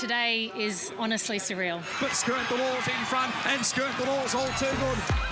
today is honestly surreal. But Skirt the Law's in front, and Skirt the Law's all too good.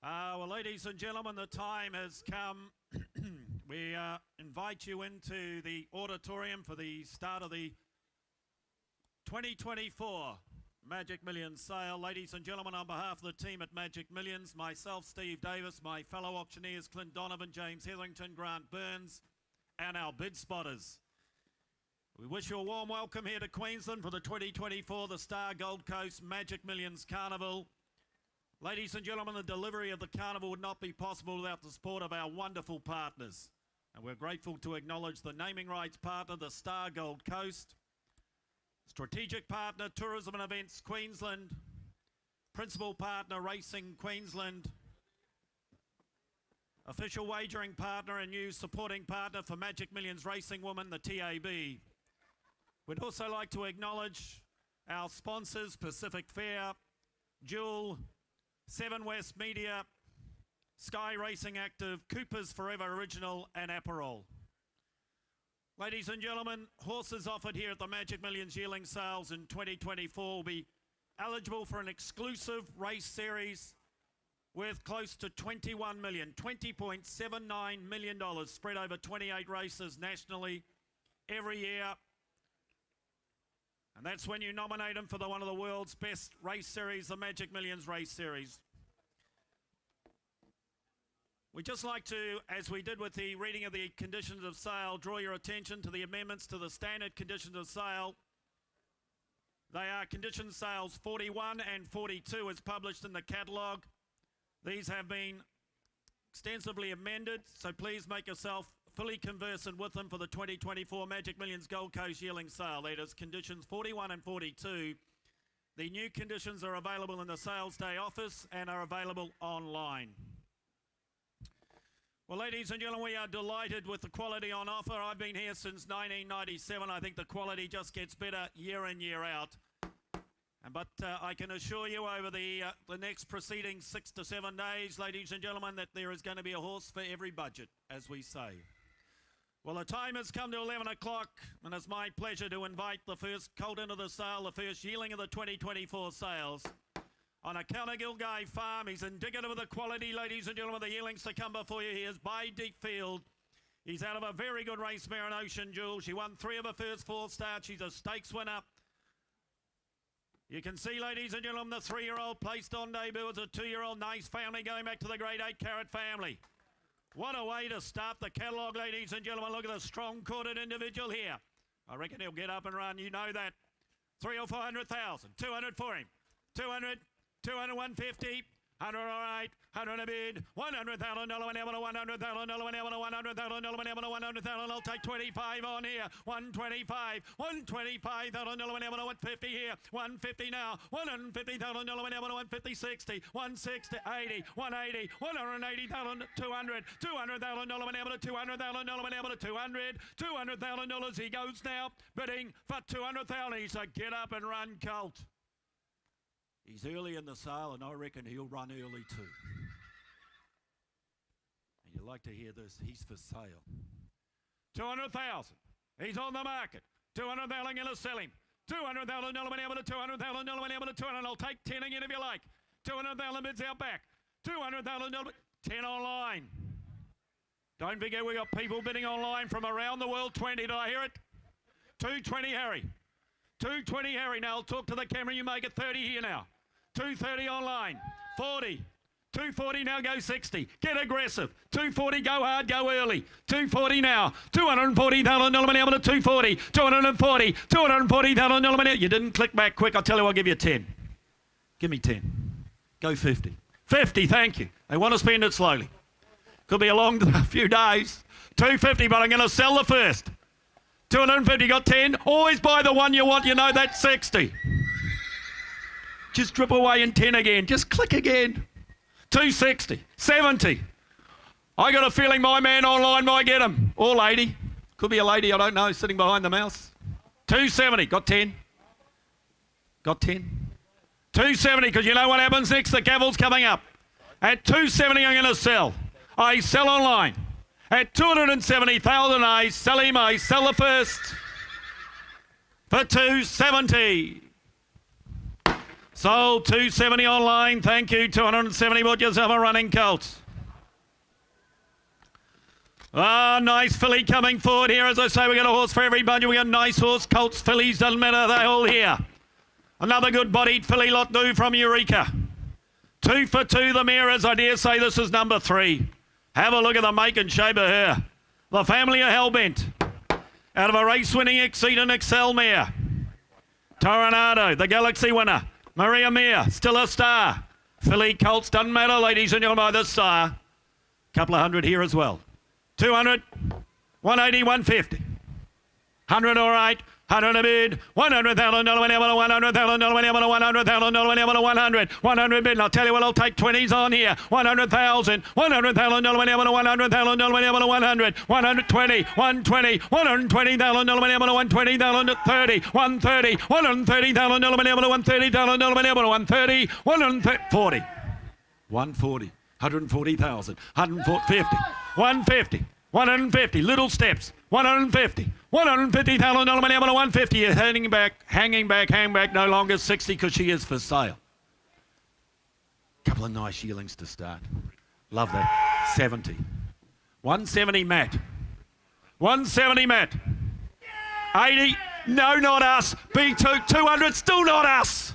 Well, ladies and gentlemen, the time has come. We invite you into the auditorium for the start of the 2024 Magic Millions sale. Ladies and gentlemen, on behalf of the team at Magic Millions, myself, Steve Davis, my fellow auctioneers, Clint Donovan, James Hetherington, Grant Burns, and our bid spotters, we wish you a warm welcome here to Queensland for the 2024 The Star Gold Coast Magic Millions Carnival. Ladies and gentlemen, the delivery of the carnival would not be possible without the support of our wonderful partners. And we're grateful to acknowledge the naming rights partner, the Star Gold Coast, strategic partner, Tourism and Events Queensland, principal partner, Racing Queensland, official wagering partner and new supporting partner for Magic Millions Racing Woman, the TAB. We'd also like to acknowledge our sponsors, Pacific Fair, Jewel, Seven West Media, Sky Racing Active, Cooper's Forever Original, and Aperol. Ladies and gentlemen, horses offered here at the Magic Millions Yearling sales in 2024 will be eligible for an exclusive race series worth close to $21 million, $20.79 million spread over 28 races nationally every year. And that's when you nominate them for one of the world's best race series, the Magic Millions Race Series. We'd just like to, as we did with the reading of the conditions of sale, draw your attention to the amendments to the standard conditions of sale. They are condition sales 41 and 42 as published in the catalogue. These have been extensively amended, so please make yourself fully conversant with them for the 2024 Magic Millions Gold Coast Yearling sale. That is conditions 41 and 42. The new conditions are available in the sales day office and are available online. Well, ladies and gentlemen, we are delighted with the quality on offer. I've been here since 1997. I think the quality just gets better year in, year out. But I can assure you over the next preceding 6 to 7 days, ladies and gentlemen, that there is going to be a horse for every budget, as we say. Well, the time has come to 11 o'clock, and it's my pleasure to invite the first colt into the sale, the first yearling of the 2024 sales. On a Gilgai farm, he's indicative of the quality, ladies and gentlemen, the yearlings to come before you. He is by Deep Field. He's out of a very good race mare in Ocean Jewel. She won 3 of her first 4 starts. She's a stakes winner. You can see, ladies and gentlemen, the 3-year-old placed on debut. It's a 2-year-old nice family going back to the grade 8 Carrot family. What a way to start the catalogue, ladies and gentlemen. Look at the strong-corded individual here. I reckon he'll get up and run. You know that. 300 or 400,000. 200 for him. 200, 200, 150. 100, all right. 100 a bid. $100,000 whenever to $100,000 whenever to $100,000 whenever to $100,000. I'll take 25 on here. 125. $125,000 whenever to 150 here. 150 now. $150,000 whenever to 150, 60. 160, 80, 180, $180,000, 200. $200,000 whenever to $200,000 whenever to 200. $200,000 he goes now. Bidding for 200,000. He's a get up and run colt. He's early in the sale, and I reckon he'll run early too. And you like to hear this. He's for sale. 200,000. He's on the market. 200,000 going to sell him. $200,000 whenever to $200,000 whenever to 200. I'll take 10 again if you like. 200,000 bids out back. $200,000. 10 online. Don't forget we got people bidding online from around the world. 20. Did I hear it? 220, Harry. 220, Harry. Now I'll talk to the camera. You make it 30 here now. 230 online. 40. 240 now, go 60. Get aggressive. 240, go hard, go early. 240 now. $240,000 whenever to 240. 240. $240,000 whenever. You didn't click back quick. I'll tell you, I'll give you 10. Give me 10. Go 50. 50, thank you. They want to spend it slowly. Could be a long few days. 250, but I'm going to sell the first. 250, got 10. Always buy the one you want. You know that's 60. Just drip away in 10 again. Just click again. 260. 70. I got a feeling my man online might get him. Or lady. Could be a lady, I don't know, sitting behind the mouse. 270. Got 10. Got 10. 270, because you know what happens next? The gavel's coming up. At 270, I'm going to sell. I sell online. At 270,000, I sell him. I sell the first for 270. Sold 270 online. Thank you. 270. Bought yourself a running colt. Ah, nice filly coming forward here. As I say, we got a horse for every budget. We got nice horse, colts, fillies, doesn't matter. They're all here. Another good-bodied filly lot new from Eureka. 2 for 2 the mirrors. I dare say this is number 3. Have a look at the make and shape of her. The family are hell-bent. Out of a race-winning Exceed and Excel mare. Tornado, the Galaxy winner. Maria Mere, still a star. Filly colts, doesn't matter, ladies and gentlemen, this sire. Couple of hundred here as well. 200, 180, 150. 100 all right. 100 a bid, $100,000 whenever, $100,000 whenever, $100,000 whenever, 100, 100 bid. And I'll tell you what, I'll take 20s on here. 100,000, $100,000 whenever, $100,000 whenever, 100, 120, 120, $120,000 whenever, 120,000 at 30, 130, $130,000 whenever, $130,000 whenever, 130, 140, 140, 140,000, 150, 150, 150, little steps, 150. $150,000 whenever, 150. You're hanging back, no longer 60 because she is for sale. Couple of nice yearlings to start. Love that. 70. 170 Matt. 170 Matt. 80. No, not us. B2. 200. Still not us.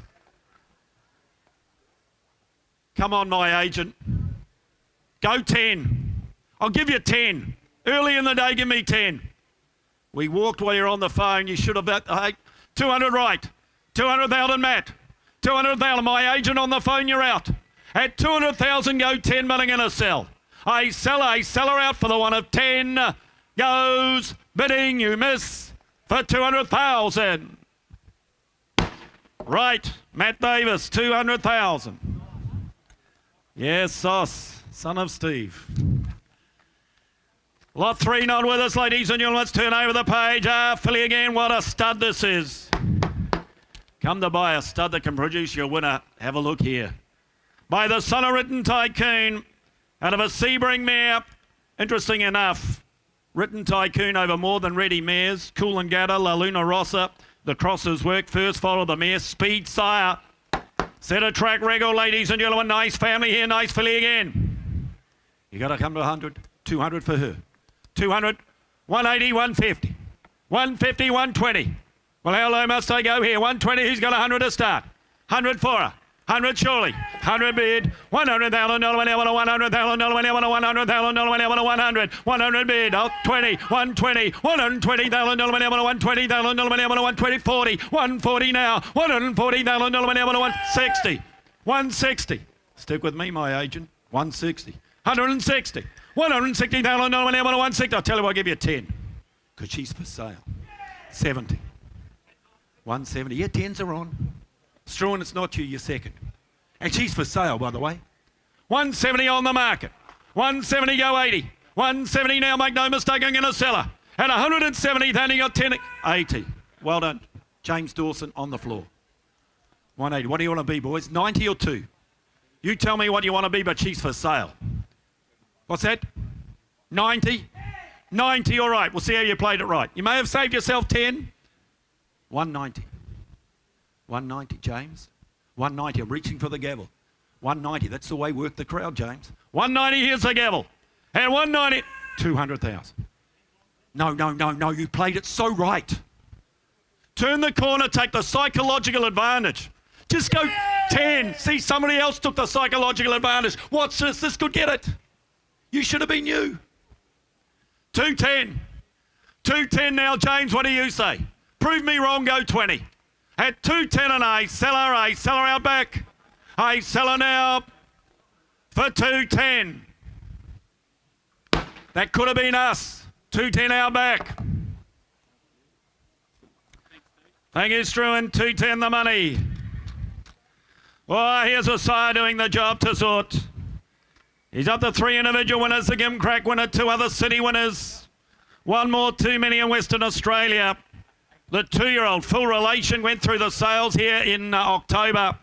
Come on, my agent. Go 10. I'll give you 10. Early in the day, give me 10. We walked while you're on the phone. You should have bet 200 right. 200,000 Matt. 200,000. My agent on the phone, you're out. At 200,000, go 10 million in a sell. I sell her out for the one of 10. Goes bidding, you miss for 200,000. Right, Matt Davis, 200,000. Yes, Sauce, son of Steve. Lot 3 not with us, ladies and gentlemen. Let's turn over the page. Filly again, what a stud this is. Come to buy a stud that can produce your winner. Have a look here. By the son of Written Tycoon, out of a Sebring mare. Interesting enough, Written Tycoon over more than ready mares. Cool and Gatter, La Luna Rossa. The crosses work first, follow the mare. Speed Sire. Set a track record, ladies and gentlemen. Nice family here, nice filly again. You got to come to 100, 200 for her. 200, 180, 150, 150, 120. Well, how low must I go here? 120, who's got 100 to start? 100 for her. 100 surely. 100 bid. $100,000 whenever, $100,000 whenever, $100,000 whenever, 100. 100 bid. 20, 120, $120,000 whenever, $120,000 whenever, 120, 40, 140 now. $140,000 whenever, 160. 160. Stick with me, my agent. 160. 160. $160,000 whenever, 160. I'll tell you what, I'll give you 10. Because she's for sale. 70. 170. Yeah, 10s are on. Strawn, it's not you, you're second. And she's for sale, by the way. 170 on the market. 170 go 80. 170 now, make no mistake, I'm going to sell her. At 170, then you got 10. 80. Well done. James Dawson on the floor. 180. What do you want to be, boys? 90 or 2? You tell me what you want to be, but she's for sale. What's that? 90? 90, all right. We'll see how you played it right. You may have saved yourself 10. 190. 190, James. 190. I'm reaching for the gavel. 190. That's the way work the crowd, James. 190, here's the gavel. And 190, 200,000. No. You played it so right. Turn the corner, take the psychological advantage. Just go 10. See, somebody else took the psychological advantage. Watch this. This could get it. You should have been you. 210. 210 now, James. What do you say? Prove me wrong, go 20. At 210 and I sell her out back. I sell her now for 210. That could have been us. 210 out back. Thank you, Struan. 210 the money. Well, here's a sire doing the job to sort. He's up to 3 individual winners, the Gimcrack winner, 2 other city winners. 1 more, 2 many in Western Australia. The 2-year-old Full Relation went through the sales here in October.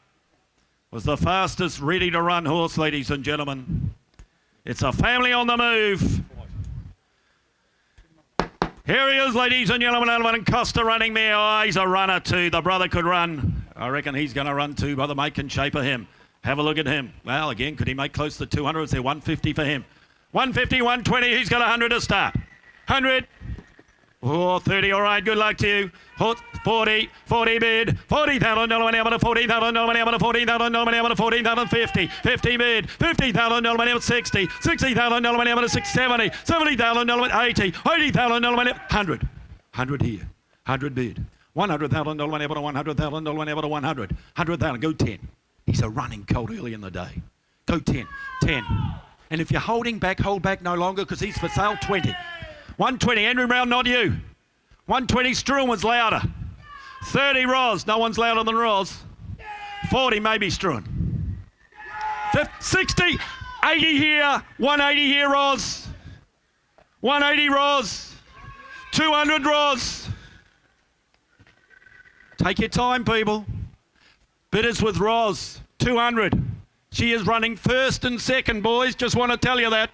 Was the fastest ready-to-run horse, ladies and gentlemen. It's a family on the move. Here he is, ladies and gentlemen. And Costa running there. Oh, he's a runner too. The brother could run. I reckon he's going to run too by the make and shape of him. Have a look at him. Well, again, could he make close to 200? Is there 150 for him? 150, 120. He's got 100 to start. 100. Oh, 30. All right, good luck to you. 40 bid. $40,000 went out, $40,000 went out, $40,000 went out, $14,000, 50 bid. $50,000 went out, 60 $60,000 went out, 70 $70,000 went 80,000 went out, 100 here. 100 bid. $100,000 went out, $100,000 went out, 100,000. Go 10. He's a running colt early in the day. Go 10. And if you're holding back, hold back no longer because he's for sale. 20. 120, Andrew Brown, not you. 120, Struan was louder. 30, Roz, no one's louder than Roz. 40, maybe Struan. 60, 80 here, 180 here, Roz. 180, Roz. 200, Roz. Take your time, people. Bidders with Roz, 200. She is running first and second, boys. Just want to tell you that.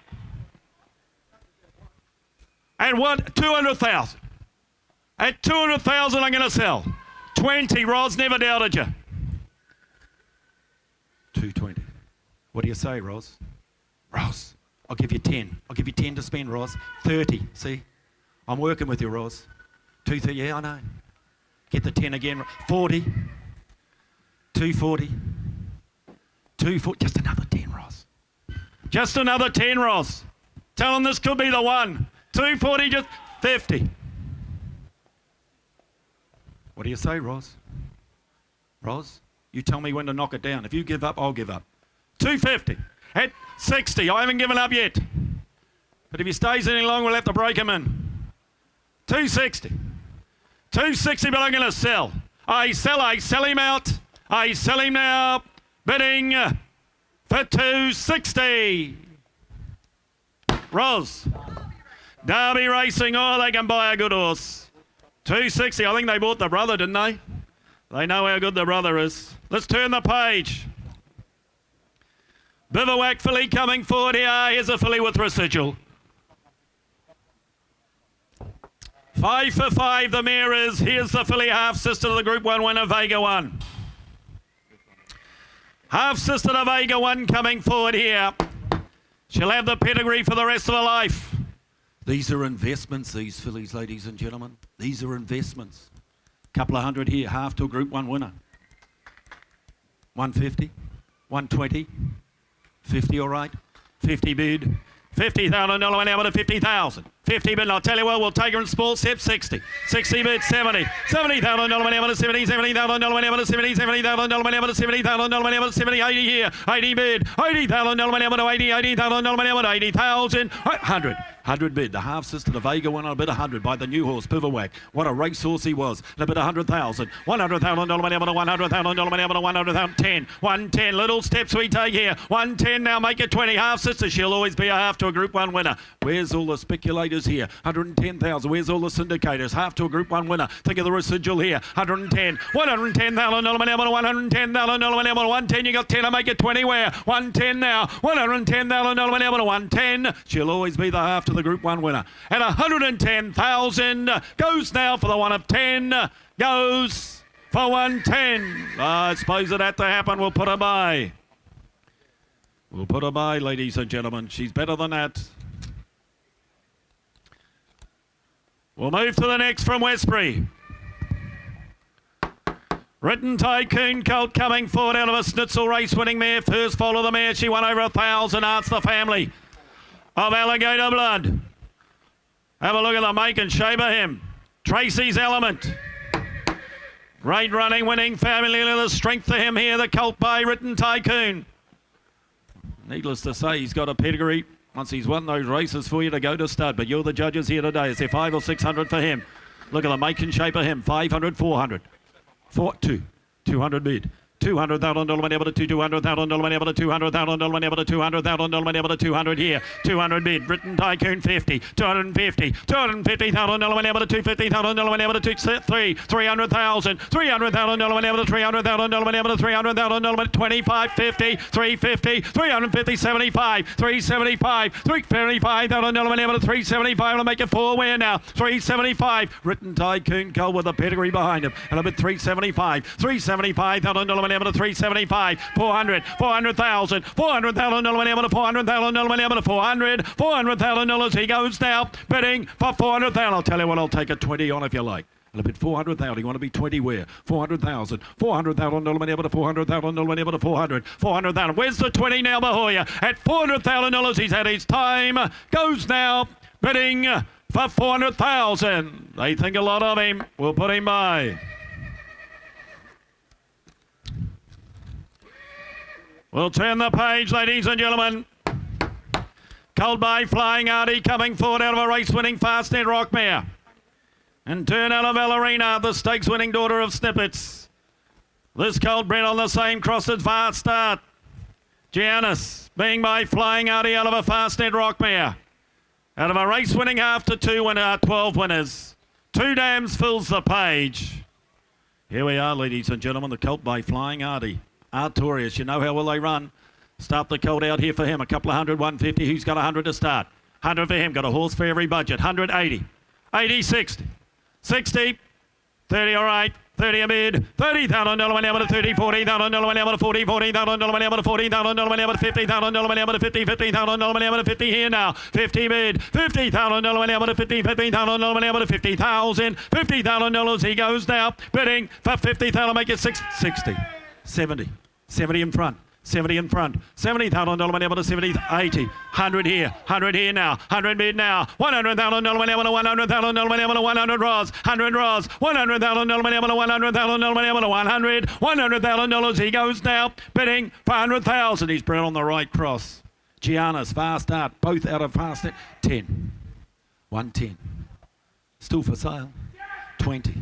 And 200,000. At 200,000, I'm going to sell. 20, Roz, never doubted you. 220. What do you say, Roz? Roz, I'll give you 10. I'll give you 10 to spend, Roz. 30, see? I'm working with you, Roz. 230, yeah, I know. Get the 10 again. 40. 240. 240. Just another 10, Roz. Just another 10, Roz. Tell them this could be the one. 240, just 50. What do you say, Roz? Roz, you tell me when to knock it down. If you give up, I'll give up. 250. At 60. I haven't given up yet. But if he stays any longer, we'll have to break him in. 260. 260, but I'm going to sell. I sell him out. I sell him now. Bidding for 260. Roz. Derby Racing, oh, they can buy a good horse. 260, I think they bought the brother, didn't they? They know how good the brother is. Let's turn the page. Bivouac filly coming forward here. Here's a filly with residual. 5 for 5, the mare is. Here's the filly, half-sister to the Group 1 winner, Vega 1. Half-sister to Vega 1 coming forward here. She'll have the pedigree for the rest of her life. These are investments, these fillies, ladies and gentlemen. These are investments. Couple of hundred here, half to a Group 1 winner. 150, 120, 50, all right. 50 bid. $50,000 went out with a 50,000. 50 bid, and I'll tell you what, we'll take her in small steps. 60. 60 bid, 70. $70,000 went out with a 70. $70,000 went out with a 70. $70,000 went out with a 70,000 went out with a 70. 80 here. 80 bid. $80,000 went out with a 80. $80,000 went out with 80,000. 100 bid. The half-sister, the Vega won on a bid 100 by the new horse, Bivouac. What a racehorse he was. And a bid 100,000. $100,000 went out with a $100,000 went out with a 100,000. 10. 110. Little steps we take here. 110 now, make it 20. Half-sister, she'll always be a half to a Group 1 winner. Where's all the speculators here? 110,000. Where's all the syndicators? Half to a Group 1 winner. Think of the residual here. 110. $110,000 went out with a $110,000 went out with a 110. You got 10 to make it 20. Where? 110 now. $110,000 went out with a 110. She'll always be the half to the Group 1 winner. And 110,000 goes now for the 1 of 10. Goes for 110. I suppose it had to happen. We'll put her by. We'll put her by, ladies and gentlemen. She's better than that. We'll move to the next from Westbury. Written Tycoon colt coming forward out of a Schnitzel race winning mare. First foal of the mare. She won over 1,000. Ask the family of Alligator Blood. Have a look at the make and shape of him. Tracy's Element. Great running, winning family. The strength of him here. The colt by Written Tycoon. Needless to say, he's got a pedigree. Once he's won those races for you to go to stud. But you're the judges here today. Is there 500 or 600 for him? Look at the make and shape of him. 500, 400. 200 bid. $200,000 whenever to $200,000 whenever to $200,000 whenever to $200,000 whenever to 200 here. 200 bid. Britain Tycoon 50. 250. $250,000 whenever to $250,000 whenever to 3. $300,000. $300,000 whenever to $300,000 whenever to $300,000 25. 50. 350. 350. 75. 375. $375,000 whenever to 375. I'll make it 4 win now. 375. Britain Tycoon Gold with a pedigree behind him. And a bit 375. $375,000 whenever to 375, 400, 400,000, $400,000 whenever to $400,000 whenever to 400, $400,000. He goes now, bidding for 400,000. I'll tell you what, I'll take a 20 on if you like. And a bit 400,000. You want to be 20 where? 400,000, $400,000 whenever to $400,000 whenever to 400, 400,000. Where's the 20 now, Mahoya? At $400,000, he's had his time. Goes now, bidding for 400,000. They think a lot of him. We'll put him by. We'll turn the page, ladies and gentlemen. Cold by Flying Artie coming forward out of a race-winning Fastnet Rockmare. And turn out of Valerina, the stakes-winning daughter of Snippets. This cold bred on the same cross as Fast Start. Giannis being by Flying Artie out of a Fastnet Rockmare. Out of a race-winning half to 12 winners. 2 dams fills the page. Here we are, ladies and gentlemen, the colt by Flying Artie. Artorius, you know how well they run. Start the colt out here for him. A couple of 100, 150. Who's got 100 to start? 100 for him. Got a horse for every budget. 180. 80, 60. 60. 30, all right. 30 a bid. $30,000 whenever to 30. $40,000 whenever to 40. $40,000 whenever to $40,000 whenever to $50,000 whenever to 50. $50,000 whenever to 50 here now. 50 bid. $50,000 whenever to 50. $50,000 whenever to 50,000. $50,000 he goes now. Bidding for 50,000. Make it 60. 70. 70 in front. 70 in front. $70,000 whenever to 70, 80. 100 here. 100 here now. 100 bid now. $100,000 whenever to $100,000 whenever to 100 Ross. 100 Ross. $100,000 whenever to $100,000 whenever to 100. $100,000 he goes now. Bidding for 100,000. He's bred on the right cross. Giannis, Fast Start. Both out of Fast Start. 10. 110. Still for sale. 20.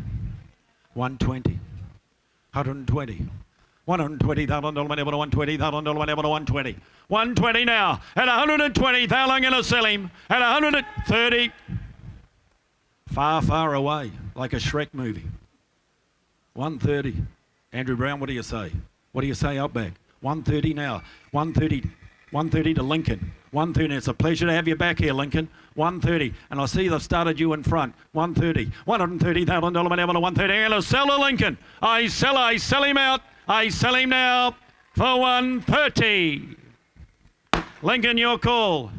120. 120. $120,000 whenever to $120,000 whenever to 120. 120 now. At 120, they're going to sell him. At 130. Far, far away. Like a Shrek movie. 130. Andrew Brown, what do you say? What do you say, Outback? 130 now. 130 to Lincoln. 130. It's a pleasure to have you back here, Lincoln. 130. And I see they've started you in front. 130. $130,000 whenever to 130. I'm going to sell to Lincoln. I sell him out. I sell him now for 130. Lincoln, your call.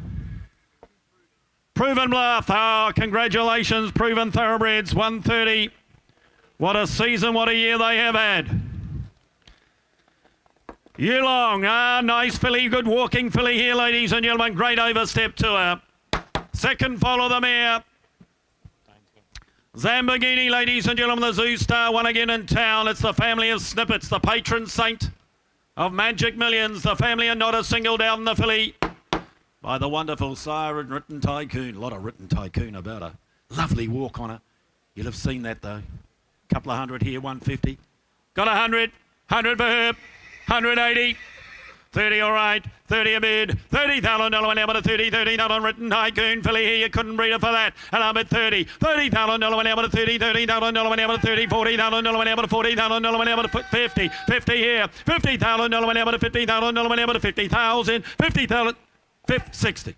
Proven Bluff. Oh, congratulations, Proven Thoroughbreds. 130. What a season, what a year they have had. Yearling. Nice filly, good walking filly here, ladies and gentlemen. Great overstep to her. Second follow the mare. Zambogini, ladies and gentlemen, the Zoo Star, one again in town. It's the family of Snippets, the patron saint of Magic Millions. The family are not a single down the filly by the wonderful sire and Written Tycoon. A lot of Written Tycoon about her. Lovely walk on her. You'll have seen that though. Couple of 100 here, 150. Got 100. 100 for her. 180. 30, all right. 30 a bid. $30,000 whenever to 30. $30,000 Written Tycoon filly here. You couldn't breed her for that. And I'm at 30. $30,000 whenever to 30. $30,000 whenever to 30. $40,000 whenever to $40,000 whenever to 50. 50 here. $50,000 whenever to $50,000 whenever to 50,000. 50,000. 60.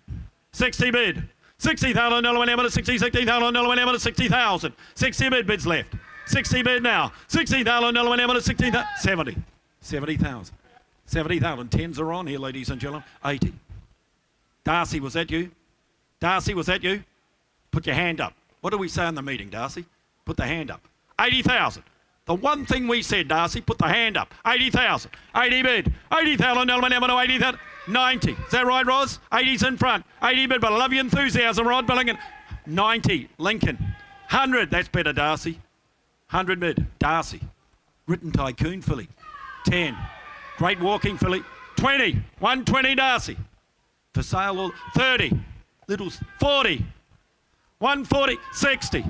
60 bid. $60,000 whenever to 60. $60,000 whenever to 60,000. 60 bids left. 60 bid now. $60,000 whenever to 60,000. 70. 70,000. 70,000. Tens are on here, ladies and gentlemen. 80. Darcy, was that you? Darcy, was that you? Put your hand up. What did we say in the meeting, Darcy? Put the hand up. 80,000. The one thing we said, Darcy, put the hand up. 80,000. 80 bid. $80,000 whenever to 80,000. 90. Is that right, Roz? 80's in front. 80 bid, but I love your enthusiasm, Rod Billingham. 90. Lincoln. 100. That's better, Darcy. 100 bid. Darcy. Written Tycoon filly. 10. Great walking filly. 20. 120 Darcy. For sale, 30. Little 40. 140. 60.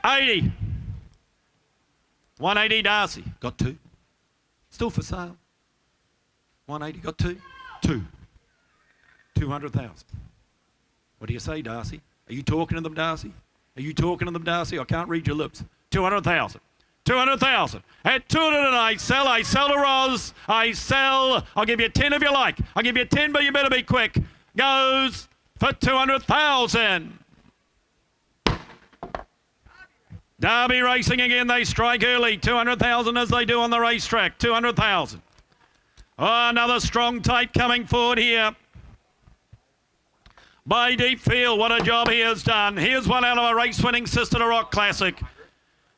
80. 180 Darcy. Got 2. Still for sale. 180. Got two? Two. 200,000. What do you say, Darcy? Are you talking to them, Darcy? Are you talking to them, Darcy? I can't read your lips. 200,000. 200,000. At 200, I sell to Roz. I sell. I'll give you 10 if you like. I'll give you 10, but you better be quick. Goes for 200,000. Derby racing again. They strike early. 200,000 as they do on the racetrack. 200,000. Oh, another strong type coming forward here. By Deep Field, what a job he has done. Here's one out of a race-winning Sister to Rock Classic.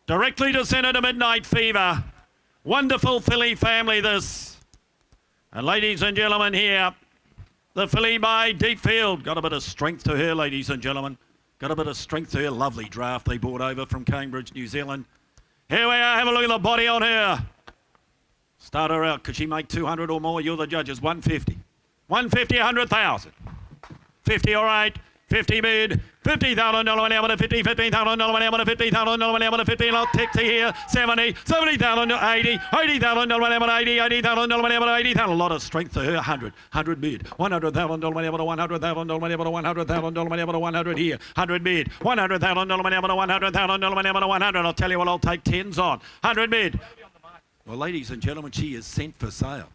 Directly descended to Midnight Fever. Wonderful filly family, this. And ladies and gentlemen, here, the filly by Deep Field. Got a bit of strength to her, ladies and gentlemen. Got a bit of strength to her. Lovely draft they brought over from Cambridge, New Zealand. Here we are. Have a look at the body on her. Start her out. Could she make 200 or more? You're the judges. 150. 150, 100,000. 50, all right. 50 bid. $50,000 when able to 50, $15,000 when able to 50,000 when able to 50. I'll tick to here. 70, 70,000 to 80, $80,000 when able to 80, $80,000 when able to 80,000. A lot of strength to her. 100 bid. $100,000 when able to $100,000 when able to $100,000 when able to 100 here. 100 bid. $100,000 when able to $100,000 when able to 100. I'll tell you what, I'll take 10s on. 100 bid. Well, ladies and gentlemen, she is sent for sale.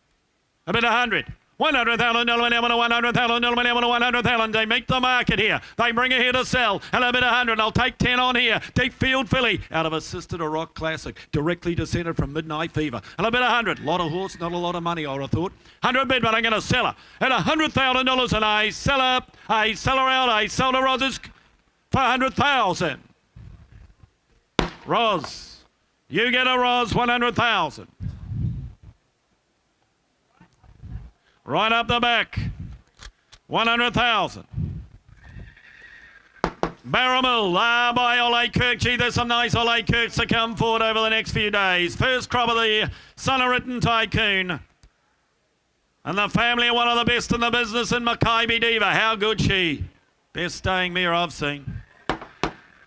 A bid 100. $100,000 when able to $100,000 when able to $100,000. They meet the market here. They bring her here to sell. And a bit 100. I'll take 10 on here. Deep Field filly out of a Sister to Rock Classic, directly descended from Midnight Fever. And a bit 100. Lot of horse, not a lot of money, I would have thought. 100 bid, but I'm going to sell her at $100,000, and I sell her out. I sell to Roz's for 100,000. Roz, you get a Roz 100,000. Right up the back, 100,000. Barramil, by Ole Kirk. Gee, there's some nice Ole Kirks to come forward over the next few days. First crop of the Son-of-Written Tycoon. And the family are one of the best in the business in Mackay Diva. How good she? Best staying mare I've seen.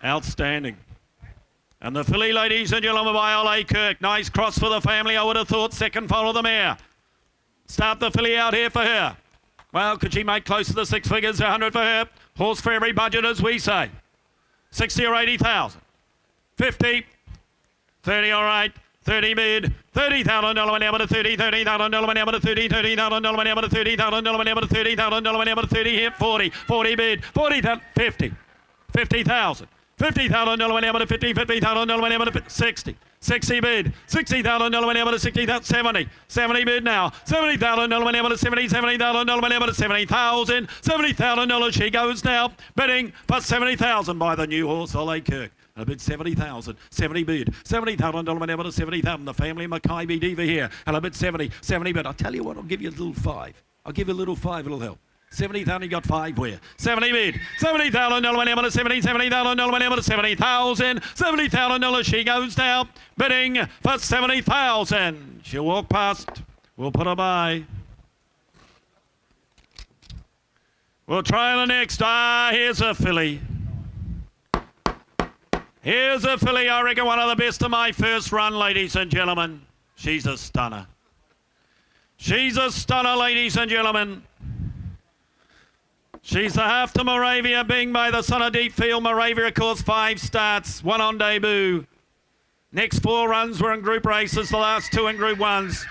Outstanding. And the filly, ladies and gentlemen, by Ole Kirk. Nice cross for the family, I would have thought. Second foal of the mare. Start the filly out here for her. Well, could she make close to the 6 figures? 100 for her. Horse for every budget, as we say. 60 or 80,000. 50. 30, all right. 30 bid. $30,000 when able to 30. $30,000 when able to 30. $30,000 when able to 30. $30,000 when able to 30. $30,000 when able to 30. Here, 40. 40 bid. 40,000. 50. 50,000. $50,000 when able to 50. $50,000 when able to 60. 60 bid. $60,000 when able to 60,000. 70. 70 bid now. $70,000 when able to 70. $70,000 when able to 70,000. $70,000 she goes now. Bidding for 70,000 by the new horse Ole Kirk. A bid 70,000. 70 bid. $70,000 when able to 70,000. The family Mackay Diva here. And a bid 70. 70 bid. I'll tell you what, I'll give you a little 5. I'll give you a little 5. It'll help. 70,000, you got 5 where? 70 bid. $70,000 when able to 70. $70,000 when able to 70,000. $70,000 she goes now. Bidding for 70,000. She'll walk past. We'll put her by. We'll try the next. Here's a filly. Here's a filly, I reckon one of the best of my first run, ladies and gentlemen. She's a stunner. She's a stunner, ladies and gentlemen. She's the half to Moravia, being by the son of Deep Field. Moravia, of course, 5 starts, 1 on debut. Next 4 runs were in group races, the last 2 in group 1s.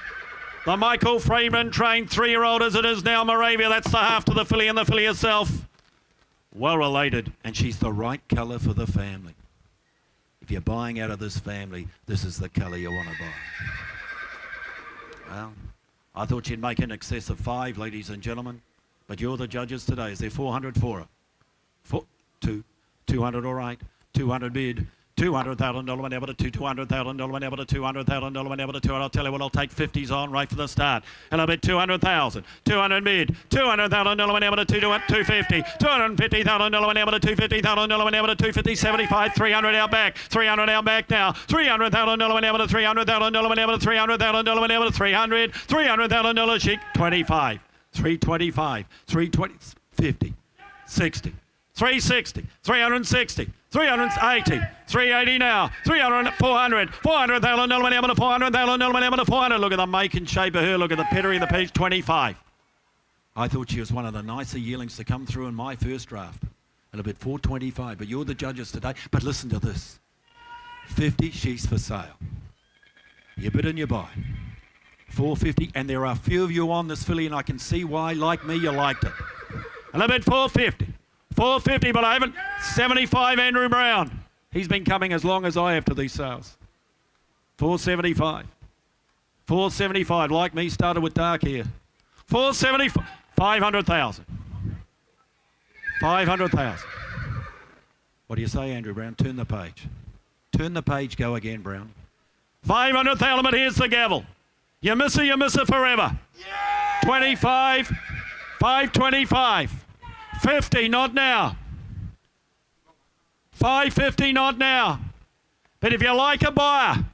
The Michael Freeman trained 3-year-old as it is now Moravia. That's the half to the filly and the filly herself. Well related, and she's the right colour for the family. If you're buying out of this family, this is the colour you want to buy. Well, I thought you'd make in excess of 5, ladies and gentlemen. But you're the judges today. Is there 400 for her? 200, all right. 200 bid. $200,000 when able to 2. $200,000 when able to $200,000 when able to 2. I'll tell you what, I'll take 50s on right for the start. And I'll bid 200,000. 200 bid. $200,000 when able to 250. $250,000 when able to $250,000 when able to 250. 75. 300 out back. 300 out back now. $300,000 when able to $300,000 when able to $300,000 when able to 300. $300,000 chic. 25. 325, 320, 50, 60, 360, 360, 380, 380 now, 300, 400, 400,000, 400,000, 400. Look at the make and shape of her. Look at the pedigree of the piece, 25. I thought she was one of the nicer yearlings to come through in my first draft. At a bit 425, but you're the judges today. But listen to this. 50, she's for sale. You bid and you buy. 450, and there are a few of you on this filly, and I can see why, like me, you liked it. And a bit 450. 450, but I haven't. 75, Andrew Brown. He's been coming as long as I have to these sales. 475. 475, like me, started with dark hair. 475, 500,000. 500,000. What do you say, Andrew Brown? Turn the page. Turn the page, go again, Brown. 500,000, but here's the gavel. You miss her forever. 25, 525. 50, not now. 550, not now. But if you like a buyer,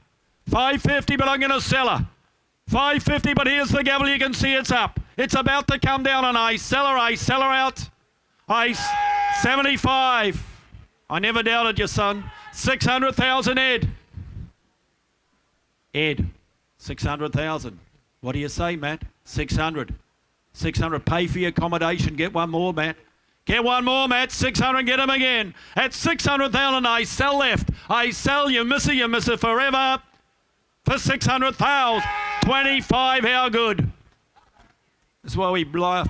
550, but I'm going to sell her. 550, but here's the gavel. You can see it's up. It's about to come down, and I sell her out. 75. I never doubted you, son. 600,000, Ed. Ed, 600,000. What do you say, Matt? 600. 600. Pay for your accommodation. Get one more, Matt. Get one more, Matt. 600. Get him again. At 600,000, I sell left. I sell. You miss her forever. For 600,000. 25. How good? That's why we bluff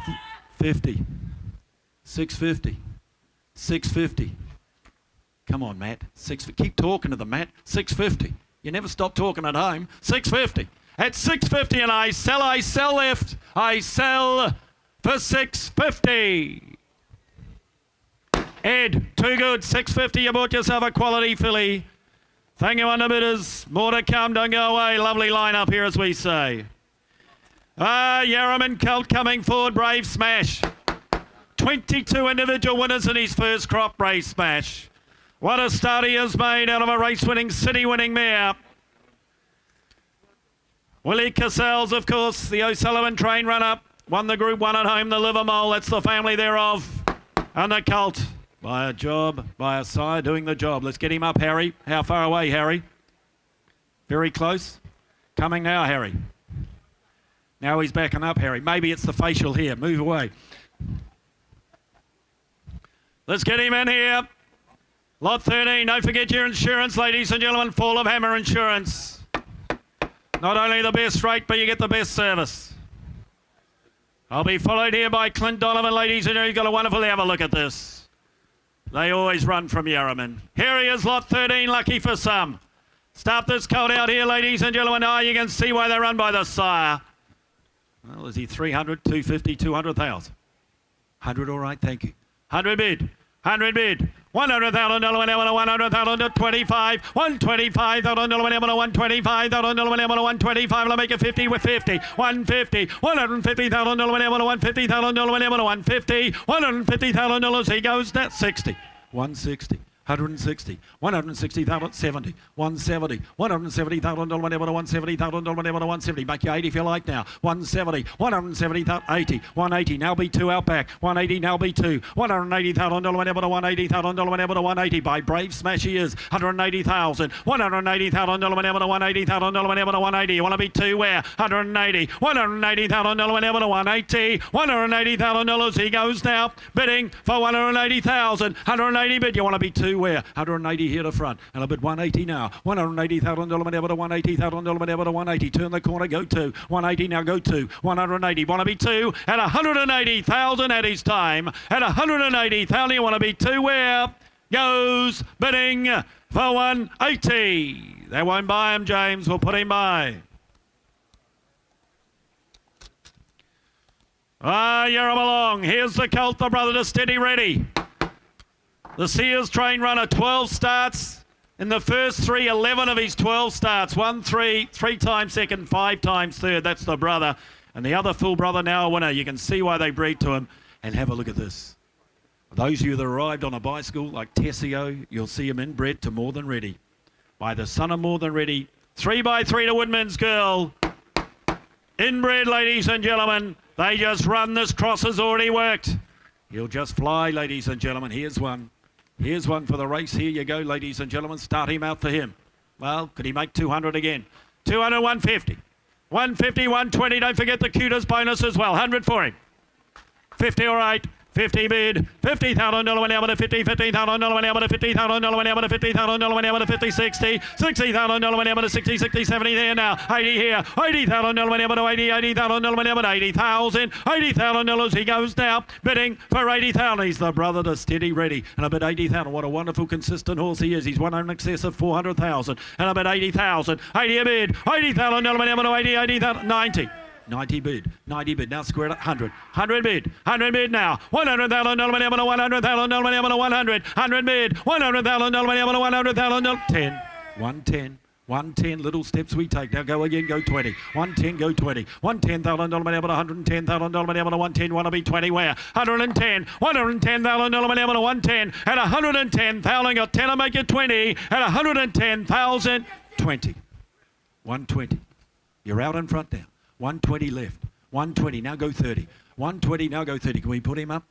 50. 650. 650. Come on, Matt. Keep talking to them, Matt. 650. You never stop talking at home. 650. At 650, and I sell left. I sell for 650. Ed, too good. 650. You bought yourself a quality filly. Thank you, underbidders. More to come. Don't go away. Lovely lineup here, as we say. Yarraman Colt coming forward. Brave Smash. 22 individual winners in his first crop. Brave Smash. What a start he has made out of a race-winning, city-winning mare. Willie Cassells, of course, the O'Sullivan train runner. Won the Group 1 at home, the Livermore. That's the family thereof. And the Colt. By a sire doing the job. Let's get him up, Harry. How far away, Harry? Very close. Coming now, Harry. Now he's backing up, Harry. Maybe it's the facial hair. Move away. Let's get him in here. Lot 13, don't forget your insurance, ladies and gentlemen. Fall of Hammer Insurance. Not only the best rate, but you get the best service. I'll be followed here by Clint Donovan, ladies and gentlemen. You've got a wonderful, have a look at this. They always run from Yarraman. Here he is, lot 13, lucky for some. Start this colt out here, ladies and gentlemen. You can see why they run by the sire. Well, is he 300, 250, 200,000? 100, all right, thank you. 100 bid. 100 bid. $100,000, 100,000, 25, 125, 125, 125. I'll make it 50 with 50, 150, $150,000, 150,000, 150,000 dollars. He goes that 60, 160. 160, 160,000, 70, 170, 170,000, 170,000, make you 80 if you like now. 170, 170,000, 80, 180, now be 2 out back. 180, now be 2, 180,000, 180,000, 180 by Brave Smash he is. 180,000, 180,000, 180,000, 180. You want to be 2 where? 180, 180,000, 180, $180,000. He goes now, bidding for 180,000, 180 bid. You want to be 2 where? 180 here to front, and a bid 180 now. 180,000, 180,000, 180. Turn the corner, go 2. 180 now, go 2. 180. Want to be 2 at 180,000 at his time. At 180,000, you want to be 2 where? Goes bidding for 180. They won't buy him, James. We'll put him by. You're along. Here's the Colt, the brother to Steady Ready. The Sears train runner, 12 starts. In the first 3, 11 of his 12 starts. 1, 3 times second, 5 times third. That's the brother. And the other full brother now a winner. You can see why they breed to him. And have a look at this. Those of you that arrived on a bicycle like Tessio, you'll see him inbred to More Than Ready. By the son of More Than Ready. 3x3 to Woodman's Girl. Inbred, ladies and gentlemen. They just run. This cross has already worked. He'll just fly, ladies and gentlemen. Here's one. Here's one for the race. Here you go, ladies and gentlemen. Start him out for him. Well, could he make 200 again? 200, 150. 150, 120. Don't forget the cutest bonus as well. 100 for him. 50, all right. 50 bid, $50,000 went out with a 50, $50,000 went out with a $50,000 went out with a $50,000 went out with a 50, 60, $60,000 went out with a 60, 60, 70 there now, 80 here, $80,000 went out with 80, $80,000 went out with 80,000, $80,000 he goes now, bidding for 80,000. He's the brother to Steady Ready, and I bet 80,000. What a wonderful, consistent horse he is. He's won in excess of 400,000, and I bet 80,000, 80 a bid, $80,000 went out with 80, 80,000, 90. 90 bid, 90 bid, now square it 100, 100 bid, 100 bid now, $100,000 went out with a $100,000 went out with a 100, 100 bid, $100,000 went out with a $100,000, 10, 110, 110, little steps we take, now go again, go 20, 110, go 20, $110,000 went out with a $110,000 went out with a 110, want to be 20 where, $110,000 went out with a 110, at 110,000, got 10 to make it 20, at 110,000, 20, 120, you're out in front now. 120 left. 120, now go 30. 120, now go 30. Can we put him up?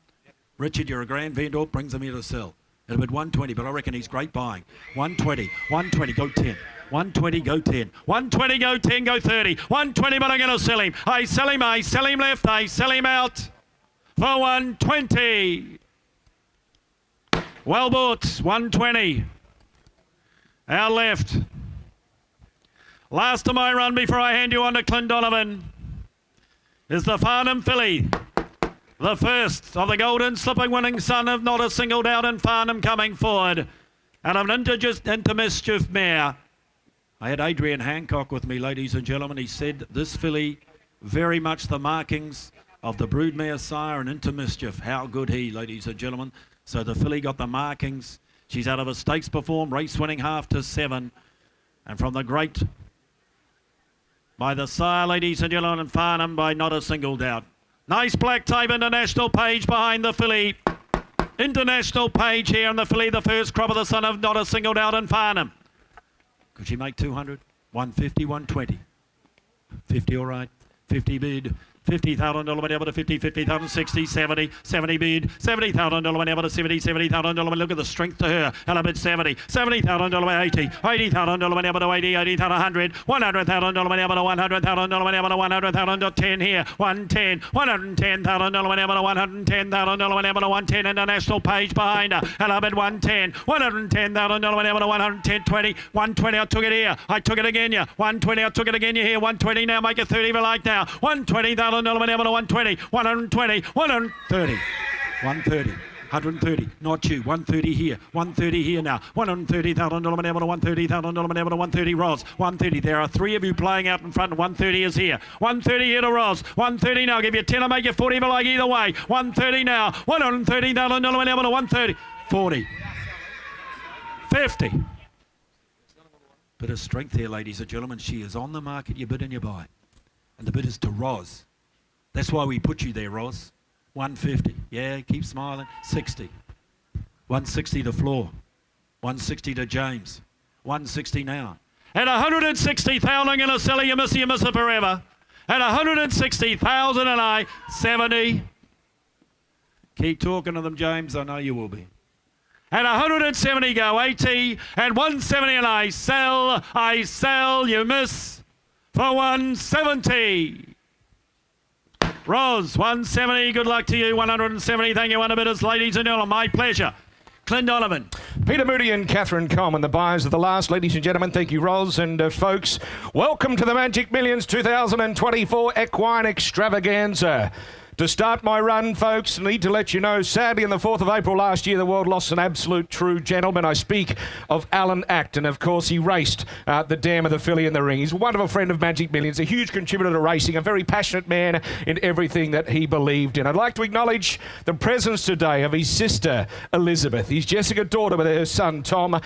Richard, you're a grand vendor, brings him here to sell. It'll be 120, but I reckon he's great buying. 120, 120, go 10. 120, go 10. 120, go 10, go 30. 120, but I'm going to sell him. I sell him left, I sell him out for 120. Well bought, 120. Our left. Last of my run before I hand you on to Clint Donovan is the Farnham filly. The first of the golden slipping winning son of Not a Single Doubt in Farnham coming forward. And of an Into Mischief mare. I had Adrian Hancock with me, ladies and gentlemen. He said this filly, very much the markings of the broodmare sire and Into Mischief. How good he, ladies and gentlemen. So the filly got the markings. She's out of a stakes perform, race winning 1/2 to 7. And from the great... by the sire, ladies and gentlemen, and Farnham by Not a Single Doubt. Nice black tape international page behind the filly. International page here on the filly, the first crop of the son of Not a Single Doubt in Farnham. Could she make 200? 150, 120. 50, all right. 50 bid. $50,000 went out with a 50, 50,000, 60, 70, 70 bid, $70,000 went out with a 70, $70,000, look at the strength to her, and a bid 70, $70,000 went 80, $80,000 went out with a 80, $80,000, $100,000 went out with a $100,000 went out with a $100,000, 10 here, 110, $110,000 went out with a $110,000 went out with a 110 international page behind her, and a bid 110, $110,000 went out with a 110, 20, 120, I took it here, I took it again, yeah, 120, I took it again, you here, 120 now, make it 30 if you like now, $120,000 went out with a 120, 120, 130, 130, 130, not you, 130 here, 130 here now, $130,000 went out with a $130,000 went out with a 130 Roz, 130, there are 3 of you playing out in front, 130 is here, 130 here to Roz, 130 now, give you 10 to make you 40 if you like either way, 130 now, $130,000 went out with a 130, 40, 50. Bit of strength here, ladies and gentlemen, she is on the market, you bid and you buy, and the bid is to Roz. That's why we put you there, Roz. 150. Yeah, keep smiling. 60. 160 to Floor. 160 to James. 160 now. At 160,000, I'm going to sell you miss it forever. At 160,000 and I 70. Keep talking to them, James. I know you will be. At 170 go 80. At 170 and I sell, you miss for 170. Roz, 170, good luck to you, 170, thank you, bidders, ladies and gentlemen, my pleasure. Clint Donovan. Peter Moody and Catherine Coleman, the buyers of the last. Ladies and gentlemen, thank you, Roz. And folks, welcome to the Magic Millions 2024 Equine Extravaganza. To start my run, folks, I need to let you know, sadly, on the 4th of April last year, the world lost an absolute true gentleman. I speak of Alan Acton. Of course, he raced the Dam of the Filly in the Ring. He's a wonderful friend of Magic Millions, a huge contributor to racing, a very passionate man in everything that he believed in. I'd like to acknowledge the presence today of his sister, Elizabeth, his Jessica daughter with her son, Tom,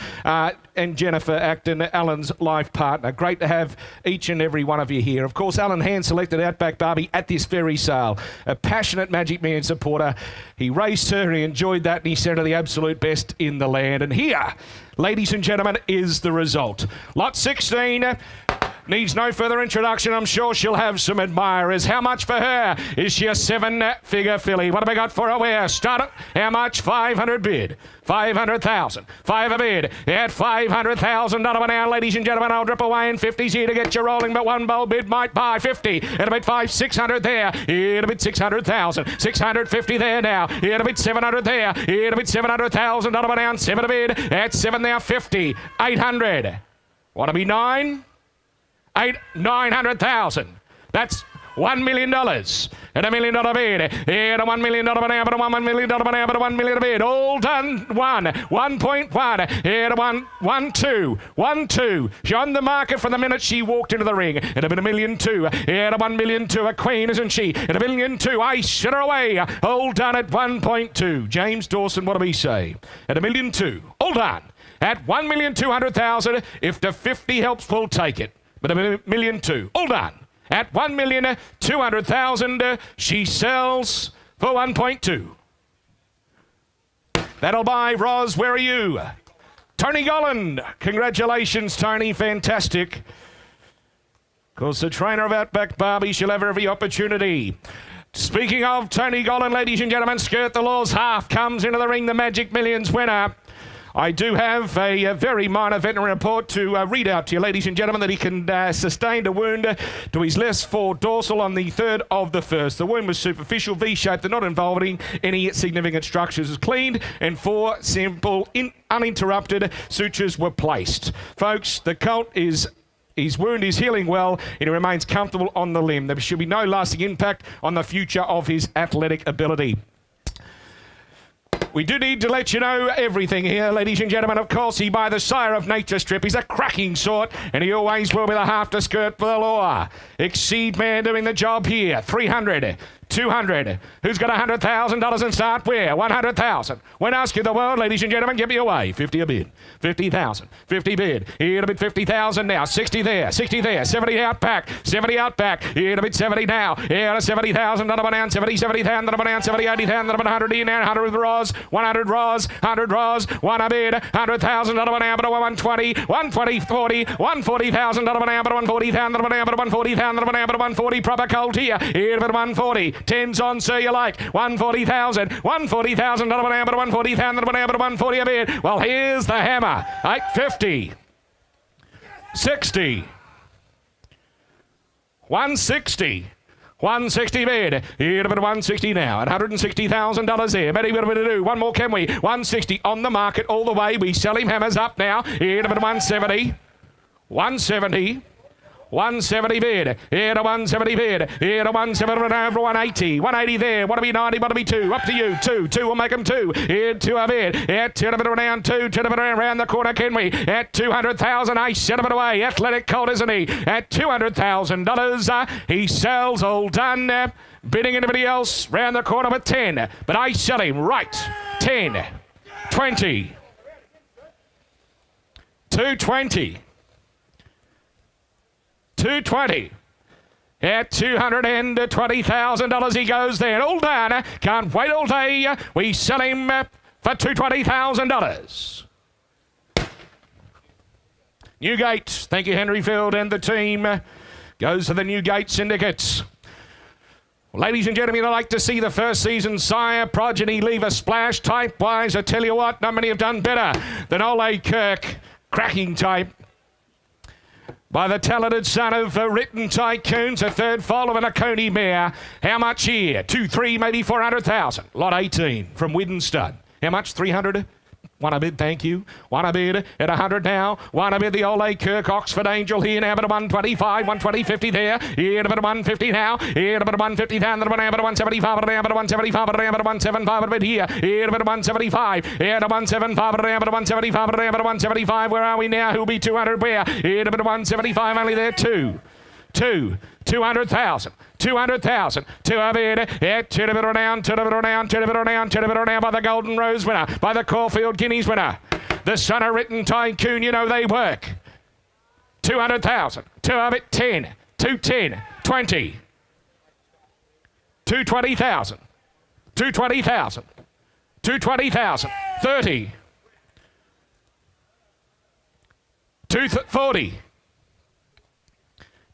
and Jennifer Acton, Alan's life partner. Great to have each and every one of you here. Of course, Alan hand-selected Outback Barbie at this very sale. A passionate Magic Millions supporter. He raced her, he enjoyed that, and he sent her the absolute best in the land. And here, ladies and gentlemen, is the result. Lot 16, Needs no further introduction. I'm sure she'll have some admirers. How much for her? Is she a 7-figure filly? What have I got for her? Where? Start it. How much? 500 bid. 500,000. 5 a bid. At $500,000 now, ladies and gentlemen. I'll drip away in 50s here to get you rolling, but one bold bid might buy 50. It'll bid 600 there. It'll bid 600,000. 650 there now. It'll bid 700 there. It'll bid $700,000 now. 7 a bid. At 7 there. 50. 800. Want to be 9? 900,000. That's $1 million. And $1 million bid. And a $1 million banana, but a $1 million banana, but a $1 million bid. All done. 1.1. And a 1, 2. 1, 2. She's on the market from the minute she walked into the ring. And a bit $1 million 2. And a $1 million 2. A queen, isn't she? And $1 million 2. I shut her away. All done at 1.2. James Dawson, what do we say? At $1 million 2. All done. At 1,200,000. If the 50 helps, we'll take it. But $1 million 2. All done. At 1,200,000, she sells for 1.2. That'll buy. Roz, where are you? Tony Golland. Congratulations, Tony. Fantastic. Of course, the trainer of Outback Barbie, she'll have every opportunity. Speaking of Tony Golland, ladies and gentlemen, Skirt the Law's half comes into the ring, the Magic Millions winner. I do have a very minor veterinary report to read out to you, ladies and gentlemen, that he sustained a wound to his left fore dorsal on the 3rd of the 1st. The wound was superficial, V-shaped, and not involving any significant structures. It was cleaned, and 4 simple, uninterrupted sutures were placed. Folks, the colt his wound is healing well, and he remains comfortable on the limb. There should be no lasting impact on the future of his athletic ability. We do need to let you know everything here, ladies and gentlemen. Of course, he by the sire of nature strip. He's a cracking sort, and he always will be the half to skirt for the law. Exceed man doing the job here. 300. 200. Who's got $100,000 and start where? 100,000. When ask you the world, ladies and gentlemen, give me away. 50 a bid. 50,000. 50 bid. Here to bid 50,000 now. 60 there. 60 there. 70 out back. 70 out back. Here to bid 70 now. Here to $70,000 down. 70, 70,000 down. 70, 80,000 down. 100 in now. 100 with Roz. 100 Roz. 100 Roz. 1 a bid. $100,000 down. But 120. 120, 40. 140,000 down. But 140,000 down. But 140,000 down. But 140 proper cold here. Here to bid 140. 10's on, sir, you like. 140,000. 140,000 but 140,000 but 140 a bid. Well, here's the hammer. 850. 60. 160. 160 bid. Here to bid 160 now. At $160,000 there. Betty, what are we to do? One more, can we? 160 on the market all the way. We sell him hammers up now. Here to bid 170. 170. 170 bid. Here to 170 bid. Here to 170 over 180. 180 there. Want to be 90, want to be 2. Up to you. 2. 2 will make them 2. Here to a bid. At 2 bit around 2. 2 bit around the corner, can we? At 200,000. I set him away. Athletic colt, isn't he? At $200,000. He sells all done. Bidding anybody else round the corner with 10. But I sell him right. 10. 20. 220. 220. At $220,000 he goes there. All done. Can't wait all day. We sell him for $220,000. Newgate. Thank you, Henry Field and the team. Goes to the Newgate Syndicates. Ladies and gentlemen, I'd like to see the first season sire progeny leave a splash type-wise. I tell you what, not many have done better than Ole Kirk. Cracking type. By the talented son of Written Tycoons, a third foal of an Oconee mare. How much here? 2, 3, maybe 400,000. Lot 18 from Widden Stud. How much? 300? One a bid, thank you. One a bid at 100 now. One a bid, the Ole Kirk Oxford Angel here now, but 125, 120, 50 there. Here to bit 150 now. Here to bit 150 down, but 175, but 175, but 175 a bit here. Here to bit 175. Here to 175, but 175, but 175. Where are we now? Who'll be 200 where? Here to bit 175, only there 2. 200,000. 200,000. 2 a bid. At 2 to bit around, 2 to bit around, 2 to bit around, 2 to bit around by the Golden Rose winner, by the Caulfield Guineas winner. The son of Written Tycoon, you know they work. 200,000. 2 of it, 10. 210. 20. 220,000. 220,000. 220,000. 30. 240.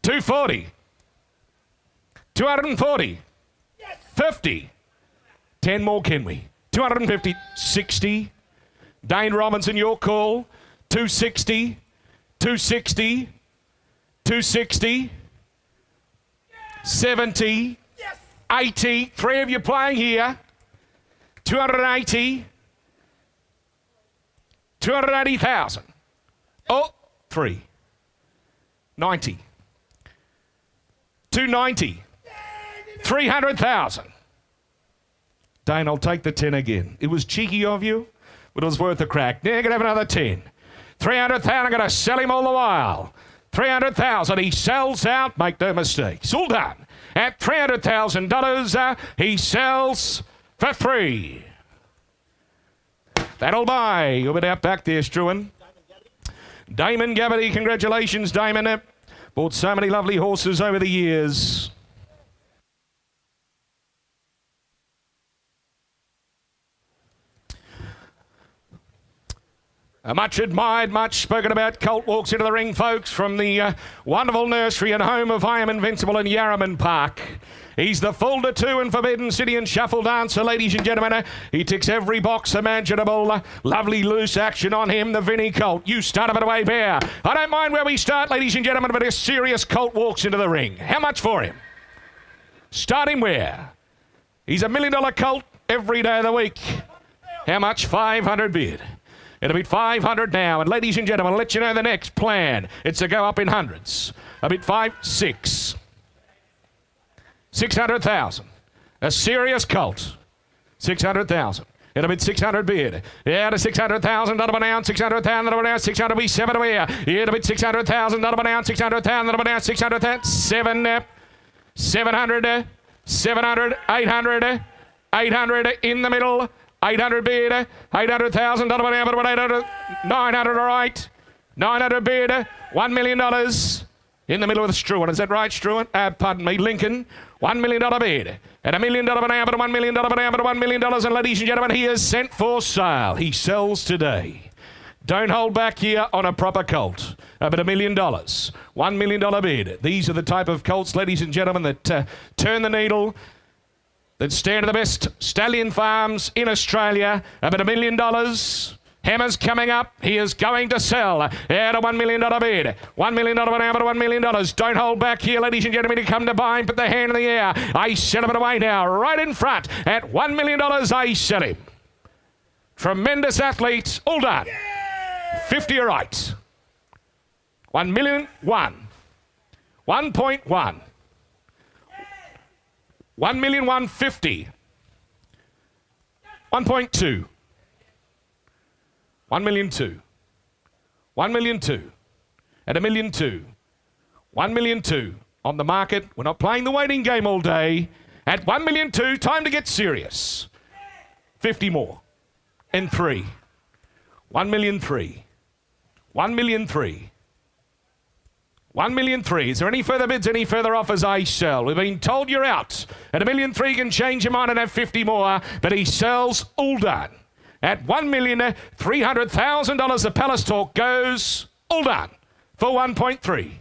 240. 240. 50. 10 more, can we? 250. 60. Dane Robinson, your call. 260. 260. 260. 70. 80. 3 of you playing here. 280. 280,000. Oh, 3. 90. 290. 300,000. Dane, I'll take the 10 again. It was cheeky of you, but it was worth a crack. Now you're going to have another 10. 300,000, I'm going to sell him all the while. 300,000, he sells out, make no mistakes. All done. At $300,000, he sells for 3. That'll buy. You'll be out back there, Struan. Damon Gabberty, congratulations, Damon. Bought so many lovely horses over the years. A much admired, much spoken about colt walks into the ring, folks, from the wonderful nursery and home of I Am Invincible in Yarraman Park. He's the Fulda 2 and Forbidden City and Shuffle Dancer, ladies and gentlemen. He ticks every box imaginable. Lovely loose action on him, the Vinnie colt. You start him at away bear. I don't mind where we start, ladies and gentlemen, but a serious colt walks into the ring. How much for him? Start him where? He's $1 million colt every day of the week. How much? 500 bid. It'll be 500 now. And ladies and gentlemen, I'll let you know the next plan. It's to go up in hundreds. A bit 5, 6. 600,000. A serious colt. 600,000. It'll be 600 bid. Yeah, to 600,000. That'll be down. 600,000. That'll be down. 600 be 7 away. Yeah, it'll be 600,000. That'll be down. 600,000. That'll be down. 600,000. 7. 700. 700. 800. 800 in the middle. 800 bid, 800,000, 800, 900, all right. 900 bid, $1 million in the middle of the Struan. Is that right, Struan? Pardon me, Lincoln. $1 million bid. And $1 million $1 million $1 million. And ladies and gentlemen, he is sent for sale. He sells today. Don't hold back here on a proper colt. But $1 million. $1 million bid. These are the type of colts, ladies and gentlemen, that turn the needle. That stand to the best stallion farms in Australia. About $1 million. Hammer's coming up. He is going to sell at a $1 million bid. $1 million now, but $1 million. Don't hold back here, ladies and gentlemen. To come to buy him, put the hand in the air. I sell him away now, right in front. At $1 million, I sell him. Tremendous athlete. All done. 50 all right. 1 million, 1. 1.1. 1,150,000. 1.2. 1,200,000. 1,200,000. At $1,200,000. 1,200,000 on the market. We're not playing the waiting game all day. At $1,200,000, time to get serious. 50 more. And 3. 1,300,000. 1,300,000. 1,300,000. Is there any further bids, any further offers? I sell. We've been told you're out. At $1,300,000, can change your mind and have 50 more, but he sells all done. At $1,300,000, the Palace Talk goes all done for 1.3.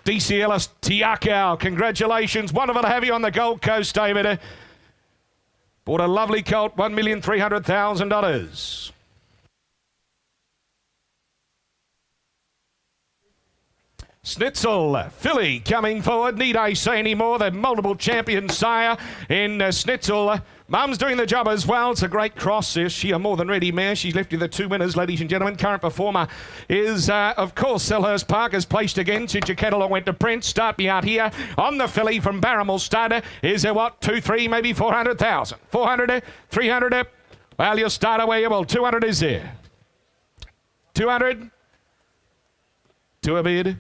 DC Ellis, Tiakau, congratulations. Wonderful to have you on the Gold Coast, David. Bought a lovely colt, $1,300,000. Schnitzel, filly coming forward. Need I say any more? The multiple champion sire in Schnitzel. Mum's doing the job as well. It's a great cross. Is she a more than ready mare? She's left you the 2 winners, ladies and gentlemen. Current performer is, of course, Selhurst Park has placed again since your catalogue went to print. Start me out here on the filly from Barramel Starter. Is there what? 2, 3, maybe 400,000. 400, 300. Well, you'll start away. Well, 200 is there. 200. To a bid.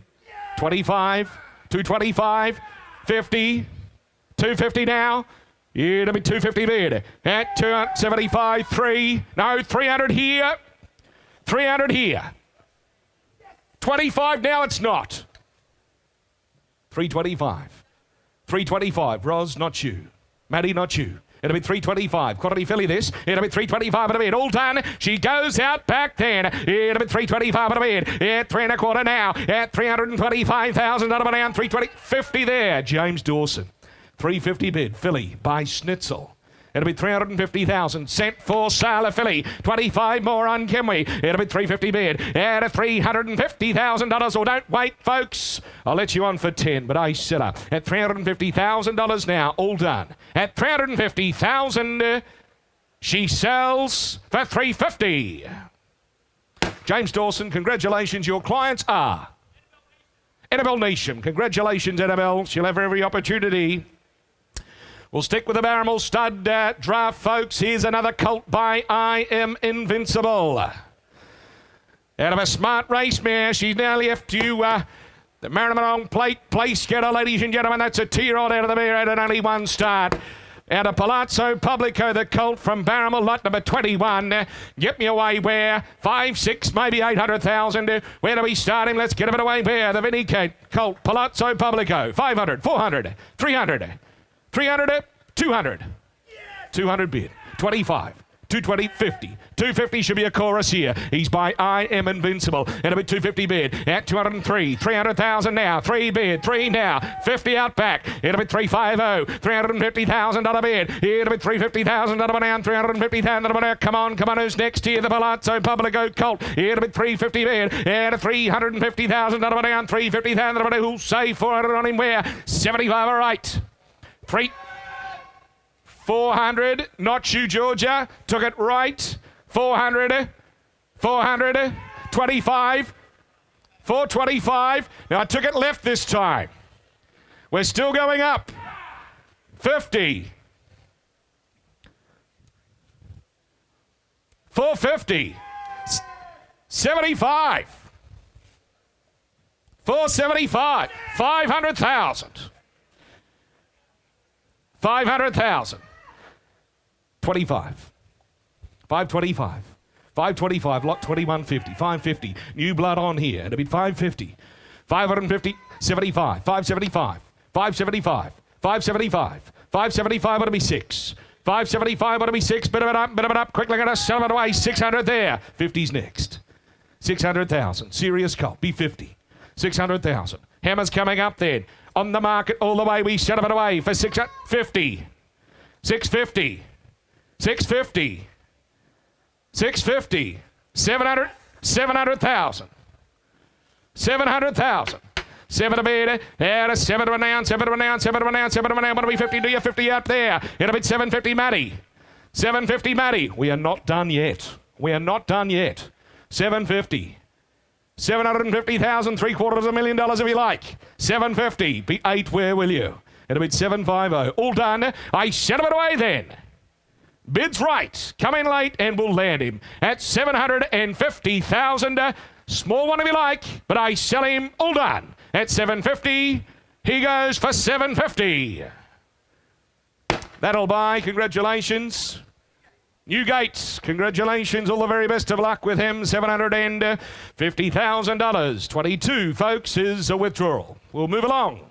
25, 225, 50, 250 now. It'll be 250 bid. At 275, 3. No, 300 here. 300 here. 25 now, it's not. 325. 325. Ros, not you. Maddie, not you. It'll be 325. Quality filly this. It'll be 325 at a bid. All done. She goes out back then. It'll be 325 at a bid. At 3 1/4 now. At 325,000 out of around 320. 50 there. James Dawson. 350 bid. Filly by Schnitzel. It'll be 350,000. Sent for sale a filly. 25 more on Kimwe. It'll be 350 bid. At a $350,000. Or don't wait, folks. I'll let you on for 10, but I sell her at $350,000 now. All done. At 350,000, she sells for 350. James Dawson, congratulations. Your clients are Annabelle Neesham. Congratulations, Annabelle. She'll have every opportunity. We'll stick with the Barrymore stud draft, folks. Here's another colt by I Am Invincible. Out of a smart race mare. She's now left you the Marinamarong plate place getter, ladies and gentlemen. That's a 2-year-old out of the mare at only one start. Out of Palazzo Publico, the colt from Barrymore, lot number 21. Get me away where? 5, 6, maybe 800,000. Where do we start him? Let's get him away where? The Vinny colt, Palazzo Publico. 500, 400, 300. 300, 200. 200 bid. 25. 220, 50. 250 should be a chorus here. He's by I Am Invincible. And a bit 250 bid. At 203. 300,000 now. 3 bid. 3 now. 50 out back. It'll be 350. $350,000 bid. It'll be 350,000 down. 350,000 down. Come on. Who's next here? The Palazzo Publico colt. It'll be 350 bid. And a $350,000 down. 350,000 who'll say 400 on him where? 75 all right. 400, not you, Georgia. Took it right. 400, 25, 425. Now I took it left this time. We're still going up. 50. 450. 75. 475. 500,000. 500,000. 25. 525. 525. Lot 2150. 550. New blood on here. It'll be 550. 550. 75. 575. 575. 575. 575. It'll be 6. 575. It'll be 6. Bit of it up. Quickly gonna sell it away. 600 there. 50's next. 600,000. Serious colt. Be 50. 600,000. Hammer's coming up then. On the market all the way. We set it away for 650. 650. 650. 650. 700. 700,000. 700,000. 7 to bid. And a 7 to renown. 7 to renown. 7 to renown. 7 to renown. What do we 50? Do you 50 up there? It'll be 750 Matty. 750 Matty. We are not done yet. We are not done yet. 750. 750,000, $750,000 if you like. 750. Be 8 where will you? It'll be 750. All done. I set it away then. Bid's right. Come in late and we'll land him at 750,000. Small one if you like, but I sell him all done at 750. He goes for 750. That'll buy. Congratulations. Newgate, congratulations. All the very best of luck with him. $750,000. 22, folks, is a withdrawal. We'll move along.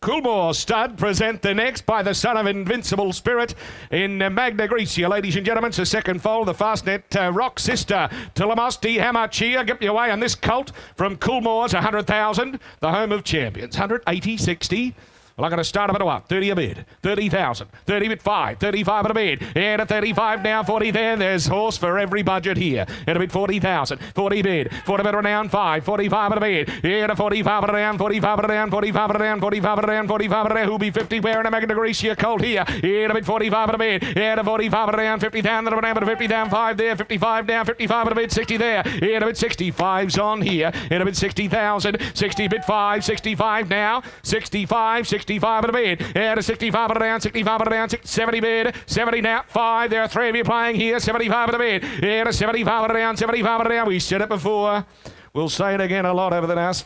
Coolmore stud present the next by the son of Invincible Spirit in Magna Grecia. Ladies and gentlemen, it's the second foal, the Fastnet Rock Sister. Tillamosti, how much here? Get me away on this colt from Coolmore's 100,000, the home of champions. 180, 60. Well, I'm going to start a bit up. 30 a bid. 30,000. 30 bid 5. 35 at a bid. And at 35 now, 40 there. There's horse for every budget here. And a bid 40,000. 40 bid. 40 bid around 5. 45 at a bid. And a 45 at around. 45 at around. 45 at around. 45 at around. 45 at around. Who'll be 50 wearing a Magna Grecia colt here. And a bid 45 at a bid. And a 45 at around. 50 down at around. But 50 down 5 there. 55 down. 55 at a bid. 60 there. And a bid 65's on here. And a bid 60,000. 60 bid 5. 65 now. 65. 65 at a bid. And a 65 at around. 65 at around. 70 bid. 70 now. 5. There are 3 of you playing here. 75 at a bid. And a 75 at around. 75 at around. We said it before. We'll say it again a lot over the next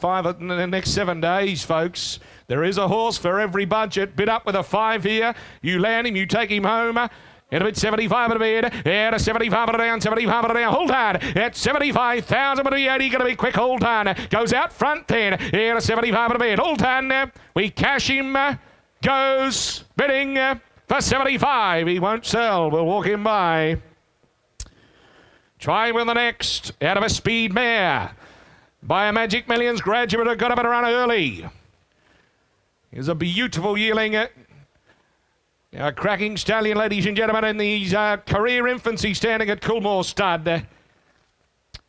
7 days, folks. There is a horse for every budget. Bid up with a 5 here. You land him. You take him home. In a bit, 75 at a bid. Yeah, 75 at a down, 75 at a down. Hold on. At 75,000 at a 80. Going to be quick. Hold on. Goes out front then. Yeah, 75 at a bid. Hold on. We cash him. Goes bidding for 75. He won't sell. We'll walk him by. Try with the next. Out of a speed mare. By a Magic Millions graduate. Got up and run early. Here's a beautiful yearling. A cracking stallion, ladies and gentlemen, in these career infancy standing at Coolmore Stud.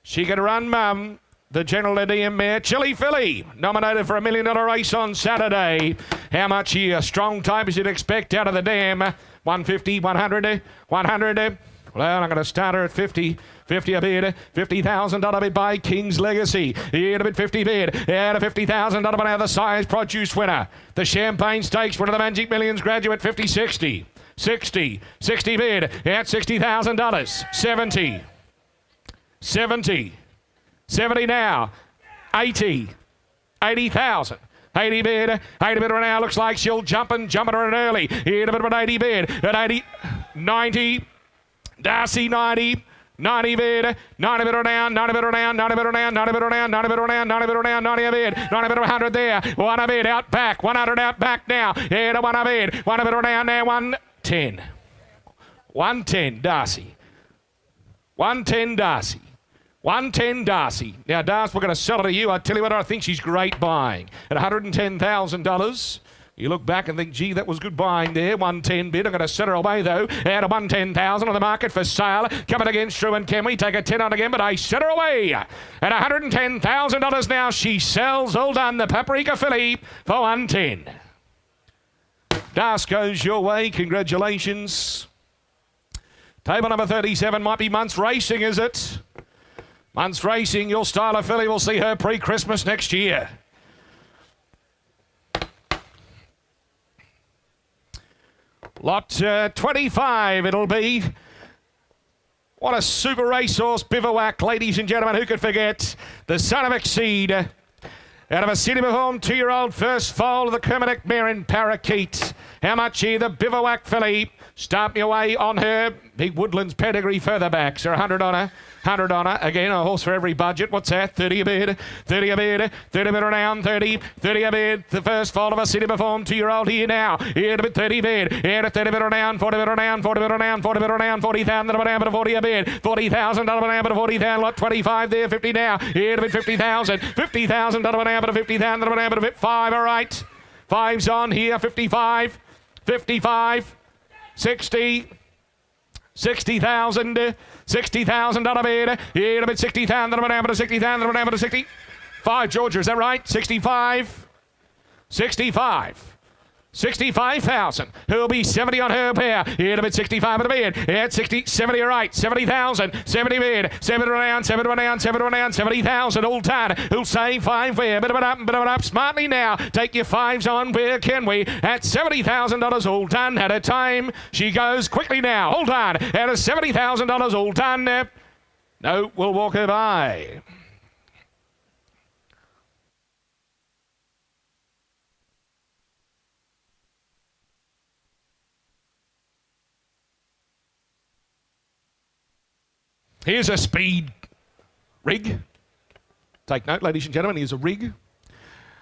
She can run mum, the General DM mare, Chili Philly, nominated for $1 million race on Saturday. How much here? Strong type as you'd expect out of the dam. 150, 100, 100. Well, I'm going to start her at 50. 50 a bid, $50,000 bid by King's Legacy. Here to bid 50 bid, out of $50,000 bid now the size produce winner. The Champagne Stakes winner, the Magic Millions graduate, 50, 60. 60, 60 bid, at $60,000. 70, 70, 70 now, 80, 80,000. 80 bid, 80 bid right now, looks like she'll jump and jump at her early. Here to bid at 80 bid, at 80, 90, Darcy 90. 90 bid, 90 bid or down, 90 bid or down, 90 bid or down, 90 bid or down, 90 bid or down, 90 bid or down, 90 a bid, 90 bid or 100 there, 1 a bid out back, 100 out back now, here to 1 a bid, 1 a bid or down there, 110. 110, Darcy. 110, Darcy. 110, Darcy. Now, Darcy, we're going to sell it to you. I tell you what, I think she's great buying. At $110,000. You look back and think, gee, that was good buying there. 110 bid. I'm going to set her away, though. Out of 110,000 on the market for sale. Coming against Drew and Can we take a 10 on again? But I set her away. At $110,000 now, she sells. All done. The Paprika Filly for 110. Das goes your way. Congratulations. Table number 37 might be Months Racing, is it? Months Racing, your style of filly. We'll see her pre-Christmas next year. Lot 25 it'll be. What a super racehorse bivouac, ladies and gentlemen. Who could forget the son of Exceed? Out of a city performed 2-year-old first foal of the Kermadec mare in Parakeet. How much here? The bivouac filly. Start me away on her. Big Woodlands pedigree further back. So 100 on her. 100 on her. Again, a horse for every budget. What's that? 30 a bid. 30 a bid. 30 a bid around. 30. 30 a bid. The first foal of a city performed 2-year-old here now. Here to bid 30 bid. Here to 30 bid around. 40 bid around. 40 bid around. 40 bid around. 40,000 around. But 40 a bid. $40,000 around. But 40,000. Lot 25 there. 50 now. Here to bid 50,000. 50,000 around. But 50,000 around. But 5. All right. 5's on here. 55. 55. 60. 60,000. 60,000 on a bid. Here a bit 60,000 on a bid. 60,000 on a bid. 65. Georgia, is that right? 65. 65. 65,000. Who'll be 70 on her pair? Here a bit 65 on a bid. At 60, 70, all right. 70,000. 70 bid. 70 around. 70 around. 70 around. 70,000. All done. Who'll say 5 where? Bit of it up. Bit of it up. Smartly now. Take your 5s on. Where can we? At $70,000. All done. At a time. She goes quickly now. Hold on. At a $70,000. All done. No, we'll walk her by. Here's a speed rig. Take note, ladies and gentlemen, here's a rig.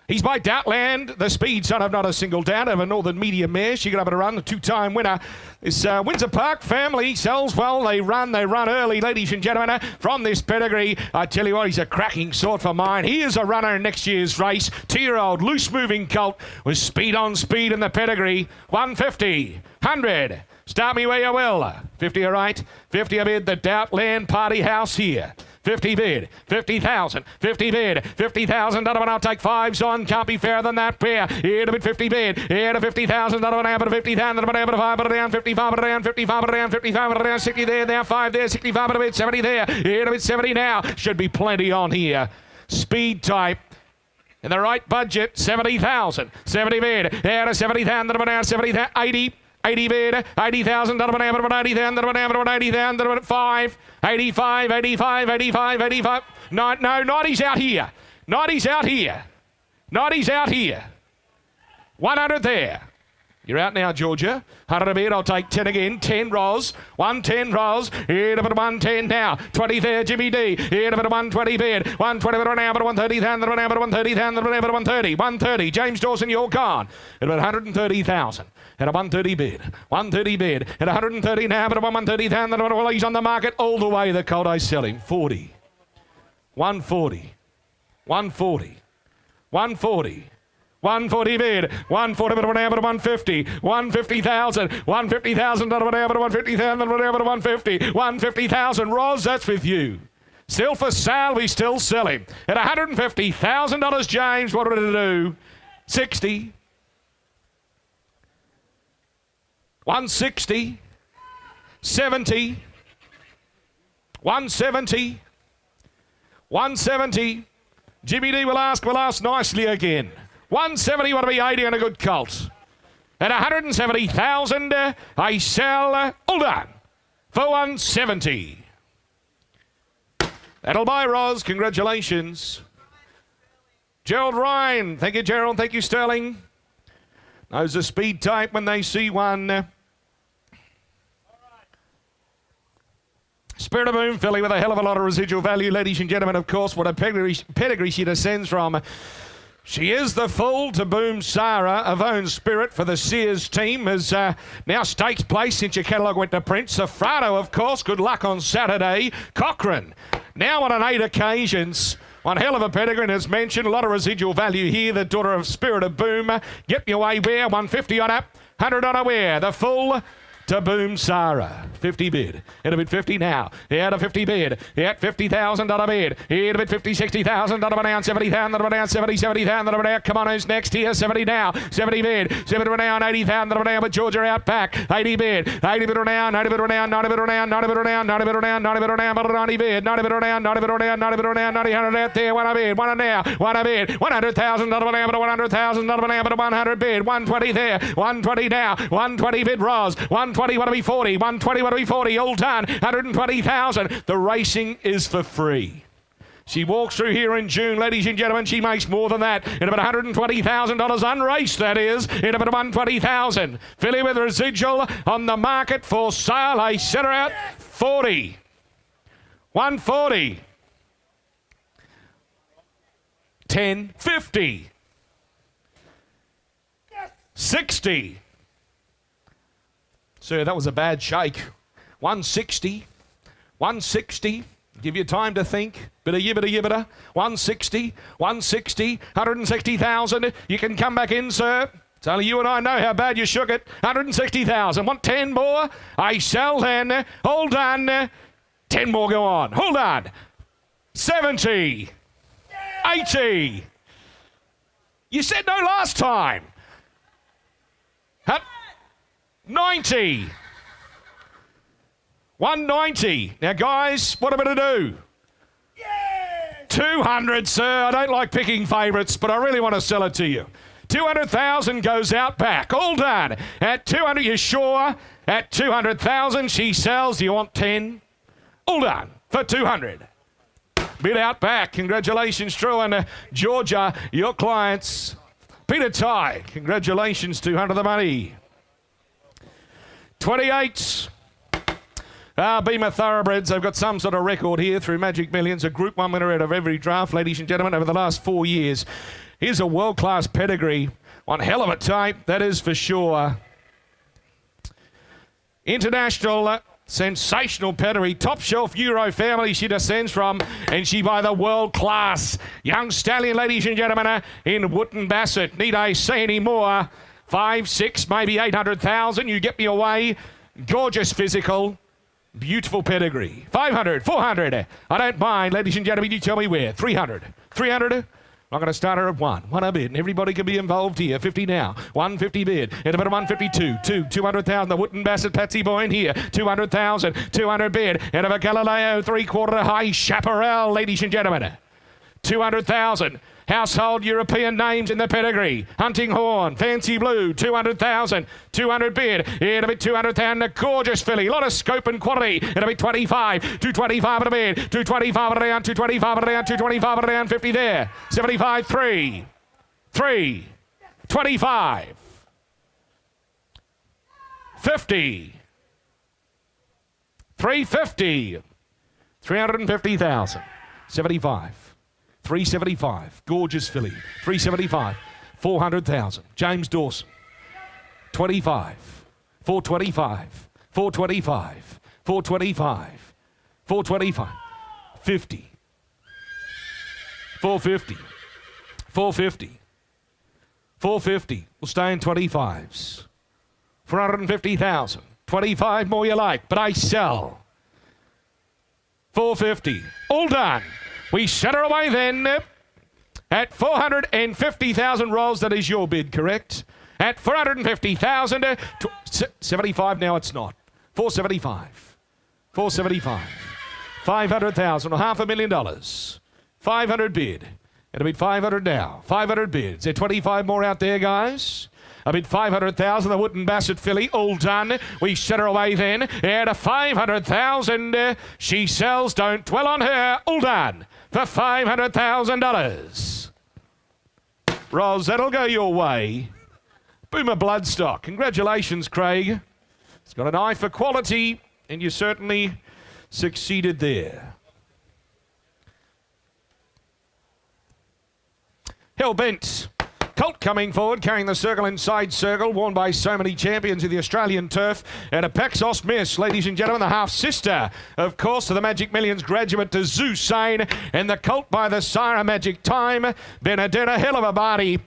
He's by Doubtland, the speed son of not a single doubt of a Northern Medium mare. She got up and run, the 2-time winner. This Windsor Park family sells well. They run early, ladies and gentlemen. From this pedigree, I tell you what, he's a cracking sort for mine. He is a runner in next year's race. 2-year-old, loose-moving colt with speed on speed in the pedigree. 150, 100. Start me where you will. 50 all right. 50 a bid. The Doubtland Party House here. 50 bid. 50,000. 50 bid. 50,000. I'll take 5s on. Can't be fairer than that pair. Here to bid 50 bid. Here to 50,000. But 50,000. But 5 around. 55 around. 55 around. 55 around. 60 there. 5 there. 65 a bid. 70 there. Here to bid 70 now. Should be plenty on here. Speed type. In the right budget. 70,000. 70 bid. Here to 70,000. But 70,000. 80. 80 bid, 80,000, 80,000, 80,000, 5, 85, 85, 85, 85. No, 90's out here. 90's out here. 90's out here. 100 there. You're out now, Georgia. 100 a bid. I'll take 10 again. 10 Ros. 110 Ros. Here to 110 now. 20 there, Jimmy D. Here to 120 bid. 120 but now, but 130,000. But now, but 130,000. But 130. 130. James Dawson, you're gone. At 130,000. At a 130 bid. 130 bid. At 130 now, but 130,000. Well, he's on the market all the way. The colt I sell him. 40. 140. 140. 140. 140 bid, 140 but now but 150, 150,000, 150,000 but now but 150,000 but now but 150, 150,000. Ros, that's with you. Still for sale, we still sell him. At $150,000, James, what did it do? 60. 160. 70. 170. 170. Jimmy D will ask nicely again. 170 want to be 80 on a good colt. At 170,000, I sell all done for 170. That'll buy Ros. Congratulations. Gerald Ryan. Thank you, Gerald. Thank you, Sterling. Knows the speed type when they see one. Spirit of Boom filly with a hell of a lot of residual value, ladies and gentlemen. Of course, what a pedigree she descends from. She is the full to Boom Sarah of Own Spirit for the Sears team, as now stakes place since your catalogue went to print. Safrado, of course, good luck on Saturday. Cochrane, now on 8 occasions. One hell of a pedigree, as mentioned, a lot of residual value here. The daughter of Spirit of Boom. Get your way where, 150 on up, 100 on a where. The full to Boom Sarah. 50 bid. In a bid 50 now. Out of 50 bid. At $50,000 bid. In a bid 50, $60,000 down. 70,000 down. 70,000 down. Come on, who's next here? 70 now. 70 bid. 70 down. 80,000 down. But Georgia out back. 80 bid. 80 bid down. 90 bid down. 90 bid down. 90 bid down. 90 bid down. 90 bid down. 90 bid. 90 bid down. 90 bid down. 90 bid down. 90 out there. One a bid. One now. One a bid. $100,000 down. But 100,000 down. But 100 bid. 120 there. 120 now. 120 bid Ros. 120 want to be 40. 120 want to be 40. All done. 120,000. The racing is for free. She walks through here in June, ladies and gentlemen. She makes more than that. In about $120,000 unraced, that is. In about 120,000. Filly with residual on the market for sale. I set her out 40. 140. 10. 50. 60. Sir, that was a bad shake. 160. 160. Give you time to think. Bit of yibbida. 160. 160. 160,000. You can come back in, sir. It's only you and I know how bad you shook it. 160,000. Want 10 more? I sell then. Hold on. 10 more go on. Hold on. 70. 80. You said no last time. 90. 190. Now, guys, what am I going to do? 200, sir. I don't like picking favourites, but I really want to sell it to you. 200,000 goes out back. All done. At 200, you sure? At 200,000, she sells. Do you want 10? All done for 200. Bid out back. Congratulations, Drew and Georgia, your clients. Peter Ty, congratulations, 200 the money. 28. Beamer Thoroughbreds, they've got some sort of record here through Magic Millions, a Group 1 winner out of every draft, ladies and gentlemen, over the last 4 years. Here's a world-class pedigree. One hell of a type, that is for sure. International, sensational pedigree, top shelf Euro family she descends from, and she by the world-class young stallion, ladies and gentlemen, in Wootton Bassett. Need I say any more? 5, 6, maybe 800,000. You get me away. Gorgeous physical. Beautiful pedigree. 500, 400. I don't mind, ladies and gentlemen. You tell me where. 300. 300. I'm going to start her at 1. 1 a bid. And everybody can be involved here. 50 now. 150 bid. And about 152. 200,000. The Wootton Bassett Patsy Boy in here. 200,000. 200 bid. And of a Galileo 3/4 high Chaparral, ladies and gentlemen. 200,000. Household European names in the pedigree. Hunting Horn, Fancy Blue, 200,000. 200 bid. In a bit 200,000. A gorgeous filly. A lot of scope and quality. In a bit 25. 225 at a bid. 225 at a down. 225 at a down. 225 at a down. 50 there. 75. 3. 25. 50. 350. 350,000. 75. 375. Gorgeous filly. 375. 400,000. James Dawson. 25. 425. 425. 425. 425. 50. 450. 450. 450. We'll stay in 25s. 450,000. 25 more you like, but I sell. 450. All done. We set her away then at 450,000 rolls. That is your bid, correct? At 450,000. 75 now it's not. 475. 475. 500,000 or $500,000. 500 bid. It'll be 500 now. 500 bids. There 25 more out there, guys. I bid 500,000. The Wooden Bassett filly, all done. We set her away then at a 500,000. She sells. Don't dwell on her. All done for $500,000. Ros, that'll go your way. Boomer Bloodstock. Congratulations, Craig. It's got an eye for quality, and you certainly succeeded there. Hellbent. Colt coming forward, carrying the circle inside circle, worn by so many champions of the Australian turf. And a Paxos Miss, ladies and gentlemen, the half-sister, of course, to the Magic Millions graduate to Zusane. And the Colt by the Sire Magic Time. Benedetta, hell of a body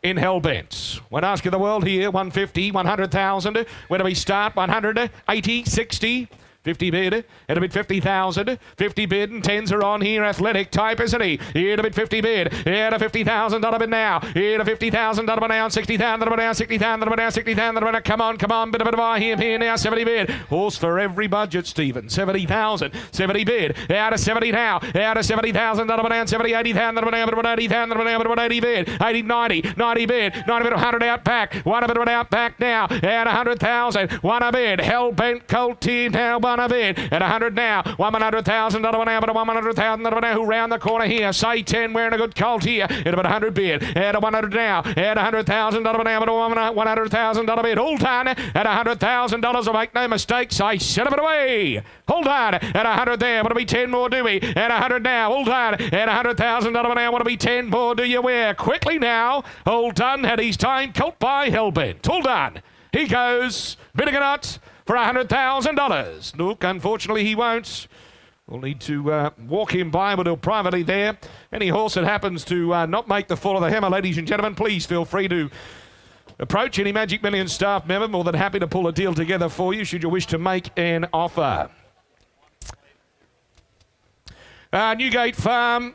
in Hellbent. When asking the world here, 150, 100,000. Where do we start? 100, 80, 60. 50 bid, it'll bid 50,000. 50 bid and 10s are on here. Athletic type, isn't he? Here to bid 50 bid. Here to $50,000 bid now. Here to $50,000 bid now. 60,000 bid now. 60,000 bid now. 60,000 bid now. Come on, come on. Bit of a buy him here now. 70 bid. Horse for every budget, Stephen. 70,000. 70 bid. Out of 70 now. Out of $70,000 bid now. 70, 80,000 bid now. Bid 80,000 bid now. Bid 80 bid. 80, 90. 90 bid. 90 bid. 100 out back. 1 bid out back now. Out 100,000. 1 a bid. Hellbent Colt here now. 1 a bid. At 100 now. $100,000 now. But $100,000 now. Who round the corner here? Say 10 wearing a good Colt here. At about 100 bid. At 100 now. At $100,000 now. But $100,000 bid. All done. At $100,000. I'll make no mistakes. I set it away. Hold on. At 100 there. What'll be 10 more, do we? At 100 now. All done. At $100,000 now. What'll be 10 more, do you wear? Quickly now. All done. Had his time. Colt by Hellbent. All done. He goes. Bitterganut for $100,000. Look, unfortunately, he won't. We'll need to walk him by, but he'll privately there. Any horse that happens to not make the fall of the hammer, ladies and gentlemen, please feel free to approach any Magic Millions staff member. More than happy to pull a deal together for you, should you wish to make an offer. Newgate Farm.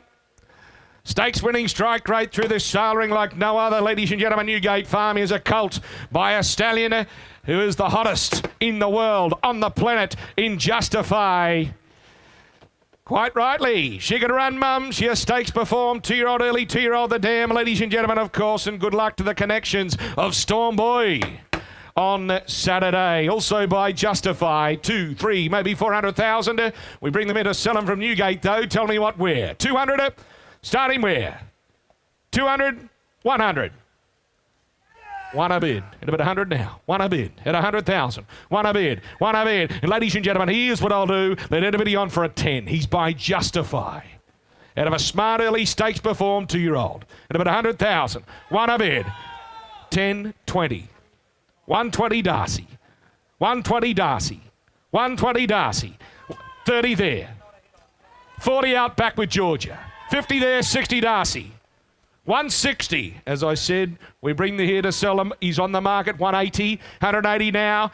Stakes winning strike rate through this sailing like no other, ladies and gentlemen. Newgate Farm is a Colt by a stallion who is the hottest in the world, on the planet, in Justify. Quite rightly. She can run, mum. She has stakes performed. 2-year-old early, 2-year-old the dam, ladies and gentlemen, of course. And good luck to the connections of Storm Boy on Saturday. Also by Justify. 2, 3, maybe 400,000. We bring them in to sell them from Newgate, though. Tell me what where. 200. Starting where? 200, 100. 1 a bid. At about 100 now. 1 a bid. At 100,000. 1 a bid. 1 a bid. And ladies and gentlemen, here's what I'll do. Let everybody on for a 10. He's by Justify. Out of a smart early stakes performed 2-year-old. At about 100,000. 1 a bid. 10, 20. 120 Darcy. 120 Darcy. 120 Darcy. 30 there. 40 out back with Georgia. 50 there, 60 Darcy. 160, as I said, we bring the here to sell him. He's on the market, 180, 180 now.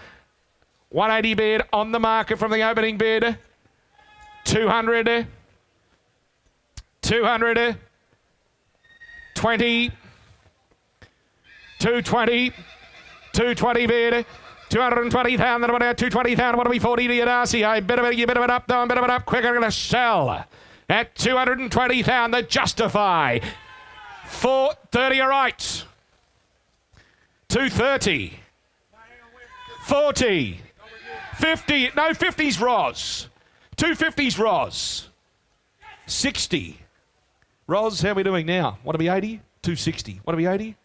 180 bid on the market from the opening bid. 200, 200, 20, 220, 220 bid. 220,000, 220,000, what are we, 40 to you, Darcy? I better get it up, though, better it up quick. I'm going to sell at 220,000, the Justify. 430, all right. 230. 40. 50. No, 50's Ros. 250's Ros. 60. Ros, how are we doing now? Want to be 80? 260. Want to be 80?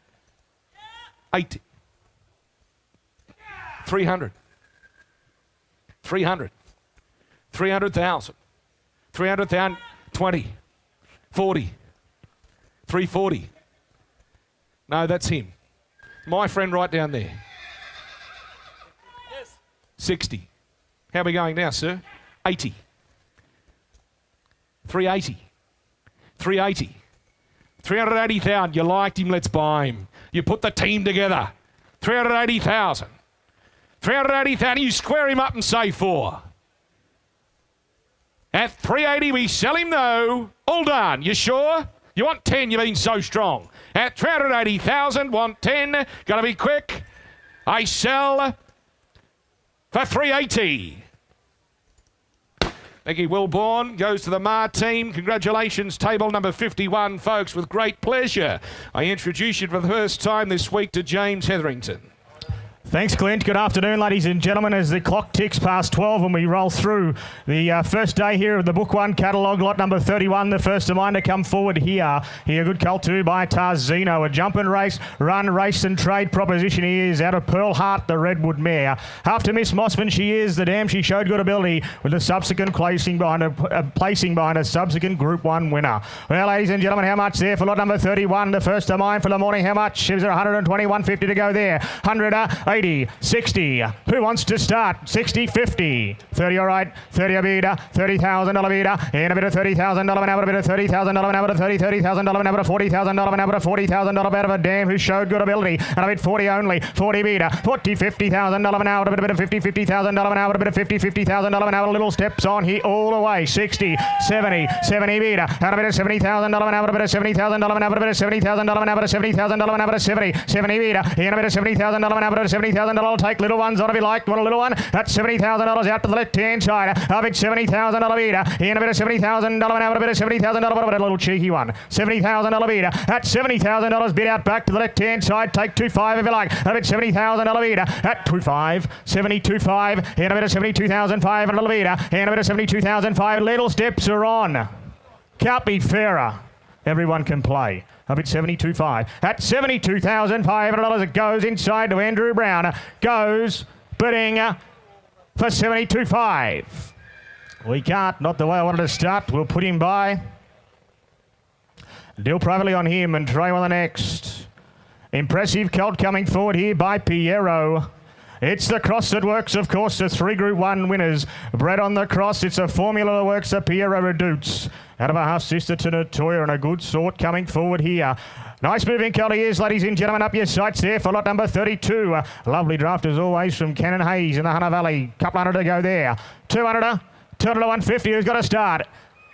80. 300. 300. 300,000. 300,000. 20. 40. 340. No, that's him. My friend right down there. Yes. 60. How are we going now, sir? 80. 380. 380. 380,000. You liked him, let's buy him. You put the team together. 380,000. 380,000. You square him up and say 4. At 380, we sell him though. All done. You sure? You want 10, you've been so strong. At 380,000, want 10. Gotta be quick. I sell for 380. Maggie Wilborn goes to the Mar team. Congratulations, table number 51, folks, with great pleasure. I introduce you for the first time this week to James Hetherington. Thanks, Clint. Good afternoon, ladies and gentlemen, as the clock ticks past 12 and we roll through the first day here of the Book 1 catalogue, lot number 31, the first of mine to come forward here. Here, good colt 2 by Tarzino. A jump and race, run, race and trade proposition he is out of Pearl Heart, the Redwood mare. After Miss Mossman, she is the dam. She showed good ability with a subsequent placing behind a subsequent Group 1 winner. Well, ladies and gentlemen, how much there for lot number 31, the first of mine for the morning? How much? Is there 120, 150 to go there? 180, 60. Who wants to start? 60, 50. 30, all right. 30 a bid, $30,000 bid, and a bit of $30,000 an hour, a bit of $30,000 an hour, $30,000 an hour, $40,000 an hour, $40,000 out of a dam who showed good ability, and a bit 40 only, 40 bid, $50,000 an hour, a bit of $50,000 an hour, a bit of $50,000 an hour, little steps on here all the way, 60, 70 bid, and a bit of $70,000 an hour, a bit of $70,000 an hour, a bit of $70,000 an hour, $70,000 an hour, 70 bid, and a bit of $70,000 an hour, $70,000 take little ones on if you like. Want a little one? That's $70,000 out to the left-hand side. A bit $70,000 bid. And a bit of $70,000 an hour, a bit of $70,000, but a little cheeky one. $70,000 bid. That's $70,000 bid out back to the left-hand side. Take 2.5 if you like. A bit $70,000 bid. At 2.5, 72.5, and a bit of 72,005 and a little bid. And a bit of 72,005. Little steps are on. Can't be fairer. Everyone can play. A bit 72.5. At $72,500, it goes inside to Andrew Brown. Goes bidding for 72.5. We can't, not the way I wanted to start. We'll put him by. Deal privately on him and try on the next. Impressive colt coming forward here by Piero. It's the cross that works, of course, the 3 Group 1 winners. Bred on the cross, it's a formula that works, the Piero Redutes. Out of a half-sister to Natoya and a good sort coming forward here. Nice moving colt he is, ladies and gentlemen. Up your sights there for lot number 32. Lovely draft as always from Cannon Hayes in the Hunter Valley. Couple hundred to go there. 200, 150. Who's got to start?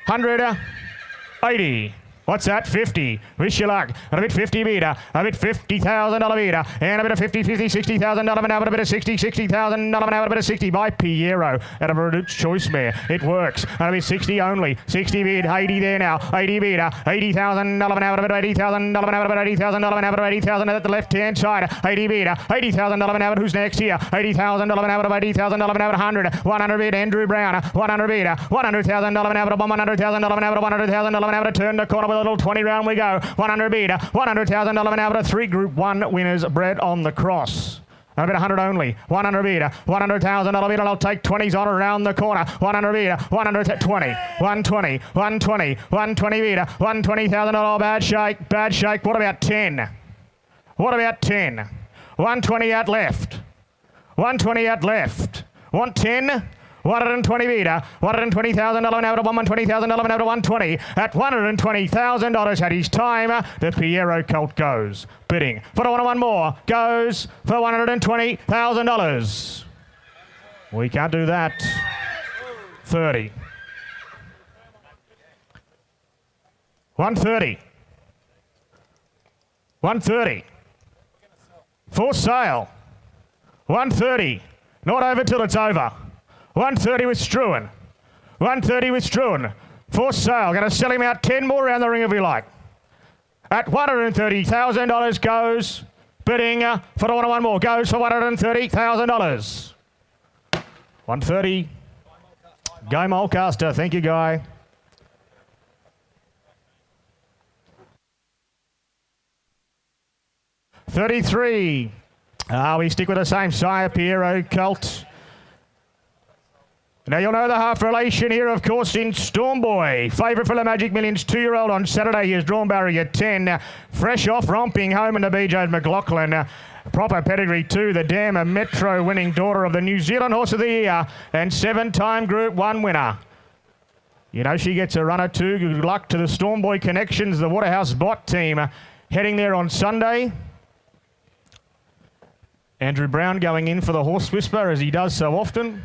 180. What's that? 50. Wish you luck. And a bit 50 meter. A bit $50,000 meter. And a bit of 50, $60,000 an hour. A bit of $60,000 an hour. A bit of 60 by Piero. Out of a Redoute's Choice mare. It works. And a bit 60 only. 60 bid. 80 there now. 80 meter. $80,000 an hour. A bit $80,000 an hour. A bit $80,000 an hour. $80,000 at the left hand side. 80 meter. $80,000 an hour. Who's next here? $80,000 an hour. $80,000 an hour. 100. 100 bid. Andrew Brown. 100 bid. $100,000 an hour. $100,000 an hour. $100,000 an hour. Turn the corner with a little 20 round we go. 100 bid. $100,000 an hour. 3 Group 1 winners bred on the cross. A bit 100 only. 100 bid. $100,000 bid. I'll take 20s on around the corner. 100 bid. 120. 120. 120. 120 bid. $120,000. Bad shake. Bad shake. What about 10? What about 10? 120 out left. 120 out left. Want 10? 120 meter, $120,000 an hour, $120,000 an hour, 120 at $120,000 at his time. The Piero colt goes bidding for one more. Goes for $120,000. We can't do that. 30. 130. 130. For sale. 130. Not over till it's over. 130 with Struan. 130 with Struan. For sale. Going to sell him out 10 more around the ring if you like. At $130,000 goes bidding for one more. Goes for $130,000. 130. Guy Mulcaster. Thank you, Guy. $33. We stick with the same sire, Piero Colt. Now you'll know the half relation here, of course, in Stormboy. Favourite for the Magic Millions, 2-year-old on Saturday. He is drawn barrier 10. Fresh off, romping home in the BJ's McLaughlin. Proper pedigree too. The Dam, a Metro winning daughter of the New Zealand Horse of the Year and 7-time Group 1 winner. You know she gets a runner too. Good luck to the Stormboy Connections, the Waterhouse Bot team, heading there on Sunday. Andrew Brown going in for the Horse Whisperer as he does so often.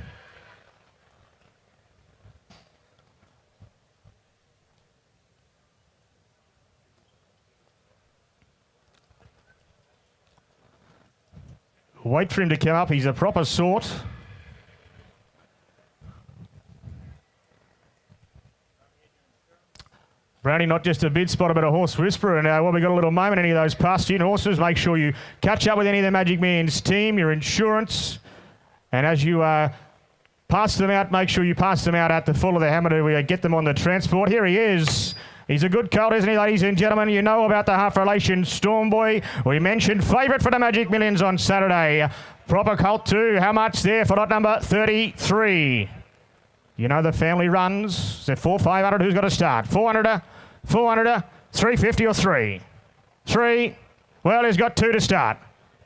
Wait for him to come up. He's a proper sort. Brownie, not just a bid spotter, but a Horse Whisperer. And while we got a little moment, any of those past-in horses, make sure you catch up with any of the Magic Millions team, your insurance. And as you pass them out, make sure you pass them out at the full of the hammer to get them on the transport. Here he is. He's a good colt, isn't he, ladies and gentlemen? You know about the half relation Stormboy. We mentioned favourite for the Magic Millions on Saturday. Proper colt too. How much there for lot number 33? You know the family runs. Is it 4, 500? Who's got to start? 400, 400, 350 or 3? 3. Well, he's got 2 to start.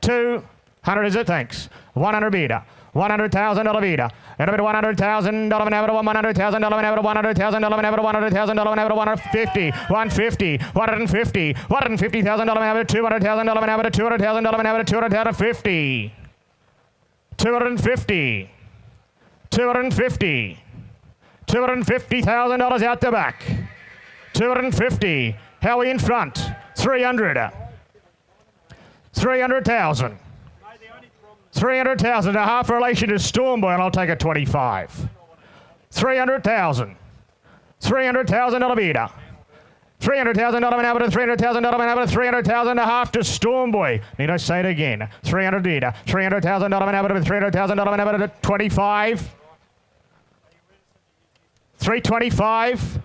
200 is it? Thanks. 100 bidder. $100,000 bidder. And a bit of $100,000 an hour, $100,000 an hour, $100,000 an hour, $100,000 an hour, 150, 150, 150, $150,000 an hour, $200,000 an hour, $200,000 an hour, $250, 250, 250, $250,000 out the back. 250. Howie in front. 300. 300,000. 300,000, a half relation to Stormboy, and I'll take a 25. 300,000. $300,000 bidder. $300,000 an hour to $300,000 an hour, 300,000 a half to Stormboy. Need I say it again? 300 bidder. $300,000 an hour to $300,000 an hour to 25. 325.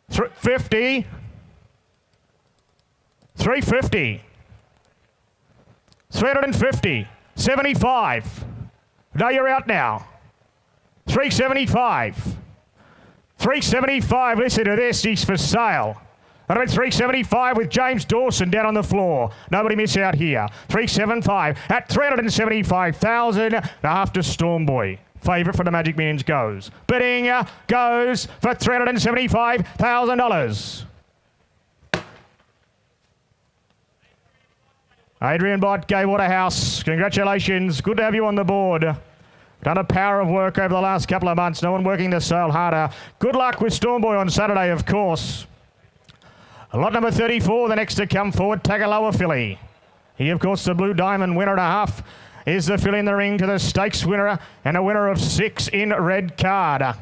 50. 350. 350. 75. No, you're out now. 375. 375. Listen to this. He's for sale. That'll be 375 with James Dawson down on the floor. Nobody miss out here. 375 at 375,000 after Stormboy. Favourite for the Magic Millions goes. Bidding goes for $375,000. Adrian Bott, Gay Waterhouse, congratulations. Good to have you on the board. Done a power of work over the last couple of months. No one working the sale harder. Good luck with Stormboy on Saturday, of course. Lot number 34, the next to come forward, Tagaloa filly. He, of course, the Blue Diamond winner and a half, is the filly in the ring to the stakes winner and a winner of 6 in red card.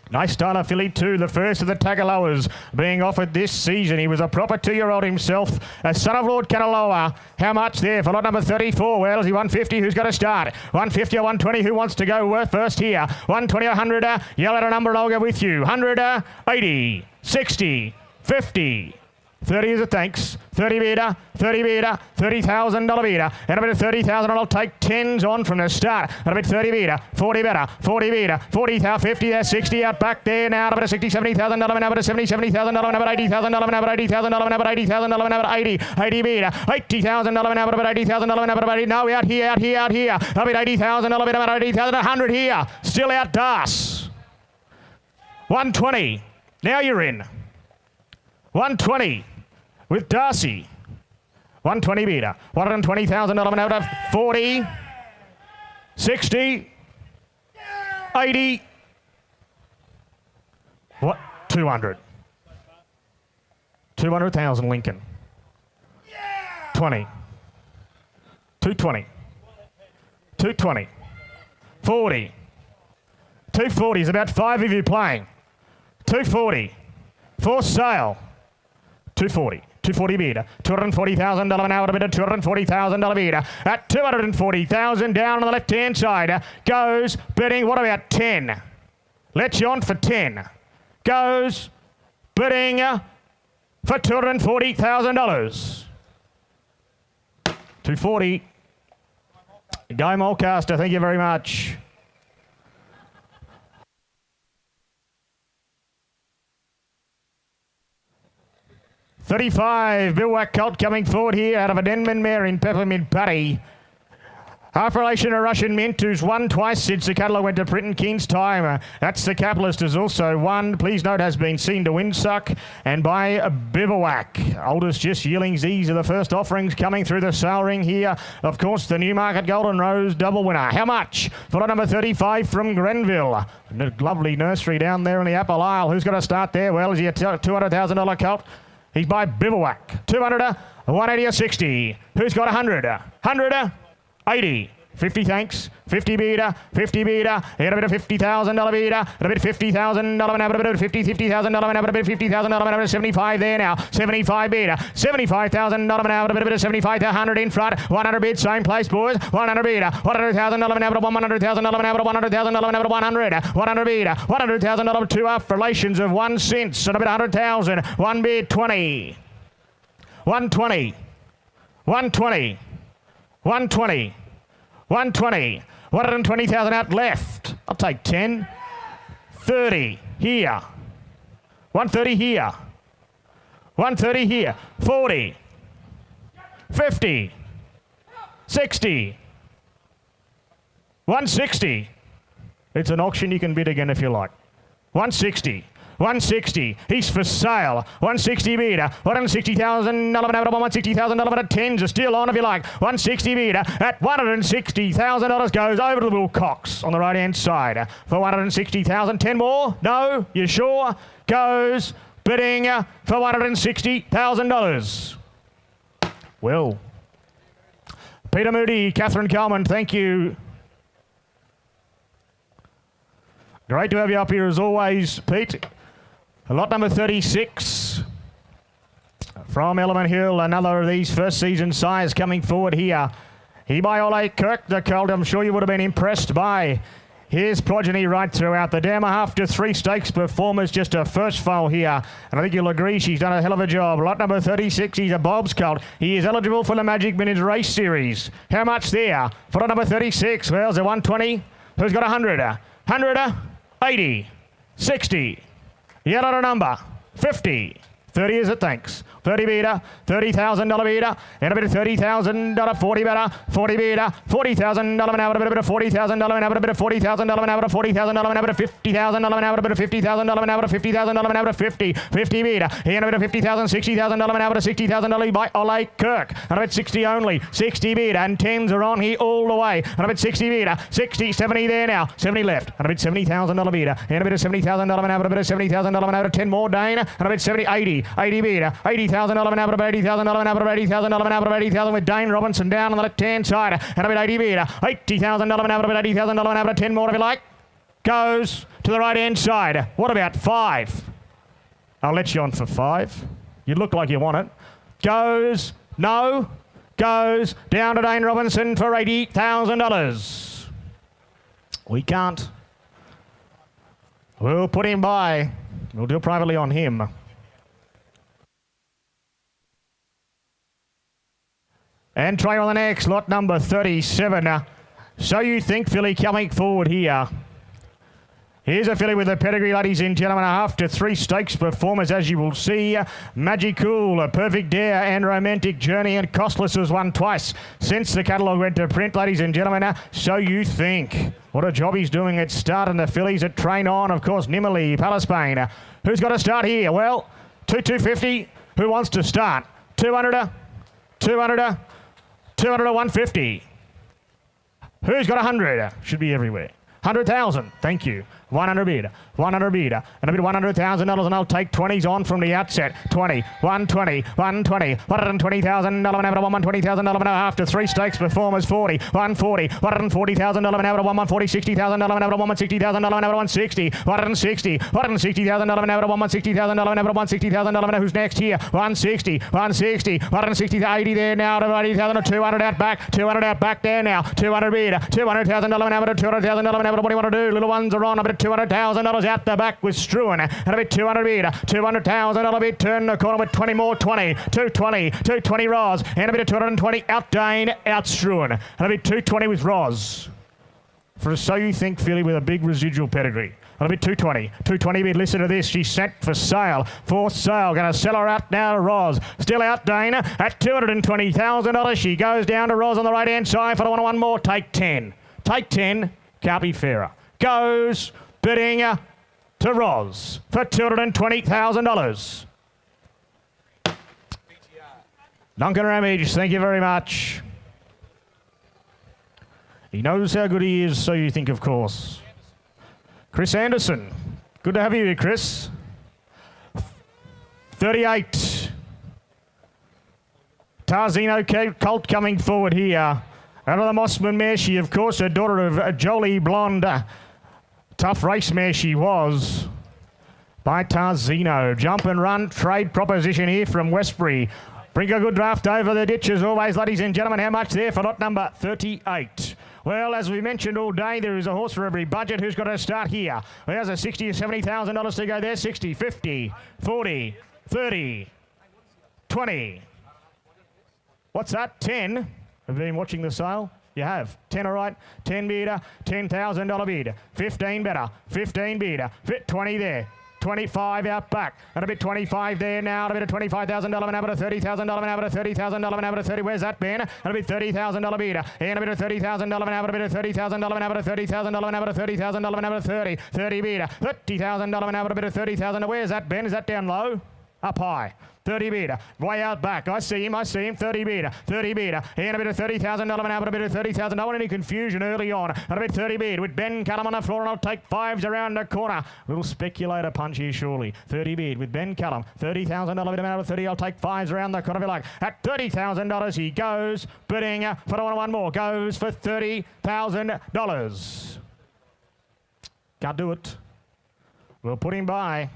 Nice starter filly too, the first of the Tagaloas being offered this season. He was a proper 2-year-old himself, a son of Lord Kanaloa. How much there for lot number 34? Well, is he 150? Who's got to start? 150 or 120? Who wants to go first here? 120 or 100? Yell at a number and I'll go with you. 100, 80, 60, 50. 30 is a thanks. 30 bidder, 30 bidder, $30,000 bidder. And a bit of 30,000, I'll take 10s on from the start. And a bit 30 bidder, 40 better, 40 bidder, 40,000, 50 there, 60 out back there now. A bit of 60, $70,000 an hour, $70,000 an hour, $80,000 an hour, $80,000 an hour, $80,000 an hour, 80 bidder, $80,000 an hour, $80,000 an hour, no, out here. A bit $80,000 bidder, about $80,000, 100 here. Still out Das. 120. Now you're in. 120 with Darcy. 120 bidder. $120,000 an hour. 40. 60. 80. What? 200. 200,000 Lincoln. 20. 220. 220. 40. 240 is about 5 of you playing. 240. For sale. 240. 240 bidder. $240,000 an hour bidder. $240,000 bidder. At $240,000 down on the left-hand side goes bidding. What about 10? Let you on for 10. Goes bidding for $240,000. 240. Guy Mulcaster, thank you very much. $35, Bivouac Colt coming forward here out of a Denman mare in Peppermint Patty. Half relation to Russian Mint, who's won twice since the catalogue went to print in Keen's time. That's the Capitalist has also won. Please note has been seen to Windsuck and by Bivouac. Oldest just Yearlings. These are the first offerings coming through the sale ring here. Of course, the Newmarket Golden Rose double winner. How much? For lot number 35 from Grenville. A lovely nursery down there in the Apple Isle. Who's going to start there? Well, is he a $200,000 colt? He's by Bivouac. 200, 180 or 60. Who's got 100? 100, 80. 50 thanks. 50 beater. 50 beater. And a bit of $50,000 beater. And a bit of $50,000 and a bit of $50,000 and a bit of $50,000 and a 75 there now. 75 beater. $75,000 and a bit of 75 100 in front. 100 bid same place boys. 100 beater. $100,000 and a bit of $100,000 and a bit of $100,000 and a bit of 100. 100 beater. $100,000 2 up relations of 1 cent and a bit of 100,000. 1 bid 20. 120. 120. 120. 120. 120,000 out left. I'll take 10. 30 here. 130 here. 130 here. 40. 50. 60. 160. It's an auction. You can bid again if you like. 160. 160. He's for sale. 160 meter. 160,000. 160,000 at 10s are still on if you like. 160 meter at $160,000 goes over to the Wilcox on the right hand side for 160,000. 10 more? No? You sure? Goes bidding for $160,000. Well, Peter Moody, Catherine Coleman, thank you. Great to have you up here as always, Pete. Lot number 36 from Element Hill, another of these first season sires coming forward here. He by Ole Kirk, the colt. I'm sure you would have been impressed by his progeny right throughout the dam. After 3 stakes performers, just a first foal here. And I think you'll agree she's done a hell of a job. Lot number 36, he's a Bob's colt. He is eligible for the Magic Millions race series. How much there? For lot number 36, well, is it 120? Who's got 100? 100, 80, 60. Yellow number, 50. 30 is it, thanks. 30 beater, $30,000 beater, and a bit of $30,000, 40 better, 40 beater, $40,000 an hour, a bit of $40,000 an hour, a bit of $40,000 an hour, $40,000 an hour, a bit of $50,000 an hour, a bit of $50,000 an hour, $50,000 an hour, 50 beater, and a bit of $50,000, $60,000 an hour, $60,000 by Ole Kirk, and a bit 60 only, 60 beater, and 10s are on here all the way, and a bit 60 beater, 60, 70 there now, 70 left, and a bit $70,000 beater, and a bit of $70,000 an hour, a bit of $70,000 an hour, 10 more Dane, and a bit 70, 80 beater, $80,000 an hour, $80,000 an hour, $80,000 an hour, $80,000 with Dane Robinson down on the left-hand side, and a bit 80 beater, $80,000 an hour, $80,000 an hour, 10 more if you like, goes to the right-hand side. What about 5? I'll let you on for 5. You look like you want it. Goes, no, goes down to Dane Robinson for $80,000. We can't. We'll put him by. We'll deal privately on him. And try on the next, lot number 37. So You Think filly coming forward here. Here's a filly with a pedigree, ladies and gentlemen, after 3 stakes performers, as you will see. Magicool, A Perfect Dare, and Romantic Journey, and Costless has won twice since the catalogue went to print, ladies and gentlemen. So You Think. What a job he's doing at start, and the fillies that train on, of course, Nimmerley, Palace. Who's got to start here? Well, 250. Who wants to start? 200, 200, 200 to 150. Who's got 100? Should be everywhere. 100,000. Thank you. 100 beater, 100 beater, and a bit of $100,000, and I'll take 20s on from the outset. 20, 120, 120, $120,000 an hour, $120,000 an hour after 3 stakes performers. 40, 140, $140,000 an hour, $140, $60,000 an hour, $160,000 an hour, $160, $160,000 an hour, $160,000 an hour, $160,000 an hour. Who's next here? 160, 160, 160, 80 there now, 80,000, 200 out back, 200 out back there now, 200 beater, $200,000 an hour, $200,000 an hour. What do you want to do? Little ones are on, a bit of $200,000 out the back with Struan. And a bit 200 metre. $200,000 bid. Turn the corner with 20 more. 20. 220. 220 Roz. And a bit of 220 out Dane. Out Struan. And a bit 220 with Roz. For a So You Think filly with a big residual pedigree. A bit 220. 220 bid. Listen to this. She's set for sale. For sale. Going to sell her out now to Roz. Still out Dana at $220,000. She goes down to Roz on the right hand side. For the one more. Take 10. Take 10. Can't be fairer. Goes bidding to Roz for $220,000. Duncan Ramage, thank you very much. He knows how good he is, So You Think, of course. Chris Anderson. Good to have you here, Chris. 38. Tarzino Colt coming forward here. Out of the Mossman mare, she, of course, a daughter of Jolie Blonde. Tough race mare she was. By Tarzino. Jump and run trade proposition here from Westbury. Bring a good draft over the ditch as always, ladies and gentlemen. How much there for lot number 38? Well, as we mentioned all day, there is a horse for every budget. Who's got to start here? Well, there's a $60,000 or $70,000 to go there. 60, 50, 40, 30, 20. What's that? 10. Have you been watching the sale? You have. 10, all right. 10 bidder, $10,000 bid. 15 better. 15 bidder. 20 there. 25 out back. And a bit 25 there now. And a bit of $25,000 and a bit of $30,000 and a bit of $30,000 and a bit of 30. Where's that been? And a bit $30,000 bidder. And a bit of $30,000 and a bit of $30,000 and a bit of $30,000 and a bit of $30,000 and a bit of 30. 30 bidder. $30,000 and a bit of $30,000. Where's that been? Is that down low? Up high. 30 bidder. Way out back. I see him. 30 bidder. 30 bidder. And a bit of $30,000 and a bit of $30,000. Don't want any confusion early on. And a bit 30 bid with Ben Cullum on the floor, and I'll take fives around the corner. Little speculator punch here, surely. 30 bid with Ben Cullum. $30,000 bid out of 30. I'll take fives around the corner if you like. At $30,000 he goes. Bidding for the one more. Goes for $30,000. Can't do it. We'll put him by.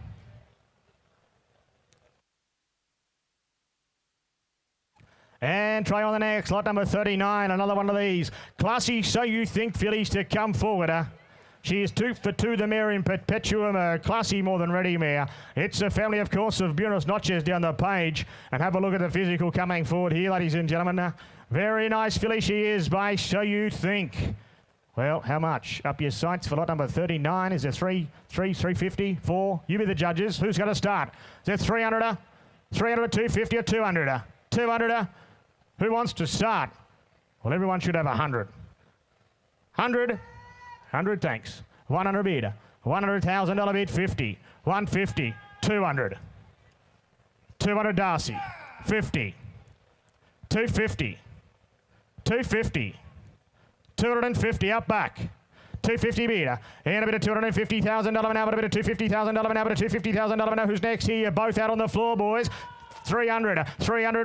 And try on the next, lot number 39, another one of these. Classy So You Think fillies to come forward. She is 2 for 2, the mare in Perpetuum, a classy more than ready mare. It's a family, of course, of Buenos Noches down the page. And have a look at the physical coming forward here, ladies and gentlemen. Very nice filly she is by So You Think. Well, how much? Up your sights for lot number 39. Is there 350, 4? You be the judges. Who's going to start? Is there 300, 250 or 200? 200. Who wants to start? Well, everyone should have 100. 100, thanks. 100 bid. $100,000 bid, 50. 150, 200. 200 Darcy, 50. 250. 250. 250 up back. 250 bid. And a bit of $250,000 now, but a bit of $250,000 now, but a $250,000 now. Who's next here? Both out on the floor, boys. 300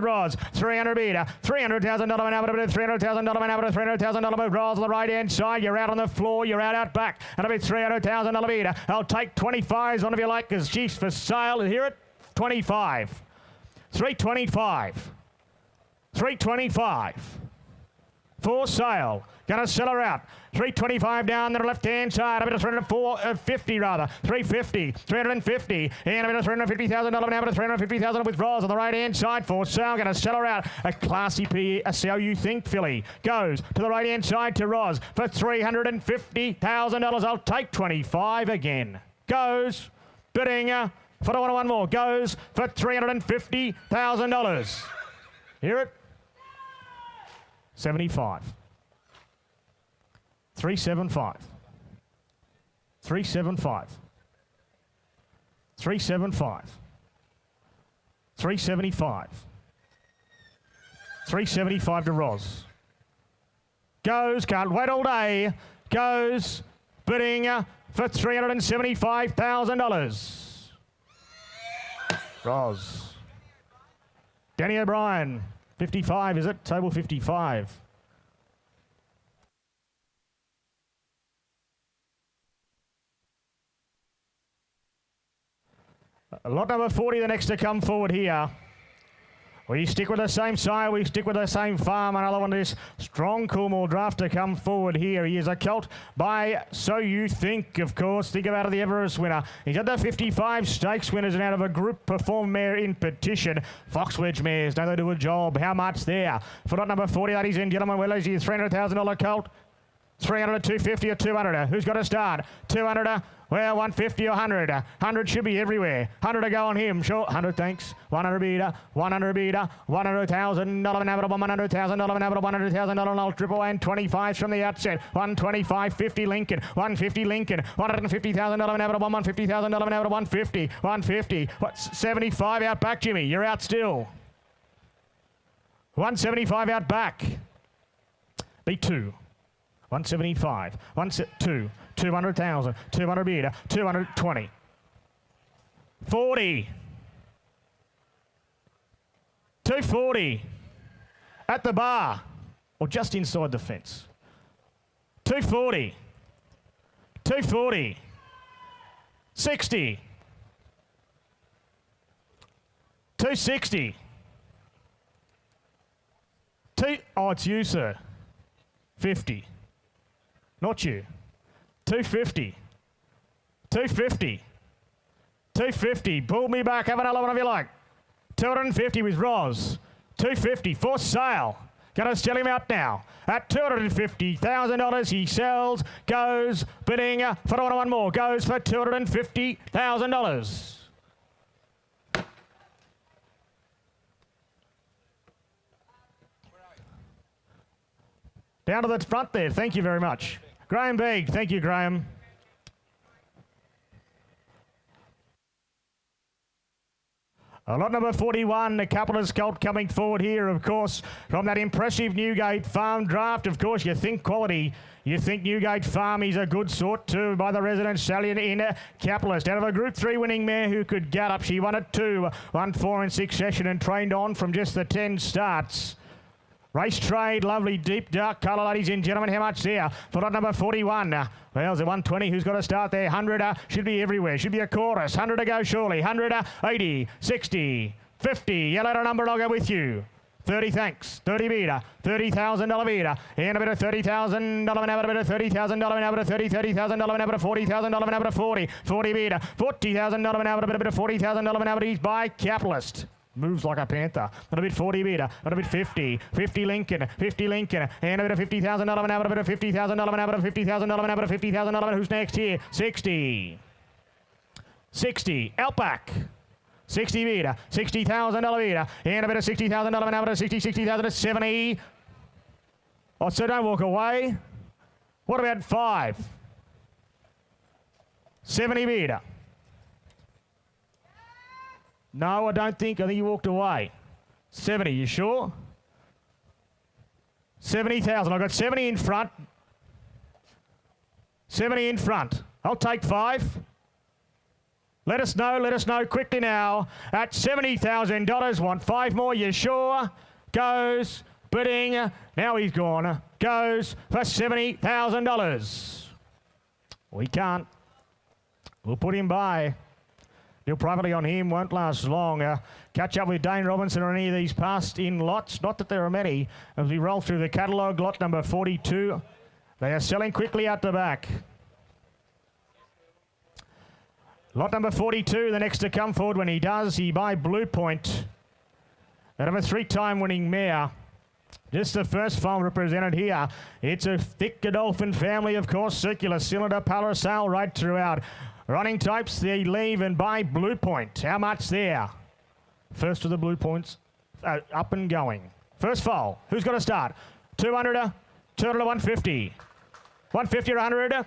Roz, 300 bidder, $300,000 an hour, $300,000 an hour, $300,000 Roz on the right hand side. You're out on the floor, you're out back, and a bit $300,000 bidder. I'll take 25s on if you like, because she's for sale. Hear it? 25, 325, 325 for sale. Gonna sell her out. 325 down the left-hand side. A bit of 350 rather. 350, 350, and a bit of $350,000 now, but a $350,000 with Roz on the right-hand side for sale. Gonna sell her out. A classy P, a So You Think filly goes to the right-hand side to Roz for $350,000. I'll take 25 again. Goes bidding for the one more. Goes for $350,000. Hear it? 75. 375. 375. 375. 375. 375 to Roz. Goes, can't wait all day. Goes, bidding for $375,000. Roz. Danny O'Brien, 55, is it? Table 55. Lot number 40, the next to come forward here. We stick with the same sire, we stick with the same farm. Another one of this strong Coolmore draft to come forward here. He is a colt by So You Think, of course. Think about it, the Everest winner. He's at the 55 stakes winners and out of a group perform mare in petition. Fox Wedge mares, don't they do a job? How much there? For lot number 40, ladies and gentlemen, well, is he a $300,000 colt? 300, 250 or 200? Who's got to start? 200, well, 150 or 100. 100 should be everywhere. 100 to go on him. Sure, 100, thanks. 100 beater, 100 beater, $100,000 an average, $100,000 an average, $100,000 old triple and 25s from the outset. 125, 50 Lincoln, 150 Lincoln, $150,000 an average, $150,000 an average, 150, 150. What, 75 out back, Jimmy? You're out still. 175 out back. Beat 2. 175, 2, 200,000, 200 meter, 220, 40, 240 at the bar or just inside the fence. 240, 240, 60, 260, oh, it's you, sir. 50. Not you. 250. 250. 250. Pull me back. Have another one if you like. 250 with Roz. 250 for sale. Gonna sell him out now. At $250,000 he sells. Goes bidding for one more. Goes for $250,000. Down to the front there. Thank you very much. Graham Beeg. Thank you, Graham. Lot number 41, the Capitalist Colt coming forward here, of course, from that impressive Newgate Farm draft. Of course, you think quality. You think Newgate Farm is a good sort too by the resident stallion in Capitalist. Out of a Group 3 winning mare who could get up. She won at 2, won 4 in succession and trained on from just the 10 starts. Race trade, lovely deep dark colour, ladies and gentlemen. How much there for lot number 41? Well, there's a 120. Who's got to start there? 100 should be everywhere. Should be a chorus. 100 to go surely. 100, 80, 60, 50. Yellow to number, I'll go with you. 30, thanks. 30 meter. $30,000 meter. And a bit of $30,000 an hour, a bit of $30,000 an hour, $30,000 an hour, $40,000 an hour, 40. 40 meter. $40,000 an hour, a bit of $40,000 an hour. He's by Capitalist. Moves like a panther. A bit 40 meter, a bit 50. 50 Lincoln, 50 Lincoln, and a bit of $50,000 an hour, a bit of $50,000 an hour, $50,000 an hour, $50,000 an hour. Who's next here? 60. 60. Outback. 60 meter, $60,000 meter, and a bit of $60,000 an hour, 60,000 to 70. Oh, so don't walk away. What about 5? 70 meter. No, I don't think. I think you walked away. 70, you sure? 70,000. I've got 70 in front. 70 in front. I'll take 5. Let us know quickly now. At $70,000, want 5 more, you sure? Goes, bidding. Now he's gone. Goes for $70,000. We can't. We'll put him by. Deal privately on him, won't last long. Catch up with Dane Robinson or any of these passed in lots. Not that there are many. As we roll through the catalogue, lot number 42. They are selling quickly out the back. Lot number 42, the next to come forward. When he does, he by Blue Point. Out of a 3-time winning mare. Just the first foal represented here. It's a thick Godolphin family, of course. Circular cylinder, Palisale right throughout. Running types, they leave and buy Blue Point. How much there? First of the Blue Points, up and going. First foal, who's got to start? 200, 200 to 150. 150 or 100?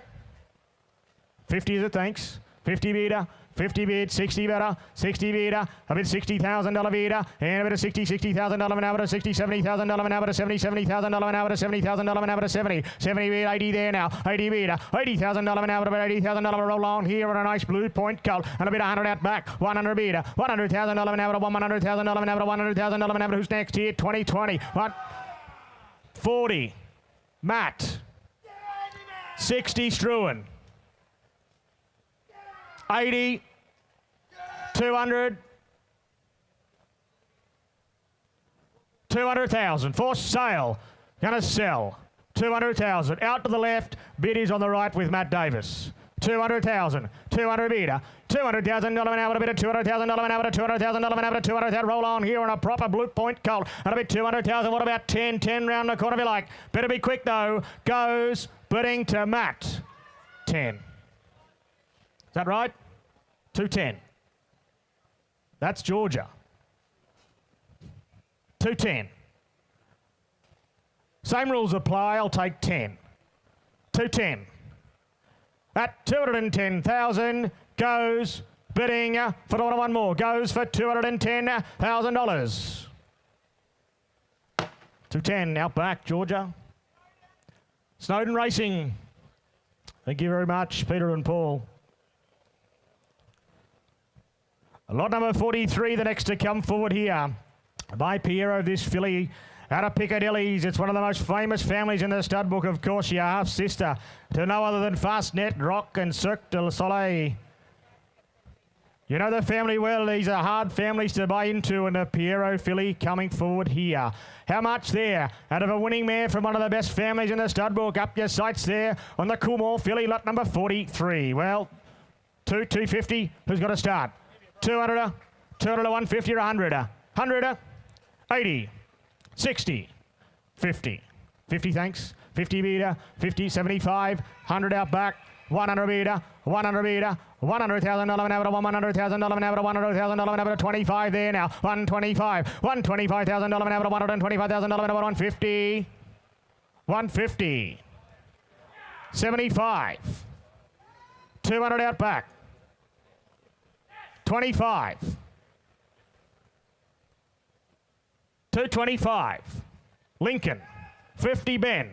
50 is it, thanks. 50 meter, 50 bid, 60 better, 60 meter, a bit $60,000 meter, and a bit of $60,000 an hour, $70,000 an hour, $70,000 an hour, $70,000 an hour, 70 bid, 80 there now, 80 meter, $80,000 an hour, about $80,000 roll on here on a nice Blue Point colt, and a bit of 100 out back, 100 meter, $100,000 an hour, $100,000 an hour, $100,000 an hour. Who's next here? 2020, 40, Matt, 60 Struan. 80, 200, 200,000 for sale. Gonna sell. 200,000 out to the left. Bid is on the right with Matt Davis. 200,000. 200 metre. $200,000 an hour, a bit of $200,000 an hour, $200,000 an hour, $200,000 roll on here on a proper blue point colt. And a bit 200,000. What about 10? 10 round the corner if you like. Better be quick though. Goes bidding to Matt. 10. Is that right? 210. That's Georgia. 210. Same rules apply. I'll take 10. 210. At 210,000 goes bidding for one more. Goes for $210,000. 210 out back, Georgia. Snowden Racing. Thank you very much, Peter and Paul. Lot number 43, the next to come forward here. By Piero, this filly out of Piccadilly's. It's one of the most famous families in the stud book, of course. Your half-sister to no other than Fastnet, Rock and Cirque du Soleil. You know the family well. These are hard families to buy into, and a Piero filly coming forward here. How much there? Out of a winning mare from one of the best families in the stud book. Up your sights there on the Coolmore filly, lot number 43. Well, 250. Who's got to start? 200, 200, 150 or 100. 100, 80, 60, 50. 50, thanks. 50 metre, 50, 75, 100 out back. 100 metre, 100 metre, $100,000 an hour, $100,000 an hour, $100,000 an hour, 25 there now, 125, $125,000 an hour, $125,000 an hour, 150, 150, 75, 200 out back, 25, 225, Lincoln, 50 Ben,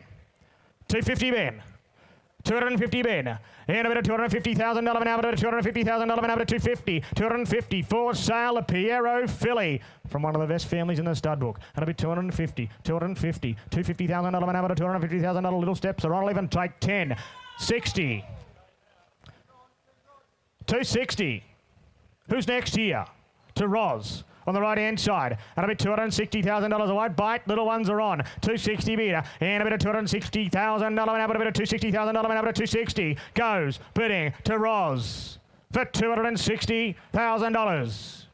250 Ben, 250 Ben, and a bit of $250,000 an hour, $250,000 an hour, 250, 250 for sale, a Piero filly from one of the best families in the stud book, and a bit 250, 250, $250,000 an hour, $250,000 little steps, or I'll even take 10, 60, 260. Who's next here? To Roz. On the right-hand side, and a bit $260,000. I won't bite. Little ones are on. 260 metre, and a bit of $260,000 an hour, a bit of $260,000 an hour, 260 goes bidding to Roz for $260,000.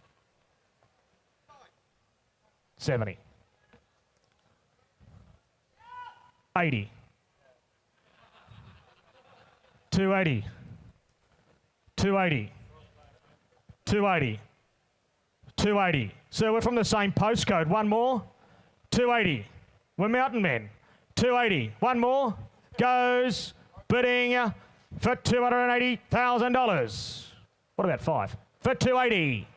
70, 80, 280, 280, 280. 280. So we're from the same postcode. One more. 280. We're mountain men. 280. One more. Goes bidding for $280,000. What about 5? For 280.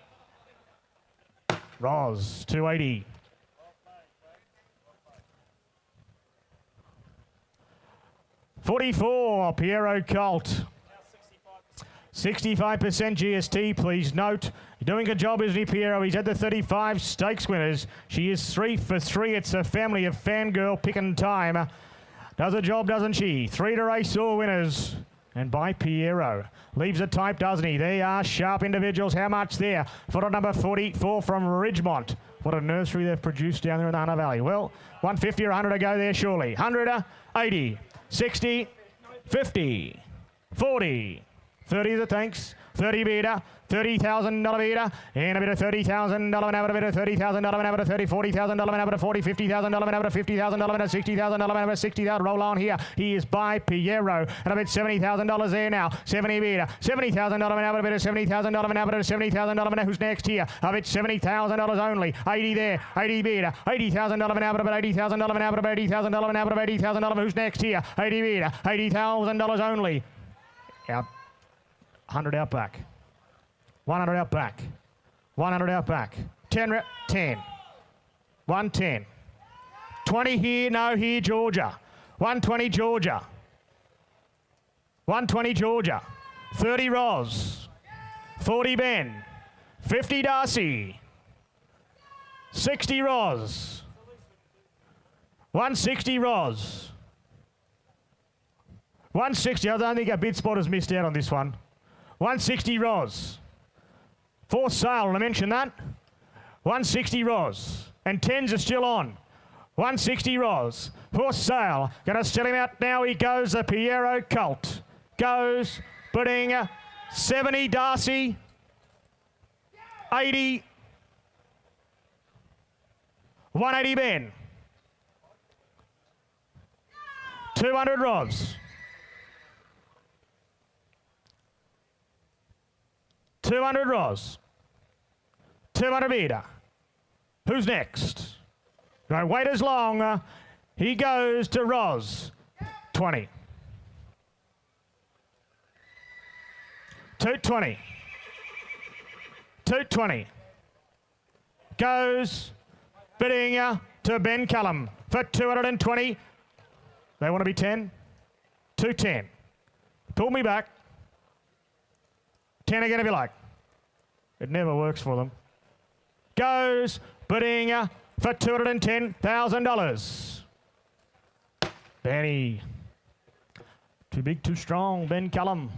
Roz, 280. $44, Piero Colt. 65% GST, please note. Doing a job, isn't he, Piero? He's had the 35 stakes winners. She is 3 for 3. It's a family of fangirl picking time. Does a job, doesn't she? 3 to race all winners. And by Piero. Leaves a type, doesn't he? They are sharp individuals. How much there? Photo number 44 from Ridgemont. What a nursery they've produced down there in the Hunter Valley. Well, 150 or 100 to go there, surely. 100, 80, 60, 50, 40, 30 is a thanks. 30 metre, $30,000 metre, and a bit of $30,000 an hour, a bit of $30,000 an hour, $40,000 an hour, $40,000, $50,000 an hour, $50,000 an hour, $60,000 an hour, $60,000. Roll on here. He is by Piero, and a bit $70,000 there now. 70 metre, $70,000 an hour, a bit of $70,000 an hour, $70,000 an hour. Who's next here? A bit $70,000 only. 80 there, 80 metre, $80,000 an hour, about $80,000 an hour, about $80,000 an hour, about $80,000. Who's next here? 80 metre, $80,000 only. Out. 100 out back. 100 out back. 100 out back. 10. 10. 110. 20 here, no here, Georgia. 120 Georgia. 120 Georgia. 30 Roz. 40 Ben. 50 Darcy. 60 Roz. 160 Roz. 160. I don't think our bid spot has missed out on this one. 160 Roz. For sale, I mentioned that. 160 Roz. and 10s are still on. 160 Roz. For sale. Going to sell him out now. He goes. The Piero Colt. Goes. Bidding 70 Darcy. 80. 180 Ben. 200 Roz. 200 Roz. 200 Vida. Who's next? Don't wait as long. He goes to Roz. 20. 220. 220. Goes bidding to Ben Cullum for 220. They want to be 10. 210. Pull me back. 10 again if you like. It never works for them. Goes bidding for $210,000. Benny. Too big, too strong. Ben Cullum.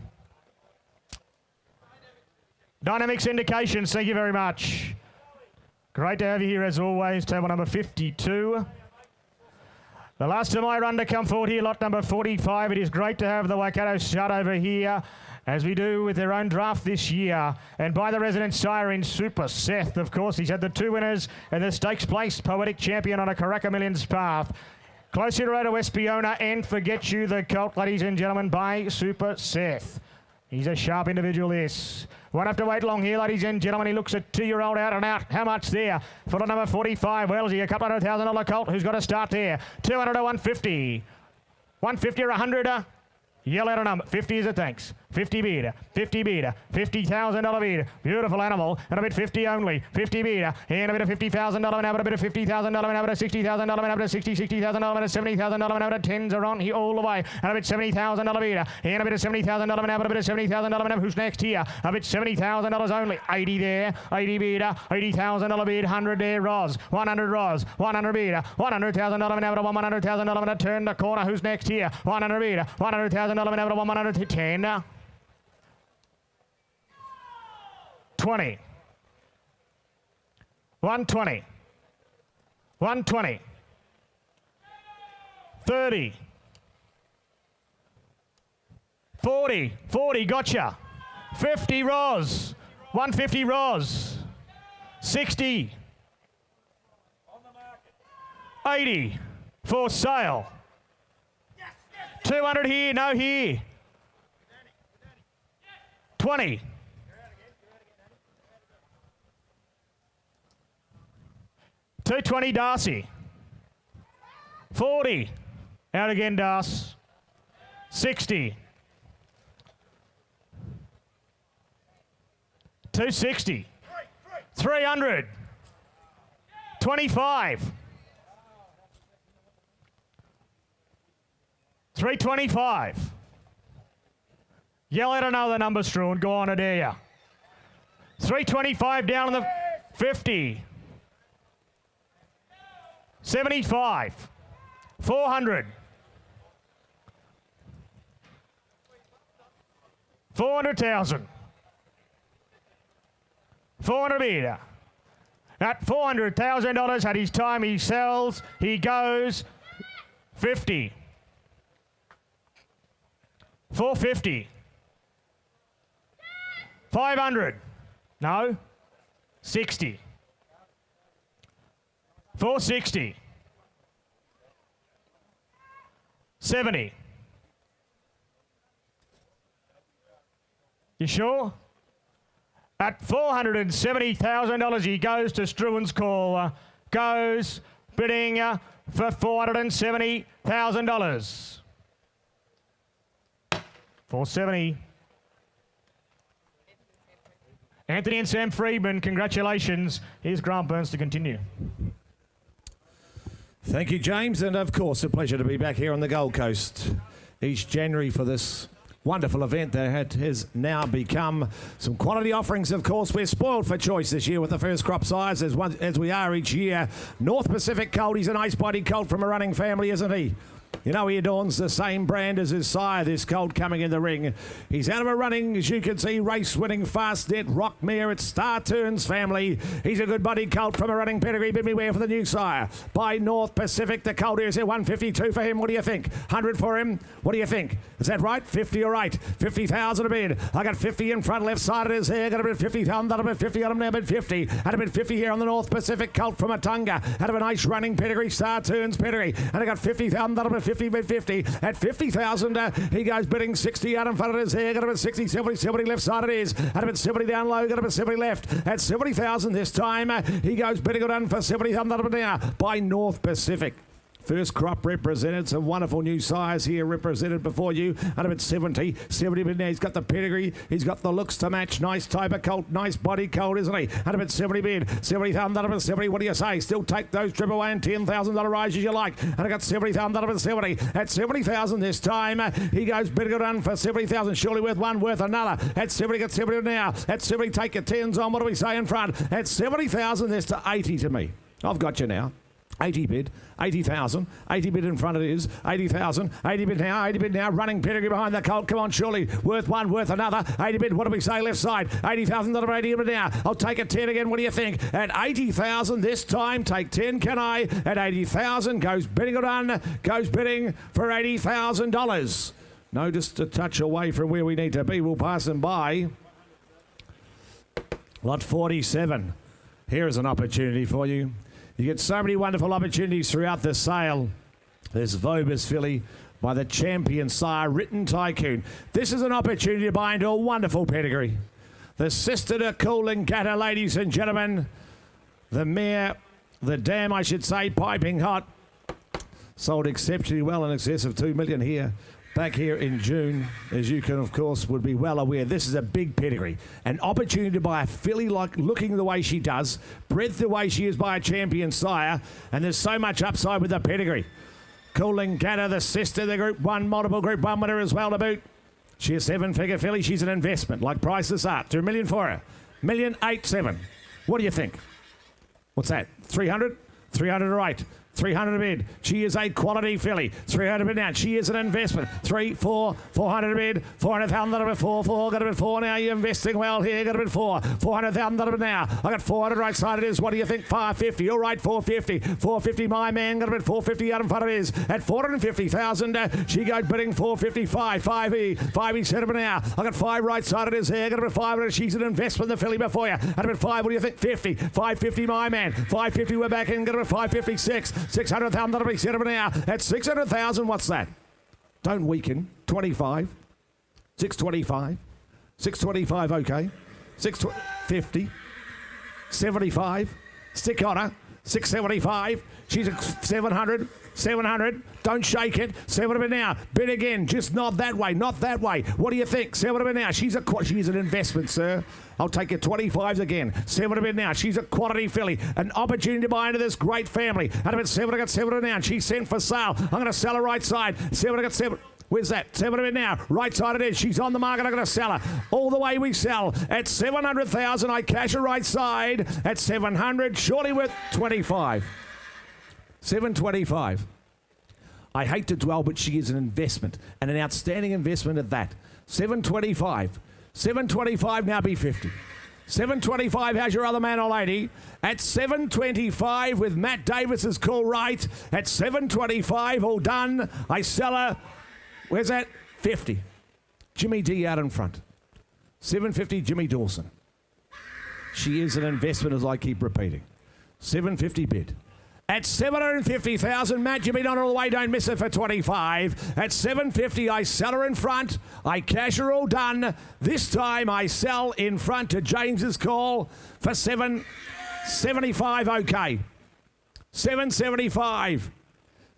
Dynamics Indications, thank you very much. Great to have you here as always. Table number 52. The last of my run to come forward here, lot number 45. It is great to have the Waikato Stud over here, as we do with their own draft this year. And by the resident sire in Super Seth, of course. He's had the 2 winners and the stakes place poetic champion on a Karaka Millions path. Close hitter to Espiona and Forget You the Colt, ladies and gentlemen, by Super Seth. He's a sharp individual, this. Won't have to wait long here, ladies and gentlemen. He looks a 2-year-old out and out. How much there? For the number 45, Wellesley, a couple $100,000 Colt. Who's got to start there? 200 to 150. 150 or 100. Yell out a number. 50 is a thanks. 50 bid. 50 bid. $50,000 bid. Beautiful animal. And a bit 50 only. 50 bid. And a bit of $50,000. And a bit of $50,000. And a bit of $60,000. And a bit of $60,000. And a bit of $70,000. And a bit of 10s are on here all the way. And a bit $70,000 bid. And a bit of $70,000. And a bit of $70,000. Who's next here? A bit $70,000 only. 80 there. 80 bid. $80,000 bid. 100 there. Roz. 100 Roz. 100 bid. $100,000. And a bit of $100,000. And turn the corner. Who's next here? 100 bid. $100,000. And a bit of 110. 20. 120. 120. 30. 40. 40, gotcha. 50 Roz. 150 Roz. 60. 80. For sale. 200 here, no here. 20. 220 Darcy. 40. Out again, Das. 60. 260. 300. 25. 325. Yell out another number, Struan. Go on, I dare ya. 325 down on the 50. 75. 400. 400,000. 400 metre. At $400,000 at his time, he sells. He goes 50. 450. 500. No. 60. 460. 70. You sure? At $470,000, he goes to Struan's call. Goes bidding for $470,000. 470. Anthony and Sam Friedman, congratulations. Here's Grant Burns to continue. Thank you, James, and of course a pleasure to be back here on the Gold Coast each January for this wonderful event that has now become some quality offerings. Of course, we're spoiled for choice this year with the first crop sires as we are each year. North Pacific Colt, he's an ace-body colt from a running family, isn't he? You know he adorns the same brand as his sire, this colt coming in the ring. He's out of a running, as you can see, race-winning fast net Rockmere. It's Star Turns family. He's a good body colt from a running pedigree. Bid me beware for the new sire. By North Pacific, the colt is at 152 for him. What do you think? 100 for him. What do you think? Is that right? 50 all right. 50,000 a bid. I got 50 in front, left side of his hair. Got a bid 50,000. That'll bid 50 on him now. Bid 50. Had a bid 50 here on the North Pacific colt from Atunga. Had a nice running pedigree, Star Turns pedigree. And I got 50,000. That'll bid 50, bid 50. At 50,000, he goes bidding 60 out in front of his hair. Got a bid 60, 70, 70 left side it is. Had a bid 70 down low. Got a bid 70 left. At 70,000 this time, he goes bidding it on for 70,000. That'll bid now by North Pacific. First crop represented, some wonderful new sires here represented before you. At about 70 bid now. He's got the pedigree, he's got the looks to match. Nice type of colt, nice body colt, isn't he? At about 70 bid, 70,000, that about 70. What do you say? Still take those triple away and $10,000 rises you like. And I got 70,000, that about 70. At 70,000 this time, he goes bidding it on for 70,000. Surely worth one, worth another. At 70, got 70 now. At 70, take your 10s on. What do we say in front? At 70,000, there's to 80 to me. I've got you now. 80 bid, 80,000, 80 bid in front it is, 80,000, 80 bid now, running pedigree behind the colt, come on surely, worth one, worth another, 80 bid, what do we say, left side, 80,000, not 80 bid now, I'll take a 10 again, what do you think, at 80,000 this time, take 10 can I, at 80,000, goes bidding it on, goes bidding for $80,000, no, just a touch away from where we need to be, we'll pass them by, lot 47, here is an opportunity for you. You get so many wonderful opportunities throughout the sale. There's Vobus filly by the champion sire, Written Tycoon. This is an opportunity to buy into a wonderful pedigree. The sister to Cooling Gatter, ladies and gentlemen. The mare, the dam, I should say, piping hot. Sold exceptionally well in excess of 2 million here. Back here in June, as you can, of course, would be well aware, this is a big pedigree. An opportunity to buy a filly like looking the way she does, bred the way she is by a champion sire, and there's so much upside with the pedigree. Cooling Gatter, the sister, the Group 1, multiple Group 1 winner as well to boot. She's a 7-figure filly. She's an investment, like Priceless Art. 2 million for her. 1,087,000. What do you think? What's that? 300? 300 right. 300 a bid. She is a quality filly. 300 a bid now. She is an investment. 3, 4, 400 a bid. 400,000, got a bid 4, 4, got a bid 4 now. You're investing well here. Got a bid 4. 400,000, got a bid now. I got 400 right side it is. What do you think? 550. All right, 450. 450, my man. Got a bid 450 out in front of it is. At 450,000, she goes bidding 455. 5E set up now. I got 5 right side it is here. Got a bid 500. She's an investment. The filly before you. At a bid 5, what do you think? 50. 550, my man. 550, we're back in. Got a bid 556. 600,000, that'll be set up now. At 600,000, what's that? Don't weaken. 25. 625. 625, okay. 650. 75. Stick on her. 675. She's at 700. 700. Don't shake it. 700 now. Bid again. Just not that way. Not that way. What do you think? 700 now. She's an investment, sir. I'll take your 25s again. 700 now. She's a quality filly. An opportunity to buy into this great family. At about 7, I got 700 now. She's sent for sale. I'm going to sell her right side. 7, I got 7. Where's that? 700 now. Right side it is. She's on the market. I'm going to sell her. All the way we sell. At 700,000, I cash her right side. At 700, surely worth 25. 725. I hate to dwell, but she is an investment, and an outstanding investment at that. 725. 725 now be 50. 725, how's your other man or lady? At 725 with Matt Davis's call right. At 725, all done. I sell her. Where's that? 50. Jimmy D out in front. 750, Jimmy Dawson. She is an investment, as I keep repeating. 750 bid. At 750,000, Matt, you bid on all the way, don't miss it for 25. At 750, I sell her in front. I cash her all done. This time I sell in front to James's call for 775, okay. 775.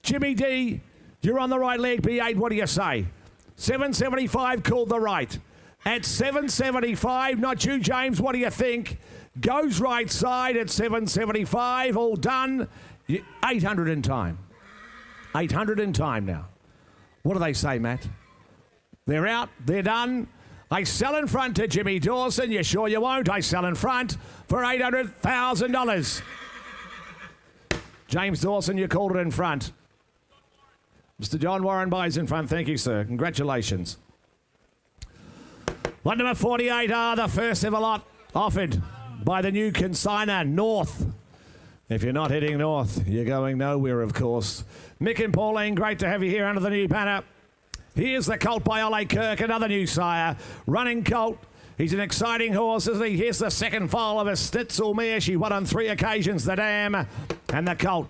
Jimmy D, you're on the right leg, B8, what do you say? 775 called the right. At 775, not you, James, what do you think? Goes right side at 775, all done. 800 in time. 800 in time now. What do they say, Matt? They're out. They're done. I sell in front to Jimmy Dawson. You sure you won't? I sell in front for $800,000. James Dawson, you called it in front. Mr. John Warren buys in front. Thank you, sir. Congratulations. Lot number 48 are the first ever lot offered by the new consigner, North. If you're not heading north, you're going nowhere, of course. Mick and Pauline, great to have you here under the new banner. Here's the colt by Ole Kirk, another new sire. Running colt. He's an exciting horse, isn't he? Here's the second foal of a Stitzel mare. She won on 3 occasions, the dam. And the colt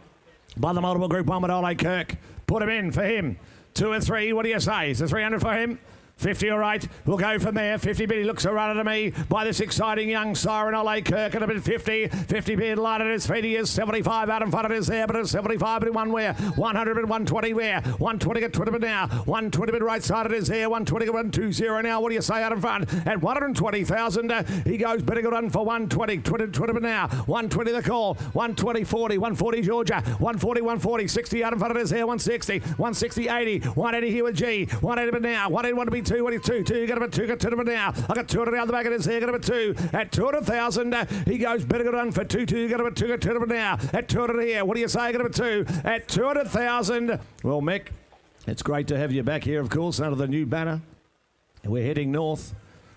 by the multiple Group 1 with Ole Kirk. Put him in for him. 2 or 3, what do you say? Is it 300 for him? 50, all right. We'll go from there. 50 bid. He looks a runner to me by this exciting young siren, Ole Kirk, at a bit 50. 50 bid, light at his feet. He is 75 out in front of his there, but it's 75 bid one where. 100 bid, 120 where. 120 at 20 bid now. 120 bid right side of his there. 120 at 120 now. What do you say out in front? At 120,000, he goes better good on for 120. 20 bid now. 120 the call. 120, 40. 140 Georgia. 140, 140. 60 out in front of his there. 160. 160, 80. 180 here with G. 180 bid now. 181 to be 2, 22, 2, got him at 2, got 2 now. I got 200 down the back of his hair, got him at 2. At 200,000, he goes better good on for 2, got him at 2, got 2 now. At 200 here, what do you say? Got him at 2. At 200,000, well, Mick, it's great to have you back here, of course, under the new banner. We're heading north.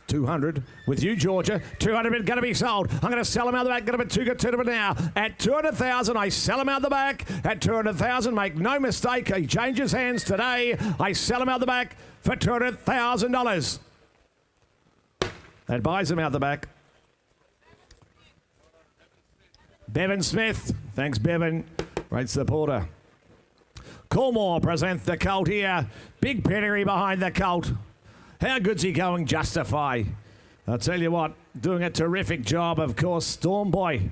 200 with you, Georgia. 200 bid going to be sold. I'm going to sell him out the back. Got him at 2, got 2 now. At 200,000, I sell him out the back. At 200,000, make no mistake, he changes hands today. I sell him out the back for $200,000. That buys him out the back. Bevan Smith. Thanks, Bevan. Great supporter. Coolmore present the colt here. Big pedigree behind the colt. How good's he going, Justify? I'll tell you what, doing a terrific job, of course. Storm Boy,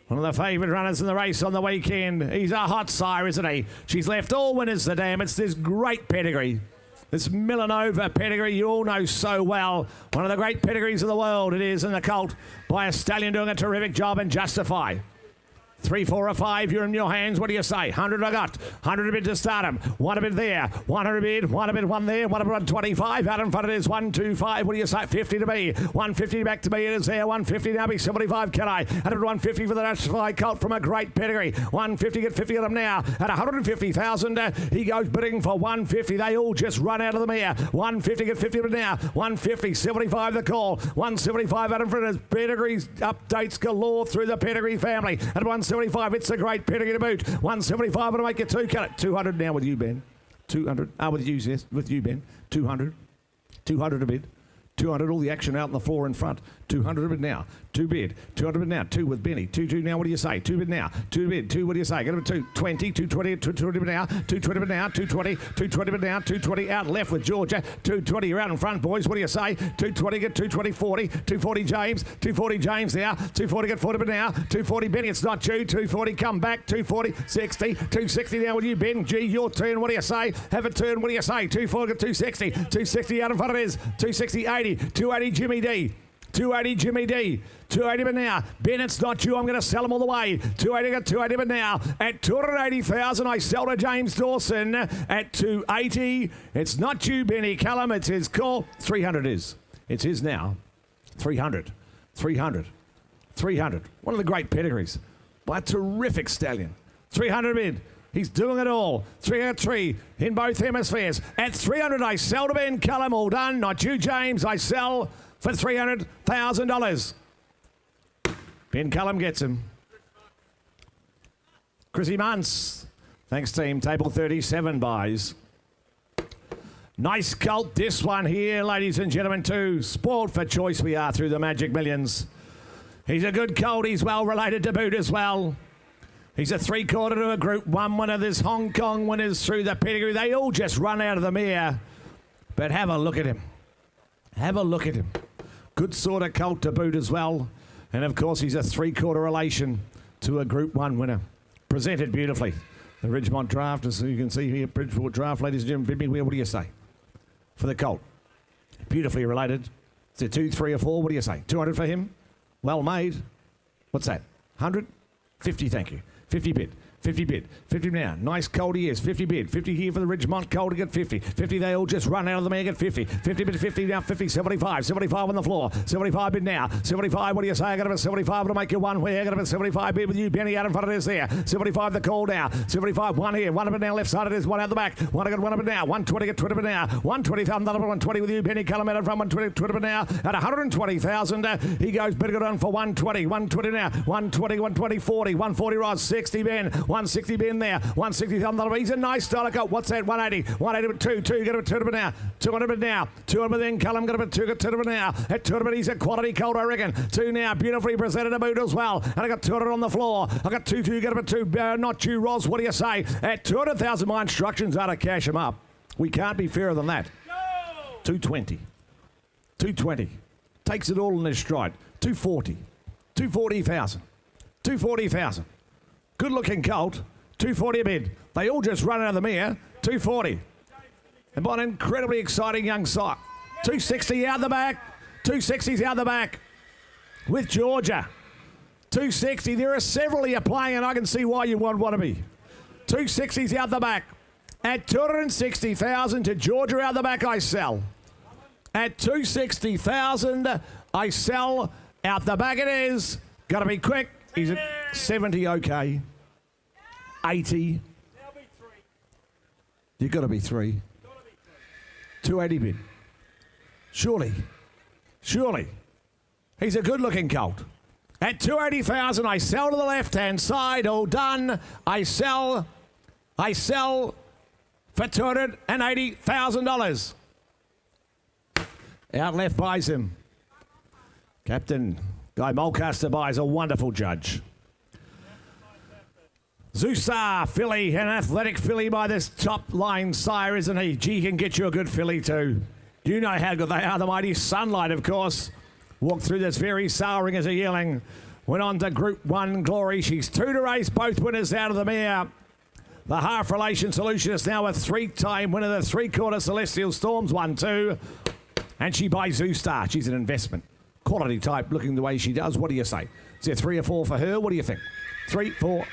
one of the favourite runners in the race on the weekend. He's a hot sire, isn't he? She's left all winners, the dam. It's this great pedigree. This Millanova pedigree you all know so well. One of the great pedigrees of the world it is in the colt by a stallion doing a terrific job and Justify. 3, 4 or 5, you're in your hands. What do you say? 100 I got. 100 a bid to start him. 1 a bid there. 100 a bid. 1 a bid, 1 there. 1 a bid, 125. Out in front of it is 125. What do you say? 50 to me. 150 back to me. It is there. 150 now. Be 75. Can I? 150 for the Justify colt from a great pedigree. 150. Get 50 of them now. At 150,000, he goes bidding for 150. They all just run out of the mare. 150. Get 50 of them now. 150. 75 the call. 175 out in front of his pedigrees. Updates galore through the pedigree family. At 175, it's a great pedigree to boot. 175, and make it 2. Cut it. 200 now with you, Ben. 200. With you, yes. With you, Ben. 200. 200 a bid. 200, all the action out on the floor in front. 200 a bid now. 2 bid. 200 a bid now. 2 with Benny. 2 now. What do you say? 2 bid now. 2 bid. 2. What do you say? Get him at 220. 220. 220 bid now. 220 bid now. 220. 220 bid now. 220 out left with Georgia. 220. You're out in front, boys. What do you say? 220. Get 220. 40. 240 James. 240 James now. 240. Get 40 bid now. 240 Benny. It's not you. 240. Come back. 240. 60. 260 now with you, Ben. G, your turn. What do you say? Have a turn. What do you say? 240. Get 260. 260 out in front of his. 260. 80. 280 Jimmy D. 280 Jimmy D. 280 but now. Ben, it's not you. I'm going to sell him all the way. 280 got 280 but now. At 280,000, I sell to James Dawson. At 280, it's not you, Benny Callum. It's his call. 300 is. It's his now. 300. 300. 300. One of the great pedigrees. By a terrific stallion. 300 bid. He's doing it all. 303 in both hemispheres. At 300, I sell to Ben Callum. All done. Not you, James. I sell for $300,000. Ben Callum gets him. Chrissy Munce. Thanks, team. Table 37 buys. Nice colt, this one here, ladies and gentlemen, too. Spoiled for choice we are through the Magic Millions. He's a good colt. He's well related to boot as well. He's a 3/4 to a Group 1 winner. There's Hong Kong winners through the pedigree. They all just run out of the mare. But have a look at him. Have a look at him. Good sort of colt to boot as well. And, of course, he's a 3/4 relation to a Group 1 winner. Presented beautifully. The Ridgemont draft, as you can see here, Bridgeport draft, ladies and gentlemen. Bid me, what do you say for the colt? Beautifully related. Is it 2, 3 or 4? What do you say? 200 for him? Well made. What's that? 100? 50, thank you. 50 bid. 50 bid. 50 now. Nice cold he is. 50 bid. 50 here for the Ridgemont cold to get 50. 50 they all just run out of the mare, get 50. 50 bid, 50 now, 50, 75. 75 on the floor. 75 bid now. 75, what do you say? I got about 75 to make you one way. I got about 75 bid with you. Benny out in front of this there. 75 the call now. 75, one here. One of it now, left side it is. One out the back. One I got one of it now. 120, get 20 bid now. 120, another 120 with you. Benny Cullum out in front. 120, 20 bid now. At 120,000. He goes better go on for 120. 120 now. 120, 120, 40. 140 Ross. 60 Ben. 160 Ben there. 160 on the he's a nice style. What's that? 180. 180 2. Get a 200 now. 200 now. 200 then Cullum got a bit 200 now. At 200 he's a quality cold, I reckon. 2 now. Beautifully presented a boot as well. And I got 200 on the floor. I got 2 get a bit 2. Not you, Roz. What do you say? At 200,000, my instructions are to cash him up. We can't be fairer than that. 220. 220. Takes it all in his stride. 240. 240,000. 240,000. Good looking colt. 240 a bid. They all just run out of the mare. 240. And by an incredibly exciting young sire. 260 out the back. 260's out the back. With Georgia. 260. There are several here playing, and I can see why you want to be. 260's out the back. At 260,000 to Georgia out the back, I sell. At 260,000, I sell. Out the back it is. Got to be quick. He's at 70, okay. 80. You've got to be 3. 280 bid. Surely. He's a good-looking colt. At 280,000, I sell to the left-hand side. All done. I sell for $280,000. Out left buys him. Captain Guy Mulcaster buys a wonderful judge. Zusar filly, an athletic filly by this top line sire, isn't he? Gee, can get you a good filly too. You know how good they are. The mighty Sunlight, of course. Walked through this very souring as a yearling. Went on to Group 1 glory. She's 2 to race, both winners out of the mare. The half relation solution is now a 3-time winner. The 3/4 Celestial Storms 1-2. And she buys Zustar. She's an investment. Quality type, looking the way she does. What do you say? Is there 3 or 4 for her? What do you think? 3, 4,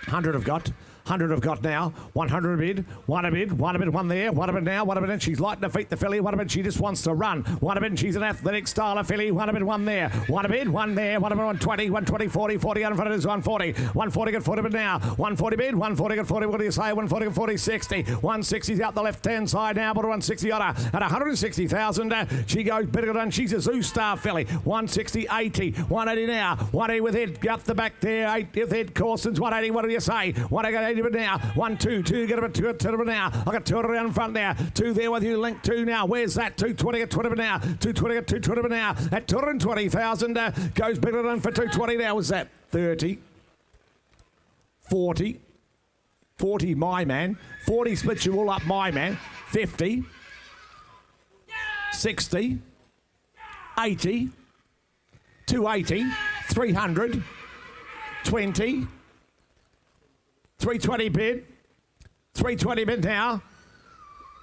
100 have got. 100 have got now. 100 a bid. 1 a bid. 1 a bid. 1 there. 1 a bid now. 1 a bid. And she's light to feet the filly. 1 a bid. She just wants to run. 1 a bid. She's an athletic style of filly. 1 a bid. 1 there. 1 a bid. 1 there. 1 a bid. 120. 120. 40. 40 out in front of this. 140. 140 got 40 bid now. 140 bid. 140 got 40. What do you say? 140 got 40. 60. 160's out the left hand side now. But 160 on her. At 160,000. She goes better done. She's a Zustar filly. 160. 80. 180 now. 180 with head. Up the back there. 8 with head. Corson's 180. What do you say? 180 bid now. 1, 2, 2, get about 2 now. I got 2 around in front now. 2 there with you, link 2 now. Where's that? 220, get 20 now. 220, get 220 now. At 220,000, goes bigger than for 220 now. Was that 30? 40? 40, my man. 40 splits you all up, my man. 50? 60? 80? 280? 300? 20? 320 bid. 320 bid now.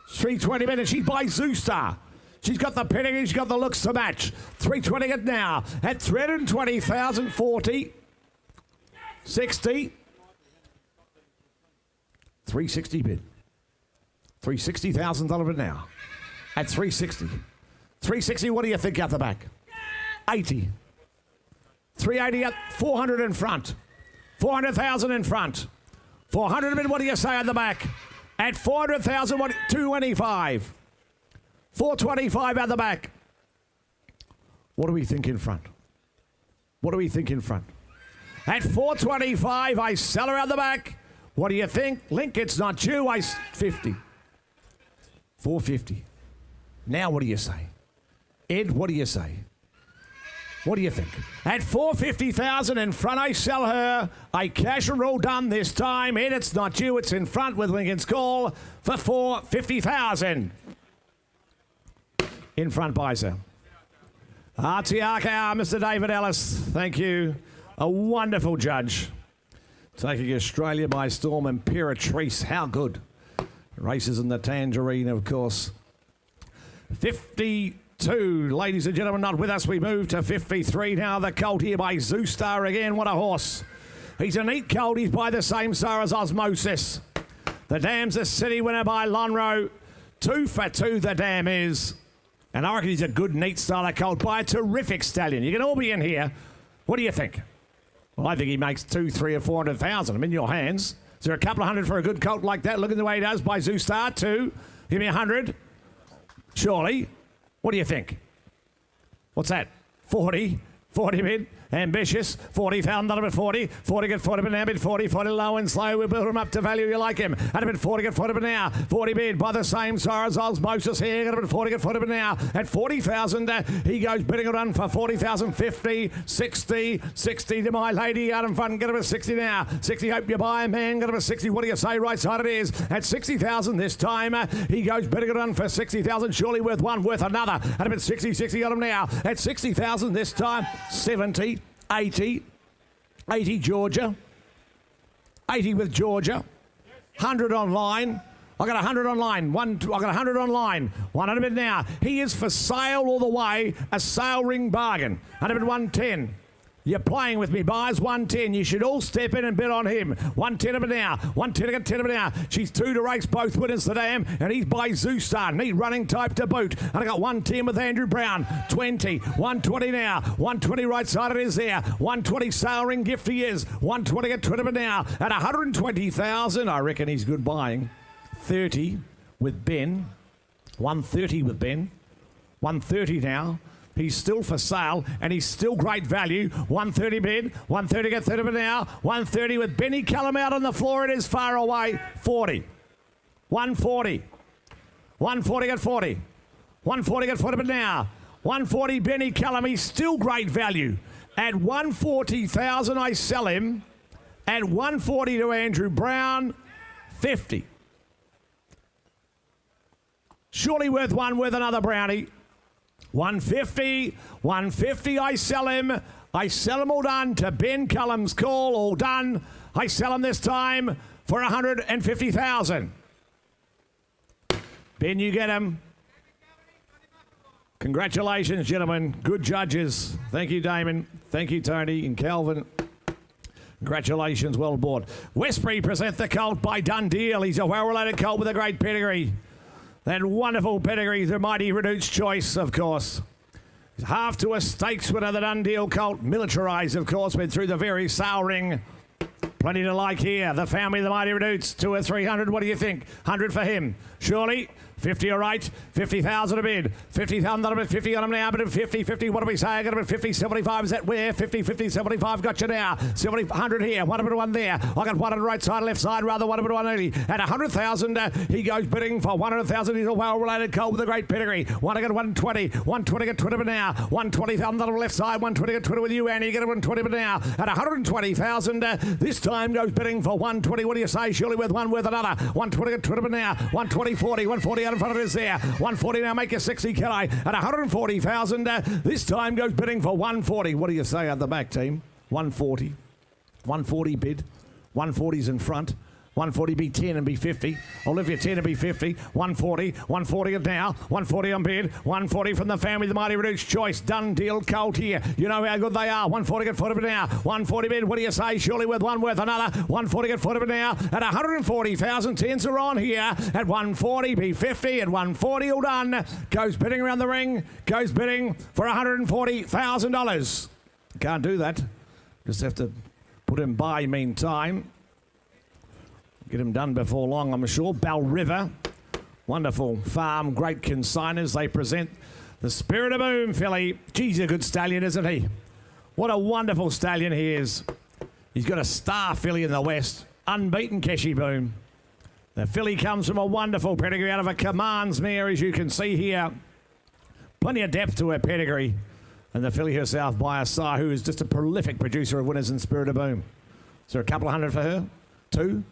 320 bid, and she buys Zustar. She's got the pedigree, she's got the looks to match. 320 it now. At 320,000, 40. 60. 360 bid. $360,000 bid now. At 360. 360, what do you think out the back? 80. 380 at 400 in front. 400,000 in front. 400 bid, what do you say at the back? At 400,000, what? 225. 425 at the back. What do we think in front? What do we think in front? At 425, I sell her at the back. What do you think? Link, it's not you. 50. 450. Now what do you say? Ed, what do you say? What do you think? At 450,000 in front, I sell her. I cash and roll done this time. Ed, it's not you. It's in front with Lincoln's Call for 450,000. In front buys her. RTRKR, Mr. David Ellis. Thank you. A wonderful judge. Taking Australia by storm. Imperatrice. How good. Races in the Tangerine, of course. 52, ladies and gentlemen, not with us. We move to 53 now. The colt here by Zustar again. What a horse. He's a neat colt. He's by the same sire as Osmosis. The dam's a city winner by Lonro. 2 for 2 the dam is. And I reckon he's a good, neat style of colt by a terrific stallion. You can all be in here. What do you think? Well, I think he makes 200, 300 or 400,000. I'm in your hands. Is there a couple of hundred for a good colt like that? Look at the way he does by Zoostar. 2. Give me 100. Surely. What do you think? What's that? 40. 40 bid. Ambitious. 40,000. That'll be 40. 40 get 40 bid now. Bid 40. 40 low and slow. We build him up to value. You like him. At a bid 40 get 40 bid now. 40 bid by the same sire as Osmosis here. Got a bid 40 get 40 bid now. At 40,000, he goes bidding a run for 40,000. 50, 60, 60 to my lady out in front. Get him a 60 now. 60. Hope you buy, man. Got him a 60. What do you say? Right side it is. At 60,000 this time, he goes bidding a run for 60,000. Surely worth one, worth another. At a bid 60, 60 got him now. At 60,000 this time. 70. 80 Georgia, 80 with Georgia, 100 online. I got 100 online. I got 100 online. 100 bid now. He is for sale all the way. A sale ring bargain. 100 bid 110. You're playing with me, buys 110. You should all step in and bid on him. 110 of it now. 110 again, 10 of it now. She's 2 to race, both winners the dam, and he's by Zoostar. Neat running type to boot. And I got 110 with Andrew Brown. 20. 120 now. 120 right side it is there. 120 sale ring gift he is. 120 at 20 of it now. At 120,000, I reckon he's good buying. 30 with Ben. 130 with Ben. 130 now. He's still for sale, and he's still great value. 130 bid. 130 get 30 bid now. 130 with Benny Callum out on the floor. It is far away. 40. 140. 140 get 40. 140 get 40 bid now. 140 Benny Callum. He's still great value. At 140,000, I sell him. At 140 to Andrew Brown. 50. Surely worth one, worth another brownie. 150, 150, I sell him. I sell him all done to Ben Cullum's call, all done. I sell him this time for 150,000. Ben, you get him. Congratulations, gentlemen. Good judges. Thank you, Damon. Thank you, Tony and Calvin. Congratulations, well aboard. Westbury present the colt by Dundee. He's a well-related colt with a great pedigree. That wonderful pedigree, the mighty Reduced Choice, of course. Half to a stakes winner, the Dundee colt. Militarised, of course, went through the very sale ring. Plenty to like here. The family, the mighty Reduced, 2 or 300. What do you think? 100 for him. Surely. 50, all right. 50,000 a bid. 50,000, that'll be 50 on him now, but at 50, 50, what do we say? I got him at 50, 75, is that where? 50, 50, 75, got you now. 70, 100 here, 101 there. I got one on the right side, left side, rather, 101 early. At 100,000, he goes bidding for 100,000. He's a well-related colt with a great pedigree. One, I got 120, 120 get 20 now. 120,000 on the left side, 120 get 20 with you, Annie. You get 120 now. At 120,000, this time goes bidding for 120. What do you say? Surely worth one, worth another. 120 get 20 now. 120, 40, 140 out in front of us there. 140 now, make you 60, can I? At 140,000, this time goes bidding for 140. What do you say at the back, team? 140. 140 bid. 140's in front. 140 be 10 and be 50. Olivia 10 and be 50. 140. 140 it now. 140 on bid. 140 from the family, the mighty Reduced Choice. Done deal colt here. You know how good they are. 140 get 40 bid now. 140 bid. What do you say? Surely worth one, worth another. 140 get 40 bid now. At 140,000, tens are on here. At 140 be 50. At 140 all done. Goes bidding around the ring. Goes bidding for $140,000. Can't do that. Just have to put him by meantime. Get him done before long, I'm sure. Bell River, wonderful farm, great consigners. They present the Spirit of Boom filly. Geez, he's a good stallion, isn't he? What a wonderful stallion he is. He's got a star filly in the west. Unbeaten Keshi Boom. The filly comes from a wonderful pedigree out of a Commands mare, as you can see here. Plenty of depth to her pedigree. And the filly herself by a sire who is just a prolific producer of winners in Spirit of Boom. Is there a couple of hundred for her? 2?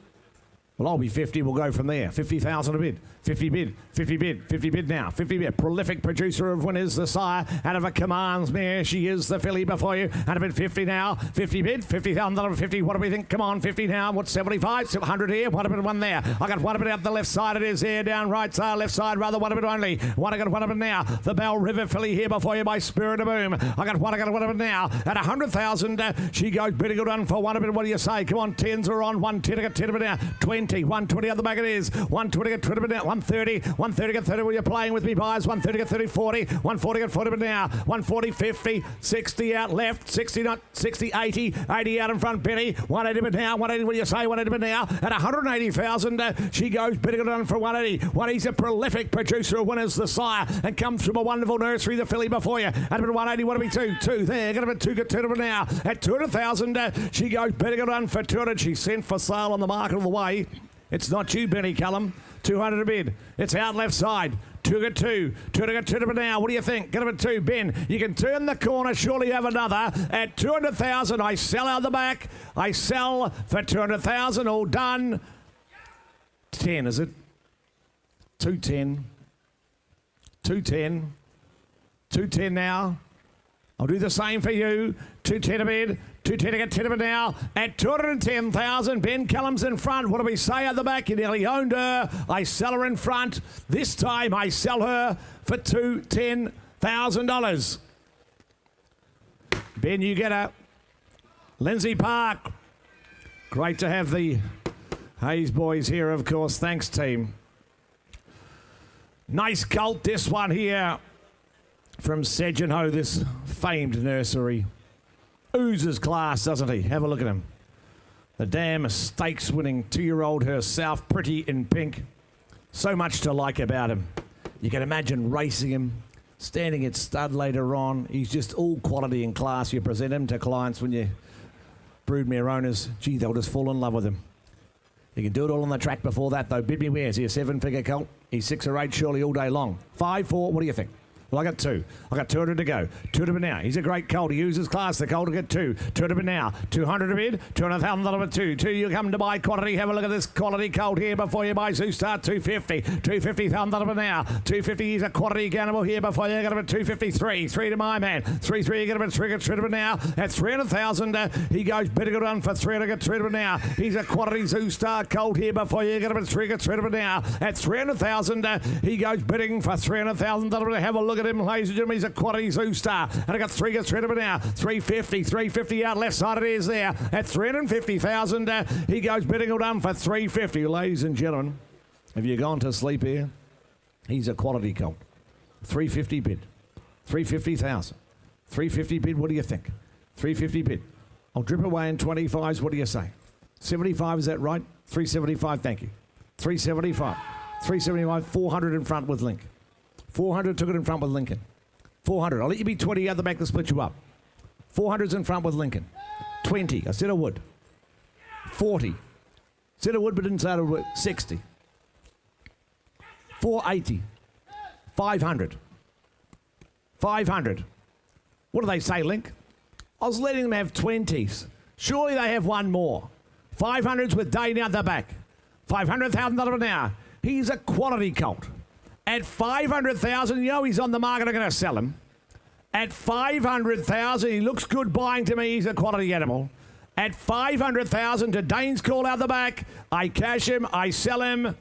Well, I'll be 50. We'll go from there. 50,000 a bid. 50 bid. 50 bid. 50 bid now. 50 bid. Prolific producer of winners, the sire. Out of a commands mare. She is the filly before you. And a bid 50 now. 50 bid. 50,000. 50. What do we think? Come on. 50 now. What's 75? 100 here. One a bit. One there. I got one a bit up the left side. It is here. Down right side. Left side. Rather one a bit only. I got one a bit now. The Bell River filly here before you by Spirit of Boom. I got one a bit now. At 100,000. She goes bidding good on for one a bit. What do you say? Come on. 10s are on. 110. I got 10 a bit now. 20. 120 on the back it is. 120 get 20 now. 130. 130 get 30. Well, you're playing with me, buys. 130 get 30. 40. 140 get 40 now. 140 50. 60 out left. 60 not 60 80. 80 out in front. Penny. 180 but now. 180. What do you say? 180 but now. At 180,000. She goes bidding it on for 180. One he's a prolific producer of winners, the sire, and comes from a wonderful nursery, the filly before you. At about 180. What do we do? 2 there. Got about 2 get 2 now. At 200,000. She goes bidding it on for 200. She's sent for sale on the market all the way. It's not you, Benny Cullum. 200 a bid. It's out left side. 2 get 2. 2 to get 2 to now. What do you think? Get him at 2. Ben, you can turn the corner. Surely have another. At 200,000, I sell out the back. I sell for 200,000. All done. 10, is it? 210. 210. 210 now. I'll do the same for you. 210 a bid. 210 to get 10 of it now. At 210,000, Ben Callum's in front. What do we say at the back? You nearly owned her. I sell her in front. This time I sell her for $210,000. Ben, you get her. Lindsay Park. Great to have the Hayes boys here, of course. Thanks, team. Nice colt, this one here from Sedgenho, this famed nursery. Oozes class, doesn't he? Have a look at him. The damn stakes-winning 2-year-old herself, pretty in pink. So much to like about him. You can imagine racing him, standing at stud later on. He's just all quality and class. You present him to clients when you broodmare owners. Gee, they'll just fall in love with him. You can do it all on the track before that, though. Bid me where? Is he a 7-figure colt? He's 6 or 8 surely all day long. 5, 4, what do you think? Well, I got 2. I got 200 to go. 200 now. He's a great colt. He uses class. The colt will get 2. 200 now. 200 a bid. 200,000 2. 2. You come to buy quality. Have a look at this quality colt here before you buy Zoostar. 250. 250,000 now. 250. He's a quality animal here before you get him at 253. 3 to my man. 3. You get him at 3. Get 3 now. At 300,000. He goes better good on for 300. Get 3 now. He's a quality Zoostar colt here before you get him at 3. Get 3 now. At 300,000. He goes bidding for 300,000. Have a look at him, ladies and gentlemen. He's a quality Zoostar. And I got 3 gets rid of it now. 350. 350 out left side. It is there. At 350,000, he goes bidding all done for 350. Ladies and gentlemen, have you gone to sleep here? He's a quality colt. 350 bid. 350,000. 350 bid. What do you think? 350 bid. I'll drip away in 25s. What do you say? 75, is that right? 375, thank you. 375. 375, 400 in front with Link. 400 took it in front with Lincoln. 400. I'll let you be 20 out the back to split you up. 400's in front with Lincoln. 20. I said I would. 40. Said I would, but didn't say I would. 60. 480. 500. 500. What do they say, Link? I was letting them have 20s. Surely they have one more. 500s with Dane out the back. $500,000 now. He's a quality colt. At 500,000, you know he's on the market. I'm going to sell him. At 500,000, he looks good buying to me. He's a quality animal. At 500,000 to Dane's call out the back. I cash him. I sell him.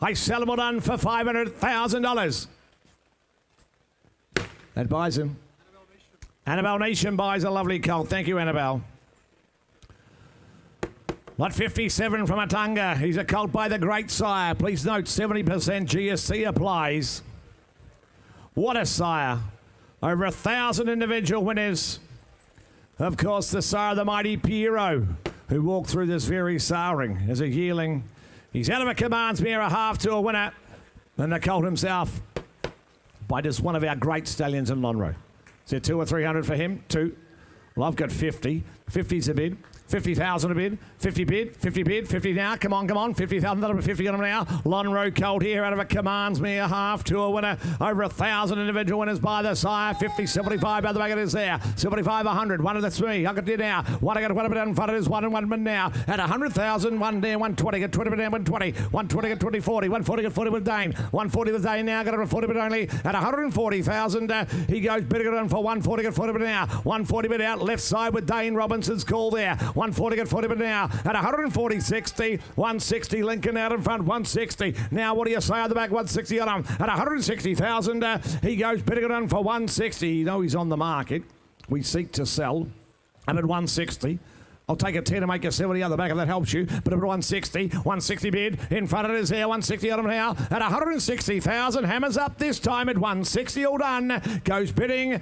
I sell him all done for $500,000. That buys him. Annabelle Nation buys a lovely colt. Thank you, Annabelle. Lot 57 from Atunga. He's a colt by the great sire. Please note 70% GST applies. What a sire. Over 1,000 individual winners. Of course, the sire, the mighty Piero, who walked through this very siring as a yearling. He's out of a commands mare, a half to a winner. And the colt himself by just one of our great stallions in Lonhro. Is there 200 or 300 for him? 2. Well, I've got 50. 50's a bid. 50,000 a bid, 50 bid, 50 bid, 50 now, come on, 50,000, that'll be 50 on them now. Lonro Colt here out of a Commands Me a half tour winner, over 1,000 individual winners by the sire, 50, 75 by the back it is there, 75, 100, one of the three, I got it now, one I got one in front of it is 1 and 1 min now, at 100,000, one there, 120, get 20 down, 120, 120, get 20, 40, 140, get 40 with Dane, 140 with Dane now, got it at 40 bid only, at 140,000, he goes bidding it on for 140, get 40 bid now, 140 bid out, left side with Dane Robinson's call there, 140 get 40 bid now at 140 60 160 Lincoln out in front 160 now what do you say on the back 160 on him at 160,000 he goes bidding it on for 160 you know he's on the market we seek to sell and at 160 I'll take a 10 to make a 70 on the back if that helps you. But at 160 bid in front of it is there. 160 on him now at 160,000. Hammers up this time at 160. All done. Goes bidding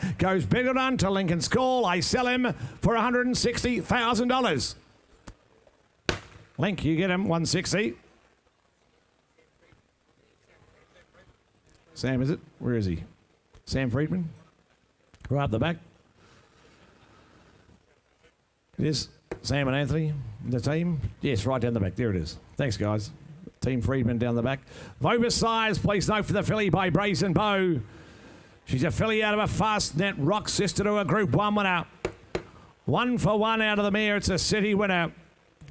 on to Lincoln's call. I sell him for $160,000. Link, you get him 160. Sam, is it? Where is he? Sam Friedman? Right up the back. It is. Sam and Anthony, the team. Yes, right down the back. There it is. Thanks, guys. Team Friedman down the back. Vobus Sires, please note for the filly by Brazen Bow. She's a filly out of a fast net rock sister to a Group 1 winner. 1 for 1 out of the mare. It's a city winner.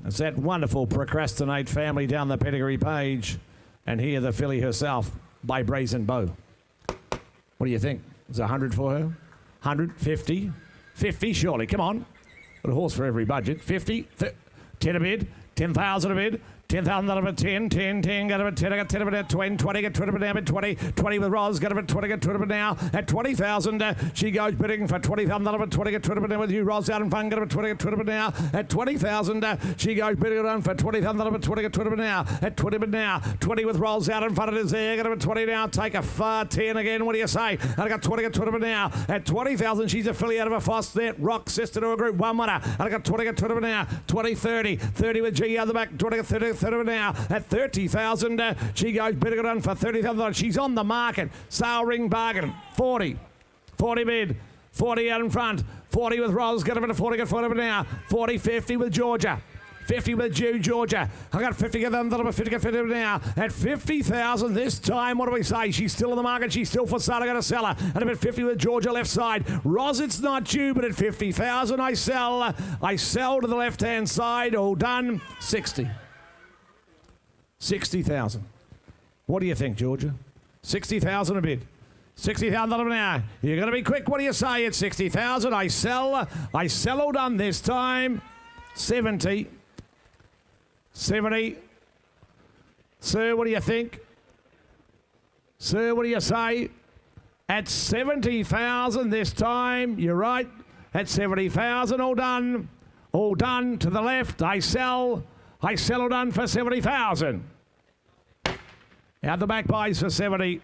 It's that wonderful Procrastinate family down the pedigree page. And here the filly herself by Brazen Bow. What do you think? Is it 100 for her? 100? 50? 50 surely. Come on. Got a horse for every budget. 50, 10 a bid, 10,000 a bid, 10,000 out of a 10, 10, 10, got a 10, I got 10 of it at 20, 20, get 20 of it now at 20, 20 with Roz, got a 20, get 20 of it now at 20,000. She goes bidding for 20,000 out of it, 20, get 20 of it now with you, Roz out in front, got a 20, get 20 of it now at 20,000. She goes bidding on for 20,000 out of it, 20, get 20 of it now at 20 of it now, 20 with Roz out in front of it is there, got a 20 now, take a far 10 again, what do you say? And I got 20, get 20 of it now at 20,000. She's a filly out of a fast net, rock sister to a Group 1 winner. And I got 20, get 20 of it now, 20, 30, 30 with G out the back, 20, get 30, 30 of it now. At 30,000, she goes bidding it on for 30,000. She's on the market. Sale ring bargain. 40 bid. 40 out in front. 40 with Roz. Get a bit of 40. Get 40 now. 40, 50 with Georgia. 50 with Georgia. I got 50, get them, 50, get 50 now. At 50,000 this time, what do we say? She's still on the market. She's still for sale. I got to sell her. At about 50 with Georgia left side. Roz, it's not due, but at 50,000, I sell. I sell to the left-hand side. All done. 60. 60,000. What do you think, Georgia? 60,000 a bid. 60,000 an hour. You're going to be quick. What do you say at 60,000? I sell all done this time. 70. 70. Sir, what do you think? Sir, what do you say? At 70,000 this time. You're right. At 70,000, all done. All done to the left. I sell all done for 70,000. Out the back buys for 70.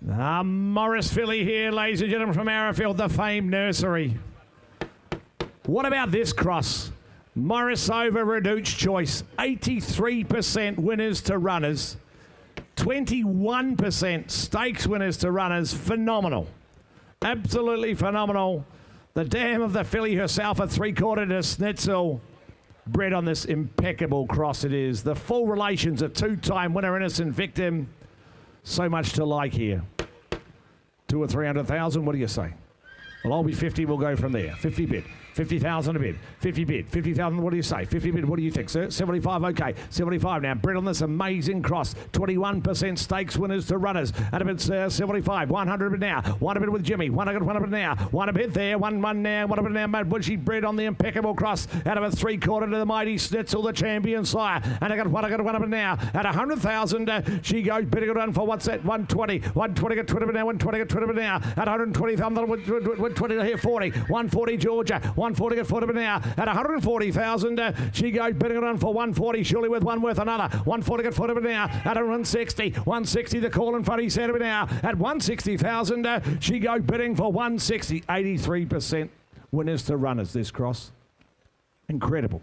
Morris filly here, ladies and gentlemen, from Arrowfield, the famed nursery. What about this cross? Morris over Reduced Choice. 83% winners to runners. 21% stakes winners to runners. Phenomenal. Absolutely phenomenal. The dam of the filly herself, a 3/4 to Snitzel. Bred on this impeccable cross it is. The full relations, a 2-time winner, innocent victim. So much to like here. 200,000 or 300,000, what do you say? Well, I'll be 50, we'll go from there. 50 bid. 50,000 a bid. 50 bid. 50,000, what do you say? 50 bid, what do you think, sir? 75, okay. 75 now. Bred on this amazing cross. 21% stakes winners to runners. And a bid, 75. 100 bid now. 1 bid with Jimmy. 100 bid now. 1 bid there. 1 now. 1 bid now. Mad Bushy bred on the impeccable cross. Out of a 3/4 to the mighty Snitzel, the champion sire. And I got 1 bid now. At 100,000, she goes bidding it on for what's that? 120. 120 get 20 bid now. 120 get 20 bid now. At 120,000, with 20 here, 40. 140 Georgia. 140 at 40 now. At 140,000, she goes bidding it on for 140, surely with one worth another. 140 at 40 now. At 160. 160 the call in front, he said now. At 160,000, she goes bidding for 160. 83% winners to runners, this cross. Incredible.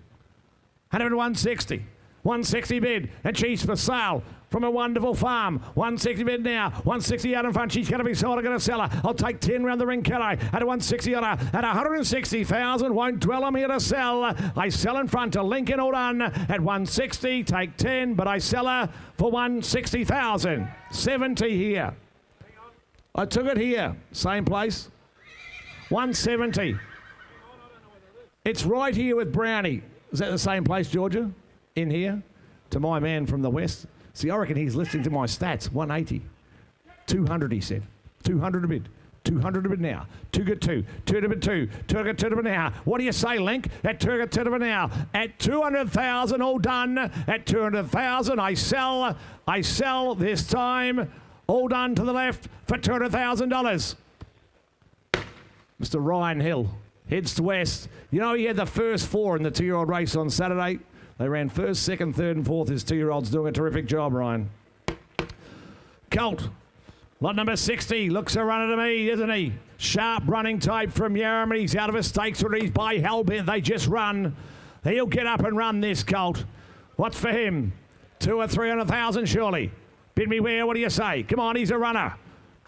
160. 160 bid, and she's for sale from a wonderful farm. 160 bid now, 160 out in front. She's going to be sold. I'm going to sell her. I'll take 10 round the ring, can I? At 160 on her, at 160,000. Won't dwell, I'm here to sell. I sell in front to Lincoln, all done. At 160, take 10, but I sell her for 160,000. 70 here. I took it here, same place. 170. It's right here with Brownie. Is that the same place, Georgia? In here? To my man from the west? See, I reckon he's listening to my stats. 180. 200, he said. 200 a bid. 200 a bid now. 2 get 2. 2 to bid 2. 2 get 2 to bid now. What do you say, Link? At 2 get 2 to bid now. At 200,000, all done. At 200,000, I sell. I sell this time. All done to the left for $200,000. Mr. Ryan Hill heads to west. You know, he had the first 4 in the 2-year-old race on Saturday. They ran first, second, third, and fourth. His 2-year-old's doing a terrific job, Ryan. Colt, lot number 60, looks a runner to me, isn't he? Sharp running type from Yearling. He's out of a stakes already. He's by Hellbent. They just run. He'll get up and run this, Colt. What's for him? 2 or 300,000 surely. Bid me where, what do you say? Come on, he's a runner.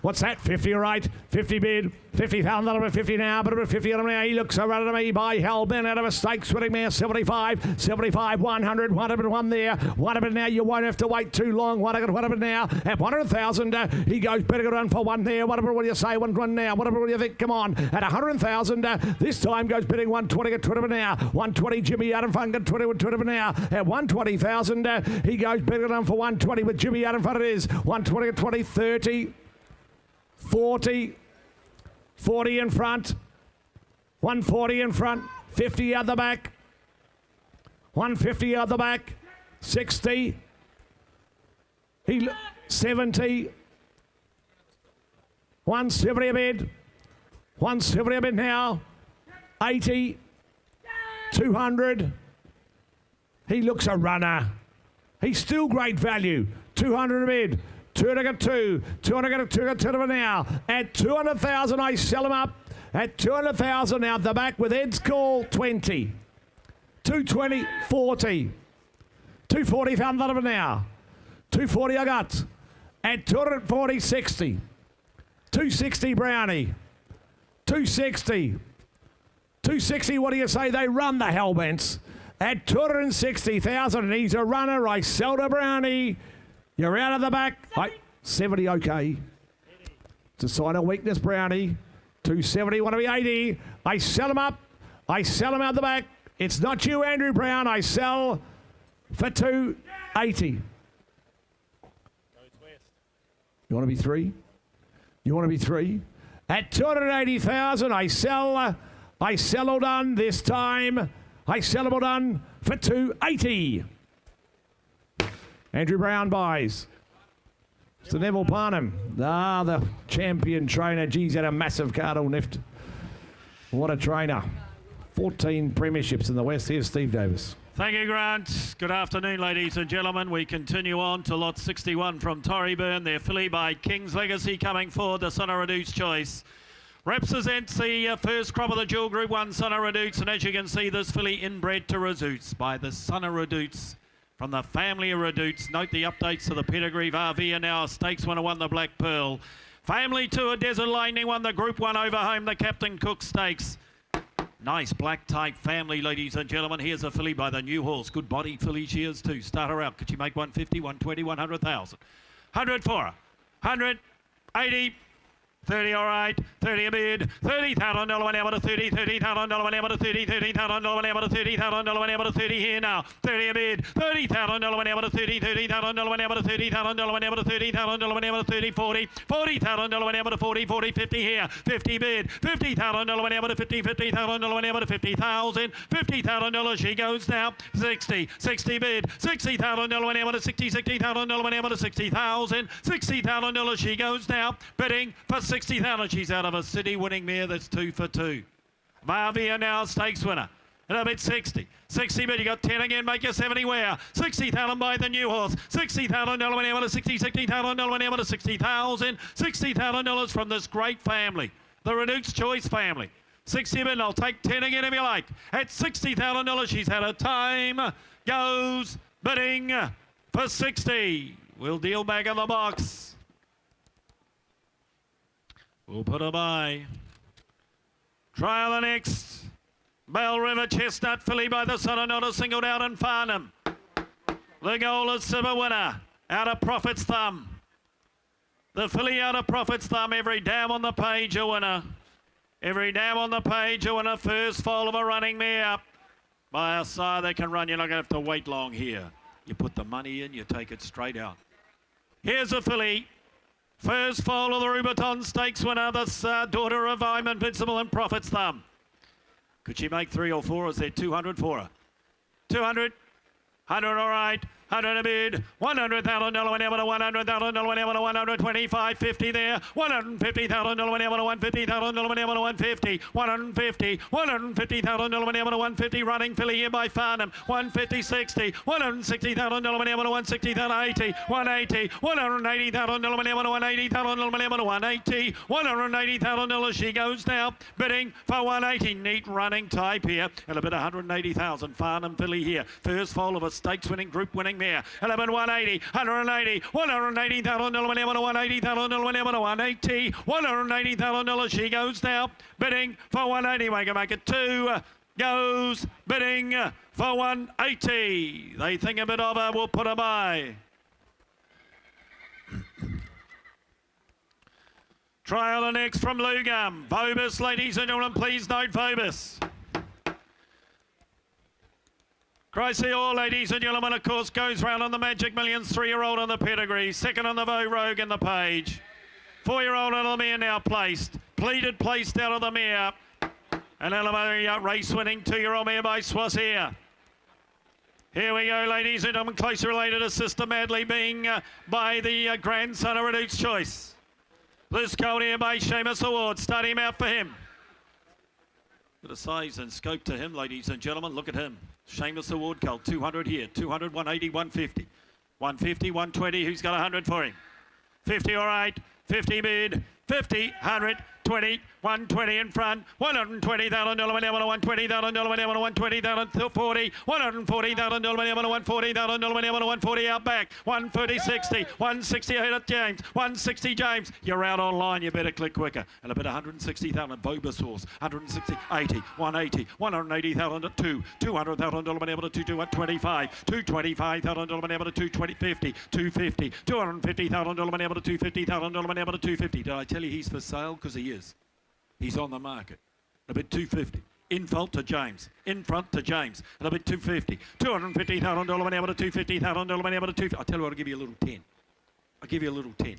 What's that? 50 or 8? 50 bid. 50,000, that'll be 50 now, but it'll be 50 now. He looks a runner to me by Hellbent out of a stake, switting mare 75, 75, 100, 101 there. 100 now, you won't have to wait too long. 100 now. At 100,000, he goes better good run for 1 there. What do you say? 1 now. What do you think? Come on. At 100,000, this time goes bidding 120 at 20 now. 120, Jimmy out in front, got 20 with 20 now. At 120,000, he goes better run for 120 with Jimmy out in front. It is 120 at 20, 30. 40, 40 in front, 140 in front, 50 out the back, 150 out the back, 60, 70, 170 a bid, 170 a bid now, 80, 200, he looks a runner, he's still great value, 200 a bid, 202, 200 now. At 200,000, I sell him up. At 200,000 out the back with Ed's call, 20. 220, 40. 240, found that now. 240 I got. At 240, 60. 260 Brownie. 260. 260, what do you say? They run the Hellbents. At 260,000, and he's a runner. I sell to Brownie. You're out of the back. 70, okay. It's a sign of weakness, Brownie. 270, want to be 80. I sell him up. I sell him out the back. It's not you, Andrew Brown. I sell for 280. You want to be 3? You want to be 3? At 280,000, I sell all done this time. I sell them all done for 280. Andrew Brown buys. Mr. Neville Parnham. The champion trainer. Geez, had a massive cardinal lift. What a trainer. 14 premierships in the West. Here's Steve Davis. Thank you, Grant. Good afternoon, ladies and gentlemen. We continue on to lot 61 from Torreyburn. Their filly by King's Legacy coming forward, the Son of Reduce choice. Represents the first crop of the dual Group 1 Son of Reduce, and as you can see, this filly inbred to Reduce by the Son of Reduce. From the family of Reduce, note the updates to the pedigree. Varvia now a stakes winner, won the Black Pearl. Family Tour, Desert Lightning won the Group 1 over home, the Captain Cook Stakes. Nice black type family, ladies and gentlemen. Here's a filly by the new horse. Good body filly she is too. Start her out. Could she make 150, 120, 100,000? 100 for her. 100, 80, 30, all right. 30 a bid. $30,000 one hour to 30. $30,000 one hour to 30. $30,000 one hour to 30. $30,000 one hour to 30 here now. 30 a bid. $30,000 one hour to 30. $30,000 one hour to 30. $30,000 one hour to 30. $30,000 one hour to 30. 40. $40,000 one hour to 40. 40. 50 here. 50 bid. $50,000 one hour to 50. $50,000 one hour to 50,000. $50,000 she goes now. 60. 60 bid. $60,000 one hour to 60. $60,000 one hour to 60,000. $60,000 she goes now. Bidding for 60,000. She's out of a city winning mare. That's 2 for 2. Varvia now stakes winner. And a bid 60. 60 bid. You got 10 again. Make your 70 where? 60,000 by the new horse. $60,000 one hour to 60. $60,000 one hour to 60,000. $60,000 from this great family. The Reduce Choice family. 60 bid. I'll take 10 again if you like. At $60,000 she's had a time. Goes bidding for 60. We'll deal back in the box. We'll put a buy. Trial the next. Bell River Chestnut filly by the Son of Not a Single Out in Farnham. The goal is silver winner. Out of Prophet's Thumb. The filly out of Prophet's Thumb. Every dam on the page a winner. Every dam on the page a winner. First foal of a running mare. By a sire they can run. You're not going to have to wait long here. You put the money in, you take it straight out. Here's a filly. First foal of the Rubiton Stakes winner. This daughter of I'm Invincible and Prophet's Thumb. Could she make 3 or 4? Or is there 200 for her? 200. 100, all right. 100 a bid. $100,000 whenever to $100,000 whenever to 125, 50 there. $150,000 whenever to $150,000 whenever to 150. 150. $150,000 whenever to 150. Running filly here by Farnham. 150, 60. $160,000 whenever to 160, 80. 180. $180,000 whenever to 180,000 whenever to 180. $180,000 she goes now. Bidding for 180. Neat running type here. And a bit of 180,000. Farnham filly here. First foal of a stakes winning, group winning mare. 11, 180, 180, $180,000 whenever to 180,000 whenever to 180, $180,000 she goes now. Bidding for 180. We can make it 2. Goes bidding for 180. They think a bit of her. We'll put a buy. Trial the next from Lugum. Vobus, ladies and gentlemen, please note Vobus. Crazy All, ladies and gentlemen, of course, goes round on the Magic Millions. 3-year-old on the pedigree. Second on the Rogue in the page. 4-year-old on the mare now placed. Pleaded placed out of the mare. And a race winning 2-year-old mare by Swazier. Here we go, ladies and gentlemen, closely related to Sister Madley, being by the grandson of Reduce's Choice. This colt here by Seamus Award. Start him out for him. Bit of size and scope to him, ladies and gentlemen. Look at him. Seamus Award colt, 200 here, 200, 180, 150. 150, 120, who's got 100 for him? 50, all right, 50 bid, 50, 100, 20, 120 in front, $120,000 whenever to $120,000 whenever to $120,000 40, $140,000 whenever to $140,000 whenever to $140 out back, 130, 60, 160 ahead of James, 160 James. You're out online, you better click quicker. And a bit of 160,000 Vobus horse, 160, 80, 180, $180,000 at 2, $200,000 whenever to 225, $225,000 whenever to 220, 50, 250, $250,000 whenever to $250,000 whenever to 250. Did I tell you he's for sale? Because he is. He's on the market. A bit 250. In front to James. In front to James. And a bit 250. $250,000 whenever to $250,000 whenever to 250. I tell you what, I'll give you a little 10. I'll give you a little 10.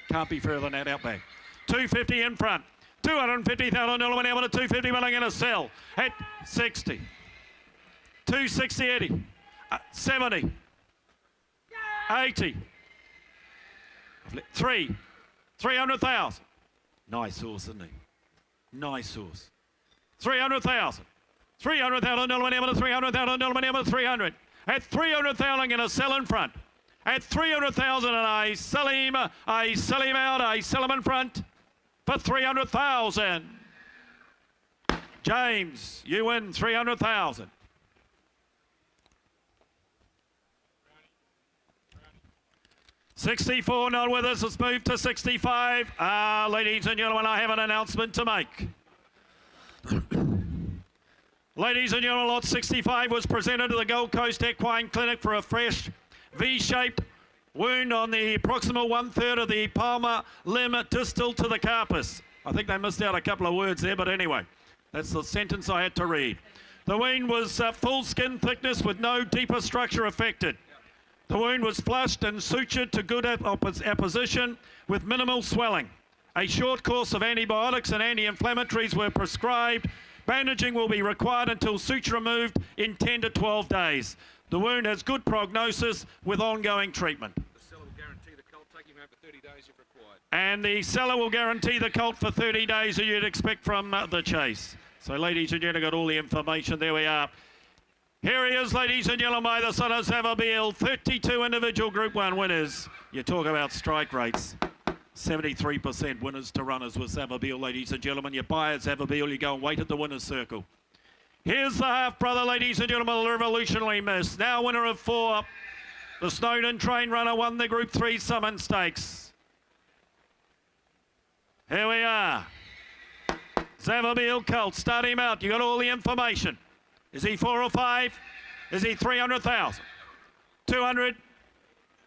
Can't be further than that out back. 250 in front. $250,000 whenever to 250. But I'm going to sell at 60. 260, Eddie. 70. 80. 300,000. Nice horse, isn't he? Nice horse. 300,000. $300,000 whenever to $300,000 whenever to 300. At 300,000, I'm going to sell in front. At 300,000, and I sell him out. I sell him in front for 300,000. James, you win 300,000. $64 not with us. Let's move to 65. Ladies and gentlemen, I have an announcement to make. Ladies and gentlemen, lot 65 was presented to the Gold Coast Equine Clinic for a fresh V-shaped wound on the proximal 1/3 of the palmar limb distal to the carpus. I think they missed out a couple of words there, but anyway, that's the sentence I had to read. The wound was full skin thickness with no deeper structure affected. The wound was flushed and sutured to good apposition with minimal swelling. A short course of antibiotics and anti-inflammatories were prescribed. Bandaging will be required until suture removed in 10 to 12 days. The wound has good prognosis with ongoing treatment. The seller will guarantee the colt, take him home for 30 days if required. And the seller will guarantee the colt for 30 days as you'd expect from the chase. So ladies and gentlemen, got all the information. There we are. Here he is, ladies and gentlemen, by the son of Savabeel. 32 individual Group 1 winners. You talk about strike rates. 73% winners to runners with Savabeel, ladies and gentlemen. You buy at Savabeel, you go and wait at the winner's circle. Here's the half-brother, ladies and gentlemen, the Revolutionary Miss. Now winner of 4. The Snowden train runner won the Group 3 Summon Stakes. Here we are. Zavabeel Colt, start him out. You got all the information. Is he 4 or 5? Is he 300,000? 200?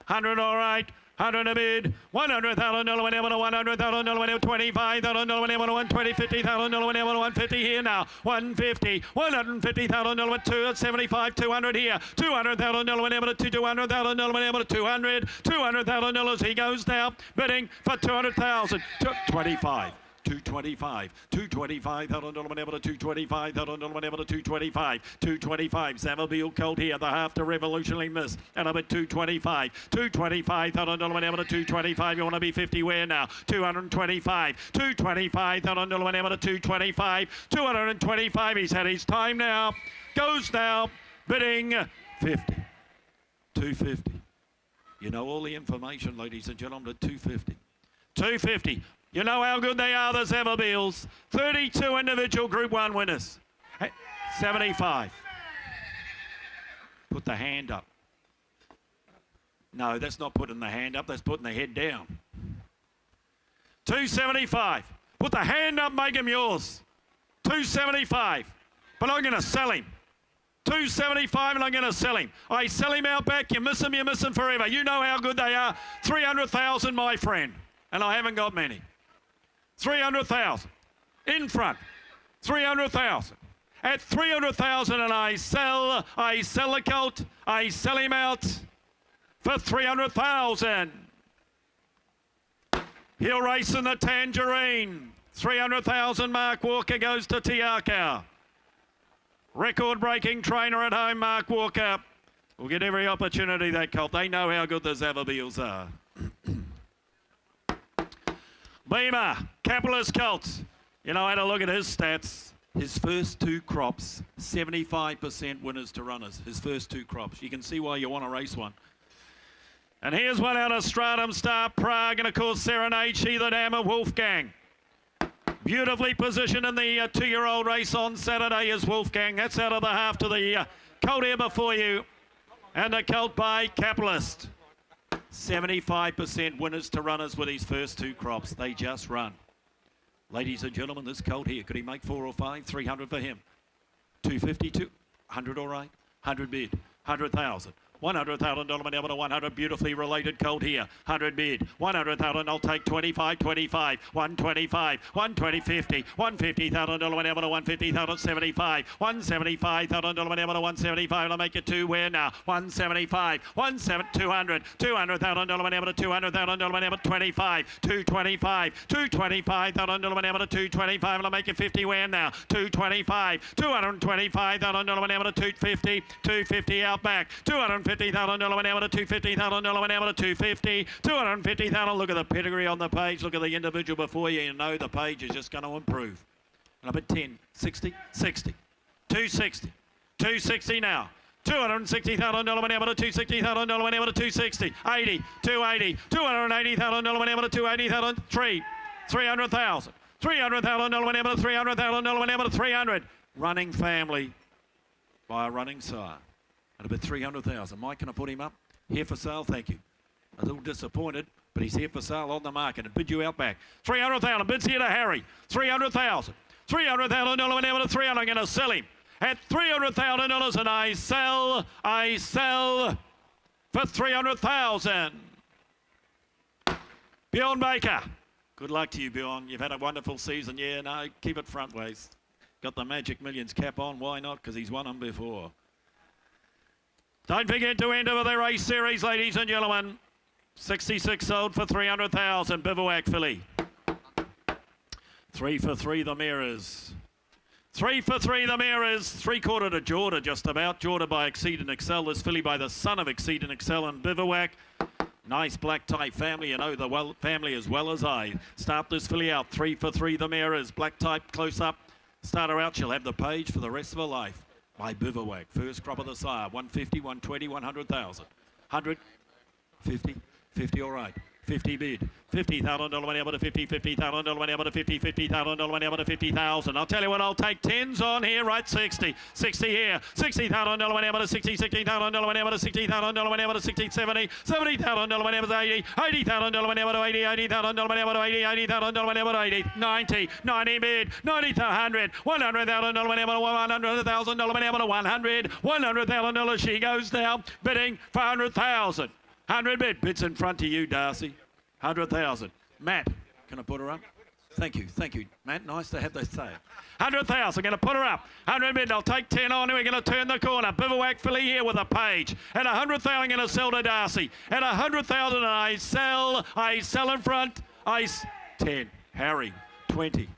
100, all right. 100 a bid. 100,000 $100,000 $100,000 $25,000 $120 $50,000 $150 here now. 150. 150,000 $2 75 200 here. 200,000 $200,000 200. $200,000 he goes now. Bidding for 200,000. 25. 225, 225,000 225,000 225, 225. Zavabeel Colt here, the half to Revolutionary Miss, and a bit 225, 225,000 225. You want to be 50 where now? 225, 225,000 225, 225. He's had his time now. Goes now, bidding 50, 250. You know all the information, ladies and gentlemen, at 250, 250. You know how good they are, the Zavabeels. 32 individual Group 1 winners. 75. Put the hand up. No, that's not putting the hand up. That's putting the head down. 275. Put the hand up, make him yours. 275. But I'm going to sell him. 275 and I'm going to sell him. I sell him out back. You miss him forever. You know how good they are. 300,000, my friend. And I haven't got many. 300,000 in front, 300,000 at 300,000, and I sell the colt. I sell him out for 300,000. He'll race in the Tangerine. 300,000. Mark Walker goes to Tiakau. Record-breaking trainer at home, Mark Walker. Will get every opportunity, that colt. They know how good the Zavabeels are. Beamer, Capitalist Colts. You know, I had a look at his stats. His first 2 crops, 75% winners to runners. His first 2 crops. You can see why you want to race one. And here's one out of Stratum Star Prague, and of course Serenade, She the Dam of Wolfgang. Beautifully positioned in the 2-year-old race on Saturday is Wolfgang. That's out of the half to the colt here before you. And a colt by Capitalist. 75% winners to runners with his first 2 crops. They just run. Ladies and gentlemen, this colt here, could he make 4 or 5? 300 for him. 250, 200, all right. 100 bid, 100,000. $100,000 100, beautifully related colt here. 100 bid, 100,000. I'll take 25, 25, 125, 120, 50, 150,000 150,000 75, 175,000 175. I'll make it 2 where now? 175, 200, 200,000 200,000 25, 225, 225,000 225. I'll make it 50 where now? 225, 225,000 250, 250 out back, 250,000 250,000 250, 250,000. Look at the pedigree on the page. Look at the individual before you. You know the page is just going to improve. Number 10, 60, 60, 260, 260 now. $260,000 $260,000 $260, 80, 280, $280,000 $280,000 300,000, $300,000 $300,000 300. Running family by a running sire. At about 300,000. Mike, can I put him up? Here for sale, thank you. A little disappointed, but he's here for sale on the market. And bid you out back. 300,000. Bids here to Harry. 300,000. $300,000 300. I'm going to sell him at $300,000, and I sell for 300,000. Bjorn Baker. Good luck to you, Bjorn. You've had a wonderful season. Yeah, no, keep it front ways. Got the Magic Millions cap on. Why not? Because he's won them before. Don't forget to enter for the race series, ladies and gentlemen. 66 sold for 300,000. Bivouac filly. 3 for 3 the mirrors. 3 for 3 the mirrors. 3/4 to Jordan just about. Jordan by Exceed and Excel. This filly by the son of Exceed and Excel and Bivouac. Nice black type family. You know the family as well as I. Start this filly out. 3 for 3 the mirrors. Black type close up. Start her out. She'll have the page for the rest of her life. By Bivouac. First crop of the sire. 150, 120, 100,000. 100, 50, 50, all right. 50 bid. $50,000 went able to 50, $50,000 went able to 50, $50,000 went able to 50,000. I'll tell you what, I'll take 10s on here, right? 60 here. $60,000 went able to 60, $60,000 went able to 60,000 went able to 60, 70, $70,000 went able to 80, $80,000 went able to 80, $80,000 went able to 80, $80,000 went able to 80, 90 bid, 90 to 100, $100,000 went able to $100,000 went able to 100, $100,000 she goes down, bidding for 100,000. 100 bid, bids in front of you, Darcy. 100,000. Matt, can I put her up? Thank you, Matt. Nice to have that sale. 100,000, going to put her up. 100 bid, I'll take 10 on. We're going to turn the corner. Bivouac filly here with a page. At 100,000, going to sell to Darcy. At 100,000, I sell in front. 10. Harry, 20.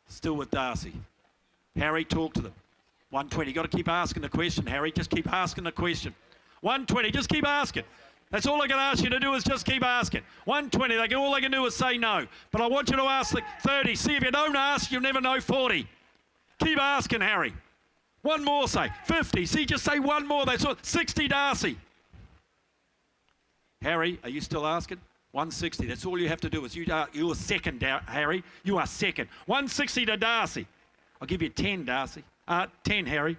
Still with Darcy. Harry, talk to them. 120. Got to keep asking the question, Harry. Just keep asking the question. 120, just keep asking. That's all I can ask you to do is just keep asking. 120, all they can do is say no. But I want you to ask the 30. See, if you don't ask, you'll never know 40. Keep asking, Harry. One more, say. 50. See, just say one more. That's all. 60, Darcy. Harry, are you still asking? 160. That's all you have to do is you are second, Harry. You are second. 160 to Darcy. I'll give you 10, Darcy. 10, Harry.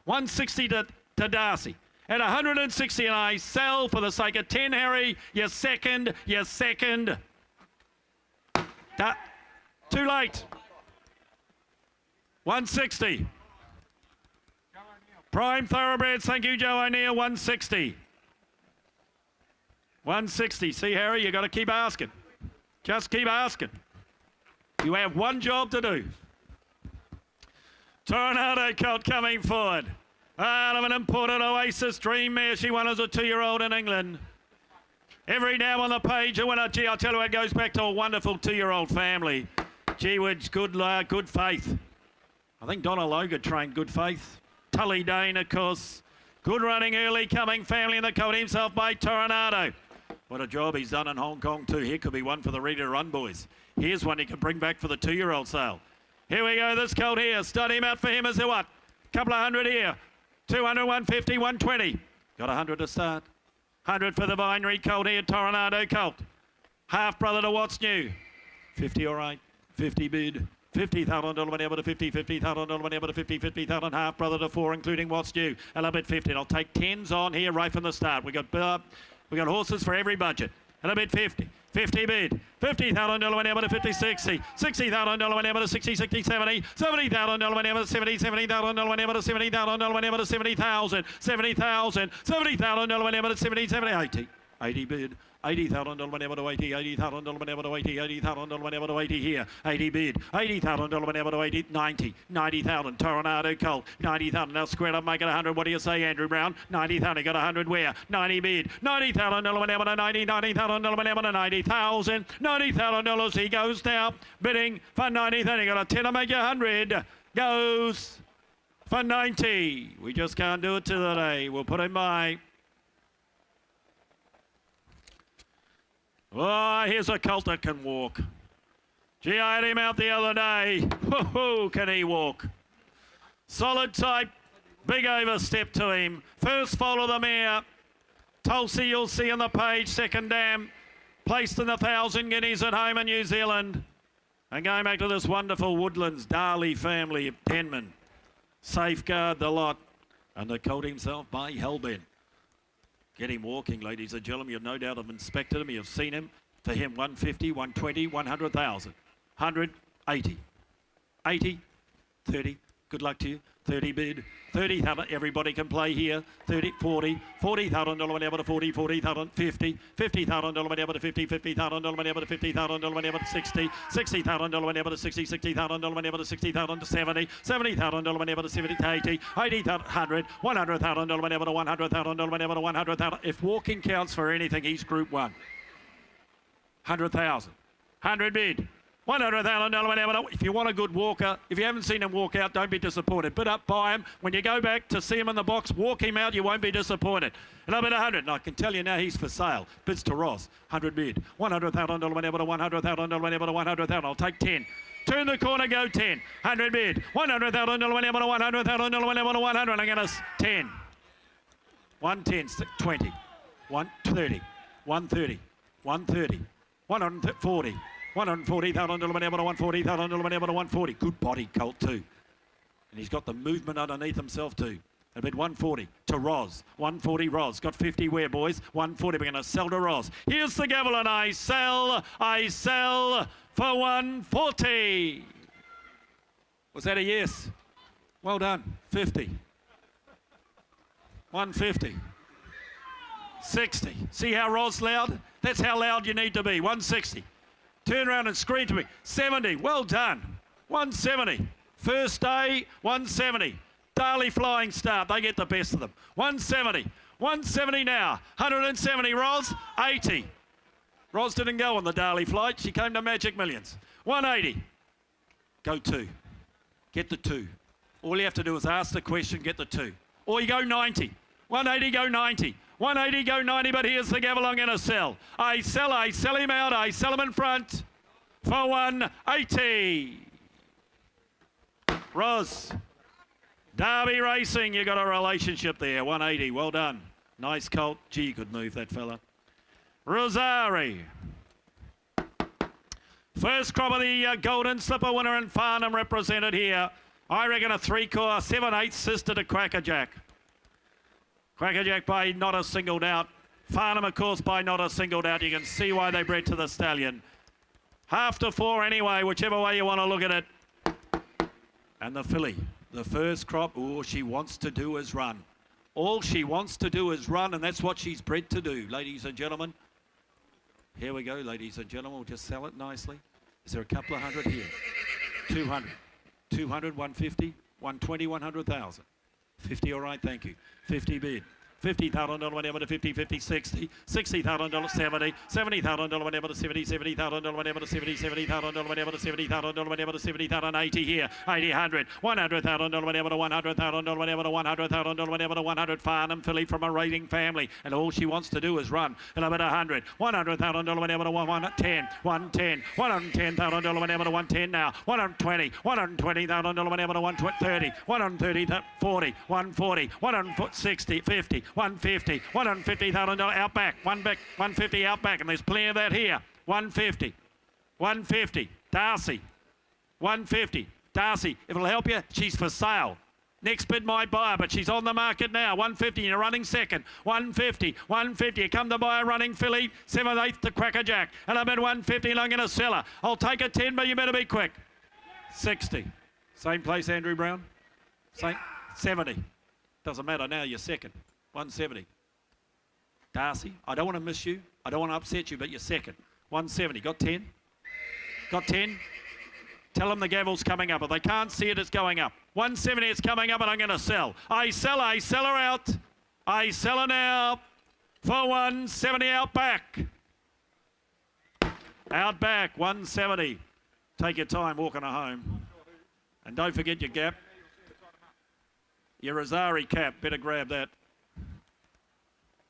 160 to Darcy. At 160, and I sell for the sake of 10, Harry. You're second. Too late. 160. Prime Thoroughbreds, thank you, Joe O'Neill, 160. 160. See, Harry, you got to keep asking. Just keep asking. You have one job to do. Tornado Colt coming forward. Out of an imported Oasis Dream mare. She won as a 2-year-old in England. Every now on the page, a winner. Gee, I'll tell you, it goes back to a wonderful 2-year-old family. Gee whiz, good faith. I think Donna Logan trained Good Faith. Tully Dane, of course. Good running early coming family in the coat himself by Tornado. What a job he's done in Hong Kong too. Here could be one for the Ready to Run boys. Here's one he can bring back for the 2-year-old sale. Here we go, this colt here. Start him out for him as a what? Couple of hundred here. 200, 150, 120. Got 100 to start. 100 for the binary colt here, Tornado Colt. Half brother to What's New. 50 all right. 50 bid. $50,000 went able to 50, $50,000 went able to 50, $50,000 half brother to 4, including What's New. A little bit 50. I'll take 10s on here right from the start. We got horses for every budget. And a bid 50. 50 bid. $50,000 went able to 50, 60. $60,000 went able to 60, 60, 70. $70,000 went able to 70, $70,000 went able to 70,000 went able to 70,000. $70,000 went able to 70, 70, 80. 80 bid. $80,000 went able to 80, $80,000 went able to 80, $80,000 went able to 80 here. 80 bid. $80,000 went able to 80, 90. 90,000. Tornado Colt. 90,000. Now squared up, make it 100. What do you say, Andrew Brown? 90,000. Got 100 where? 90 bid. $90,000 went able to 90. $90,000 went able to 90,000. $90,000 he goes now. Bidding for 90,000. Got a 10 to make you 100. Goes for 90. We just can't do it today. We'll put him by. Oh, here's a colt that can walk. Gee, I had him out the other day. Whoa, can he walk? Solid type, big overstep to him. First foal of the mare. Tulsi, you'll see on the page, second dam. Placed in the 1,000 guineas at home in New Zealand. And going back to this wonderful Woodlands Darley family of Denman. Safeguard the lot. And the colt himself by Hellbent. Get him walking, ladies and gentlemen. You've no doubt have inspected him. You've seen him. For him, 150, 120, 100,000. 100, 80. 80, 30. Good luck to you. 30 bid. 30,000. Everybody can play here. 30, 40. $40,000 went able to 40. 40,000. 50. $50,000 went able to 50. $50,000 went able to 50,000 went able to 60. $60,000 went able to 60. $60,000 went able to 60,000 to 70. $70,000 went able to 70 to 80. 80,000. 100. $100,000 went able to 100,000 went able to 100,000. If walking counts for anything, he's Group 1. 100,000. 100 bid. $100,000 went able to. If you want a good walker, if you haven't seen him walk out, don't be disappointed. Bid up, buy him. When you go back to see him in the box, walk him out, you won't be disappointed. And I bid 100, and I can tell you now he's for sale. Bids to Ross. 100 bid. $100,000 went able to 100,000 went able to 100,000. I'll take 10. Turn the corner, go 10. 100 bid. $100,000 went able to 100,000 went able to 100. I'm going to 10. 110, 20. 130. 130. 130. 140. 140, $1,000 to 140, $1,000 to 140. Good body, Colt, too. And he's got the movement underneath himself, too. A bit 140 to Roz. 140 Roz. Got 50 where, boys? 140. We're going to sell to Roz. Here's the gavel, and I sell for 140. Was that a yes? Well done. 50. 150. 60. See how Roz loud? That's how loud you need to be. 160. Turn around and scream to me. 70. Well done. 170. First day, 170. Daily flying start. They get the best of them. 170. 170 now. 170 Roz. 80. Roz didn't go on the daily flight. She came to Magic Millions. 180. Go 2. Get the 2. All you have to do is ask the question, get the 2. Or you go 90. 180, go 90. 180, go 90, but here's the gavel I'm going to sell. I sell him out, I sell him in front for 180. Roz, Derby Racing, you got a relationship there, 180, well done. Nice Colt, gee, could move that fella. Rosari. First crop of the Golden Slipper winner in Farnham represented here. I reckon a 3-core, 7/8 sister to Crackerjack. Crackerjack by not a single doubt. Farnham, of course, by not a single doubt. You can see why they bred to the stallion. 1/2 anyway, whichever way you want to look at it. And the filly, the first crop, all she wants to do is run. All she wants to do is run, and that's what she's bred to do, ladies and gentlemen. Here we go, ladies and gentlemen. We'll just sell it nicely. Is there a couple of hundred here? 200. 200, 150, 120, 100,000. 50, all right, thank you. 50 bid. $50,000 whatever to 50, 50, 60, $60,000 70, $70,000 whatever to 70, $70,000 whatever to 70, $70,000 whatever to 70,000 whatever to 70,000, 80 here, 80, 100, $100,000 whatever to $100,000 whatever to $100,000 whatever to 100. Farnham filly from a rating family, and all she wants to do is run. And about 100, $100,000 whatever to 110, 110, $110,000 whatever to 110 now, 120, $120,000 whatever to 130, 130, 40, 140, 160, 50. 150, $150,000 outback, 150 outback, and there's plenty of that here. 150, 150, Darcy, 150, Darcy. If it'll help you, she's for sale. Next bid might buy her, but she's on the market now. 150, you're running second. 150, 150. You come to buy a running filly, 7/8 to Crackerjack, and I'm at 150, and I'm going to sell her. I'll take a 10, but you better be quick. 60. Same place, Andrew Brown. Same. 70. Doesn't matter now. You're second. 170. Darcy, I don't want to miss you. I don't want to upset you, but you're second. 170. Got 10? Got 10? Tell them the gavel's coming up. If they can't see it, it's going up. 170, it's coming up, and I'm going to sell. I sell her out. I sell her now for 170 out back. Out back, 170. Take your time walking her home. And don't forget your gap. Your Rosari cap, better grab that.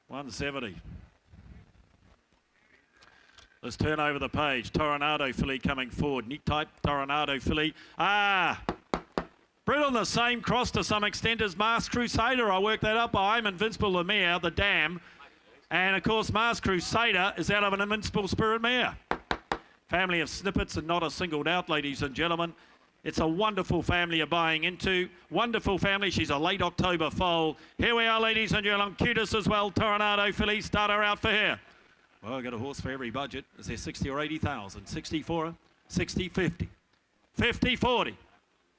170. Let's turn over the page. Toronado filly coming forward. Neat type Toronado filly. Bred on the same cross to some extent as Masked Crusader. I worked that up by Invincible the mare, the dam. And of course, Masked Crusader is out of an Invincible Spirit mare. Family of snippets and not a single doubt, ladies and gentlemen. It's a wonderful family you're buying into. Wonderful family. She's a late October foal. Here we are, ladies and gentlemen. Cutest as well. Toronado filly. Start her out for here. Well, I've got a horse for every budget. Is there 60 or 80,000? 60 for her? 60, 50. 50, 40.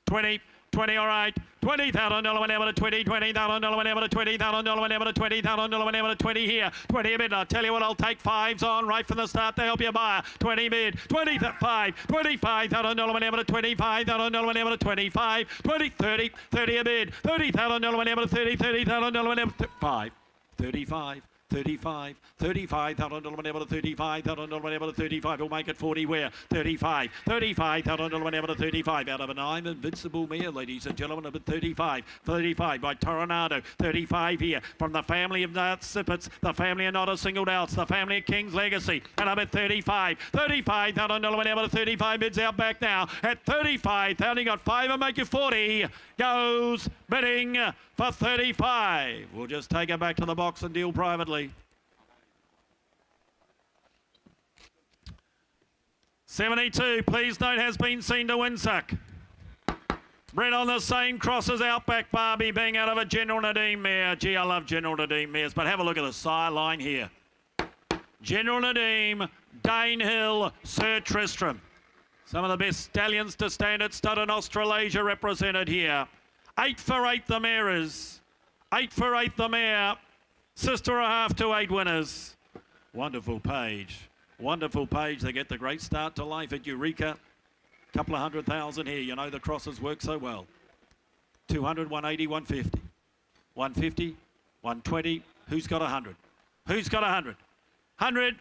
20, 20, all right. $20,000 whenever to 20, $20,000 whenever to $20,000 whenever to $20,000 whenever to 20 here. 20 a bid. I'll tell you what, I'll take 5s on right from the start to help you buy. 20 bid. 25. $25,000 whenever to $25,000 whenever to 25. 20, 30. 30 a bid. $30,000 whenever to 30. $30,000 whenever to 5. 35. 35, $35,000 whenever to 35,000 whenever to 35. We'll make it 40 where? 35, $35,000 whenever to 35. Out of an I'm Invincible mare, ladies and gentlemen, of 35. 35 by Toronado. 35 here from the family of Sippets, the family of Not a Single Doubts, the family of King's Legacy. And I'm at 35. $35,000 whenever to 35. Bids out back now at 35,000. You got 5 and make you 40. Goes bidding for 35. We'll just take her back to the box and deal privately. 72, please note, has been seen to Winsuck. Bred on the same cross as Outback Barbie, being out of a General Nadim mare. Gee, I love General Nadim mares, but have a look at the sire line here. General Nadim, Dane Hill, Sir Tristram. Some of the best stallions to stand at stud in Australasia represented here. 8 for 8 the mare is. 8 for 8 the mare. Sister a half to 8 winners. Wonderful page. Wonderful page. They get the great start to life at Eureka. Couple of 100,000 here. You know the crosses work so well. 200, 180, 150. 150, 120. Who's got 100? Who's got 100? 100.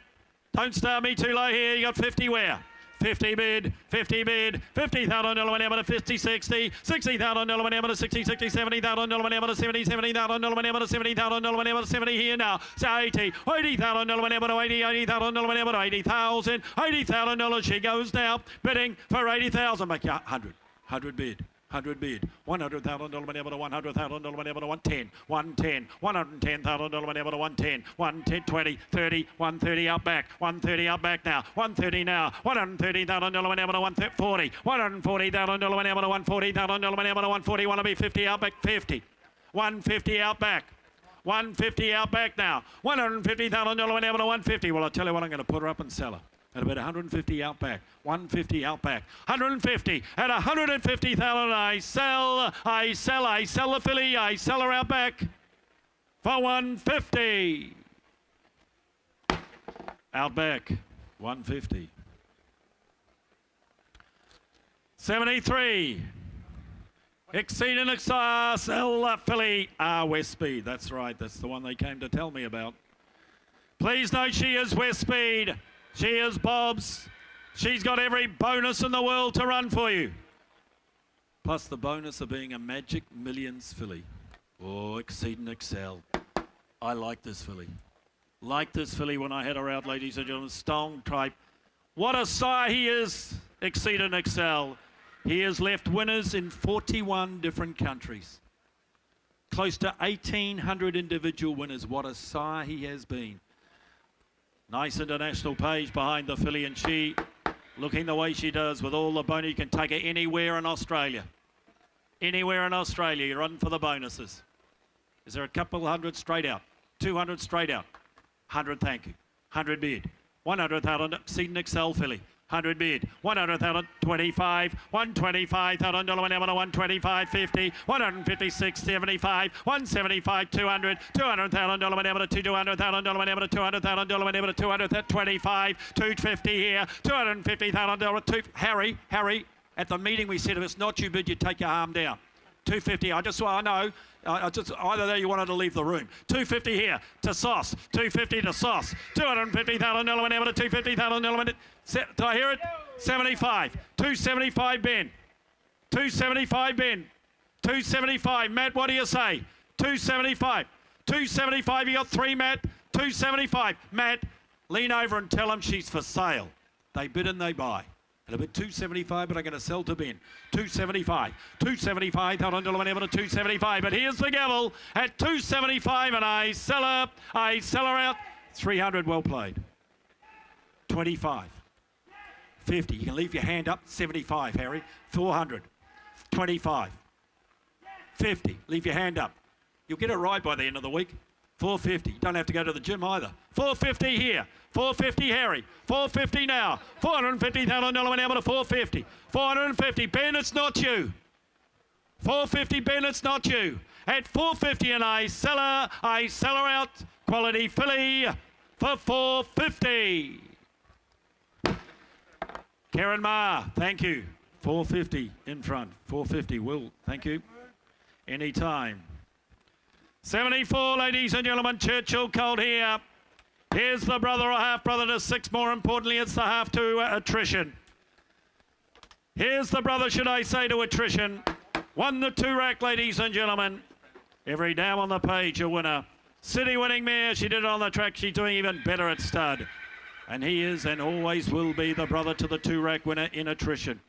Don't start me too low here. You got 50 where? 50 bid, 50 bid, $50,000 whenever to 50, 60, $60,000 whenever to 60, 60, $70,000 whenever to 70, $70,000 whenever to $70,000 whenever to 70 here now. So 80, $80,000 whenever to 80, $80,000 whenever to 80,000, $80,000 she goes now, bidding for 80,000. Make you 100 bid. 100 bid, $100,000 whenever to $100,000 whenever to 110, 110, $110,000 whenever to 110, 110, 20, 30, 130 out back, 130 out back now, 130 now, $130,000 whenever to 140, $140,000 whenever to $140,000 whenever to 140, want to be 50 out back, 50, 150 out back. 150 out back now, $150,000 whenever to 150. Well, I'll tell you what, I'm going to put her up and sell her. At about 150 out back, 150 out back, 150 at 150,000. I sell the filly, I sell her out back for 150. Out back, 150. 73. Exceed and Exar, sell the filly. West Speed. That's right, that's the one they came to tell me about. Please note she is West Speed. She is Bob's. She's got every bonus in the world to run for you. Plus the bonus of being a Magic Millions filly. Oh, Exceed and Excel. I like this filly. Like this filly when I had her out, ladies and gentlemen. Stone type. What a sire he is, Exceed and Excel. He has left winners in 41 different countries. Close to 1,800 individual winners. What a sire he has been. Nice international page behind the filly, and she looking the way she does with all the bonus. You can take her anywhere in Australia. Anywhere in Australia, you run for the bonuses. Is there a couple 100 straight out? 200 straight out. 100, thank you. 100 bid. 100,000, Exceed and Excel filly. 100 bid, 100,000, 25, $125,000 whenever to 125, 50, 156, 75, 175, 200, $200,000 whenever to $200,000 whenever to $200,000 whenever to 200, 25, 250 here, $250,000. Harry, at the meeting we said if it's not you bid, you take your arm down. 250. I know. Either there you wanted to leave the room. 250 here to Sauce. 250 to Sauce. $250,000 whenever to $250,000 whenever. Did I hear it? 75. 275 Ben. 275 Ben. 275. Matt, what do you say? 275. 275. You got 3, Matt. 275. Matt, lean over and tell them she's for sale. They bid and they buy. At a bit 275, but I'm going to sell to Ben. 275. 275, $100 whenever to 275. But here's the gavel at 275, and I sell her out. 300, well played. 25. 50. You can leave your hand up. 75, Harry. 400. 25. 50. Leave your hand up. You'll get it right by the end of the week. 450. Don't have to go to the gym either. 450 here. 450 Harry. 450 now. $450,000 whenever to 450. 450. Ben, it's not you. 450 Ben, it's not you. At 450, and I sell her out. Quality filly for 450. Karen Ma, thank you. 450 in front. 450. Will, thank you. Anytime. 74, ladies and gentlemen, Churchill Colt here. Here's the brother or half-brother to 6. More importantly, it's the half to attrition. Here's the brother, should I say, to attrition. Won the 2 rack, ladies and gentlemen. Every dam on the page a winner. City winning mare, she did it on the track. She's doing even better at stud. And he is and always will be the brother to the 2 rack winner in attrition.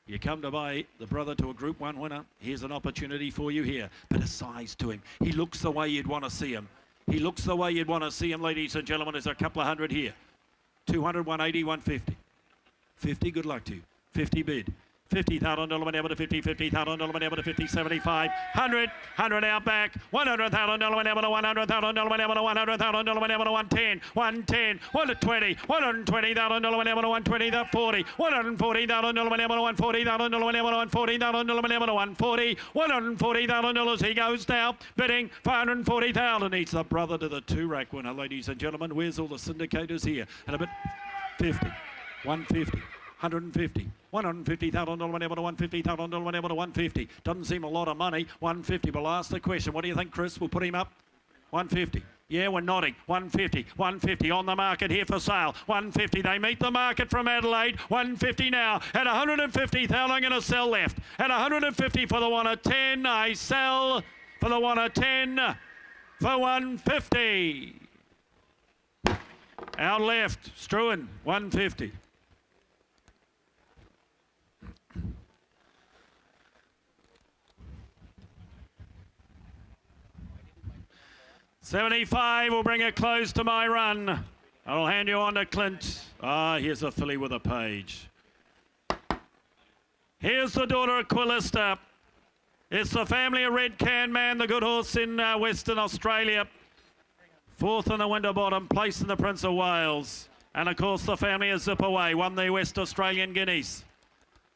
You come to buy the brother to a Group 1 winner, here's an opportunity for you here. Bit of size to him. He looks the way you'd want to see him. He looks the way you'd want to see him, ladies and gentlemen. There's a couple of 100 here. 200, 180, 150. 50, good luck to you. 50 bid. $50,000 went over to 50, $50,000 went over to 50, 75, 100, 100 out back, $100,000 went over to $100,000 went over to $100,000 went over to 110, 110, 120, $120,000 went over to 120, that 40, $140,000 went over to $140,000 went over to $140,000 went over to 140, $140,000 he goes now, bidding $440,000. He's the brother to the 2-rack winner, ladies and gentlemen. Where's all the syndicators here? And a bit 50, 150. 150, $150,000 went over to $150,000 went over to 150. Doesn't seem a lot of money. 150. We'll ask the question. What do you think, Chris? We'll put him up. 150. Yeah, we're nodding. 150. 150 on the market here for sale. 150. They meet the market from Adelaide. 150 now. At 150,000, I'm going to sell left. At 150 for the one at 10, I sell for the one at 10 for 150. Out left, Struan, 150. $75 will bring it close to my run. I'll hand you on to Clint. Here's a filly with a page. Here's the daughter of Quillista. It's the family of Red Can Man, the good horse in Western Australia. 4th in the Winterbottom, placed in the Prince of Wales. And of course the family of Zip Away, won the West Australian Guineas.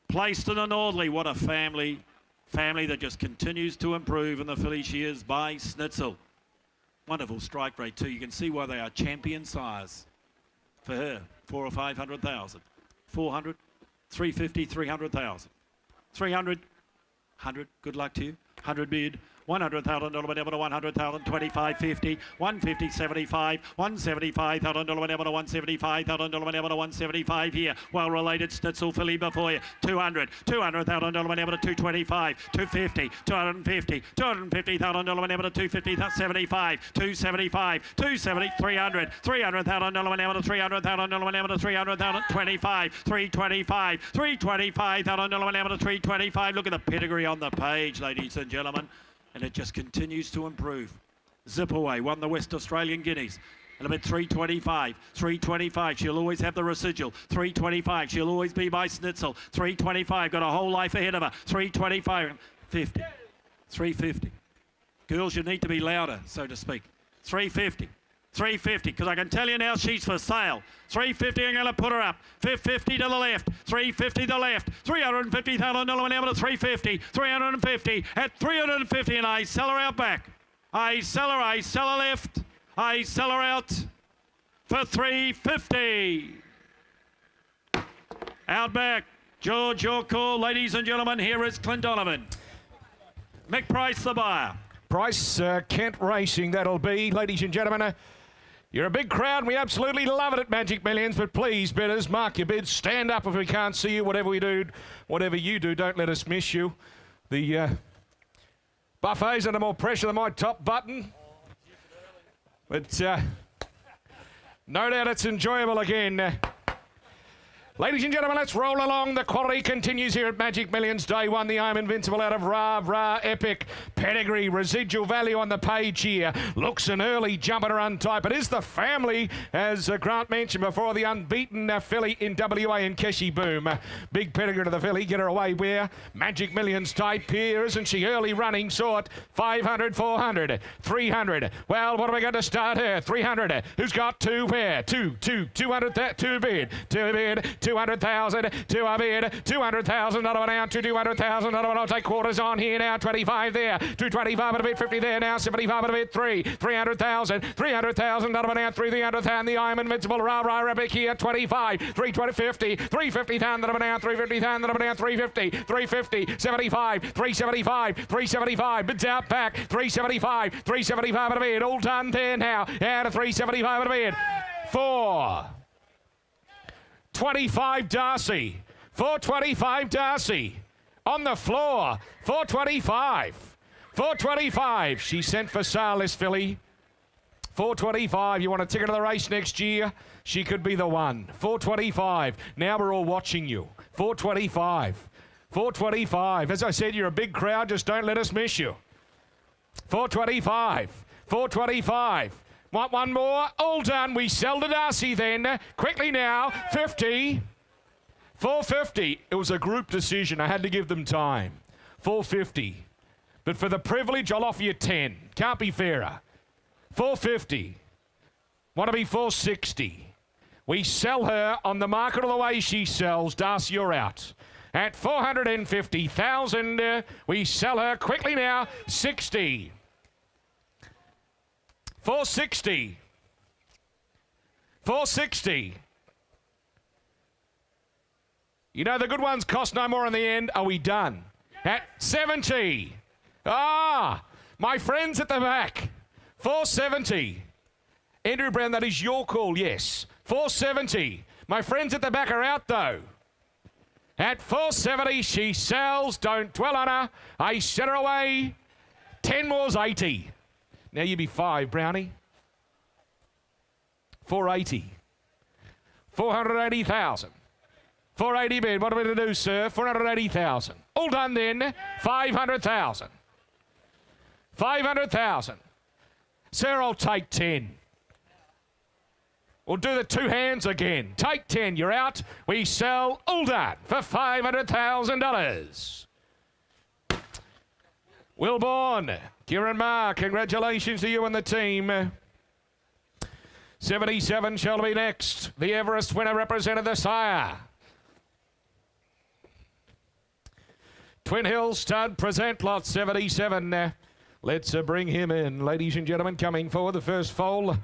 Placed in the Northerly, what a family. Family that just continues to improve, and the filly she is by Snitzel. Wonderful strike rate too. You can see why they are champion sires. For her, 400 or 500,000. 400, 350, 300,000. 300, 100, good luck to you. 100 bid. $100,000 went over to 100,000, 25, 50, 150, 75, $175,000 went over to 175,000 went over to 175 here. Well related Snitzel filly before you. 200, $200,000 went over to 225, 250, 250, $250,000 went over to 250, 75, 275, 270, 300, $300,000 went over to 300,000 went over to 300,000, 25, 325, $325,000 went over to 325. Look at the pedigree on the page, ladies and gentlemen. And it just continues to improve. Zip Away won the West Australian Guineas. And a bit 325, 325. She'll always have the residual. 325. She'll always be by Snitzel. 325. Got a whole life ahead of her. 325. 50. 350. Girls, you need to be louder, so to speak. 350. 350, because I can tell you now she's for sale. 350, I'm going to put her up. 550 to the left. 350 to the left. $350,000 went over to 350. 350 at 350, and I sell her out back. I sell her left. I sell her out for 350. Out back. George, your call. Ladies and gentlemen, here is Clint Donovan. Mick Price, the buyer. Price, Kent Racing, that'll be. Ladies and gentlemen, you're a big crowd, and we absolutely love it at Magic Millions, but please, bidders, mark your bids. Stand up if we can't see you. Whatever you do, don't let us miss you. The buffet's under more pressure than my top button. But no doubt it's enjoyable again. Ladies and gentlemen, let's roll along. The quality continues here at Magic Millions. Day one, the I'm Invincible out of Ra Epic. Pedigree, residual value on the page here. Looks an early jumper to run type. It is the family, as Grant mentioned before, the unbeaten filly in WA and Keshi Boom. Big pedigree to the filly. Get her away where? Magic Millions type here, isn't she? Early running, saw it. 500, 400, 300. Well, what are we going to start her? 300. Who's got two where? 200, 2 bid. 2 bid. 200,000 to a bid, 200,000, another one out to 200,000, another one. I'll take quarters on here now, 25 there, 225 at a bid, 50 there now, 75 at a bid, 300,000, 300,000, another one out, 300,000, the I'm Invincible, Ra Epic here, 25, 350, 350,000, another one out, 350,000, another one out, 350, 350, 75, 375, 375, bids out back, 375, 375 at a bid, all done there now, out of 375 at a bid, 425 Darcy. 425 Darcy. On the floor. 425. 425. She sent for sale, this filly. 425. You want a ticket to the race next year? She could be the one. 425. Now we're all watching you. 425. 425. As I said, you're a big crowd. Just don't let us miss you. 425. 425. Want one more? All done. We sell to Darcy then. Quickly now. 50. 450. It was a group decision. I had to give them time. 450. But for the privilege, I'll offer you 10. Can't be fairer. 450. Want to be 460. We sell her on the market of the way she sells. Darcy, you're out. At 450,000, we sell her quickly now. 60. 460. 460. You know the good ones cost no more in the end. Are we done? At 70. Ah, my friends at the back. 470. Andrew Brown, that is your call, yes. 470. My friends at the back are out, though. At 470, she sells. Don't dwell on her. I set her away. 10 more's 80. Now you be 5, Brownie. 480. 480,000. 480 bid. What are we to do, sir? 480,000. All done then. 500,000. 500,000. Sir, I'll take 10. We'll do the two hands again. Take 10. You're out. We sell. All done for $500,000. Wilborn, Kieran Marr, congratulations to you and the team. 77 shall be next. The Everest winner represented the sire. Twin Hills Stud present lot 77. Let's bring him in. Ladies and gentlemen, coming forward, the first foal.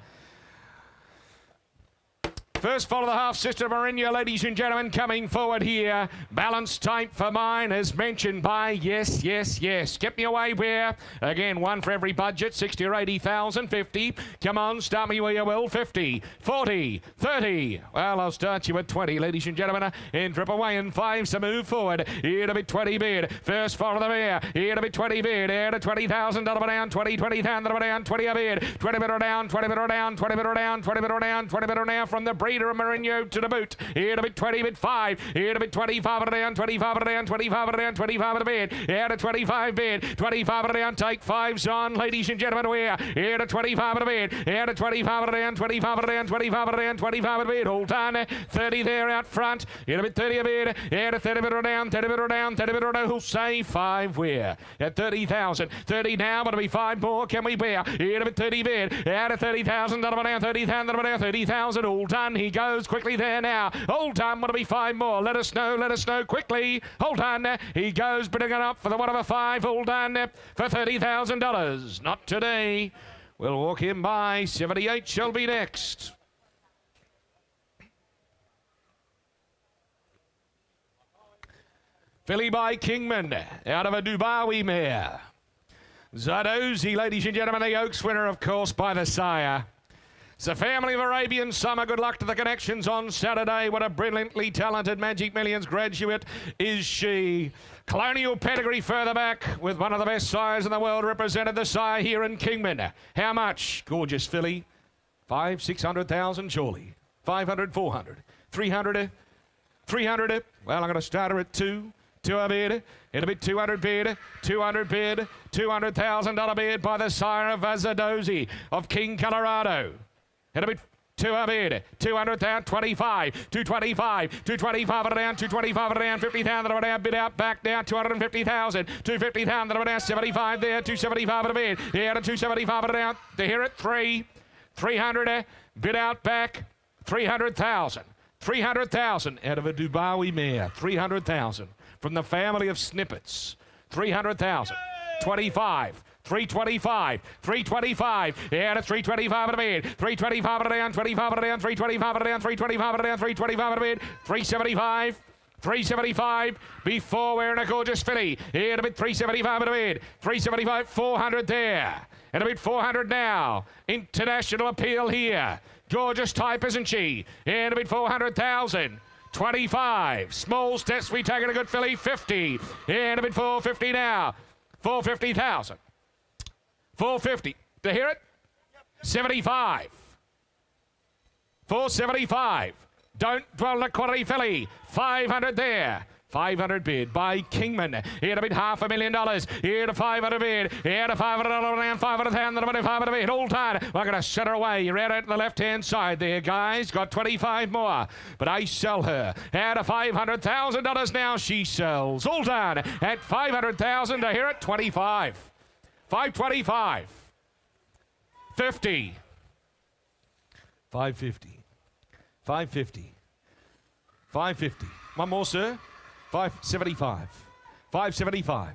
First foal of the half-sister Mourinho, ladies and gentlemen, coming forward here. Balance type for mine, as mentioned by yes. Get me away where? Again, one for every budget, 60 or 80,000, 50. Come on, start me where you will, 50, 40, 30. Well, I'll start you at 20, ladies and gentlemen. In triple way and 5 to move forward. Here to be 20 bid. First foal of the mare. Here to be 20 bid. Here to $20,000 down, 20,000 down, 20 a bid. 20 bid or down, 20 bid or down, 20 bid or down, 20 bid or down, 20 bid or down from the breeder of Mourinho to the boot. Here to be 20 bid 5. Here to be 25 down, 25 down, 25 down, 25 a bid. Here to 25 bid. 25 down, take 5s on, ladies and gentlemen. We're here to 25 a bid. Here to 25 down, 25 down, 25 down, 25 a bid. All done. 30 there out front. Here to be 30 a bid. Here to 30 bid or down, 30 bid or down, 30 bid or down. Who'll say 5 we're at 30,000. 30 now, but it'll be 5 more. Can we bear? Here to be 30 bid. Here to 30,000 down, 30,000 down, 30,000. All done. He goes quickly there now. Hold on, want to be 5 more. Let us know quickly. Hold on. He goes bidding it up for the one of a 5. Hold on for $30,000. Not today. We'll walk him by. 78 shall be next. Filly by Kingman out of a Dubawi mare. Zadozi, ladies and gentlemen, the Oaks winner, of course, by the sire. It's a family of Arabian summer. Good luck to the connections on Saturday. What a brilliantly talented Magic Millions graduate is she. Colonial pedigree further back with one of the best sires in the world represented the sire here in Kingman. How much? Gorgeous filly. 500,000, 600,000 surely. 500, 400, 300, 300. Well, I'm going to start her at 2. 2 a bid. It'll be 200 bid. 200 bid. $200,000 bid by the sire of Zadozi of King Colorado. It'll be 2 a bid. 200,000, 25, 225, 225 down, 225 down, 50,000 down, bid out back down, 250,000, 250,000 down, 75 there, 275 a bid. Here to 275 down. To here at 3, 300 bid out back, 300,000, 300,000 out of a Dubawi mare, 300,000 from the family of Snippets, 300,000, 25. 325, 325, yeah, to 325 at a bid, 325 at a down, 25 at a down, 325 at a down, 325 at a down, 325 at a bid, 375, 375, before wearing a gorgeous filly, here to bid 375 at a bid, 375, 400 there, and a bid 400 now, international appeal here, gorgeous type, isn't she, and a bid 400,000. 25, small steps, we take it a good filly, 50, and a bid 450 now, 450,000. 450. To hear it? 75. 475. Don't dwell on the quality filly. 500 there. 500 bid by Kingman. Here to bid $500,000. Here to 500 bid. Here to $500 around 500,000. 500 bid. All tight. We're going to set her away. You're out to the left-hand side there, guys. Got 25 more. But I sell her. Out of $500,000 now she sells. All done at 500,000 to here at 25. 525. 50. 550. 550. 550. One more, sir. 575. 575.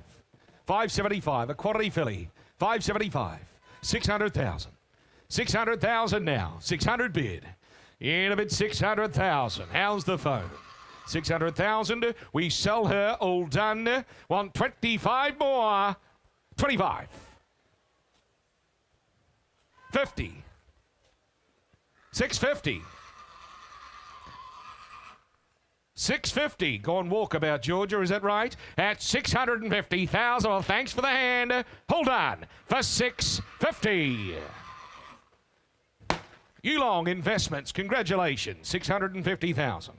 575. A quality filly. 575. 600,000. 600,000 now. 600 bid. In a bid 600,000. How's the phone? 600,000. We sell her. All done. Want 25 more. 25. 50. 650. 650. Go on walkabout, Georgia, is that right? At 650,000. Well, thanks for the hand. Hold on for 650. Yearling Investments, congratulations. 650,000.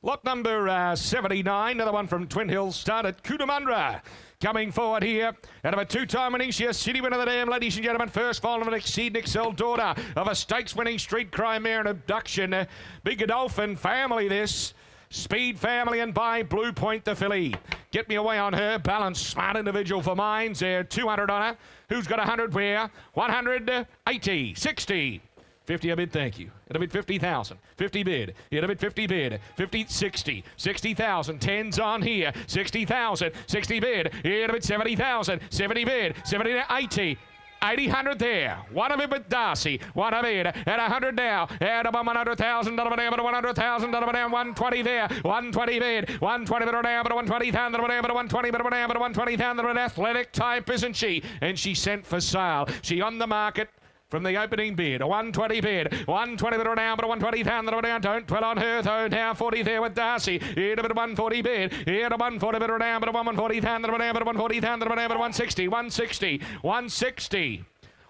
Lot number 79, another one from Twin Hills, started Cootamundra. Coming forward here, out of a two-time winning, she is city winner of the dam, ladies and gentlemen. First final of an Exceed Excel daughter of a stakes-winning Street Crime mare and abduction. Big Godolphin family this. Speed family and by Blue Point the filly. Get me away on her. Balanced, smart individual for mines. There, 200 on her. Who's got 100 where? 180, 60. 50 a bid, thank you. It'll bid 50,000. 50 bid. It'll bid 50 bid. 50, 60. 60,000. 10's on here. 60,000. 60 bid. It'll bid 70,000. 70 bid. 70 to 80. 100 there. One of it with Darcy. One of it at 100 now. At about $100,000 down, but $100,000 down. 120 there. 120 bid. 120 bid down, but 120,000 down, but 120 bid down, but 120,000 down. Athletic type, isn't she? And she sent for sale. She on the market. From the opening bid, a 120 bid, 120 bid down, but a 120,000 down. Don't dwell on her though. Now 40 there with Darcy. Here to bid 140 bid. Here to 140 bid down, but a 140,000 down, but a 140,000 down, but 160, 160, 160,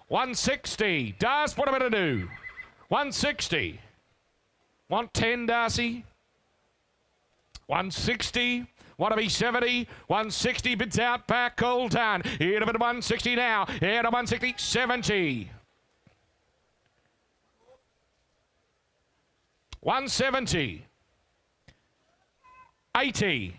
160. Darcy, what am I to do? 160. Want 10, Darcy? 160. Want to be 70, 160 bids out back, all done. Here to bid 160 now. Here to 160, 70. 170, 80,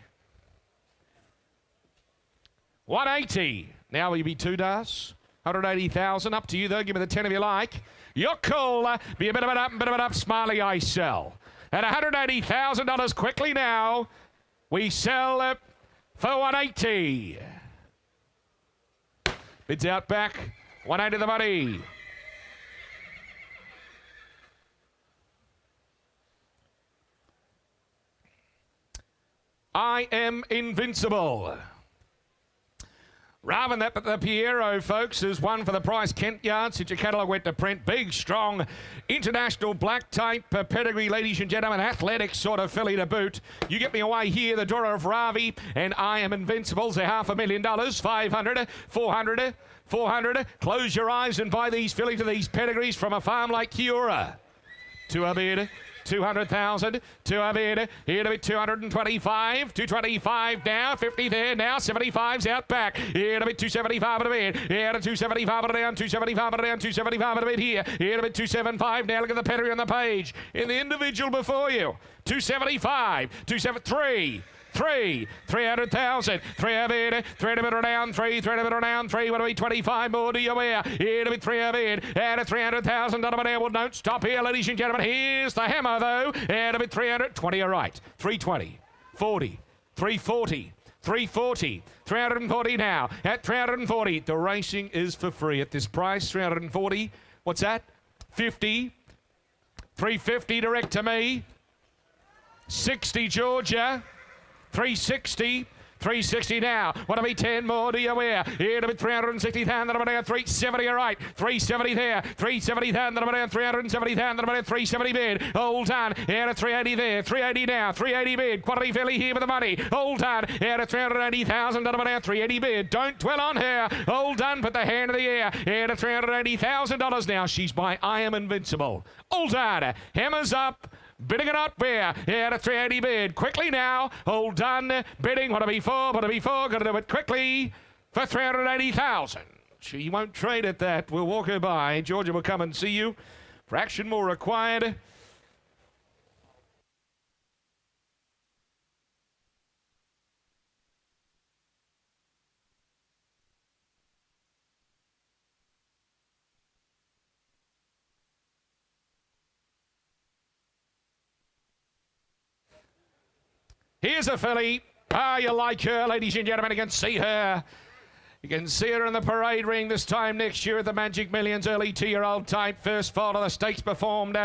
180. Now will you be two, Das? 180,000. Up to you, though. Give me the 10 if you like. You're cool. Be a bit of it up, Smiley, I sell. At $180,000 quickly now. We sell for 180. Bids out back. 180 the money. I am invincible. Rather than that, but the Piero, folks, is one for the price. Kent Yard, since your catalogue went to print. Big, strong, international black type pedigree, ladies and gentlemen. Athletic sort of filly to boot. You get me away here, the drawer of Ravi, and I am invincible. They're $500,000, 500, 400, 400. Close your eyes and buy these filly to these pedigrees from a farm like Kiora. To a bid. 200,000 to a bid. Here to be 225. 225 now. 50 there now. 75's out back. Here to be 275 at a bid. Here to 275 at a down. 275 at a down. 275 at a bid here. Here to be 275 now. Look at the pedigree on the page. In the individual before you. 275. 273. 300,000, 3 a bid, 3 to bid down, 3 to bid down, 3, what do we, 25 more, do you wear? Here to be 3 a bid, and a $300,000 well, don't stop here, ladies and gentlemen, here's the hammer though, and a bid 320, all right, 320, 40, 340, 340, 340 now, at 340, the racing is for free at this price, 340, what's that, 50, 350 direct to me, 60 Georgia, 360, 360 now. Want to be 10 more, do you wear? Here to be 360,000, that'll be down 370, all right. 370 there, 370,000, that'll be down 370,000, that'll be down 370 bid. Hold on, here to 380 there, 380 now, 380 bid. Quality Philly here with the money. Hold on, here to 380,000, that'll be down 380 bid. Don't dwell on her. Hold on, put the hand in the air. Here to $380,000 now. She's by I Am Invincible. Hold on, hammers up. Bidding it up where? Yeah, a 380 bid. Quickly now. Hold on. Bidding. What to be for? What to be for? Got to do it quickly for 380,000. She won't trade at that. We'll walk her by. Georgia will come and see you. Fraction more required. Here's a filly. Ah, you like her, ladies and gentlemen. You can see her. You can see her in the parade ring this time next year at the Magic Millions. Early 2-year-old type. First fall of the stakes performed.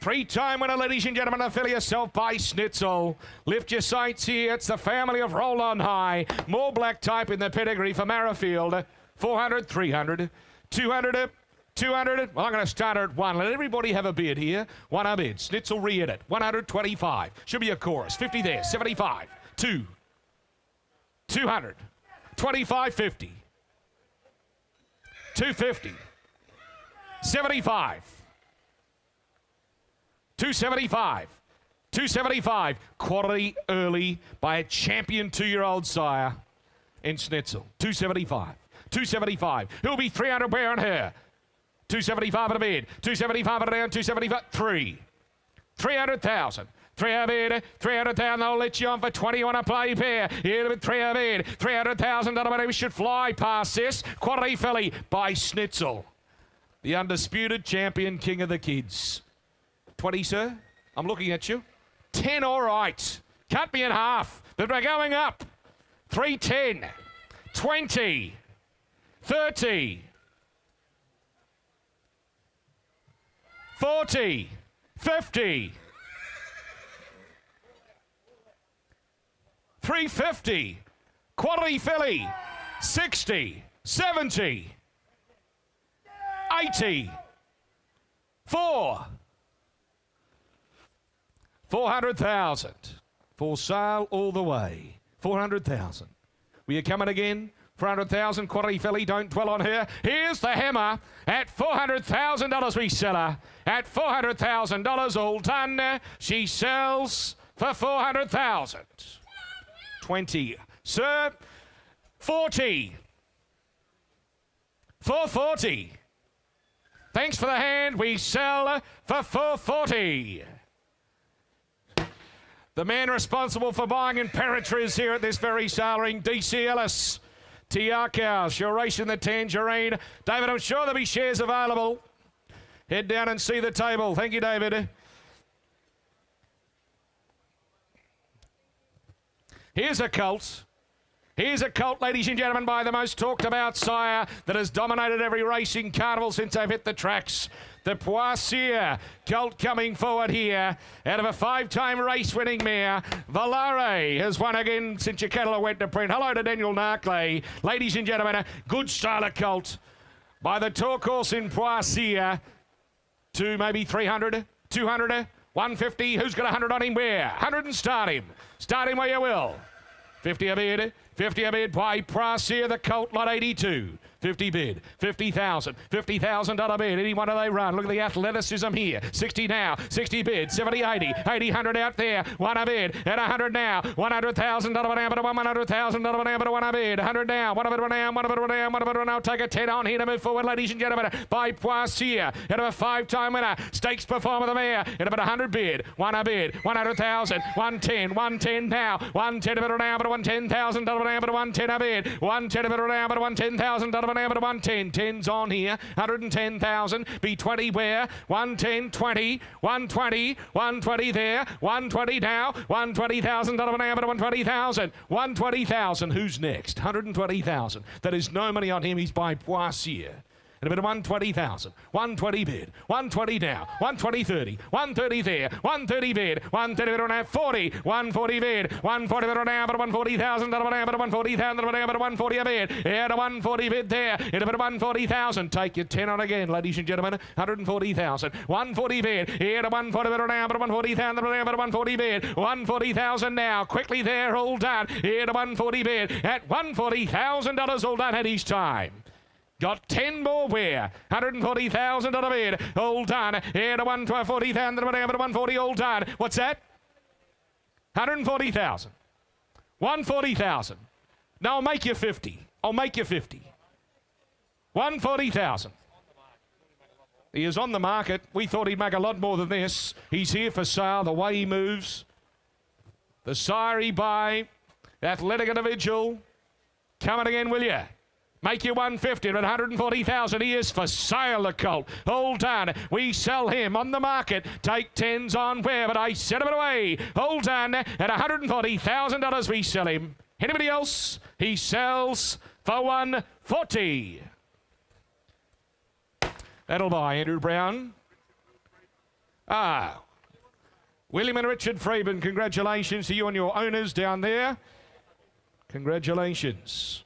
3-time winner, ladies and gentlemen. The filly herself by Schnitzel. Lift your sights here. It's the family of Roll On High. More black type in the pedigree for Marrafield. 400, 300, 200, 200. Well, I'm going to start her at 1. Let everybody have a bid here. 1 a bid. Schnitzel re-ed it. 125. Should be a chorus. 50 there. 75. 2. 200. 25, 50. 250. 75. 275. 275. Quality early by a champion 2-year-old sire in Schnitzel. 275. 275. He'll be 300 where on her. 275 at a bid. 275 at a down. 275. 3. 300,000. 3 a bid. 300,000. They'll let you on for 20 on a play pair. Here to 3 a bid. 300,000. We should fly past this. Quality filly by Schnitzel. The undisputed champion, king of the kids. 20, sir. I'm looking at you. 10, all right. Cut me in half. But we're going up. 310. 20. 30. 40, 50, 350, quality filly, 60, 70, 80, 4, 400,000, for sale all the way, 400,000. Will you coming again? 400,000, quality filly, don't dwell on her. Here's the hammer at $400,000 we sell her. At $400,000 all done. She sells for 400,000. 20. Sir, 40. 440. Thanks for the hand. We sell for 440. The man responsible for buying Imperatriz here at this very sale ring, DC Ellis. Tiakau, you're racing the Tangerine. David, I'm sure there'll be shares available. Head down and see the table. Thank you, David. Here's a colt. Here's a colt, ladies and gentlemen, by the most talked about sire that has dominated every racing carnival since they've hit the tracks. The Poissy colt coming forward here out of a 5-time race-winning mare. Valare has won again since your cattle went to print. Hello to Daniel Narkley. Ladies and gentlemen, a good style of colt by the talk horse in Poissy. 2, maybe 300, 200, 150. Who's got 100 on him? Where? 100 and start him. Start him where you will. 50 a bid. 50 a bid by Poissy, the colt, lot 82. 50 bid, 50,000, $50,000 bid. Any one of they run. Look at the athleticism here. 60 now, 60 bid, 70, 80, 80, 100 out there. 1 a bid, and 100 now. $100,000 but $100,000 but 1 a bid. 100 now, 1 of it now, 1 of it now, 1 of it now. Take a 10 on here to move forward, ladies and gentlemen. By Poissy, out of a 5-time winner. Stakes performer the mayor. At about 100 bid, 1 a bid, 100,000, 110, 110 now, 110 of it now, but $110,000 now, but 110 a bid, 110 of it now, but $110,000 now, but 110. 10's on here, 110,000. Be 20 where? 110, 20, 120, 120 there, 120 now, $120,000 now, but 120,000, 120,000. Who's next? 120,000. That is no money on him. He's by Poissy. And a bit of 120,000. 120 bid. 120 now. 120 30. 130 there. 130 bid. 130 bid on that 40. 140 bid. 140 bid on now. But 140,000. But 140,000. But 140 a bid. Yeah, a 140 bid there. In a bit of 140,000. Take your 10 on again, ladies and gentlemen. 140,000. 140 bid. Here to 140 bid on now. But 140,000. But 140 bid. 140,000 now. Quickly there. All done. Here to 140 bid. At $140,000 all done at his time. Got 10 more where? $140,000 bid. All done. Here to 140,000. But 140 all done. What's that? 140,000. 140,000. No, I'll make you 50. I'll make you 50. 140,000. He is on the market. We thought he'd make a lot more than this. He's here for sale. The way he moves. The sire he buy. Athletic individual. Coming again, will you? Make you 150 at 140,000. He is for sale, the colt. Hold done. We sell him on the market. Take 10s on where, but I set him away. Hold done. At $140,000 we sell him. Anybody else? He sells for 140. That'll buy Andrew Brown. William and Richard Freeman, congratulations to you and your owners down there. Congratulations.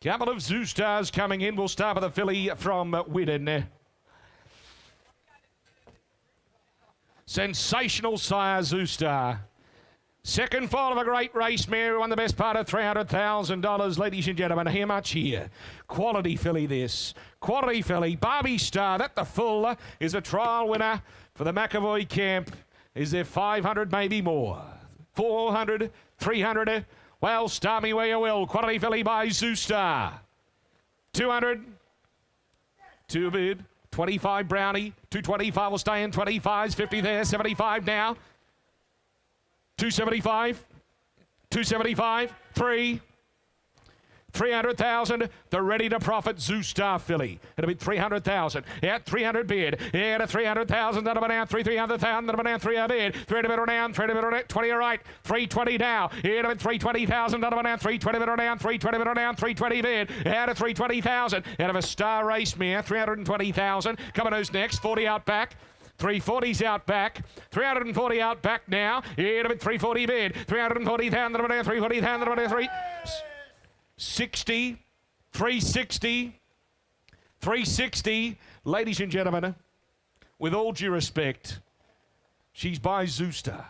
Couple of Zoo Stars coming in. We'll start with a filly from Widden. Sensational sire Zoo Star. Second fall of a great race mare, won the best part of $300,000, ladies and gentlemen. How much here? Quality filly this. Quality filly. Barbie Star, that the full is a trial winner for the McAvoy camp. Is there 500, maybe more? 400, 300. Well, start me where you will. Quality filly by Zoo Star. 200. 2 bid. 25 Brownie. 225 will stay in. 25's 50 there. 75 now. 275. 275. 3. 300,000. The ready to profit Zoo Star filly. It'll be 300,000. Yeah, 300 bid. Yeah, to 300,000. That'll be down. 300,000. That'll be down. 3 bid. 300 bid or down. 300 bid or down. 20 all right. 320 now. Yeah, to 320,000. That'll be down. 320 bid or down. 320 bid or down. 320 bid. Yeah, to 320,000. Out of a Star Race mare. 320,000. Coming who's next? 40 out back. 340's out back. 340 out back now. Yeah, to 340 bid. 340,000. That'll be down. 340,000. That'll be down. 360, 360, 360. Ladies and gentlemen, with all due respect, she's by Zoo Star.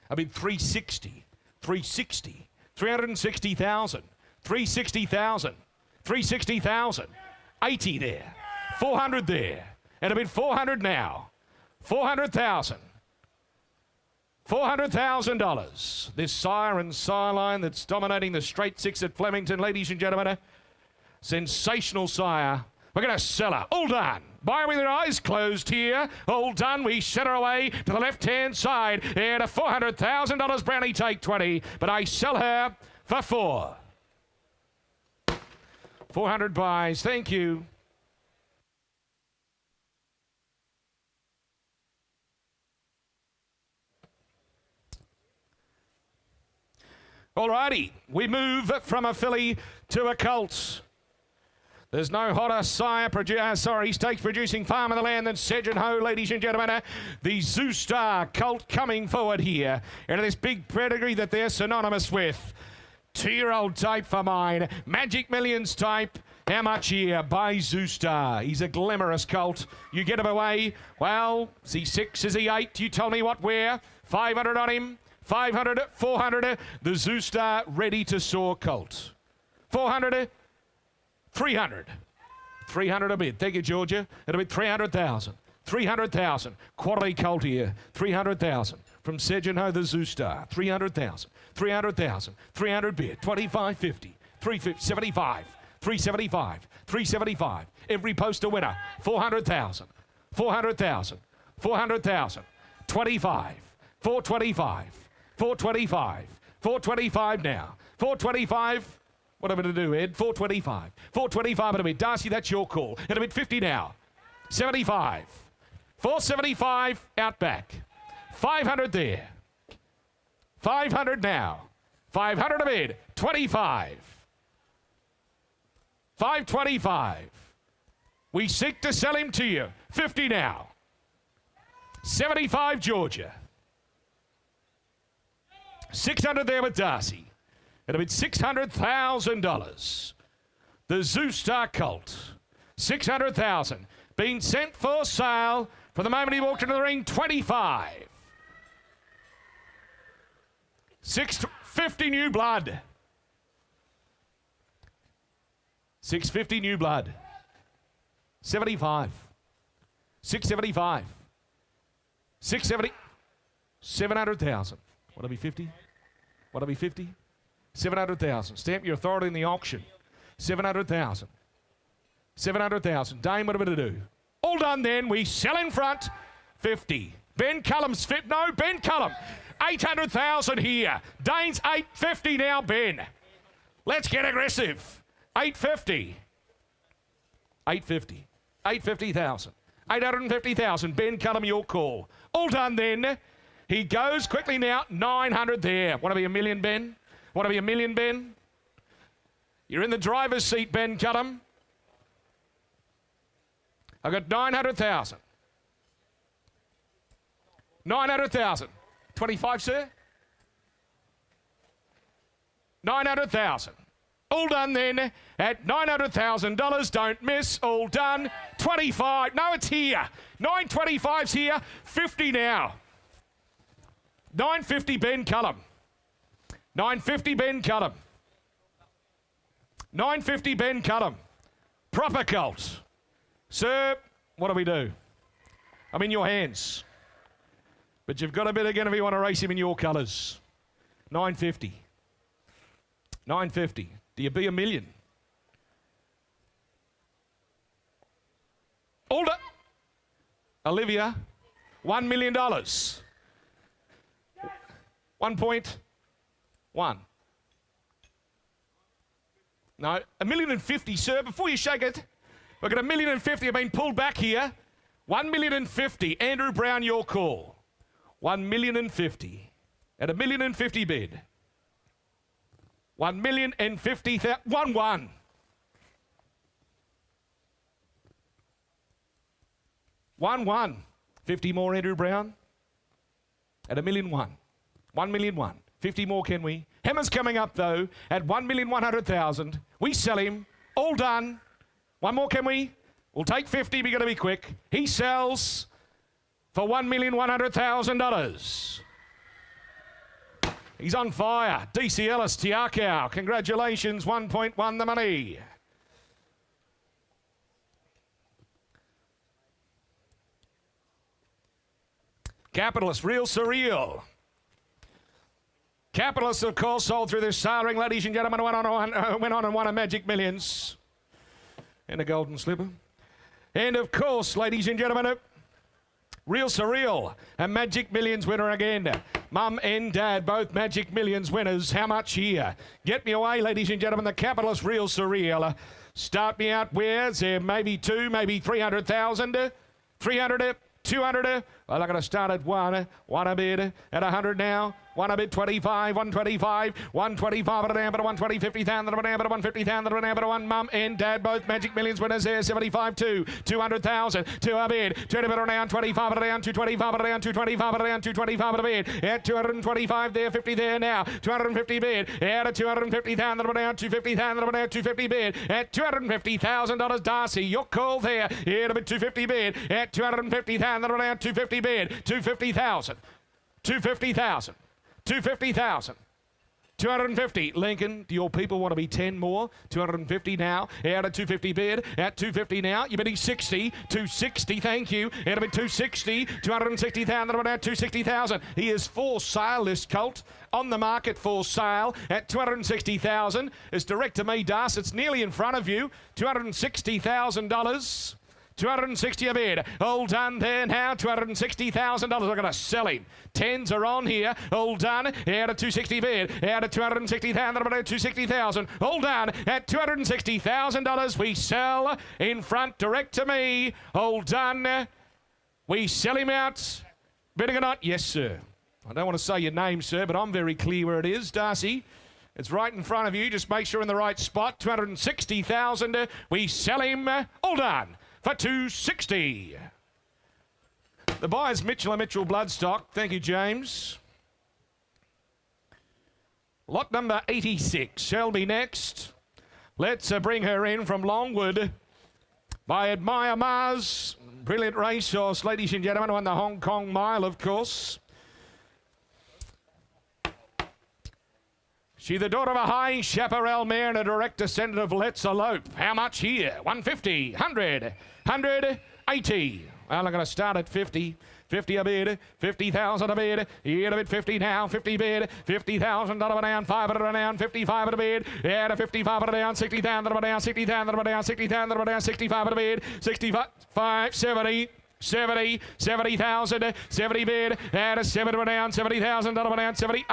360, 360, 360,000, 360,000, 360,000, 80 there, 400 there, and a bit 400 now, 400,000. $400,000. This sire and sire line that's dominating the straight six at Flemington, ladies and gentlemen. Sensational sire. We're going to sell her. All done. Buy with your eyes closed here. All done. We set her away to the left-hand side. And a $400,000 Brownie take 20. But I sell her for 4. 400 buys. Thank you. Alrighty, we move from a filly to a colt. There's no hotter stakes producing farm in the land than Sedge and Ho, ladies and gentlemen. The Zoo Star colt coming forward here into this big pedigree that they're synonymous with. 2-year-old type for mine, Magic Millions type. How much here by Zoo Star? He's a glamorous colt. You get him away. Well, is he 6? Is he 8? You tell me what where. 500 on him. 500, 400, the Zoo Star ready to soar colt. 400, 300. 300 a bid. Thank you, Georgia. It'll be 300,000. 300,000. Quality colt here. 300,000. From Sedge and Ho, the Zoo Star. 300,000. 300,000. 300 bid. 25.50. 350. 75. 375. 375. Every poster winner. 400,000. 400,000. 400,000. 25. 425. 425. 425 now. 425. What am I going to do, Ed? 425. 425 at a bid. Darcy, that's your call. At a bid 50 now. 75. 475 out back. 500 there. 500 now. 500 a bid. 25. 525. We seek to sell him to you. 50 now. 75 Georgia. 600 there with Darcy. It'll be $600,000. The Zeus Star Colt. 600,000. Been sent for sale from the moment he walked into the ring. 25. 650 new blood. 650 new blood. 75. 675. 670. 700,000. What'll be 50? What'll be 50? 700,000. Stamp your authority in the auction. 700,000. 700,000. Dame, what are we to do? All done then. We sell in front. 50. Ben Cullum's fit. No, Ben Cullum. 800,000 here. Dane's 850 now, Ben. Let's get aggressive. 850. 850. 850,000. 850,000. Ben Cullum, your call. All done then. He goes quickly now. 900 there. Want to be a million, Ben? Want to be a million, Ben? You're in the driver's seat, Ben Cullum. I've got 900,000. 900,000. 25, sir? 900,000. All done then at $900,000. Don't miss. All done. 25. No, it's here. 925's here. 50 now. 950 Ben Cullum. 950 Ben Cullum. 950 Ben Cullum. Proper Colt. Sir, what do we do? I'm in your hands. But you've got a bit again if you want to race him in your colours. 950. 950. Do you be a million? Hold it. Olivia, $1 million. 1.1. No, $1,050,000, sir. Before you shake it, we've got $1,050,000 have been pulled back here. $1,050,000. Andrew Brown, your call. $1,050,000 at $1,050,000 bid. $1,050,000. 1-1. 1-1. 50 more, Andrew Brown. At $1,001,000. 1,001,000. 50 more, can we? Hammer's coming up though at 1,100,000. We sell him. All done. One more, can we? We'll take 50. We're going to be quick. He sells for $1,100,000. He's on fire. DC Ellis, Tiakau. Congratulations. 1.1 the money. Capitalist, Real Surreal. Capitalist, of course, sold through this sale ring, ladies and gentlemen, went on and won a Magic Millions. And a golden slipper. And, of course, ladies and gentlemen, Real Surreal, a Magic Millions winner again. Mum and Dad, both Magic Millions winners. How much here? Get me away, ladies and gentlemen, the Capitalist Real Surreal. Start me out, where's there? Maybe 2, maybe 300,000. 300, 200. Well, I'm going to start at 1. 1 a bid at 100 now. 1 a bid 25, 125, 125 at an amber, 120, 50,000 at an amber, 150,000 at an amber, 1 Mum and Dad, both Magic Millions winners there. 75, 2, 200,000, 2 a bid, 20 bid around, 25 at around, 225 at around, 225 at around, 225 at a bid, at 225 there, 50 there now, 250 bid, at 250,000 at around, 250,000 at around, 250 bid, at $250,000. Darcy, your call there, here to bid 250 bid, at 250,000 at around, 250 bid, 250,000, 250,000. 250,000. 250. Lincoln, do your people want to be 10 more? 250 now. Out of 250 bid. At 250 now. You're bidding 60. 260. Thank you. Out of bid 260. 260,000. At 260,000. He is for sale, this colt. On the market for sale at 260,000. It's direct to me, Das. It's nearly in front of you. $260,000. 260 a bid. All done there now. $260,000. I'm going to sell him. 10s are on here. All done. Out of 260 bid. Out of 260,000. About 260,000. All done at $260,000. We sell in front. Direct to me. All done. We sell him out. Bidding or not? Yes, sir. I don't want to say your name, sir, but I'm very clear where it is. Darcy. It's right in front of you. Just make sure in the right spot. 260,000. We sell him. All done for 260. The buyer's Mitchell & Mitchell Bloodstock. Thank you, James. Lot number 86. Shelby next. Let's bring her in from Longwood by Admire Mars. Brilliant racehorse, ladies and gentlemen. Won the Hong Kong Mile, of course. She the daughter of a high chaparral mare and a direct descendant of Let's Elope. How much here? 150, 100, 180. Well, I'm going to start at 50. 50 a bid, 50,000 a bid, here a bid 50 now, 50 bid, $50,000 a down, 500 a down, 55 at a bid, yeah, to 55 at a down, 60,000 a down, 60,000 a down, 60,000 a down, 65 at a bid, 65, 70. 70,000, 70 bid, and a 7 down, $70,000 down, 70,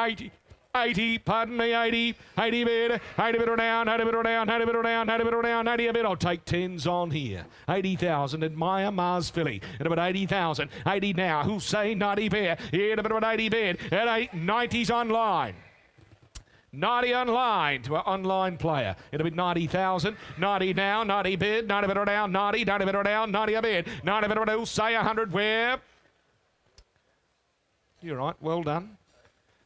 80, pardon me, 80 bid, 80 bid or down, 80 bid or down, 80 bid or down, 80 bid or down, 80 a bid. I'll take 10s on here. 80,000, Admire Mars filly. At about 80,000, 80 now. Who'll say 90 bid? Here at about 80 bid. At 90s online. 90 online to our online player. It'll be 90,000. 90 now, 90 bid, 90 bid or down, 90 bid or down, 90 a bid. 90 bid or down, who'll say 100 where? You're right, well done.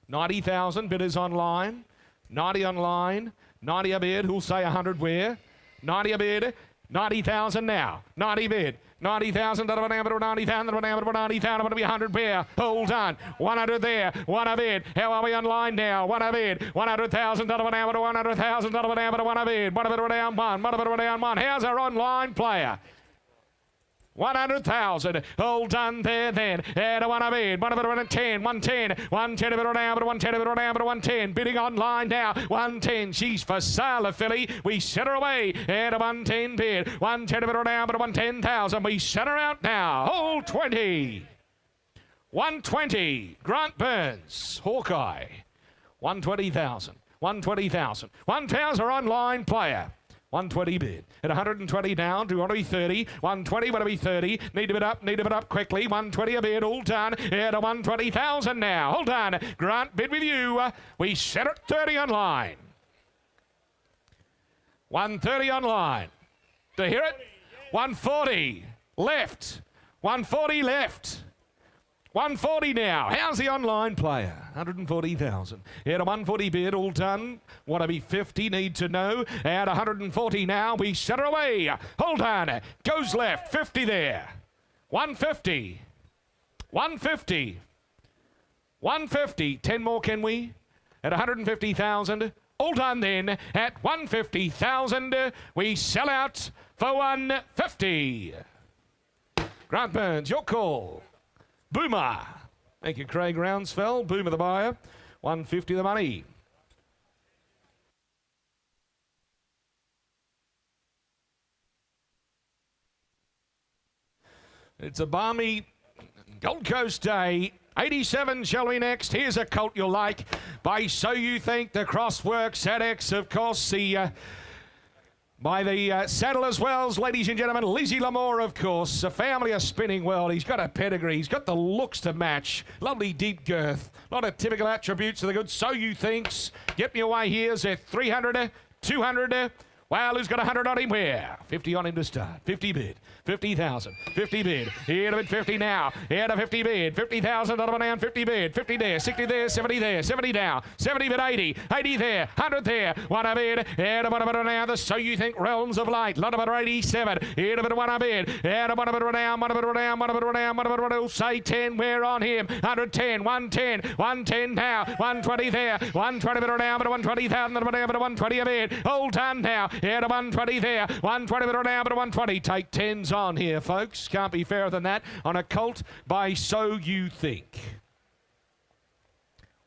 90,000 bidders online, 90 online, 90 a bid, who'll say 100 where? 90 a bid, 90,000 now, 90 bid, 90,000, 90,000, 90,000, it'll be 100 where? Hold on, 100 there, 1 a bid, how are we online now? 1 a bid, 100,000, 100,000, 1 a bid, 1 a bid or down 1, 1 a bid or down 1, how's our online player? 100,000, all done there then, and a 1 a bid, 1 a bid, 110, 110, 110 a bid or down, but 110 a bid or down, but 110, bidding online now, 110, she's for sale, a filly, we set her away, and a 110 bid, 110 a bid or down, but 110,000, we set her out now, all 20, 120, Grant Burns, Hawkeye, 120,000, 120,000, 1,000 online player. 120 bid. At 120 down, 230. 120, want to be 30. Need to bid up quickly. 120 a bid, all done. At a 120,000 now. Hold on. Grant, bid with you. We set at 30 online. 130 online. To hear it? 140 left. 140 left. 140 now. How's the online player? 140,000. At a 140 bid, all done. Want to be 50, need to know. At 140 now, we set her away. Hold on. Goes left. 50 there. 150. 150. 150. 10 more, can we? At 150,000. All done then. At 150,000, we sell out for 150. Grant Burns, your call. Boomer. Thank you, Craig Roundsfell. Boomer the buyer. 150 the money. It's a balmy Gold Coast day. 87 shall we next. Here's a colt you'll like. By So You Think, the Crossworks ZX, of course, the... by the saddle as well, ladies and gentlemen, Lizzie Lamore, of course, a family of spinning well. He's got a pedigree. He's got the looks to match. Lovely deep girth. A lot of typical attributes of the good So You Thinks. Get me away here. Is there 300, 200? Well, who's got 100 on him? Where? 50 on him to start. 50 bid. 50,000. 50 bid. Here to bid 50 now. Here to 50 bid. 50,000 on down. 50 bid. 50 there. 60 there. 70 there. 70 down. 70 bid 80. 80 there. 100 there. 1 a bid. Here to 1 a bid now. The So You Think Realms of Light. Lot of bid 87. Here to bid 1 a bid. Here to 1 a bid down. 1 a bid down. 1 a bid down. 1 a bid down. Say 10. We're on him. 110. 110. 110 now. 120 there. 120 bid down. But 120,000. 120 a bid. All done now. Here to 120 there. 120 bid down. But 120. Take 10s on here, folks. Can't be fairer than that on a colt by So You Think.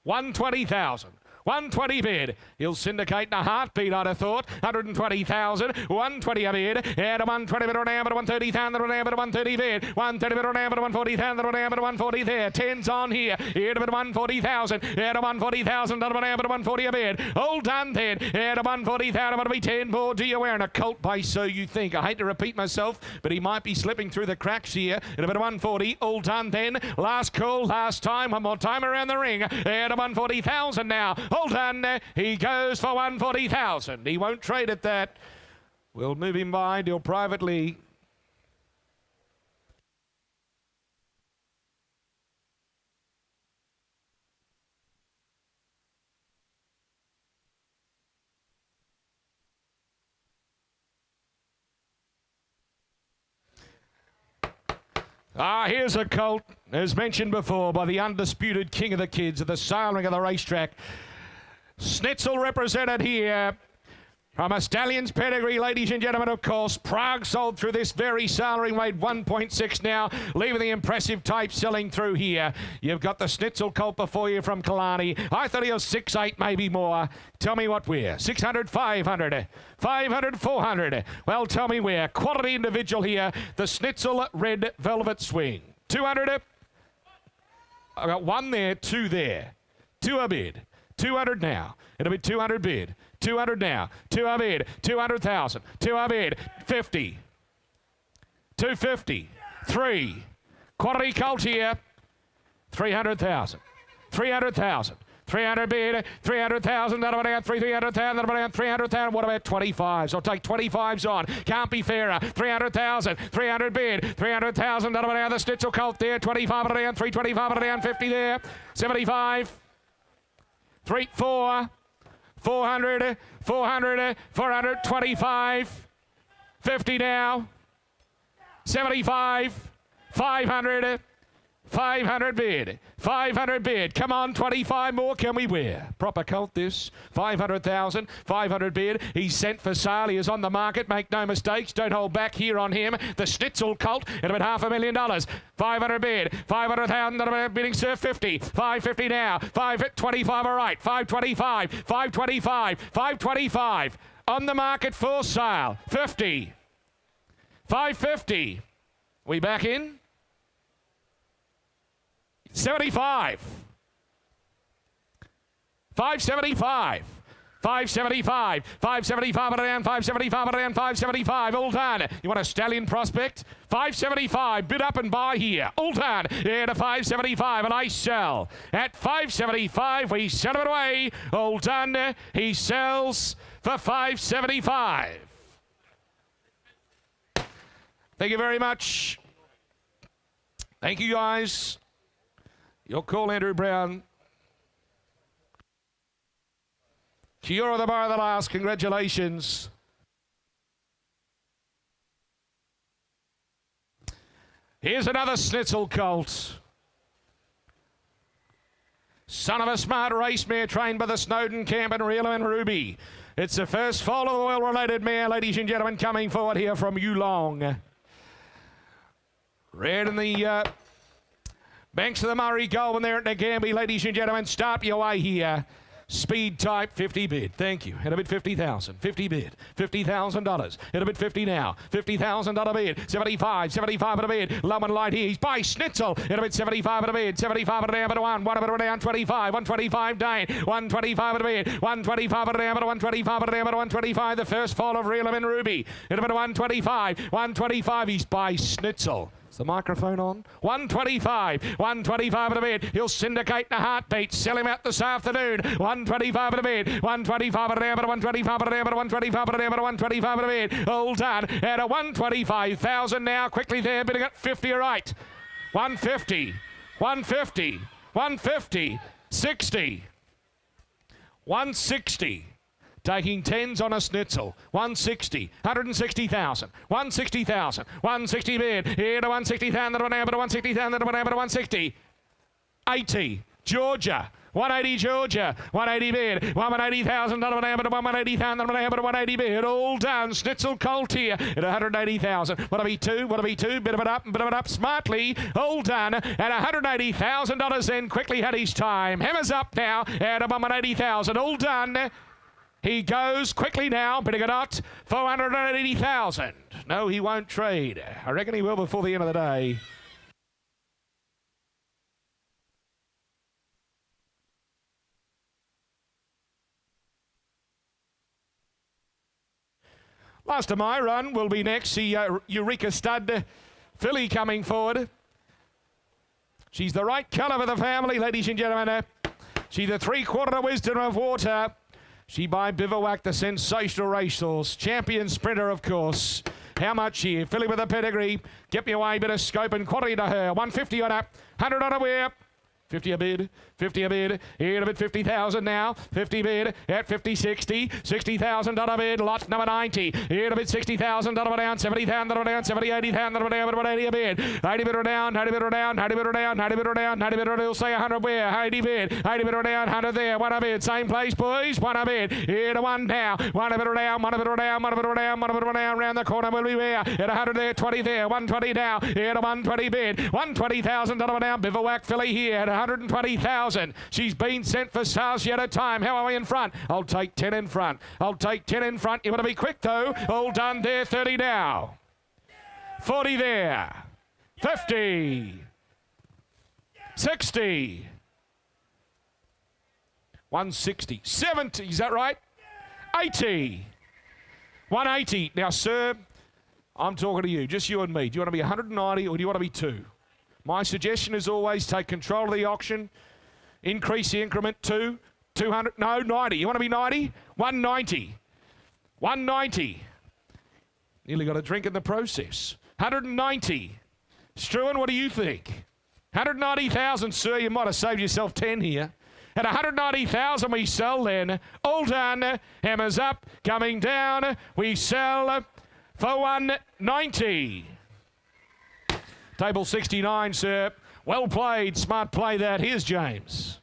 120,000. 120 bid. He'll syndicate in a heartbeat, I'd have thought. 120,000. 120 a bid. And a 120 bid or down, but 130,000 or down, but 130 bid. 130 bid or down, but 140,000 or down, but 140 there. 10s on here. Here to bid 140,000. And a 140,000 or down, but 140 a bid. All done then. And a 140,000, but be 10 more. Do you wear in a colt by So You Think? I hate to repeat myself, but he might be slipping through the cracks here. At a bit of 140. All done then. Last call, last time. One more time around the ring. And a 140,000 now. Well done. He goes for 140,000. He won't trade at that. We'll move him by. Deal privately. Here's a colt, as mentioned before, by the undisputed king of the kids at the sailing of the racetrack. Schnitzel represented here from a stallion's pedigree, ladies and gentlemen, of course. Prague sold through this very salary, made 1.6 now, leaving the impressive type selling through here. You've got the Schnitzel colt before you from Kalani. I thought he was 6'8", maybe more. Tell me what we're. 600, 500, 500, 400. Well, tell me where. Quality individual here. The Schnitzel Red Velvet Swing. 200. I got one there, two there. Two a bid. 200 now. It'll be 200 bid. 200 now. 2 a bid. 200,000. 2 a bid. 50. 250. 3. Quality colt here. 300,000. 300,000. 300 bid, 300,000, that'll be down 300,000, that'll be down 300,000. What about 25s? I'll take 25s on. Can't be fairer. 300,000, 300 bid, 300,000, that'll be down the Schnitzel colt there. 25 down, 325 down, 50 there. 75. 3, 4, 400, 400, 425. 50 now. 75, 500. 500 bid. 500 bid. Come on, 25 more. Can we wear? Proper colt this. 500,000. 500 bid. He's sent for sale. He is on the market. Make no mistakes. Don't hold back here on him. The Schnitzel colt at about $500,000. 500 bid. 500,000. Bidding sir 50. 550 now. 525. All right. 525. 525. 525. On the market for sale. 50. 550. We back in? 75. 575. 575. 575 around. 575 around. 575. All done. You want a stallion prospect? 575. Bid up and buy here. All done. Yeah, to 575. And I sell. At 575, we sell it away. All done. He sells for 575. Thank you very much. Thank you, guys. Your call, Andrew Brown. You're the bar of the last. Congratulations. Here's another Schnitzel colt. Son of a smart race mare trained by the Snowden Camp and Yearling and Ruby. It's the first foal of the well-related mare, ladies and gentlemen, coming forward here from Yearling. Red in the banks of the Murray Goulburn there at Nagambie, ladies and gentlemen. Start your way here. Speed type 50 bid. Thank you. Hit a bid 50,000. 50 bid. $50,000. Hit a bid 50 now. $50,000 bid. 75. 75 at a bid. Low and light here. He's by Schnitzel. Hit a bid 75 at a bid. 75 at a down, but a 1. 1 at a down 25. 125 Dane. 125 at a bid. 125 at a down, but a 125 at a down, but a 125. The first fall of Yearling and Ruby. Hit a bid 125. 125. He's by Schnitzel. The microphone on. 125. 125 at a bid. He'll syndicate in a heartbeat. Sell him out this afternoon. 125 at a bid. 125 at a bid. 125 at a bid. 125 at a bid. 125 at a bid. All done. At a 125,000 now. Quickly there. Bidding at 50. All right. 150. 150. 150. 60. 160. Taking 10s on a Schnitzel. 160. 160,000. 160,000. 160 bid. Here to 160,000. But a 160,000. But a 160. 80. Georgia. 180 Georgia. 180 bid. 180,000. But a 180,000. But a 180 bid. All done. Schnitzel colt here at 180,000. What'll be 2? What'll be 2? Bit of it up smartly. All done at $180,000. Then quickly had his time. Hammers up now at 180,000. All done. He goes quickly now, bidding it out, 480,000. No, he won't trade. I reckon he will before the end of the day. Last of my run will be next. See Eureka Stud filly coming forward. She's the right colour for the family, ladies and gentlemen. She the 3/4 of Wisdom of Water. She by Bivouac, the sensational racehorse. Champion sprinter, of course. How much here? Filly with a pedigree. Get me away, bit of scope and quality to her. 150 on up, 100 on a wear. 50 a bid, 50 a bid, here a bid, 50,000 now, 50 bid, at 50, 60, $60,000 bid, lot number 90, here a bid, $60,000 down, $70,000 down, 70, $80,000 down, but 80 a bid, 80 bid or down, 80 bid or down, 80 bid or down, 80 bid or down, 80 bid or he'll say 100 where, 80 bid or down, 100 there, one a bid, same place boys, one a bid, here to one now, one a bid or down, one a bid or down, one a bid or down, one a bid or down, round the corner will be where, at 100 there, 20 there, 120 now, here to 120 bid, $120,000 down, Bivouac filly here at 120,000. She's been sent for stars yet a time. How are we in front? I'll take 10 in front. I'll take 10 in front. You want to be quick though. All done there. 30 now. 40 there. 50. 60. 160. 70. Is that right? 80. 180. Now, sir, I'm talking to you. Just you and me. Do you want to be 190 or do you want to be 2? My suggestion is always take control of the auction, increase the increment to 200, no, 90. You want to be 90? 190. 190. Nearly got a drink in the process. 190. Struan, what do you think? 190,000, sir. You might have saved yourself 10 here. At 190,000 we sell then. All done. Hammers up, coming down. We sell for 190. Table 69, sir. Well played. Smart play that. Here's James.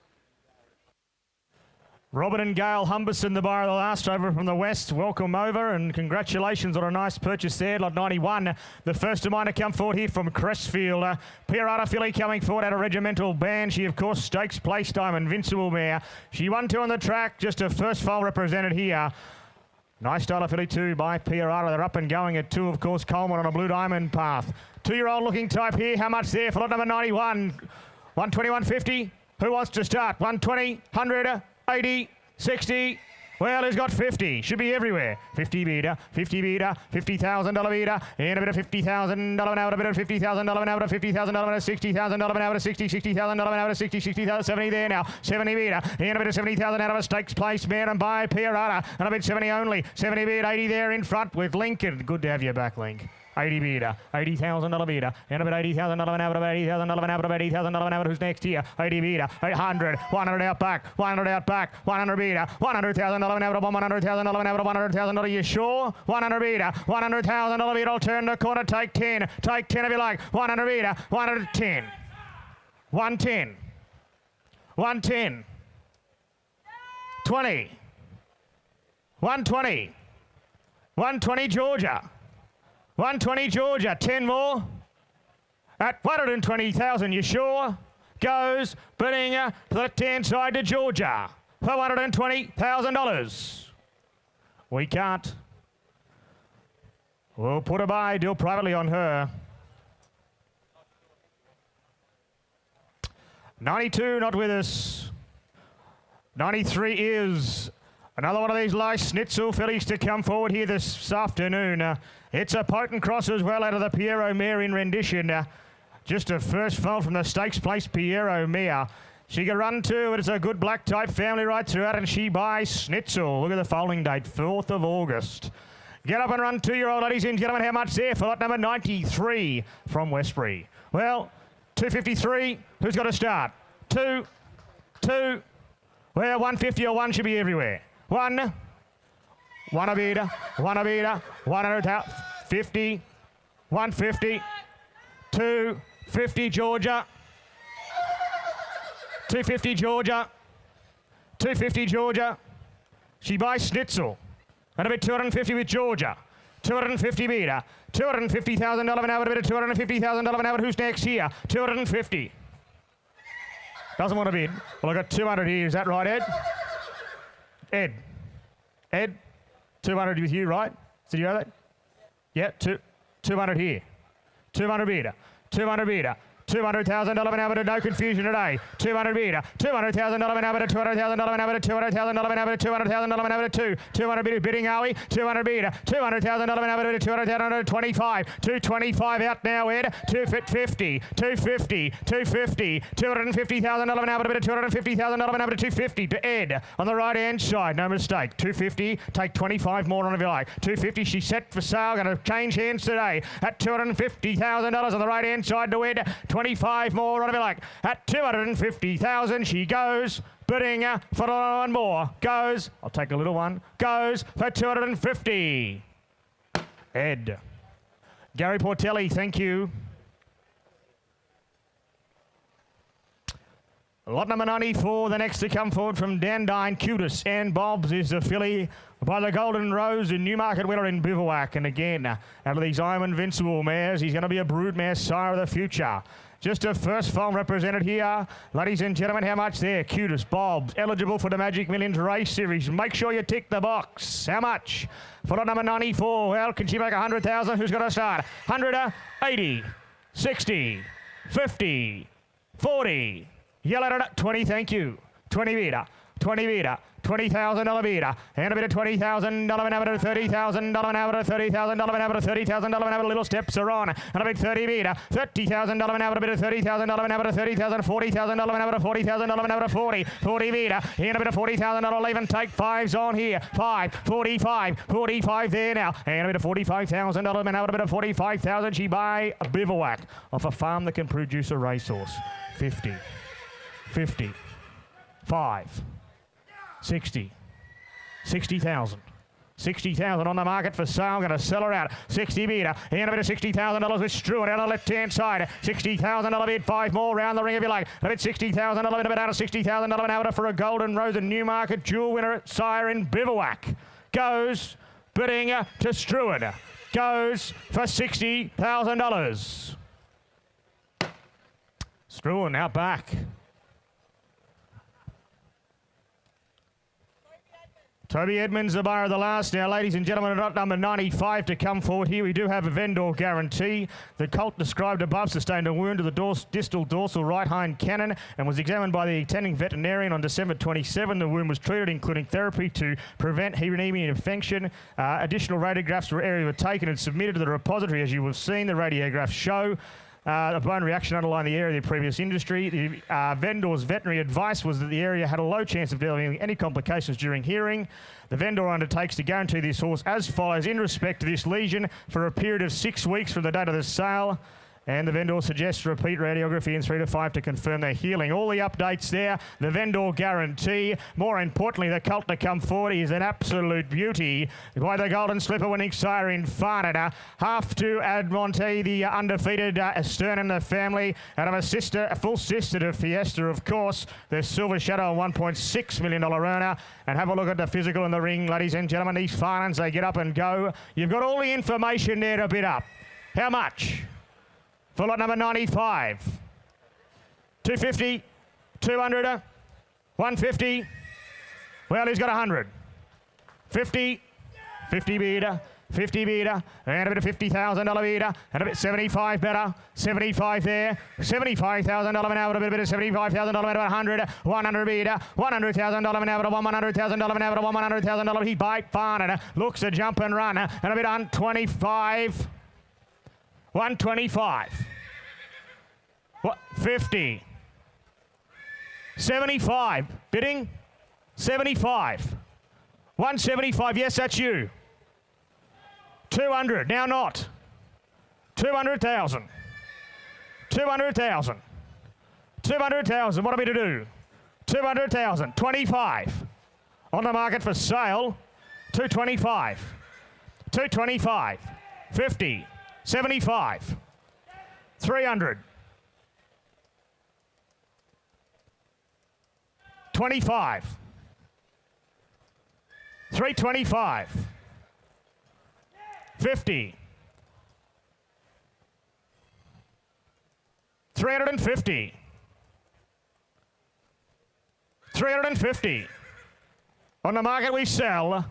Robin and Gail Humberson, the buyer of the last over from the west. Welcome over and congratulations on a nice purchase there. Lot 91. The first of mine to come forward here from Crestfield. Pierata filly coming forward out of Regimental Band. She, of course, stakes place time. Invincible mare. She won 2 on the track. Just a first foal represented here. Nice style of filly too by Pierata. They're up and going at 2, of course, Coleman on a Blue Diamond path. 2-year-old looking type here. How much there for lot number 91? 120, 150. Who wants to start? 120, 100, 80, 60. Well, he's got 50. Should be everywhere. 50 beater, $50,000 beater, and a bit of $50,000 an hour, a bit of $50,000 an hour, $50,000 an hour, $60,000 an hour, $60,000 an hour, 60,000, 70 there now, 70 beater, and a bit of $70,000 out of a stakes place, mare and by Pierata, and a bit 70 only, 70 beat, 80 there in front with Lincoln. Good to have you back, Link. 80 beater, $80,000 beater, and about $80,000 an hour, about $80,000 an hour, about $80,000 an hour. Who's next here? 80 beater, 100, 100 out back, 100 out back, 100 beater, $100,000 an hour, $100,000 an hour, $100,000. You sure? 100 beater, $100,000 beater. I'll turn the corner, take 10 if you like. 100 beater, 110, 110, 110, 20, 120, 120 Georgia. 120 Georgia, 10 more at 120,000. You sure? Goes bidding to the left-hand side to Georgia for $120,000. We can't. We'll put a buy deal privately on her. 92 not with us. 93 is. Another one of these nice Schnitzel fillies to come forward here this afternoon. It's a potent cross as well out of the Piero mare in rendition. Just a first foal from the stakes place Piero mare. She can run too, and it's a good black type family right throughout, and she buys Schnitzel. Look at the foaling date, 4th of August. Get up and run, 2-year-old, ladies and gentlemen. How much there for lot number 93 from Westbury? Well, 253. Who's got to start? 2. Well, 150 or 1 should be everywhere. 1 a beater, 100, 50, 150, 250 Georgia, 250 Georgia, 250 Georgia. She buys Schnitzel. And a bit 250 with Georgia. 250 beater, $250,000 an hour, a bit of $250,000 an hour. Who's next here? 250. Doesn't want to bid. Well, I got 200 here. Is that right, Ed? Ed, 200 with you, right? Did you have that? Yeah, 200 here. 200 beater, 200 beater, $200,000 an hour, no confusion today. 200 bid, $200,000 an hour, $200,000 an hour, $200,000 an hour, $200,000 an hour, 200 bid bidding, are we? 200 bid, $200,000 an hour, $200,000, 25, 225 out now, Ed. 250, 250, 250, $250,000 an hour, $250,000 an hour, 250 to Ed on the right hand side, no mistake. 250, take 25 more on if you like. 250, she's set for sale, going to change hands today at $250,000 on the right hand side to Ed. 25 more on if you like. At 250,000 she goes. Bidding for one more. Goes. I'll take a little one. Goes for 250. Ed. Gary Portelli, thank you. Lot number 94, the next to come forward from Dandine, Cutis and Bobs is the filly by the Golden Rose in Newmarket winner in Bivouac. And again, out of these I'm Invincible mares, he's going to be a broodmare sire of the future. Just a first foal represented here. Ladies and gentlemen, how much there? Cutis, Bobs, eligible for the Magic Millions race series. Make sure you tick the box. How much? For lot number 94, well, can she make 100,000? Who's going to start? 100, 80, 60, 50, 40. Yellow at 20, thank you. 20 meter, 20 meter, $20,000 bidder, and a bit of $20,000 an hour to $30,000 an hour to $30,000 an hour to $30,000 an hour. Little steps are on, and a bit 30 meter, $30,000 an hour, a bit of $30,000 an hour to $30,000, $40,000 an hour to $40,000 an hour to 40 meter, and a bit of $40,000 leave and take fives on here. 5, 45, 45 there now, and a bit of $45,000 an hour, a bit of $45,000. She buy a Bivouac off a farm that can produce a racehorse. 50, 50, 5. 60, 60,000. 60,000 on the market for sale. Going to sell her out. 60 meter. And a bit of $60,000 with Struan down the left-hand side. $60,000 bid. 5 more round the ring if you like. A bit $60,000 bid. A bit out of $60,000 an hour for a Golden Rose and Newmarket Jewel winner sire in Bivouac. Goes bidding to Struan. Goes for $60,000. Struan out back. Toby Edmonds, the buyer of the last. Now, ladies and gentlemen, at number 95 to come forward here, we do have a vendor guarantee. The colt described above sustained a wound to the distal dorsal right hind cannon and was examined by the attending veterinarian on December 27. The wound was treated, including therapy to prevent hemorrhagic infection. Additional radiographs were taken and submitted to the repository, as you have seen the radiographs show. A bone reaction underlined the area of the previous industry. The vendor's veterinary advice was that the area had a low chance of developing any complications during hearing. The vendor undertakes to guarantee this horse as follows in respect to this lesion for a period of 6 weeks from the date of the sale. And the vendor suggests repeat radiography in 3 to 5 to confirm their healing. All the updates there, the vendor guarantee. More importantly, the colt to come forward is an absolute beauty by the Golden Slipper winning sire in Farnada. Half to Admonte, the undefeated Stern and the family. Out of a full sister to Fiesta, of course. The Silver Shadow, a $1.6 million earner. And have a look at the physical in the ring, ladies and gentlemen. These Farnans, they get up and go. You've got all the information there to bid up. How much? For lot number 95, 250, 200, 150. Well, he's got 100. 50, 50 meter, 50 meter, and a bit of $50,000 meter, and a bit 75 better, 75 there, $75,000 an hour, a bit of $75,000 an hour, 100, 100 meter, $100,000 an hour, $100,000 an hour, $100,000. He bite Farnada, looks a jump and run, and a bit on 25. 125. What? 50. 75. Bidding? 75. 175. Yes, that's you. 200. Now not. 200,000. 200,000. 200,000. What are we to do? 200,000. 25. On the market for sale. 225. 225. 50. 75, 300, 25, 325, 50, 350, 350. On the market we sell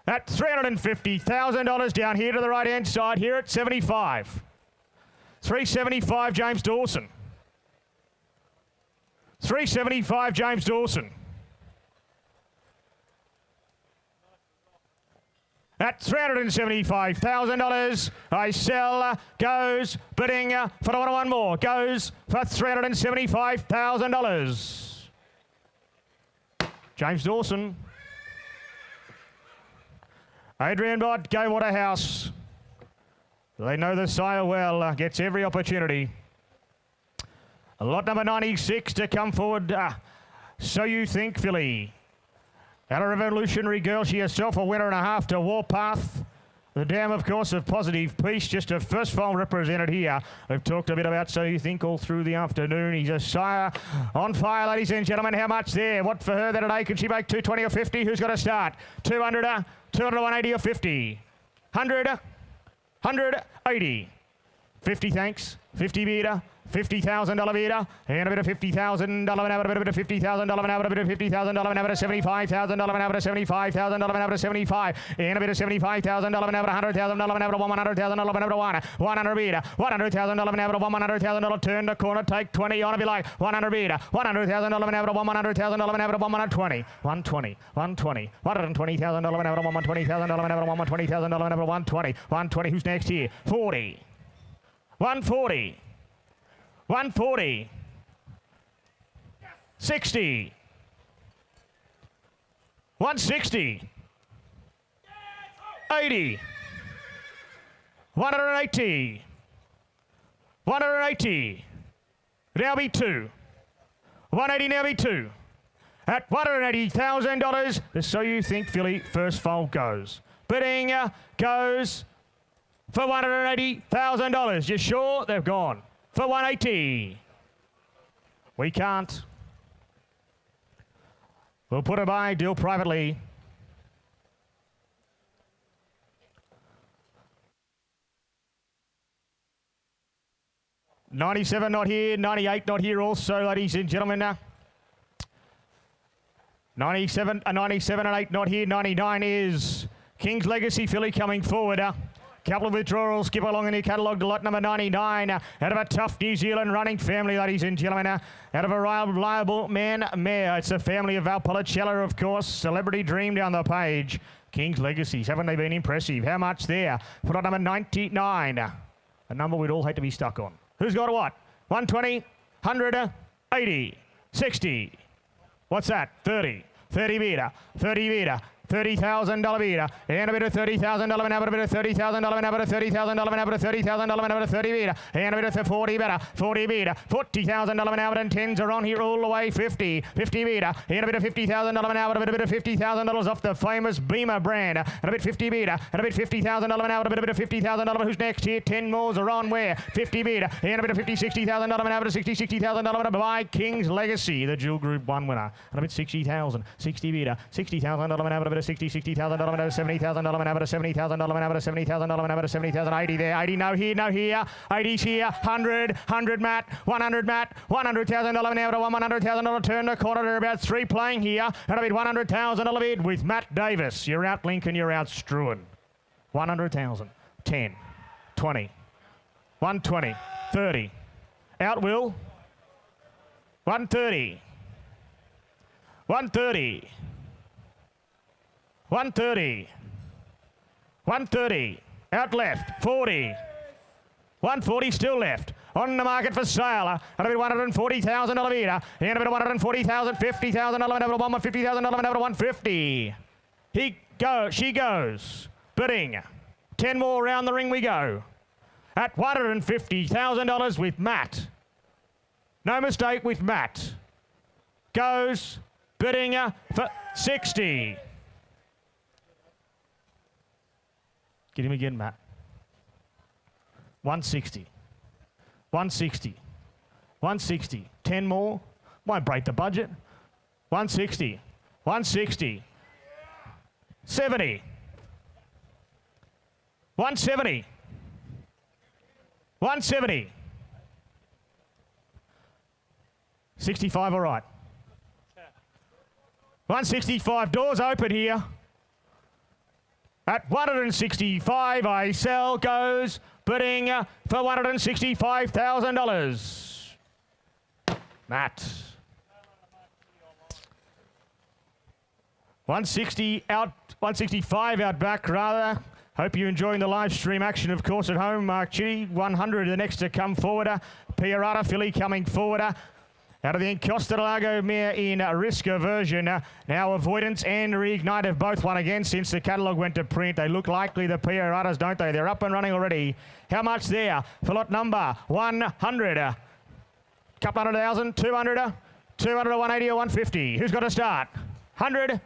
at $350,000 down here to the right-hand side, here at 75. 375, James Dawson. 375, James Dawson. At $375,000, I sell, goes, bidding for one more, goes for $375,000. James Dawson. Adrian Bott, Gay Waterhouse. They know the sire well, gets every opportunity. Lot number 96 to come forward. So You Think, filly. Out of Revolutionary Girl, she herself a winner and a half to Warpath. The dam, of course, of Positive Peace, just a first foal represented here. We've talked a bit about So You Think all through the afternoon. He's a sire on fire, ladies and gentlemen. How much there? What for her there today? Can she make 220 or 50? Who's got to start? 200, 200, 180 or 50? 100, 180. 50, thanks. 50 meter. $50,000 bidder, and a bit of $50,000 an hour, a bit of $50,000 an hour, a bit of $50,000 an hour, $75,000 an hour, $75,000 an hour, 75, and a bit of $75,000 an hour, $100,000 an hour, $100,000 an hour, 100 bidder, $100,000 an hour, $100,000 turn the corner, take 20 on if you like, 100 bidder, $100,000 an hour, $100,000 an hour, 120, 120, 120, $120,000 an hour, $120,000 an hour, $120,000 an hour, 120, 120. Who's next here? 40, 140. 140, 60, 160, 80, 180, 180, now be 2, 180 now be 2. At $180,000, the So You Think filly first foal goes. Bidding goes for $180,000. You sure? They've gone. For 180. We can't. We'll put a buy deal privately. $97 not here, $98 not here also, ladies and gentlemen. 97 and 8 not here, 99 is King's Legacy filly coming forward. Couple of withdrawals, skip along in your catalogue to lot number 99. Out of a tough New Zealand running family, ladies and gentlemen. Out of a reliable mare. It's a family of Valpolicella, of course. Celebrity Dream down the page. King's Legacies, haven't they been impressive? How much there? For lot number 99. A number we'd all hate to be stuck on. Who's got what? 120, 100, 80, 60. What's that? 30. 30 meter. 30 meter. $30,000 bidder, and a bit of $30,000 an hour, a bit of $30,000 an hour, $30,000 an hour, $30,000 an hour, 30 bidder, and a bit of 40 better, 40 bidder, $40,000 an hour, and tens are on here all the way, 50 bidder, and a bit of $50,000 an hour, a bit of $50,000 off the famous Beamer brand, and a bit 50 bidder, and a bit $50,000 an hour, a bit of $50,000. Who's next here? 10 more are on where? 50 bidder, and a bit of $60,000 an hour, $60,000 by King's Legacy, the dual Group 1 winner, and a bit 60,000, 60 bidder, $60,000 an hour, a bit of $60,000 an hour, $70,000 an hour, $70,000 an hour, $70,000 an hour, $70,000, 80 there, 80 no here, 80's here, 100 Matt, 100 Matt, $100,000 an hour, $100,000 turn the corner, there are about 3 playing here, and a bid $100,000 bid with Matt Davis. You're out Lincoln, you're out Struan. 100,000, 10, 20, 120, 30, out Will, 130, 130, 130, 130, out left, 40, 140 still left, on the market for sale, and a bit $140,000 bidder, and a bit $140,000, $50,000 over $150,000 over 150. She goes, bidding, 10 more round the ring we go, at $150,000 with Matt. No mistake with Matt. Goes, bidding for 60. Get him again, Matt. 160. 160. 160. 10 more. Won't break the budget. 160. 160. 70. 170. 170. 65, all right. 165. Doors open here. At 165, I sell, goes, bidding for $165,000. Matt. 160 out, 165 out back rather. Hope you're enjoying the live stream action, of course, at home. Mark Chitty, 100 the next to come forward. Piarata filly coming forward. Out of the Costa del Lago mare in risk aversion. Now Avoidance and Reignite have both won again since the catalogue went to print. They look likely, the Piaratas, don't they? They're up and running already. How much there for lot number 100? Couple 100,000, 200, 200 or 180 or 150. Who's got to start? 100, 100.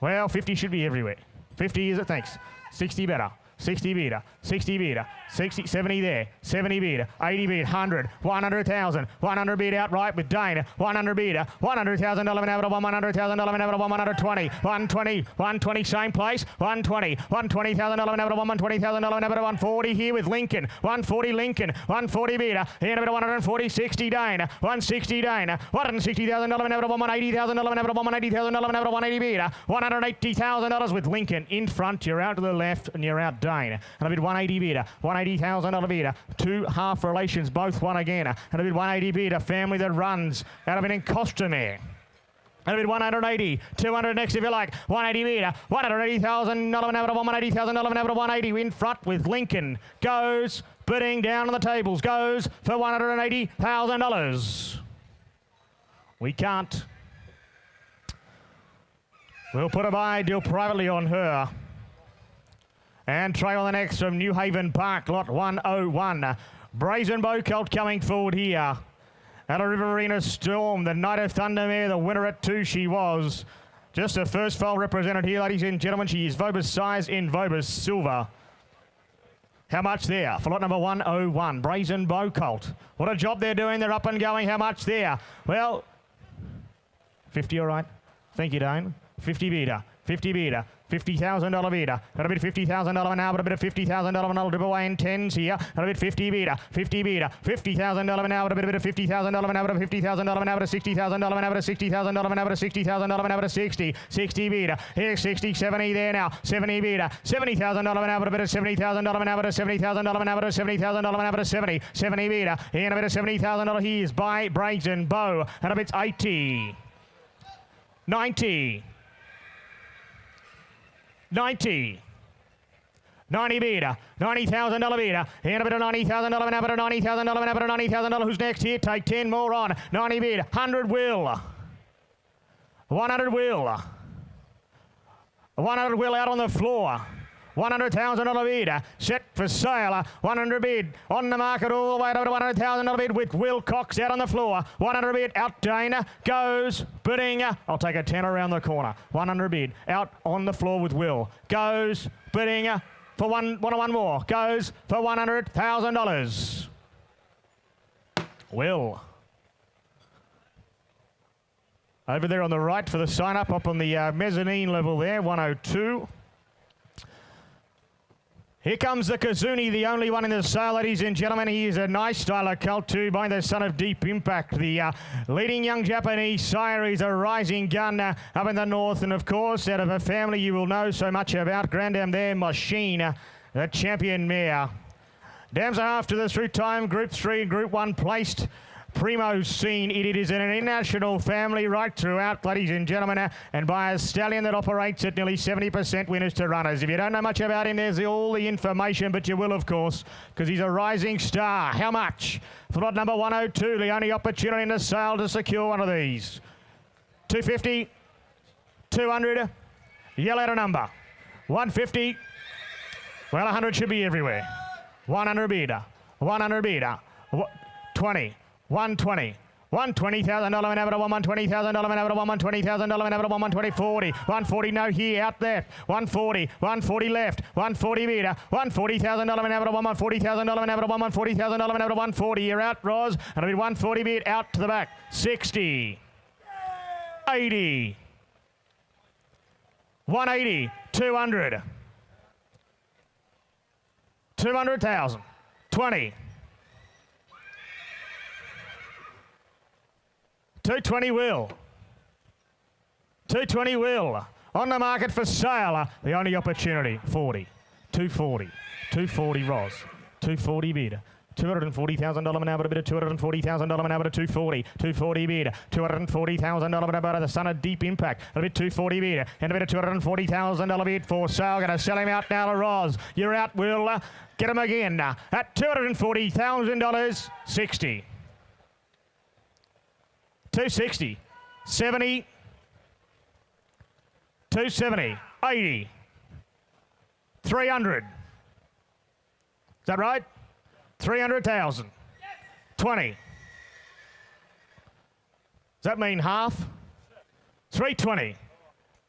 Well, 50 should be everywhere. 50 is it, thanks. 60 better. 60 beater, 60 beater, 60, 70 there, 70 beater, 80 beat, 100, 100,000, 100 beat outright with Dane, 100 beater, $100,000 inevitable, $100,000 inevitable, 120, 120, 120 same place, 120, $120,000 inevitable, $120,000 inevitable, 140 here with Lincoln, 140 Lincoln, 140 beater, inevitable 140, 60 Dane, 160 Dane, $160,000 inevitable, $180,000 inevitable, $180,000 inevitable, 180 beater, $180,000 with Lincoln in front. You're out to the left and you're out Dane. And a bid 180 beater, $180,000 beater, two half relations, both won again. And a bid 180 beater, family that runs out of an in costume there. And a bid 180, 200 next if you like, 180 metre, $180,000 inevitable, $180,000 inevitable, 180 in front with Lincoln. Goes, bidding down on the tables, goes for $180,000. We can't. We'll put a buy deal privately on her. And trail the next from New Haven Park, lot 101. Brazen Bow Colt coming forward here. Out of Riverina Storm, the Knight of Thundermere, the winner at 2 she was. Just a first foal represented here, ladies and gentlemen. She is Vobus size in Vobus silver. How much there for lot number 101, Brazen Bow Colt? What a job they're doing. They're up and going. How much there? Well, 50 all right. Thank you, Dane. 50 beater, 50 beater. $50,000 beater. Got a bit $50,000 now, but a bit of $50,000 and I'll dip away in tens here. Got a bit 50 beater, 50 beater, $50,000 now, but a bit of $50,000 now, but a $50,000 now, but a $60,000 now, but a $60,000 now, but a $60,000 now, but a 60, 60 beater. Here's 60, 70 there now, 70 beater, $70,000 now, but a bit of $70,000 now, but a $70,000 now, but a $70,000 now, but a 70, 70 beater. And a bit of $70,000 here's by Brazen Bow, and a bit's 80, 90. 90 beater, $90,000 beater, and a bit of $90,000, and a bit of $90,000, and a bit of $90,000. Who's next here? Take 10 more on. 90 beater, 100 will. 100 will. 100 will out on the floor. $100,000 bid, set for sale. 100 bid on the market all the way to $100,000 bid with Will Cox out on the floor. 100 bid out Dana goes bidding. I'll take a 10 around the corner. 100 bid out on the floor with Will goes bidding for one more. Goes for $100,000. Will. Over there on the right for the sign up on the mezzanine level there, 102. Here comes the Kazuni, the only one in the sale, ladies and gentlemen. He is a nice style of colt too, by the son of Deep Impact. The leading young Japanese sire is a rising gun up in the north. And of course, out of a family you will know so much about, Grandam there, Machine, the champion mare. Dams are after the through time, Group 3 and Group 1 placed. Primo scene. It is an international family right throughout, ladies and gentlemen, and by a stallion that operates at nearly 70% winners to runners. If you don't know much about him, there's all the information, but you will, of course, because he's a rising star. How much? For lot number 102, the only opportunity in the sale to secure one of these. 250, 200, yell out a number. 150, well, 100 should be everywhere. 100 beater, 100 beater, 20. 120. $120,000 inevitable, $120,000 inevitable, $120,000 inevitable, 120, 40, 140 no here, out there, 140 left, 140 meter, $140,000 inevitable, $140,000 inevitable, $140,000 inevitable, 140, you're out, Roz, and a bit 140 bid out to the back, 60, 80, 180, 200, 200,000, 20, 220 will. 220 will. On the market for sale. The only opportunity. 40. 240. 240 Roz. 240 bid. $240,000 an hour, a bit of $240,000 an hour to 240. 240 bid. $240,000 an hour, the son of Deep Impact. A bit 240 bid. And a bit of $240,000 bid for sale. Going to sell him out now to Roz. You're out, Will. Get him again at $240,000. 60. 260. 70. 270. 80. 300. Is that right? 300,000. 20. Does that mean half? 320.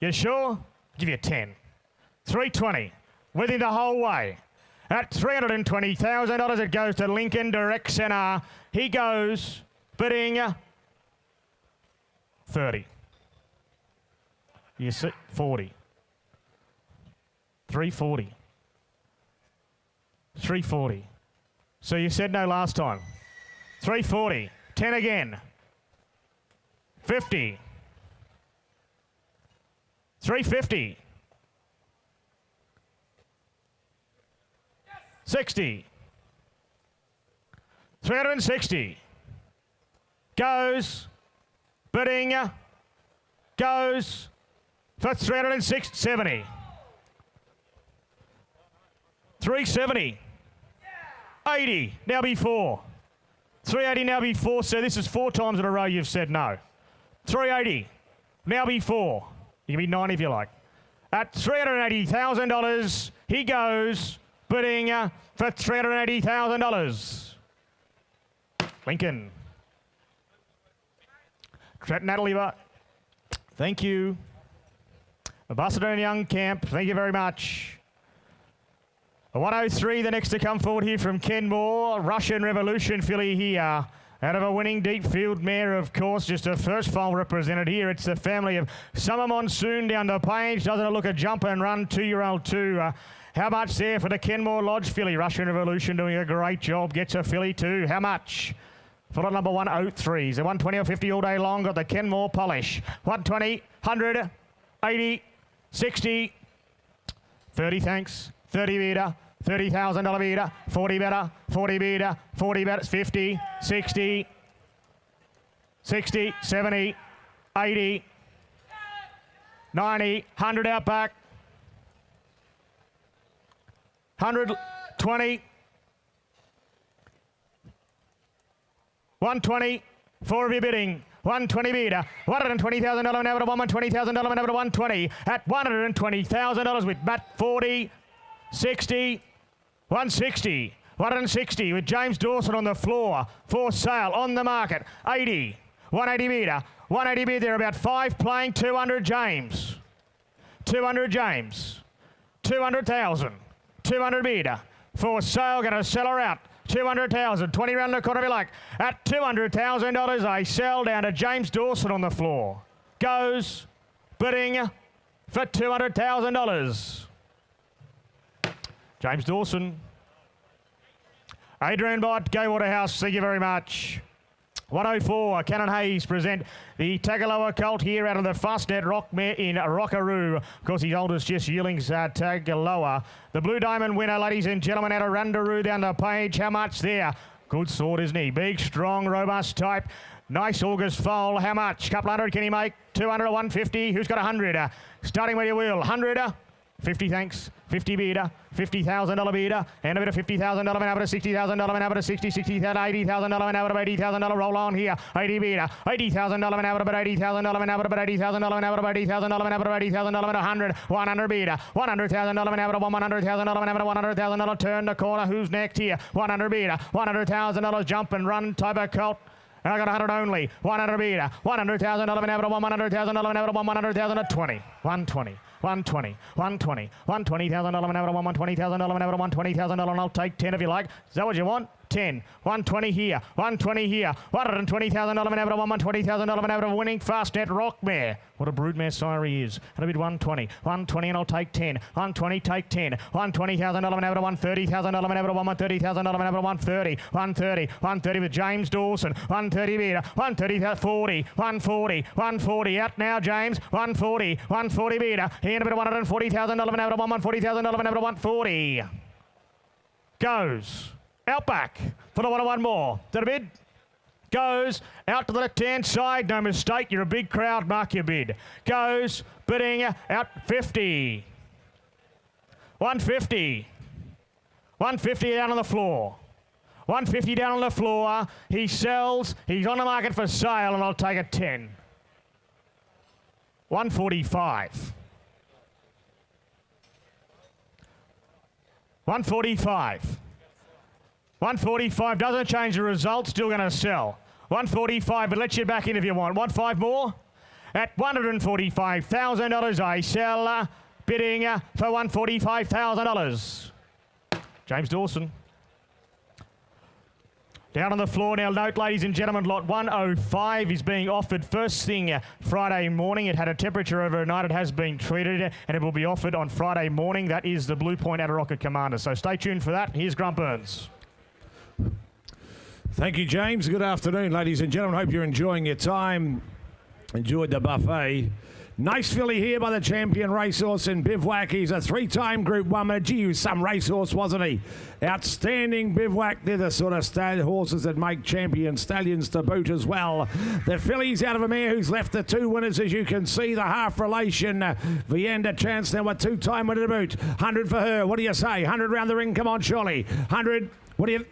You sure? Give you 10. 320. With him the whole way. At $320,000, it goes to Lincoln Direct Centre. He goes bidding 30. You see, 40. 340. 340. So you said no last time. 340. 10 again. 50. 350. 60. 360. Goes. Bidding. Goes for 370. 370. 80 now before. 380 now before. So this is 4 times in a row you've said no. 380 now before. You can be 90 if you like. At $380,000, he goes bidding for $380,000. Lincoln. Natalie, thank you. Ambassador Young Camp, thank you very much. 103, the next to come forward here from Kenmore. Russian Revolution filly here. Out of a winning deep field mare, of course, just a first foal represented here. It's the family of Summer Monsoon down the page. Doesn't it look a jump and run 2-year-old too? How much there for the Kenmore Lodge filly? Russian Revolution doing a great job. Gets a filly too. How much? For lot number 103. So 120 or 50 all day long. Got the Kenmore Polish. 120, 100, 80, 60, 30, thanks. 30 beater, $30,000 beater, 40 better, 40 beater, 40 better, 50, 60, 60, 70, 80, 90, 100 out back, 120, 120, 4 of your bidding. 120 beater, $120,000 an hour to $120,000 an hour to 120 at $120,000 with Matt 40, 60, 160, 160 with James Dawson on the floor for sale on the market. 80, 180 metre, 180 metre. There about 5 playing. 200 James, 200 James, 200,000, 200 metre for sale. Going to sell her out. 200,000, 20 round the corner if you like. At $200,000, I sell down to James Dawson on the floor. Goes bidding for $200,000. James Dawson. Adrian Bott, Gay Waterhouse, thank you very much. 104, Cannon Hayes present the Tagaloa colt here out of the Fastnet Rockmare in Rockaroo. Of course, his oldest just Yearling's Tagaloa. The Blue Diamond winner, ladies and gentlemen, out of Randaroo down the page. How much there? Good sword, isn't he? Big, strong, robust type. Nice August foal. How much? Couple hundred can he make? 200 or 150? Who's got 100? Starting with your wheel. 100. 50, thanks. 50 beater, $50,000 beater, and a bit of $50,000 an hour to $60,000 an hour to 60, $60,000, $80,000 an hour to $80,000. Roll on here. 80 beater, $80,000 an hour to $80,000 an hour to $80,000 an hour to $80,000 an hour to $80,000 an hour to 100, 100 beater, $100,000 an hour to $100,000 an hour to $100,000. Turn the corner. Who's next here? 100 beater, $100,000 jump and run type of colt. And I got 100 only. 100 beater, $100,000 an hour to $100,000 an hour to $100,000 at 20, 120. 120, 120, $120,000 an hour to $120,000 an hour to $120,000, and I'll take 10 if you like. Is that what you want? 10, 120 here, 120 here, $120,000 an hour to $120,000 an hour to winning Fastnet Rockmare. What a broodmare sire he is. And a bit 120, 120, and I'll take 10, 120, take 10, $120,000 an hour to $130,000 an hour to $130,000 an hour to $130, 130, 130 with James Dawson, 130 beater, 130, 40, 140, 140 out now James, 140, 140 beater, and a bit of $140,000 an hour to $140,000 an hour to $140. Goes out back for the one more. Is that a bid? Goes out to the left-hand side. No mistake. You're a big crowd. Mark your bid. Goes bidding out 50. 150. 150 down on the floor. 150 down on the floor. He sells. He's on the market for sale, and I'll take a 10. 145. 145. 145 doesn't change the result. Still going to sell. 145, but let you back in if you want. Want 5 more? At $145,000, I sell. Bidding for $145,000. James Dawson. Down on the floor now, note, ladies and gentlemen, lot 105 is being offered first thing Friday morning. It had a temperature overnight. It has been treated, and it will be offered on Friday morning. That is the Blue Point Rocket Commander. So stay tuned for that. Here's Grant Burns. Thank you, James. Good afternoon, ladies and gentlemen. Hope you're enjoying your time. Enjoyed the buffet. Nice filly here by the champion racehorse in Bivouac. He's a 3-time Group 1 winner. Gee, he was some racehorse, wasn't he? Outstanding Bivouac. They're the sort of horses that make champion stallions to boot as well. The filly's out of a mare who's left the 2 winners, as you can see. The half relation. Vianda Chance now a 2-time winner to boot. 100 for her. What do you say? 100 round the ring. Come on, surely. 100.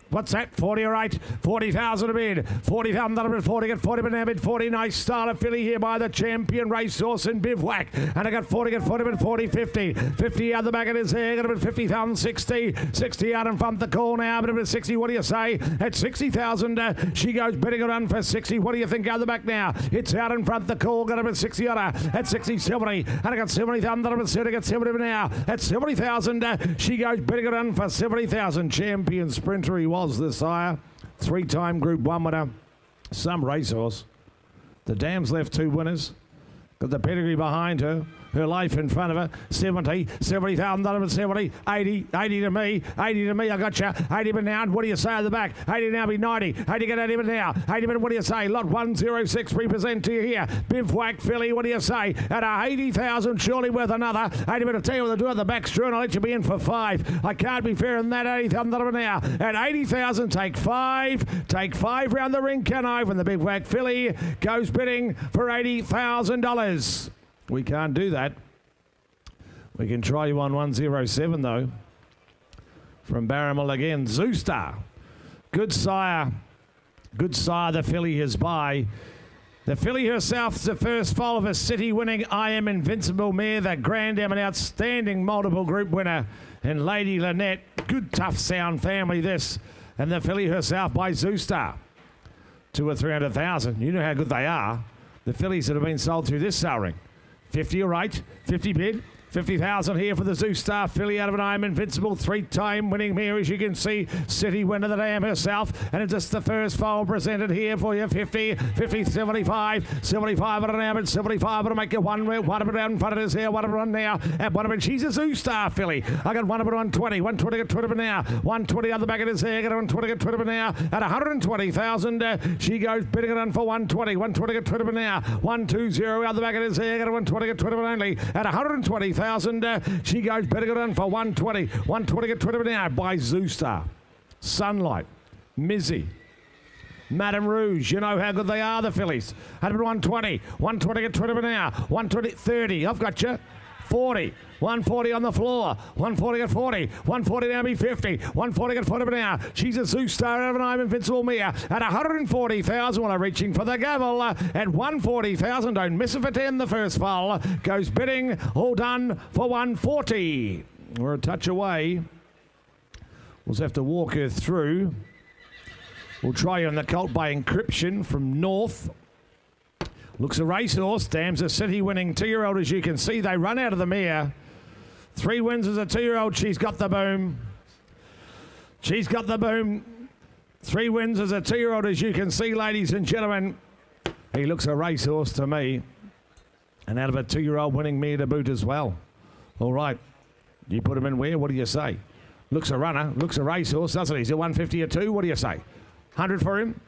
What's that? 40, all right. 40,000 a bid. 40,000, that'll bid 40. Get 40, but now bid 40. Nice style of filly here by the champion racehorse in Bivouac. And I got 40, get 40, bid 40, 50. 50 out the back of his hair. Got a bid 50,000, 60. 60 out in front the call now. But a bid 60. What do you say? At 60,000, she goes bidding a run for 60. What do you think out the back now? It's out in front the call. Got a bid 60 on her. At 60, 70. And I got 70,000. That'll bid 70. Got 70 now. At 70,000, she goes bidding a run for 70,000. Champion sprinter he was, this sire. 3-time Group 1 winner. Some racehorse. The dam's left 2 winners. Got the pedigree behind her. Her life in front of her. 70, 70,000, 70, 80, 80 to me, 80 to me, I got you. 80 but now, what do you say at the back? 80 now be 90, 80 get 80 but now, 80 but what do you say? Lot 106 represent to you here. Bivouac filly, what do you say? At a 80,000, surely worth another. 80 but I'll tell you what to do at the back, Strew, and I'll let you be in for 5. I can't be fair in that 80,000 now. At 80,000, take 5. Take 5 round the ring, can I? When the Bivouac filly goes bidding for $80,000. We can't do that. We can try you on 107 though. From Barramel again, Zoostar. Good sire. Good sire the filly is by. The filly herself is the first foal of a city-winning I Am Invincible mare. The Grand Am, an outstanding multiple group winner. And Lady Lynette. Good tough sound family this. And the filly herself by Zoostar. 2 or 300,000. You know how good they are. The fillies that have been sold through this sale ring. 50, all right. 50 bid. 50,000 here for the Zoostar filly out of an I Am Invincible. 3-time winning mare, as you can see. City winner, the dam herself. And it's just the first foal presented here for you. 50, 50, 75. 75 at an Am, 75 will make you one of it out in front of us here. One of it on now. At one of it, she's a Zoostar filly. I got one of it 120. 120 at 20 now. 120 on the back of his hair. Got 120 at 20 now. At 120,000, she goes bidding it on for 120. 120 at 20 now. 120 out the back of his hair. Got 120 at 20 only. At 120,000. She goes better go on for 120. 120 at 20 now by Zoostar. Sunlight. Mizzy. Madame Rouge. You know how good they are, the fillies. 120. 120 at 20 now. 120, 30. I've got you. 40. 140 on the floor. 140 at 40. 140 now be 50. 140 at 40 now. She's a Zoostar out of an I Am Invincible mare. At 140,000, well, I'm reaching for the gavel. At 140,000, don't miss it for 10. The first foal goes bidding. All done for 140. We're a touch away. We'll just have to walk her through. We'll try you on the colt by Encryption from North. Looks a racehorse. Dam's a city-winning 2-year-old, as you can see. They run out of the mare. 3 wins as a 2-year-old. She's got the boom. She's got the boom. 3 wins as a 2-year-old, as you can see, ladies and gentlemen. He looks a racehorse to me. And out of a 2-year-old winning mare to boot as well. All right. You put him in where? What do you say? Looks a runner. Looks a racehorse, doesn't he? He's a 150 or 2. What do you say? 100 for him.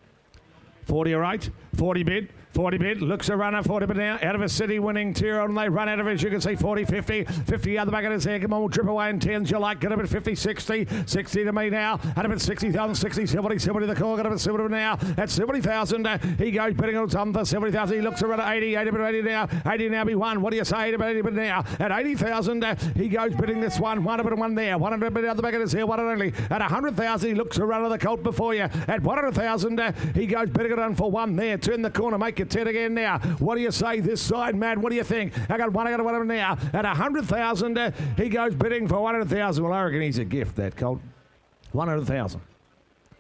40 all right. 40 bid. 40 bid, looks a runner, 40 bid now, out of a city winning Tyrrell, and they run out of it, as you can see, 40, 50, 50 out the back of his hair, come on, we'll trip away in 10s, you like, get up at 50, 60, 60 to me now, out of it 60,000, 60, 70, 70 the call, get up at 70 now, at 70,000, he goes bidding on something for 70,000, he looks around at 80, 80 bid, 80 now, 80 now be one, what do you say, 80 bid, 80 bid now, at 80,000, he goes bidding this one bid and one there, 100 bid out the back of his hair, one and only, at 100,000, he looks around of the colt before you, at 100,000, he goes bidding it on for one there, turn the corner, make it 10 again now. What do you say this side, Matt? What do you think? I got one now. At 100,000, he goes bidding for 100,000. Well, I reckon he's a gift, that colt. 100,000.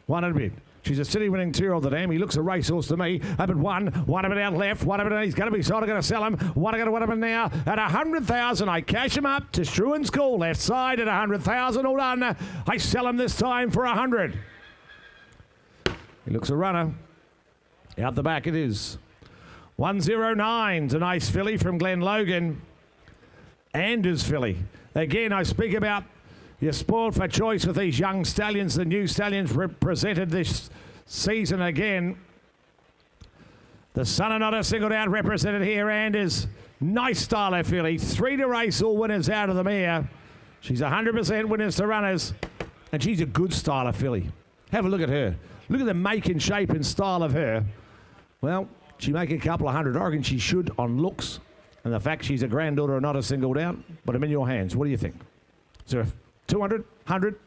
100 bid. She's a city winning Tyrrell the dam. He looks a racehorse to me. Up at one of it out left, one of it, he's going to be sold. I'm going to sell him. One of it now. At 100,000, I cash him up to Struan's call. Left side at 100,000. All done. I sell him this time for 100. He looks a runner. Out the back it is. 109's a nice filly from Glen Logan. Anders filly. Again, I speak about you're spoiled for choice with these young stallions. The new stallions represented this season again. The son of not a singled out represented here. Anders, nice style of filly. 3 to race, all winners out of the mare. She's 100% winners to runners. And she's a good style of filly. Have a look at her. Look at the make and shape and style of her. Well, she make a couple of hundred. I reckon she should on looks and the fact she's a granddaughter and not a singled out. But I'm in your hands. What do you think? So 200, 100,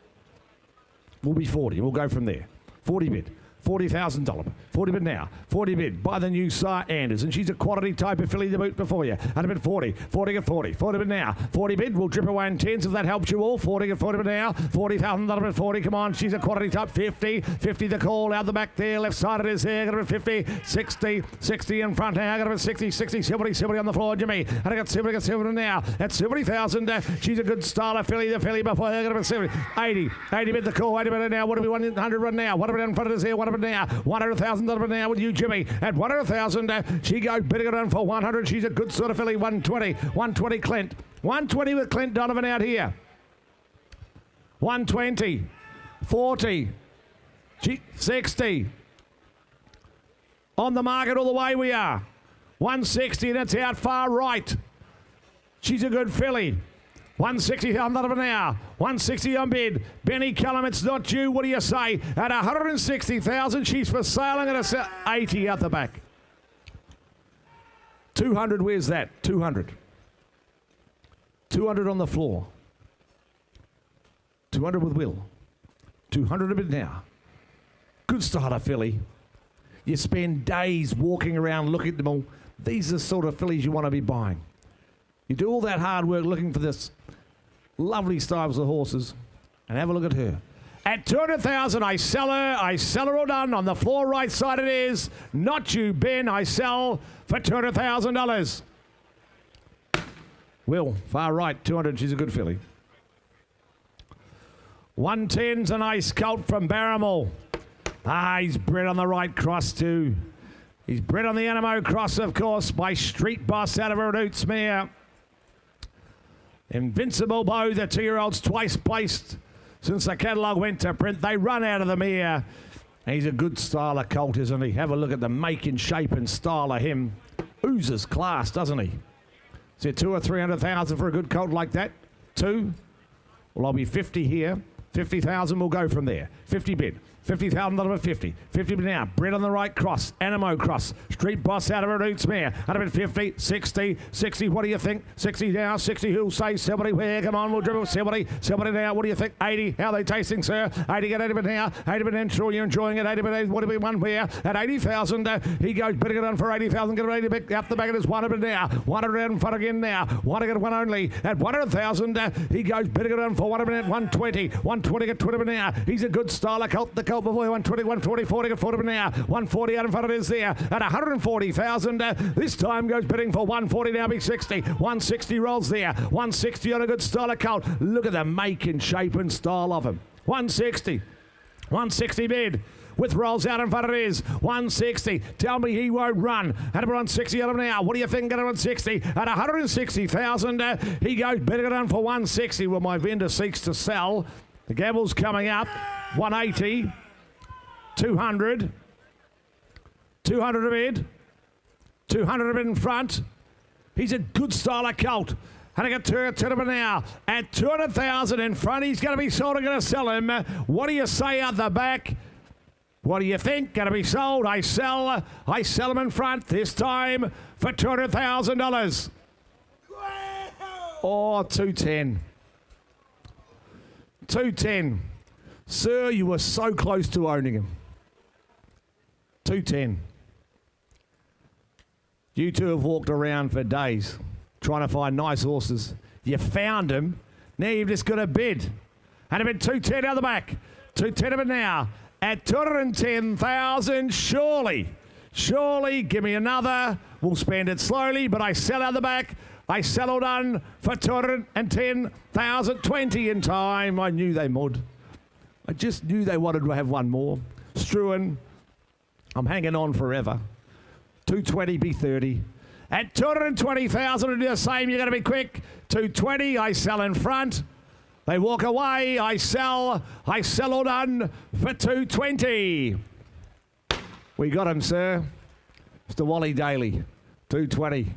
will be 40. We'll go from there. 40 bid. $40,000. 40 bid now. 40 bid by the new Sire Anders. And she's a quality type of filly to boot before you. And a bid 40. 40 at 40. 40 bid now. 40 bid. We'll drip away in 10s if that helps you all. 40 at 40 bid now. $40,000 bid 40. Come on. She's a quality type. 50. 50 the call. Out the back there. Left side of his hair. Got a bid 50. 60. 60 in front now. Got a bid 60. 60. 70. 70 on the floor, Jimmy. And I got 70. Got 70 now. At 70,000. She's a good style of filly. The filly before her. Got a bid 70. 80. 80 bid the call. 80 bid now. What do we want? 100 run now. What about in front of his hair? What about now? $100,000 now with you, Jimmy. At 100,000, she goes bidding it on for 100. She's a good sort of filly. 120. 120 Clint. 120 with Clint Donovan out here. 120. 40. 60. On the market all the way we are. 160, that's out far right. She's a good filly. 160 on that of an hour. 160 on bid. Benny Cullum, it's not you. What do you say? At 160,000, she's for sale. I'm going to sell 80 out the back. 200, where's that? 200. 200 on the floor. 200 with Will. 200 a bid now. Good starter filly. You spend days walking around looking at them all. These are the sort of fillies you want to be buying. You do all that hard work looking for this lovely styles of horses, and have a look at her. At 200,000, I sell her. I sell her all done. On the floor right side it is. Not you, Ben. I sell for $200,000. Will, far right, 200. She's a good filly. 110's a nice colt from Barrymore. He's bred on the right cross too. He's bred on the Animo cross, of course, by Street Boss out of a Roots mare. Invincible Bow, the 2-year-old's twice placed since the catalogue went to print. They run out of the mare. He's a good style of colt, isn't he? Have a look at the make and shape and style of him. Oozes class, doesn't he? Is it 200,000 or 300,000 for a good colt like that? 2? Well, I'll be 50 here. 50,000 will go from there. 50 bid. $50,000 at 50. 50 now. Bred on the right cross. Animo cross. Street Boss out of a Roots mare. Out of it 50. 60. 60. What do you think? 60 now. 60. Who'll say 70? Where? Come on. We'll dribble 70. 70 now. What do you think? 80. How are they tasting, sir? 80. Get 80 now. 80 now. Sure you're enjoying it. 80 80. What do we want where? At 80,000. He goes bidding it on for 80,000. Get 80 back. Out the back of his 100 now. 100 out in front again now. 100 one only. At 100,000. He goes bidding it on for 100 120. 120 at 20 now. He's a good style of colt. The colt before 120, 140, 40 at 40 now. 140 out in front of it is there. At 140,000. This time goes bidding for 140 now. Be 60. 160 rolls there. 160 on a good style of colt. Look at the make and shape and style of him. 160. 160 bid. With rolls out in front of it is 160. Tell me he won't run. At 160 on him now. What do you think? At 160. At 160,000. He goes bidding it on for 160. Well, my vendor seeks to sell. The gavel's coming up. 180. 200. 200 a bid. 200 of it in front. He's a good style of colt. And I got two now at 200,000 in front. He's going to be sold. I'm going to sell him. What do you say out the back? What do you think? Going to be sold. I sell him in front this time for $200,000. Oh, 210. 210. Sir, you were so close to owning him. 210. You two have walked around for days trying to find nice horses. You found them. Now you've just got to bid. And a bid 210 out the back. 210 of it now at 210,000. Surely, give me another. We'll spend it slowly, but I sell out the back. I sell all done for 210,000. 20 in time. I knew they would. I just knew they wanted to have one more. Struan, I'm hanging on forever. 220, B30. At 220,000, and do the same. You're going to be quick. 220, I sell in front. They walk away. I sell all done for 220. We got him, sir. Mr. Wally Daly, 220.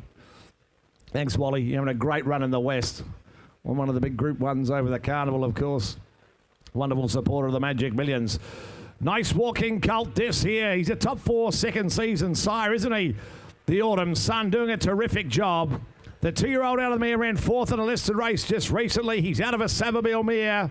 Thanks, Wally. You're having a great run in the West. One of the big Group 1s over the Carnival, of course. Wonderful supporter of the Magic Millions. Nice walking colt this here. He's a top 4 second season sire, isn't he? The Autumn Sun doing a terrific job. The 2-year-old out of the mare ran 4th in a listed race just recently. He's out of a Savabeel mare.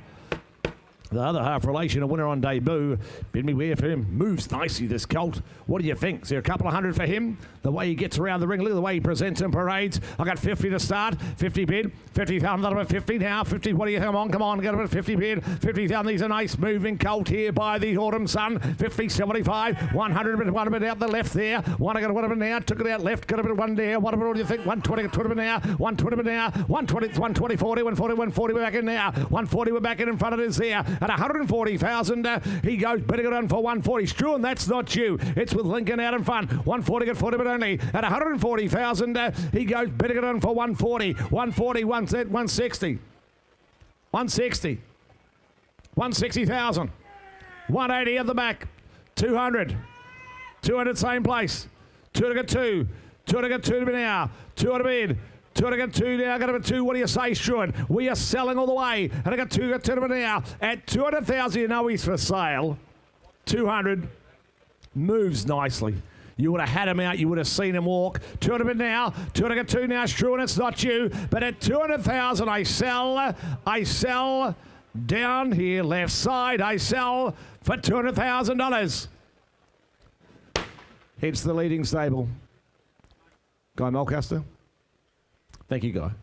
The other half relation, a winner on debut. Bid me where for him. Moves nicely, this colt. What do you think? Is there a couple of hundred for him? The way he gets around the ring, look at the way he presents and parades. I got 50 to start. 50 bid. 50,000, another 50 now. 50, what do you, come on, get a bit 50 bid. 50,000, he's a nice moving colt here by the Autumn Sun. 50, 75, 100, one a bit out the left there. One, I got one of it now, took it out left, got a bit of one there. What do you think? 120, got 20 now. 120 now. 120, 120, 40, 140, 140, we're back in now. 140, we're back in front of us there. At 140,000, he goes, better go down for 140. Struan, that's not you. It's with Lincoln out in front. 140, got 40, but only. At 140,000, he goes, better go down for 140. 140, 160. 160. 160,000. 180 at the back. 200. 200 same place. 202. 202 to be now. 200 bid. 202 now, got about 2. What do you say, Struan? We are selling all the way. And I got 2, got 2 now. At 200,000, you know he's for sale. 200. Moves nicely. You would have had him out. You would have seen him walk. 200 bid now. 200 got 2 now, Struan. It's not you. But at 200,000, I sell down here, left side. I sell for $200,000. It's the leading stable. Guy Mulcaster. Thank you, Guy. 109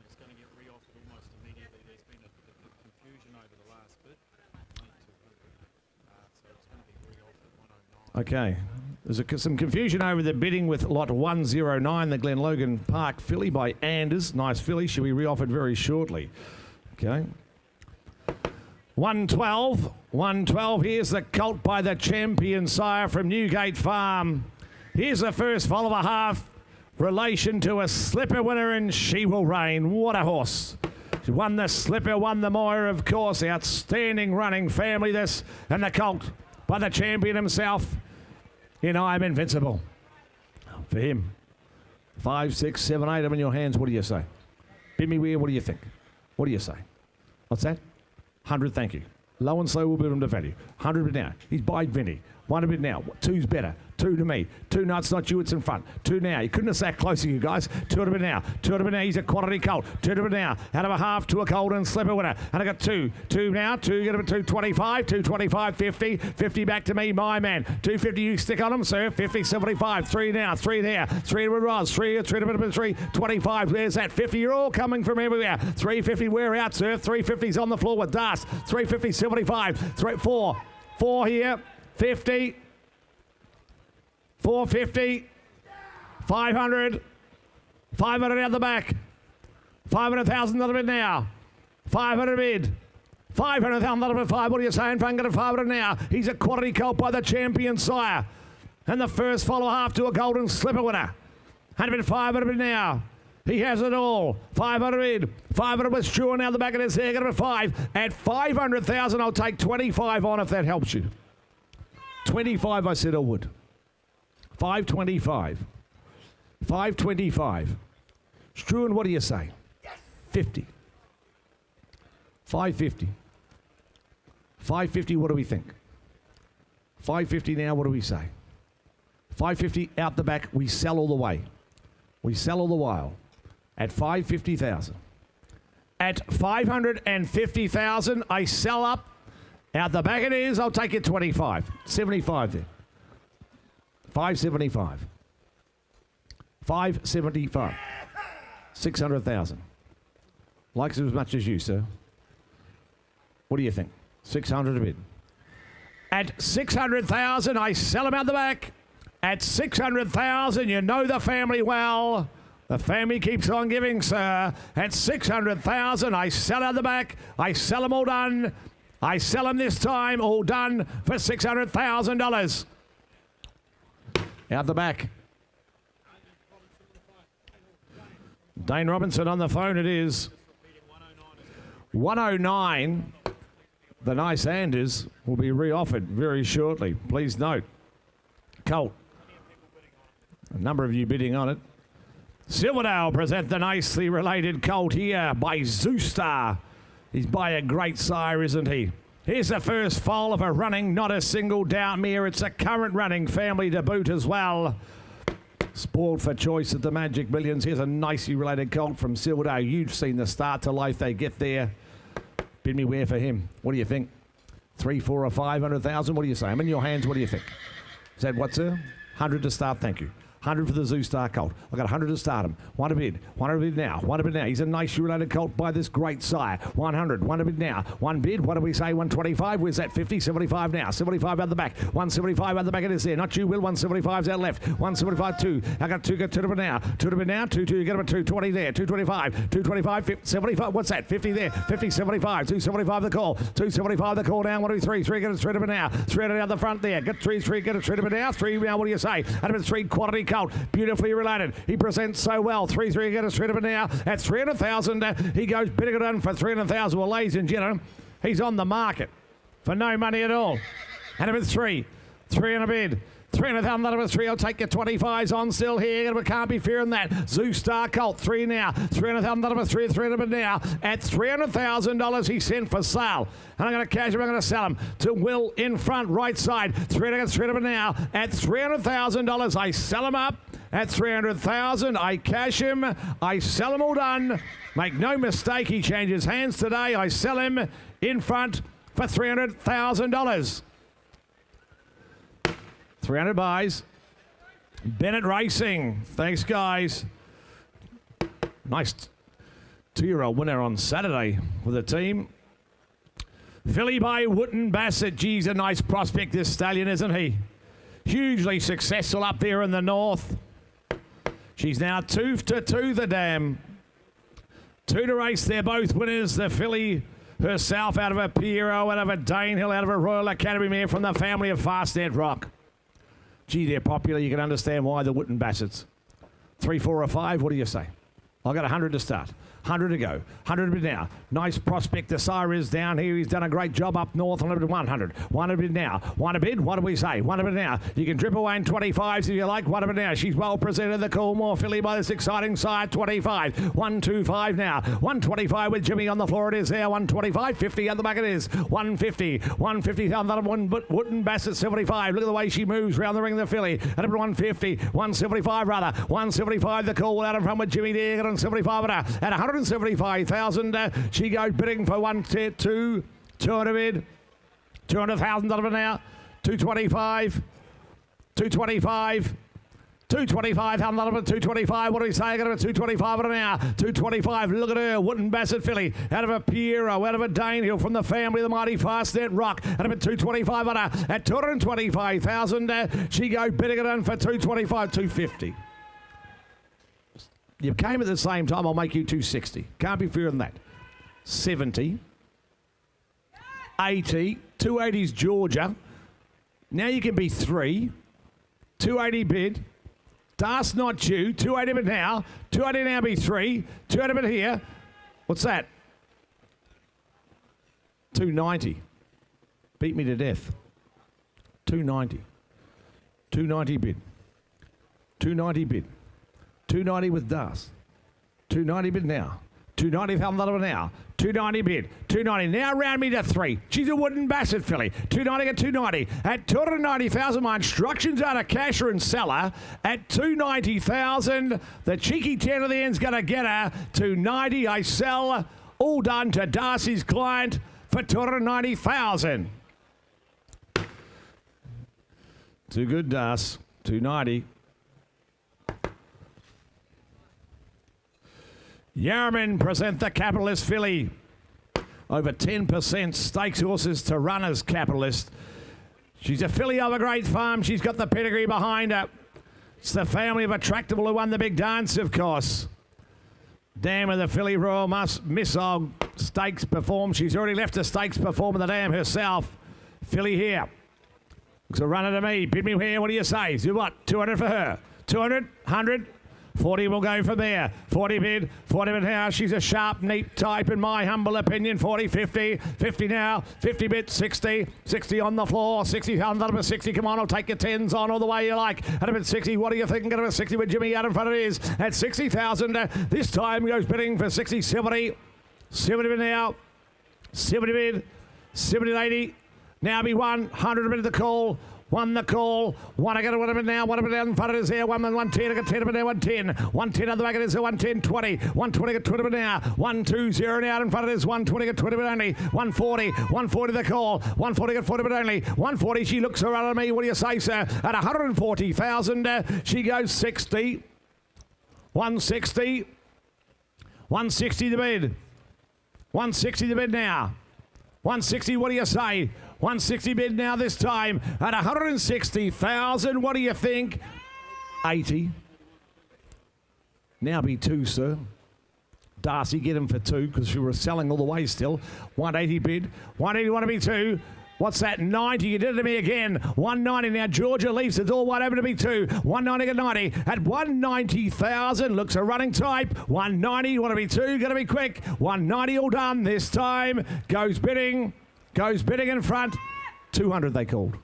is going to get re-offered almost immediately. There's been a bit of confusion over the last bit. So it's going to be re-offered 109. Okay. There's some confusion over the bidding with lot 109, the Glen Logan Park filly by Anders. Nice filly. She'll be re-offered very shortly. Okay. 112. 112. Here's the colt by the champion sire from Newgate Farm. Here's the first foal of a half relation to a slipper winner, and She Will Reign. What a horse. She won the slipper, won the Moir, of course. Outstanding running family, this. And the colt by the champion himself. You know, I'm invincible. For him. 5, 6, 7, 8. I'm in your hands. What do you say? Bid me where. What do you think? What do you say? What's that? 100, thank you. Low and slow will build him to value. 100 bid now. He's by Vinny. 1 bid now. 2's better. 2 to me. 2 now, it's not you, it's in front. 2 now. You couldn't have sat closer, you guys. 200 bid now. 200 bid now. He's a quality colt. 200 bid now. Out of a half to a golden slipper winner. And I got 2. 2 now. 2, get him at 225. 225, 50. 50 back to me, my man. 250, you stick on him, sir. 50, 75. 3 now. 3 there. 3 to Roz. 3 to bit 3. 25. Where's that? 50. You're all coming from everywhere. 350, we're out, sir. 350's on the floor with dust. 350, 75. 3, 4. 4 here. 50. 450, 500, 500 out the back, 500,000 another bid now, 500 bid, 500,000 another bid 5. What are you saying? Frank got a 500 now. He's a quality colt by the champion sire, and the first follow half to a golden slipper winner. 100 bid, 500 bid now. He has it all. 500 bid, 500 with Struan now the back of his hair. Got a 5 at 500,000. I'll take 25 on if that helps you. 25, I said I would. 525. 525. Struan, what do you say? 50. 550. 550, what do we think? 550 now, what do we say? 550 out the back, we sell all the way. We sell all the while at 550,000. At 550,000, I sell up. Out the back it is, I'll take it 25. 75 then. 575. 575. 600,000. Likes it as much as you, sir. What do you think? 600 a bid. At 600,000, I sell them out the back. At 600,000, you know the family well. The family keeps on giving, sir. At 600,000, I sell out the back. I sell them all done. I sell them this time, all done for $600,000. Out the back. Dane Robinson on the phone, it is. 109. The nice Anders will be re-offered very shortly. Please note. Colt. A number of you bidding on it. Silverdale present the nicely related colt here by Zoostar. He's by a great sire, isn't he? Here's the first foal of a running, not a single doubt mere. It's a current running family debut as well. Spoiled for choice at the Magic Millions. Here's a nicely related colt from Silverdale. You've seen the start to life they get there. Bid me where for him. What do you think? 3, 4 or 500,000? What do you say? I'm in your hands. What do you think? Is that what, sir? 100 to start. Thank you. 100 for the Zoostar colt. I've got 100 to start him. One a bid. One a bid now. One a bid now. He's a nicely related colt by this great sire. 100. One a bid now. One bid. What do we say? 125. Where's that? 50. 75 now. 75 out the back. 175 out the back. It is there. Not you, Will. 175's out left. 175, 2. I got 2. Got 2 to bid now. 2 to bid now. 2, 2. Get him at 220 there. 225. 225. 50, 75. What's that? 50 there. 50, 75. 275 the call. 275 the call down. 1, 2, 3. 3. Get it straight to bid now. 300 out the front there. Get 3, 3. Get it straight to bid now. 3 now. What do you say? Out of it, 3 quality colt. Beautifully related. He presents so well. 3, 3, get us rid of it now. At 300,000, he goes bidding it on for 300,000. Well, ladies and gentlemen, he's on the market for no money at all. And if it's 3, 3 in a bid. 300,000, that was 3. I'll take your 25s on still here. But can't be fearing that. Zoostar Colt, 3 now. 300,000, that was 3. 300 now. At $300,000, he sent for sale. And I'm going to cash him. I'm going to sell him to Will in front, right side. 300 now. At $300,000, I sell him up. At 300,000, I cash him. I sell him all done. Make no mistake, he changes hands today. I sell him in front for $300,000. 300 buys. Bennett Racing. Thanks, guys. Nice 2-year-old winner on Saturday with the team. Filly by Wootton Bassett. Geez, a nice prospect, this stallion, isn't he? Hugely successful up there in the north. She's now 2 to 2, the dam. 2 to race. They're both winners. The filly herself out of a Piero, out of a Danehill, out of a Royal Academy mare from the family of Fastnet Rock. Gee, they're popular. You can understand why the Wootton Bassets. 3, 4 or 5, what do you say? I've got 100 to start. 100 to go. 100 bid now. Nice prospect. The sire is down here. He's done a great job up north on 100. 1 bid now. 1 bid. What do we say? 1 bid now. You can drip away in 25s if you like. 1 bid now. She's well presented. The Coolmore filly by this exciting sire. 25. 125 now. 125 with Jimmy on the floor. It is there. 125. 50 at the back it is. 150. 150 on that one. But Wootton Bassett 75. Look at the way she moves round the ring of the filly. At 150. 175 rather. 175 the call out in front with Jimmy there. At 175 at 175,000. She goes bidding for 200 bid. 200,000 out of it now. 225. 225. 225, out of it, 225. What do we say? I got it 225 an hour. 225. Look at her. Wootton Bassett filly. Out of a Piero, out of a Danehill from the family of the mighty Fastnet Rock. Out of it 225 on her. At 225,000. She goes bidding it on for 225, 250. You came at the same time, I'll make you 260. Can't be fewer than that. 70. 80. 280's Georgia. Now you can be 3. 280 bid. Das not you. 280 bid now. 280 now be 3. 280 bid here. What's that? 290. Beat me to death. 290. 290 bid. 290 bid. 290 with Das. 290 bid now. 290,000 now. 290 bid. 290 now round me to 3. She's a wooden Bassett filly. 290 at 290. At 290,000, my instructions are to casher and seller. At 290,000, the cheeky 10 of the end's going to get her. 290, I sell. All done to Darcy's client for 290,000. Too good, Das. 290. Yarraman present the Capitalist filly. Over 10% stakes horses to runners Capitalist. She's a filly of a great farm. She's got the pedigree behind her. It's the family of Attractable who won the big dance, of course. Dam of the filly Royal Missile stakes perform. She's already left the stakes perform of the dam herself. Filly here. Looks a runner to me. Bid me here. What do you say? So what? 200 for her. 200, 100. 40 will go from there. 40 bid. 40 bid now. She's a sharp, neat type in my humble opinion. 40, 50. 50 now. 50 bid. 60. 60 on the floor. 60. Under 60. Come on. I'll take your 10s on all the way you like. At about 60. What are you thinking? At about 60 with Jimmy out in front of it is. At 60,000. This time goes bidding for 60, 70. 70 bid now. 70 bid. 70 80. Now be 100 bid the call. Won the call. One I got a bit now. One a bit down in front of us here. 110. I got 10 a bit now. 110. 110 on the back of this. 110. 20. 120. Got 20 a bit now. 120 now in front of this. 120. Got 20 a bit only. 140. 140 the call. 140. Got 40 a bit only. 140. She looks around at me. What do you say, sir? At 140,000. She goes 60. 160. 160 the bid. 160 the bid now. 160. What do you say? 160 bid now this time at 160,000. What do you think? 80. Now be 2, sir. Darcy, get him for 2 because we were selling all the way still. 180 bid. 180 want to be 2. What's that? 90. You did it to me again. 190. Now Georgia leaves the door wide open to be 2. 190 at 90. At 190,000. Looks a running type. 190. You want to be 2. Got to be quick. 190 all done this time. Goes bidding. Goes bidding in front. 200 they called.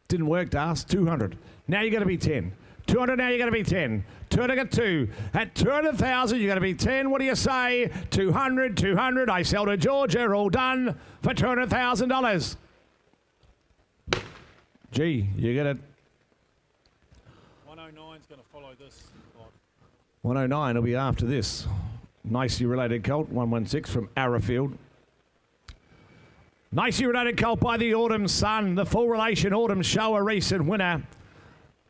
Didn't work, Das. 200. Now you got to be 10. 200 now you got to be 10. 200 at 2. At 200,000 you got to be 10. What do you say? 200, 200. I sell to Georgia. All done for $200,000. Gee, you get it. 109's going to follow this. 109 will be after this. Nicely related colt. 116 from Arrowfield. Nicely related colt by the Autumn Sun. The full relation Autumn Show, a recent winner.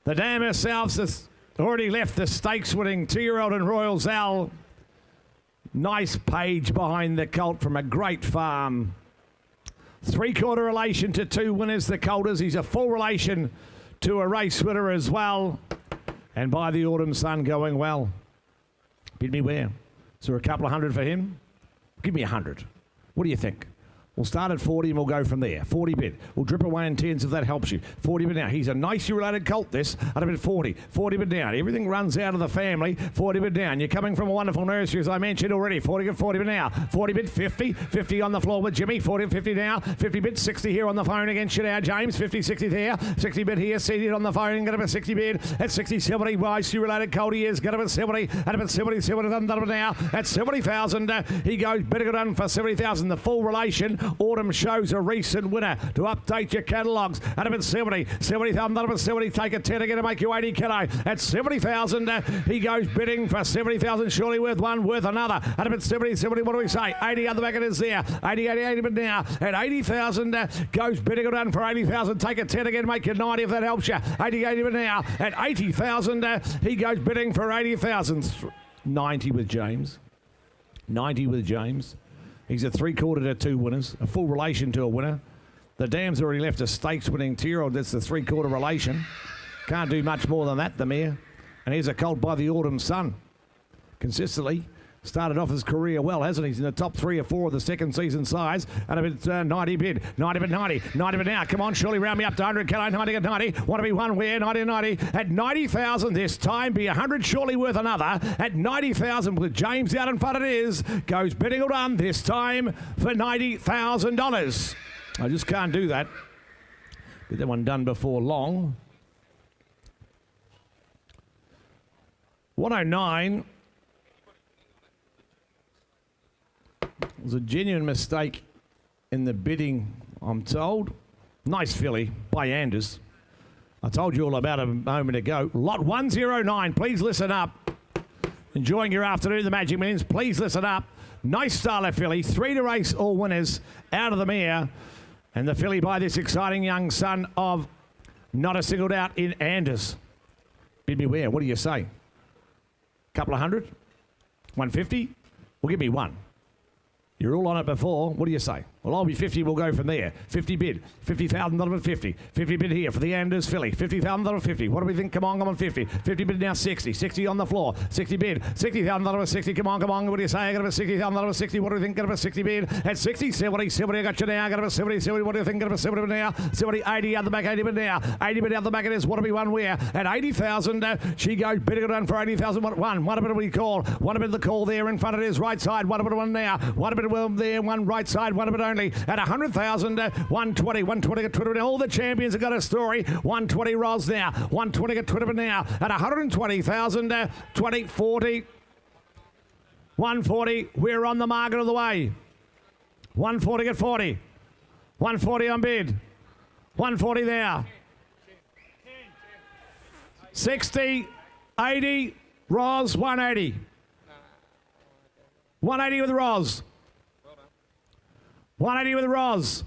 The dam herself has already left the stakes winning 2-year-old and Royal Zal. Nice page behind the colt from a great farm. 3/4 relation to 2 winners, the colters. He's a full relation to a race winner as well. And by the Autumn Sun going well. Bid me where? Is there a couple of hundred for him? Give me 100. What do you think? We'll start at 40 and we'll go from there. 40 bid. We'll drip away in 10s if that helps you. 40 bid now. He's a nicely related colt, this. At a bit 40. 40 bid down. Everything runs out of the family. 40 bid down. You're coming from a wonderful nursery, as I mentioned already. 40 bid now. 40 bid 50. 50 on the floor with Jimmy. 40 and 50 now. 50 bid 60 here on the phone against Shadar James. 50, 60 there. 60 bid here. Seated on the phone. Got about 60 bid. At 60, 70. Nicely related colt he is. Got about 70. At about 70, 70 done now. At 70,000. He goes better done for 70,000. The full relation. Autumn Shows a recent winner to update your catalogues. At about 70, 70,000, at about 70, take a 10 again to make you 80, can I? At 70,000, he goes bidding for 70,000, surely worth one, worth another. At about 70, 70, what do we say? 80 on the back it is there. 80, 80, 80, but now at 80,000, goes bidding done for 80,000, take a 10 again, make you 90 if that helps you. 80, 80, but now at 80,000, he goes bidding for 80,000. 90 with James. 90 with James. He's a 3/4 to 2 winners, a full relation to a winner. The dam's already left a stakes winning 2-year-old. That's the 3/4 relation. Can't do much more than that, the mare. And here's a colt by the Autumn Sun. Consistently started off his career well, hasn't he? He's in the top 3 or 4 of the second season size. And a bit 90 bid. 90 bid 90. 90 bid now. Come on, surely round me up to 100. Can I? 90 at 90. Want to be one where? 90 90. At 90,000 this time. Be 100, surely worth another. At 90,000 with James out in front it is. Goes bidding all done this time for $90,000. I just can't do that. Get that one done before long. 109 was a genuine mistake in the bidding, I'm told. Nice filly by Anders. I told you all about it a moment ago. Lot 109, please listen up. Enjoying your afternoon, the Magic Millions. Please listen up. Nice style of filly. 3 to race, all winners out of the mare. And the filly by this exciting young son of Not a Singled Out in Anders. Bid me where? What do you say? Couple of hundred? 150? Well, give me one. You're all on it before. What do you say? Well, I'll be 50. We'll go from there. 50 bid. $50,000 50. 50 bid here for the Anders filly. $50,000 50. What do we think? Come on, 50. 50 bid now 60. 60 on the floor. 60 bid. $60,000 60. Come on. What do you say? I got about $60,000 60. What do you think? Got about 60 bid. At 60, 70. I got you now. Got about 70. What do you think? Got about 70 now. 70, 80 out the back. 80 bid now. 80 bid out the back. It is. What do we won where? At 80,000. She goes bidding it on for 80,000. What a bit we call. What a bit of the call there in front of it is right side. What a bit of one now. What a bit of there. One right side. What a bit only. At 100,000, 120 at Twitter. All the champions have got a story. 120 rolls now. 120 at Twitter now. At 120,000, 20, 40, 140. We're on the market of the way. 140 at 40. 140 on bid. 140 there. 60, 80, Roz, 180. 180 with Roz. 180 with Roz.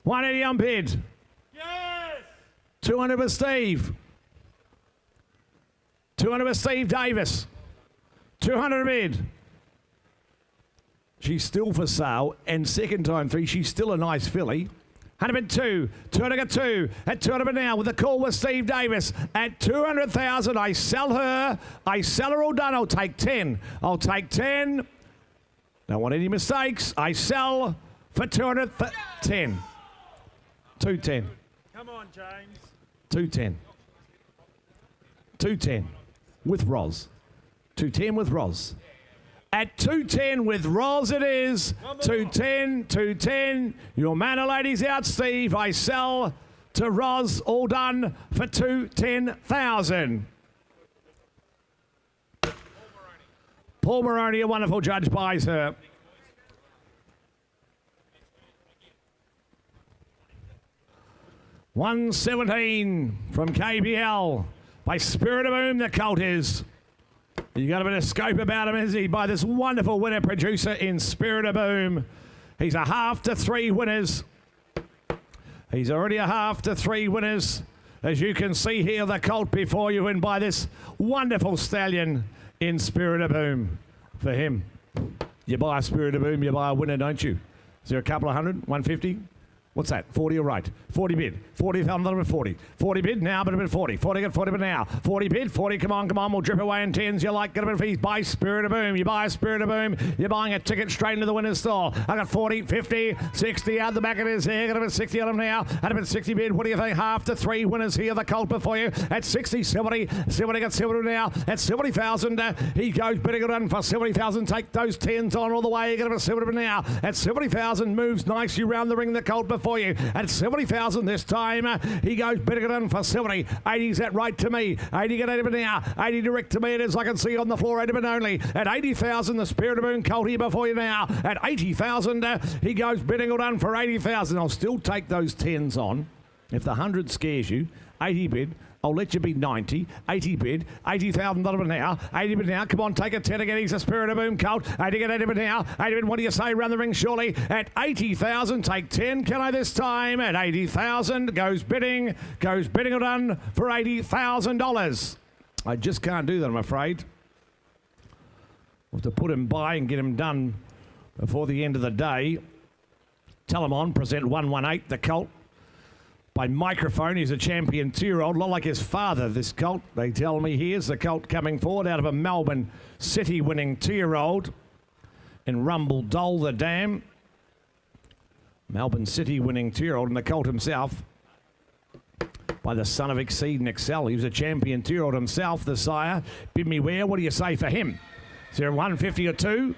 180 on bid. Yes! 200 with Steve. 200 with Steve Davis. 200 bid. She's still for sale. And second time through, she's still a nice filly. 102. 202. At 200 now with the call with Steve Davis. At 200,000, I sell her. I sell her all done. I'll take 10. I'll take 10. Don't want any mistakes. I sell for 210. 210. Come on, James. 210. 210 with Roz. 210 with Roz. At 210 with Roz it is. 210, 210. Your man and ladies out, Steve. I sell to Roz, all done for 210,000. Paul Moroney, a wonderful judge, buys her. $117 from KBL by Spirit of Boom, the colt is. You got a bit of scope about him, is he? By this wonderful winner producer in Spirit of Boom. He's a half to 3 winners. He's already a half to 3 winners. As you can see here, the colt before you, and by this wonderful stallion in Spirit of Boom. For him, you buy a Spirit of Boom, you buy a winner, don't you? Is there a couple of hundred? 150? What's that? 40 or right? 40 bid. 40, $1,000 with 40. 40 bid now, but a bit 40. 40 got 40 bid now. 40 bid. 40, come on. We'll drip away in 10s. You like, get a bit of fees. Buy Spirit of Boom. You buy a Spirit of Boom. You're buying a ticket straight into the winner's stall. I got 40, 50, 60 out the back of his hair. Got a bit 60 on him now. At a bit 60 bid. What do you think? Half to 3 winners here. The colt before you. At 60, 70. 70 got 70 now. At 70,000, he goes bidding it on for 70,000. Take those 10s on all the way. You got a bit 70 now. At 70,000, moves nicely round the ring. The colt before you. At 70,000 this time, he goes bidding it on for 70. 80's that right to me. 80 get 80 now. 80 direct to me it is. I can see on the floor 80 only. At 80,000, the Spirit of Boom colt here before you now. At 80,000, he goes bidding it on for 80,000. I'll still take those 10s on. If the 100 scares you, 80 bid. I'll let you be 90, 80 bid, $80,000 now, 80 bid now. Come on, take a 10 again. He's a Spirit of Boom colt. 80 get 80 bid now, 80 bid. What do you say? Round the ring, surely. At 80,000, take 10. Can I this time? At 80,000, goes bidding it on for $80,000. I just can't do that, I'm afraid. We'll have to put him by and get him done before the end of the day. Tell him on, present 118, the colt. By microphone, he's a champion 2-year-old, a lot like his father, this colt. They tell me here's the colt coming forward out of a Melbourne City winning 2-year-old in Rumble Dole the Dam. Melbourne City winning 2-year-old, and the colt himself by the son of Exceed and Excel. He was a champion 2-year-old himself, the sire. Bid me where? What do you say for him? Is there a 150 or 2?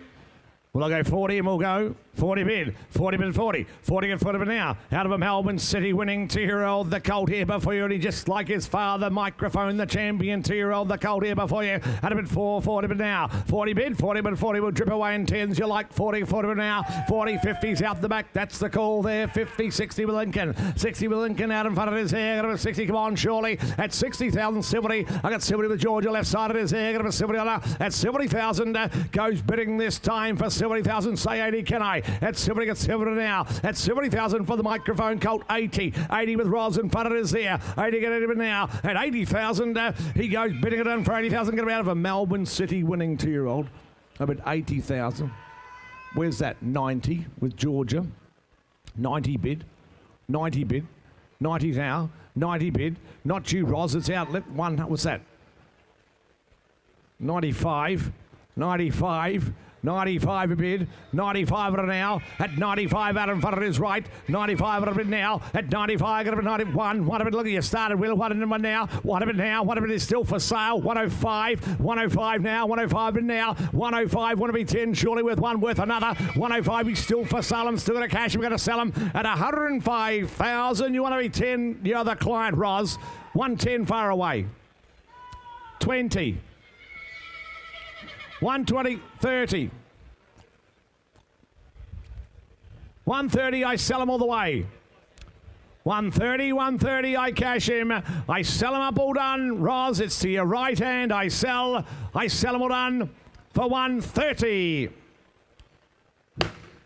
Will I go 40 and we'll go 40 bid, 40 bid, 40 and 40 bid now. Out of a Melbourne City winning 2-year-old, the colt here before you. And he just like his father, Microphone, the champion 2-year-old, the colt here before you. Out of bid 40 bid now. 40 bid, 40 bid, 40 will drip away in 10s. You like 40 bid now. 40, 50's out the back. That's the call there. 50, 60 with Lincoln. 60 with Lincoln out in front of his hair. Got a 60, come on, surely. At 60,000, 70. I got 70 with Georgia left side of his hair. Got a 70 on her. At 70,000, goes bidding this time for 70,000. Say 80, can I? At 70, got 70 now. At 70,000 for the Microphone colt. 80. 80 with Roz in front of his there. 80 get 80 now. At 80,000, he goes bidding it in for 80,000. Get him out of a Melbourne City winning 2-year-old. Up at 80,000. Where's that? 90 with Georgia. 90 bid. 90 bid. 90 now. 90 bid. Not you, Roz. It's out. One. What's that? 95. 95. 95 a bid, 95 at a now, at 95 out in front of his right, 95 at a bid now, at 95 got a bid 91, one a bid, look at you started, Will, one in one now, one a bid now, one a bid is still for sale, 105, 105 now, 105 bid now, 105, want to be 10, surely with one worth another, 105 he's still for sale, I'm still going to cash him, we're going to sell him at 105,000, you want to be 10, the other client, Roz, 110 far away, 20, 120, 30. 130, I sell him all the way. 130, 130, I cash him. I sell him up all done. Roz, it's to your right hand. I sell him all done for 130.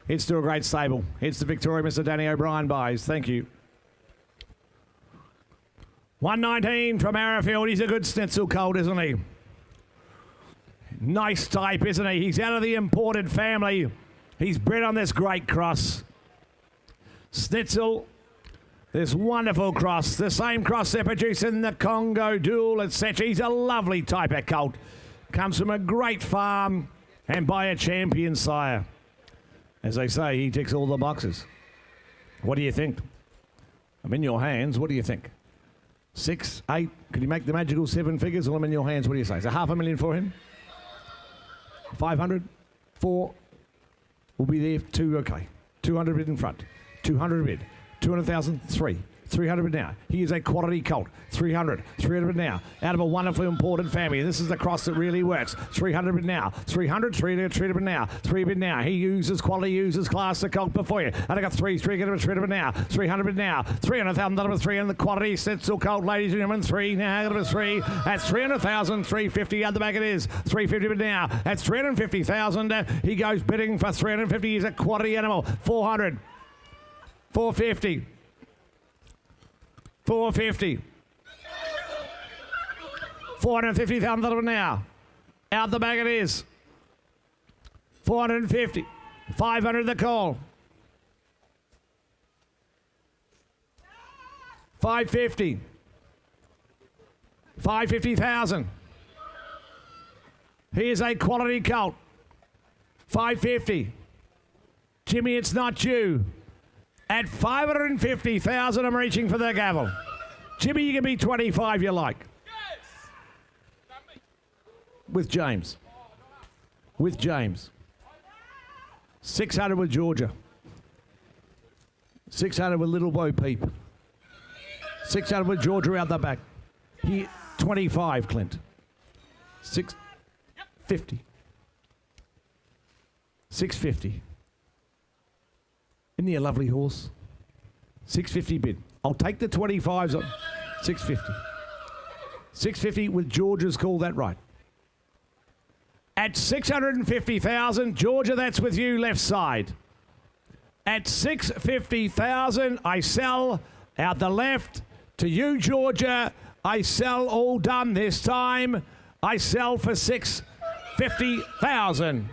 It's to a great stable. It's the Victoria Mr. Danny O'Brien buys. Thank you. 119 from Arrowfield. He's a good schnitzel colt, isn't he? Nice type, isn't he? He's out of the imported family. He's bred on this great cross. Schnitzel, this wonderful cross. The same cross they're producing the Congo Duel, etc. He's a lovely type of colt. Comes from a great farm and by a champion sire. As they say, he ticks all the boxes. What do you think? I'm in your hands. What do you think? 6, 8? Could he make the magical 7 figures? Well, I'm in your hands. What do you say? Is it $500,000 for him? 500, 4, will be there, 2, okay. 200 bid in front, 200 bid, 200,000, 3, 300 bid now. He is a quality colt, 300 bid now, out of a wonderfully imported family. This is the cross that really works. 300 bid now, 300 bid now, 3 bid now. He uses quality, uses class, the colt before you. And I got 3 get him a 300 bid now, 300 bid now, 300,000, that was 3 and the quality schnitzel colt, ladies and gentlemen, 3 now, got him a 3. That's 300,000, 350 out the back it is, 350 bid now. That's 350,000. He goes bidding for 350. He's a quality animal. 400, 450. 450. 450,000 now. Out the back it is. 450. 500 the call. 550. 550,000. Here's a quality colt. 550. Jimmy, it's not you. At 550,000, I'm reaching for the gavel. Jimmy, you can be 25 you like. With James. With James. 600 with Georgia. 600 with Little Bo Peep. 600 with Georgia out the back. He 25, Clint. 650. 650. Isn't he a lovely horse? 650 bid. I'll take the 25s on 650. 650 with Georgia's call that right. At 650,000, Georgia, that's with you left side. At 650,000, I sell out the left to you, Georgia. I sell all done this time. I sell for 650,000.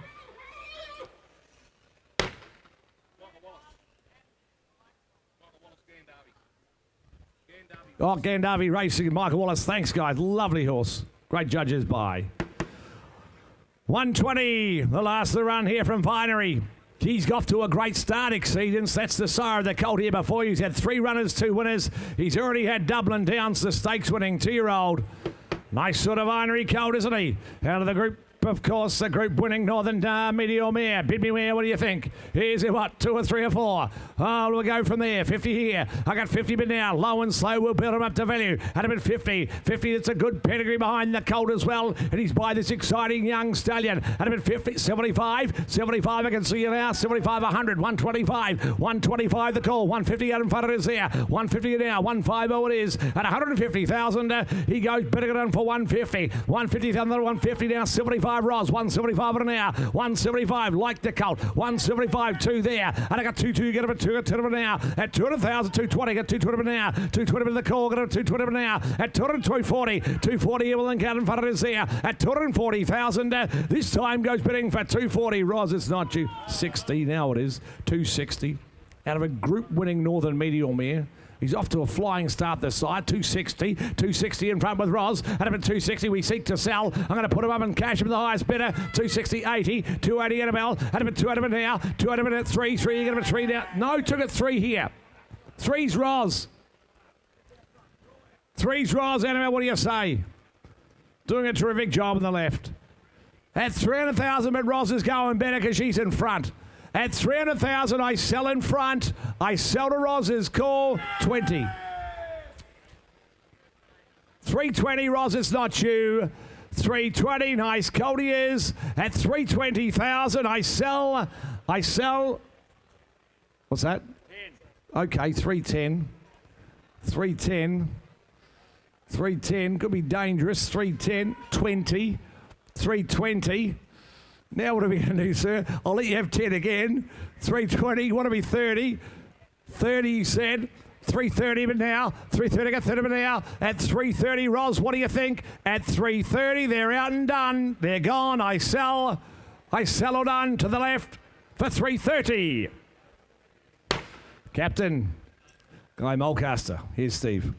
Oh, Gandavi Racing, Michael Wallace. Thanks, guys. Lovely horse. Great judges by. 120, the last of the run here from Vinery. He's off to a great start, Exceedance. That's the sire of the colt here before you. He's had 3 runners, 2 winners. He's already had Dublin Downs, the stakes winning 2-year-old. Nice sort of Vinery colt, isn't he? Out of the group of course, the group winning Northern Meteor Mare. Bid me where, what do you think? Here's it, what, 2 or 3 or 4? Oh, we'll go from there. 50 here. I got 50 bid now. Low and slow, we'll build him up to value. At a bit 50. 50, it's a good pedigree behind the colt as well. And he's by this exciting young stallion. At a bit 50, 75. 75, I can see you now. 75, 100. 125. 125, the call. 150 out in front of us there. 150 now. 150 it is. At 150,000, he goes better than for 150. 150,000, 150 now. 75 Roz. 175 an hour. 175, like the colt. 175, 2 there. And I got 2, get him at 2 an hour. At 200,000, 220, get 220 an hour. 220 with the call, get him at 220 an hour. At 240, 240, Yearling out in front of us there. At 240,000, this time goes bidding for 240. Roz, it's not you. 60, now it is. 260. Out of a group-winning Northern Meteor Mare. He's off to a flying start this side. 260. 260 in front with Roz. At him at 260, we seek to sell. I'm going to put him up and cash him the highest bidder. 260, 80. 280 Annabelle. At him at 2 Annabelle now. 2 Annabelle at 3. 3, you get him at 3 now. No, took it 3 here. 3's Roz. 3's Roz. Annabelle, what do you say? Doing a terrific job on the left. At 300,000, but Roz is going better because she's in front. At 300,000, I sell in front. I sell to Roz's call. 20. 320, Roz, it's not you. 320, nice colt he is. At 320,000, I sell. What's that? 10. Okay, 310. 310. 310, could be dangerous. 310, 20. 320. Now what are we going to do, sir? I'll let you have 10 again. 320, you want to be 30. 30, he said. 330 but now. 330, got 30 but now. At 330, Roz, what do you think? At 330, they're out and done. They're gone. I sell or done to the left for 330. Captain, Guy Mulcaster. Here's Steve.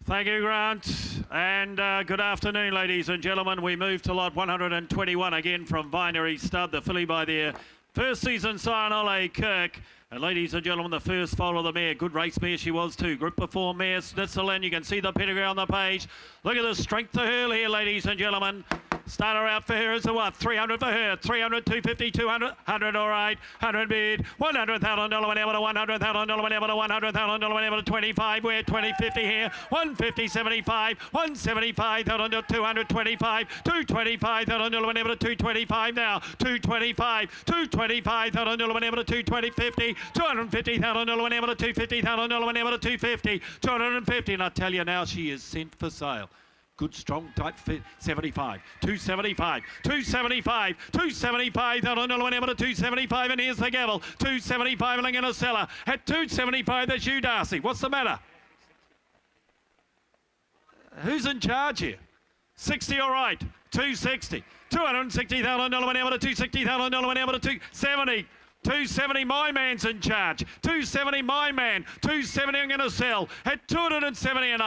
Thank you, Grant, and good afternoon, ladies and gentlemen. We move to lot 121 again from Vinery Stud, the filly by their first season sign, Ole Kirk. And ladies and gentlemen, the first foal of the mare, good race mare she was too. Group before mare, Snitzelin, you can see the pedigree on the page. Look at the strength to her here, ladies and gentlemen. Starter out for her is a what? 300 for her. 300, 250, 200, 100, all right. 100 bid. $100,000 whenever to $100,000 whenever to $100,000 whenever to 25. We're 2050 here. 150, 75. 175, $200, 225. 225, whenever to 225 now. 225. 225, whenever to 220, 50. 250,000 whenever to 250,000 whenever to 250. 250, and I tell you now, she is sent for sale. Good, strong, tight fit. 75. 275. 275. 275. Whenever to 275. And here's the gavel. 275. And I'm going to sell her. At 275, that's you, Darcy. What's the matter? Who's in charge here? 60, all right. 260. $260,000 whenever to 260,000 whenever to 270. 270, my man's in charge. 270, my man. 270, I'm going to sell. At 270 and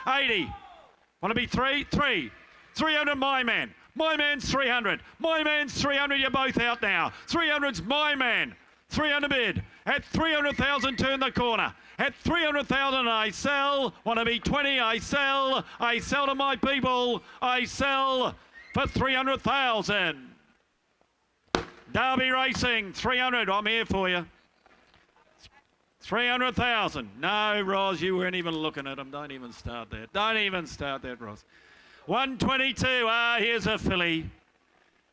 80. Want to be 3? 300, my man. My man's 300. My man's 300. You're both out now. 300's my man. 300 bid. At 300,000, turn the corner. At 300,000, I sell. Want to be 20? I sell. I sell to my people. I sell for 300,000. Derby Racing, 300. I'm here for you. 300,000. No, Roz, you weren't even looking at them. Don't even start that. Don't even start that, Roz. 122. Here's a filly.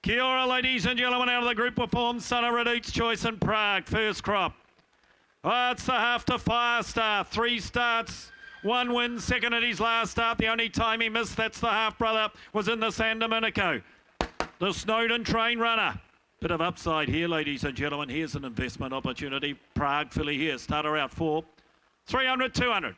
Kia ora, ladies and gentlemen, out of the group performs Son of Redute's Choice in Prague. First crop. It's the half to Fire Star. 3 starts. 1 win, second at his last start. The only time he missed, that's the half brother, was in the San Domenico. The Snowden train runner. Bit of upside here, ladies and gentlemen. Here's an investment opportunity. Prague filly here. Starter out 4. 300, 200.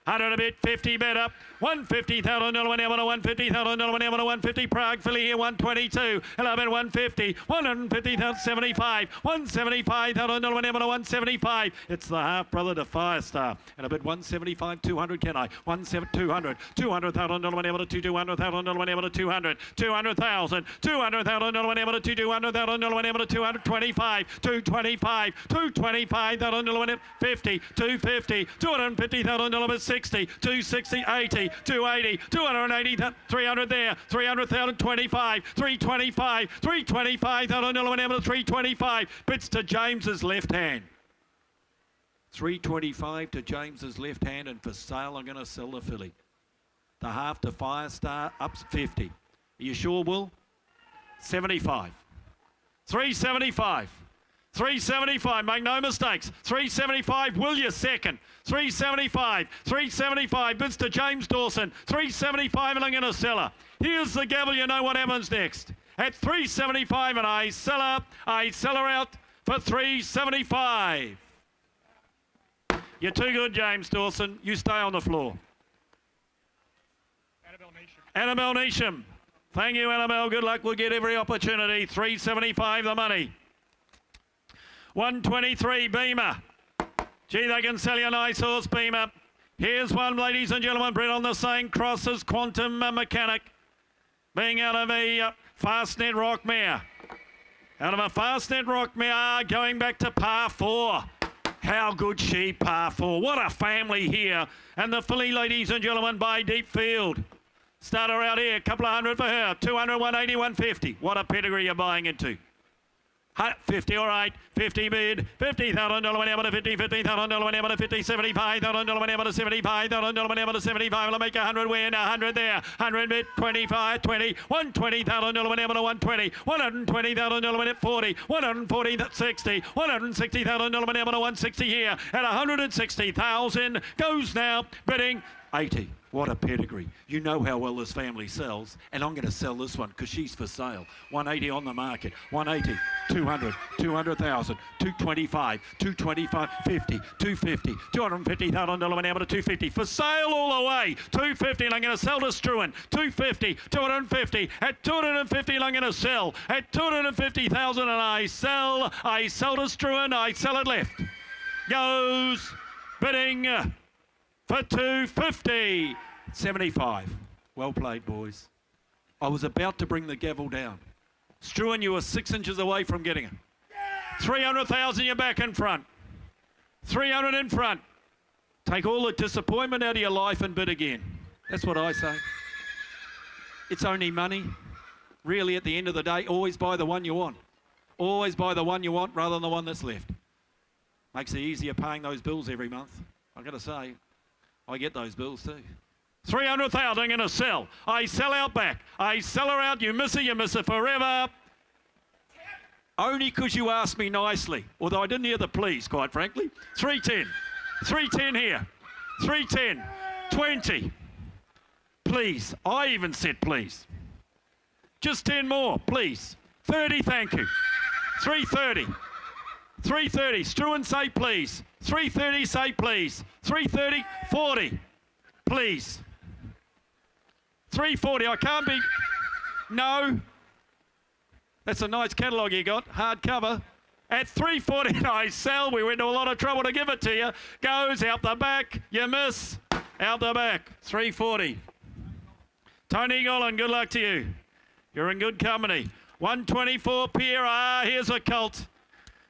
100 a bit, 50 better. 150,000 whenever to 150,000 whenever to 150. Prague filly here, 122. 11, 150. 150,000, 75. 175,000 whenever to 175. It's the half brother to Firestar. And a bit 175, 200, can I? 200. 200,000 whenever to 200,000 whenever to 200. 200,000. 200,000 whenever to 200,000 whenever to 225. 225. 225,000 whenever 50. 250. 250,000 over 60. 260, 260, 80, 280, 280, 300 there, 300,000, 25, 325, 325, 325. Bits to James's left hand. 325 to James's left hand, and for sale, I'm going to sell the filly. The half to Firestar, up 50. Are you sure, Will? 75. 375. 375, make no mistakes. 375, will you second? 375, 375, bids to James Dawson. 375, and I'm going to sell her. Here's the gavel, you know what happens next. At 375, and I sell her out for 375. You're too good, James Dawson. You stay on the floor. Annabelle Neesham. Thank you, Annabelle. Good luck. We'll get every opportunity. 375 the money. 123 Beamer. Gee, they can sell you a nice horse, Beamer. Here's one, ladies and gentlemen, bred on the same cross as Quantum Mechanic. Being out of a Fastnet Rock mare. Out of a Fastnet Rock mare, going back to par 4. How good she, par 4. What a family here. And the filly, ladies and gentlemen, by Deep Field. Start her out here, a couple of hundred for her. 200, 180, 150. What a pedigree you're buying into. 50, all right. 50 bid. $50,000 went able to 50. $50,000 went able to 50. $75,000 went able to 75. $75,000 went able to 75. I'll make 100 win. 100 there. 100 bid. 25. 20. $120,000 went able to 120. $120,000 went at 40. 140. That's 60. $160,000 went able to 160 here. At 160,000 goes now bidding 80. What a pedigree. You know how well this family sells, and I'm going to sell this one because she's for sale. 180 on the market. 180, 200, 200,000, 225, 225, 50, 250, $250,000 went out to 250. For sale all the way. 250, and I'm going to sell to Struan. 250, 250. At 250, and I'm going to sell. At 250,000, and I sell to Struan. I sell it left. Goes bidding for 250. 75. Well played, boys. I was about to bring the gavel down. Struan, you were 6 inches away from getting it. 300,000, you're back in front. 300 in front. Take all the disappointment out of your life and bid again. That's what I say. It's only money. Really, at the end of the day, always buy the one you want. Always buy the one you want rather than the one that's left. Makes it easier paying those bills every month. I've got to say, I get those bills too. 300,000, I'm going to sell. I sell out back. I sell her out. You miss her forever. Only because you asked me nicely. Although I didn't hear the please, quite frankly. 310. 310 here. 310. 20. Please. I even said please. Just 10 more, please. 30, thank you. 330. 330. Struan, say please. 330, say please. 330, 40. Please. 340, I can't be... No. That's a nice catalogue you got, hardcover. At 340, I sell. We went to a lot of trouble to give it to you. Goes out the back. You miss. Out the back. 340. Tony Gollan, good luck to you. You're in good company. 124 Pierre. Here's a colt.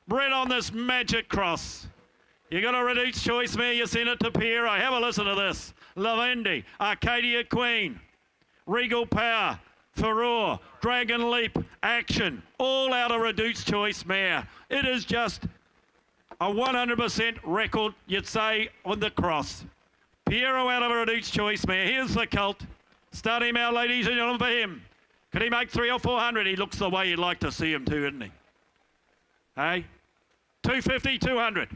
Bred on this magic cross. You got a reduced choice mare. You send it to Pierre. Have a listen to this. Lavendi, Arcadia Queen, Regal Power, Furore, Dragon Leap, Action, all out of reduced choice mare. It is just a 100% record, you'd say, on the cross. Piero out of a reduced choice mare. Here's the colt. Start him out, ladies and gentlemen, for him. Could he make 300 or 400? He looks the way you'd like to see him too, doesn't he? Hey? 250, 200.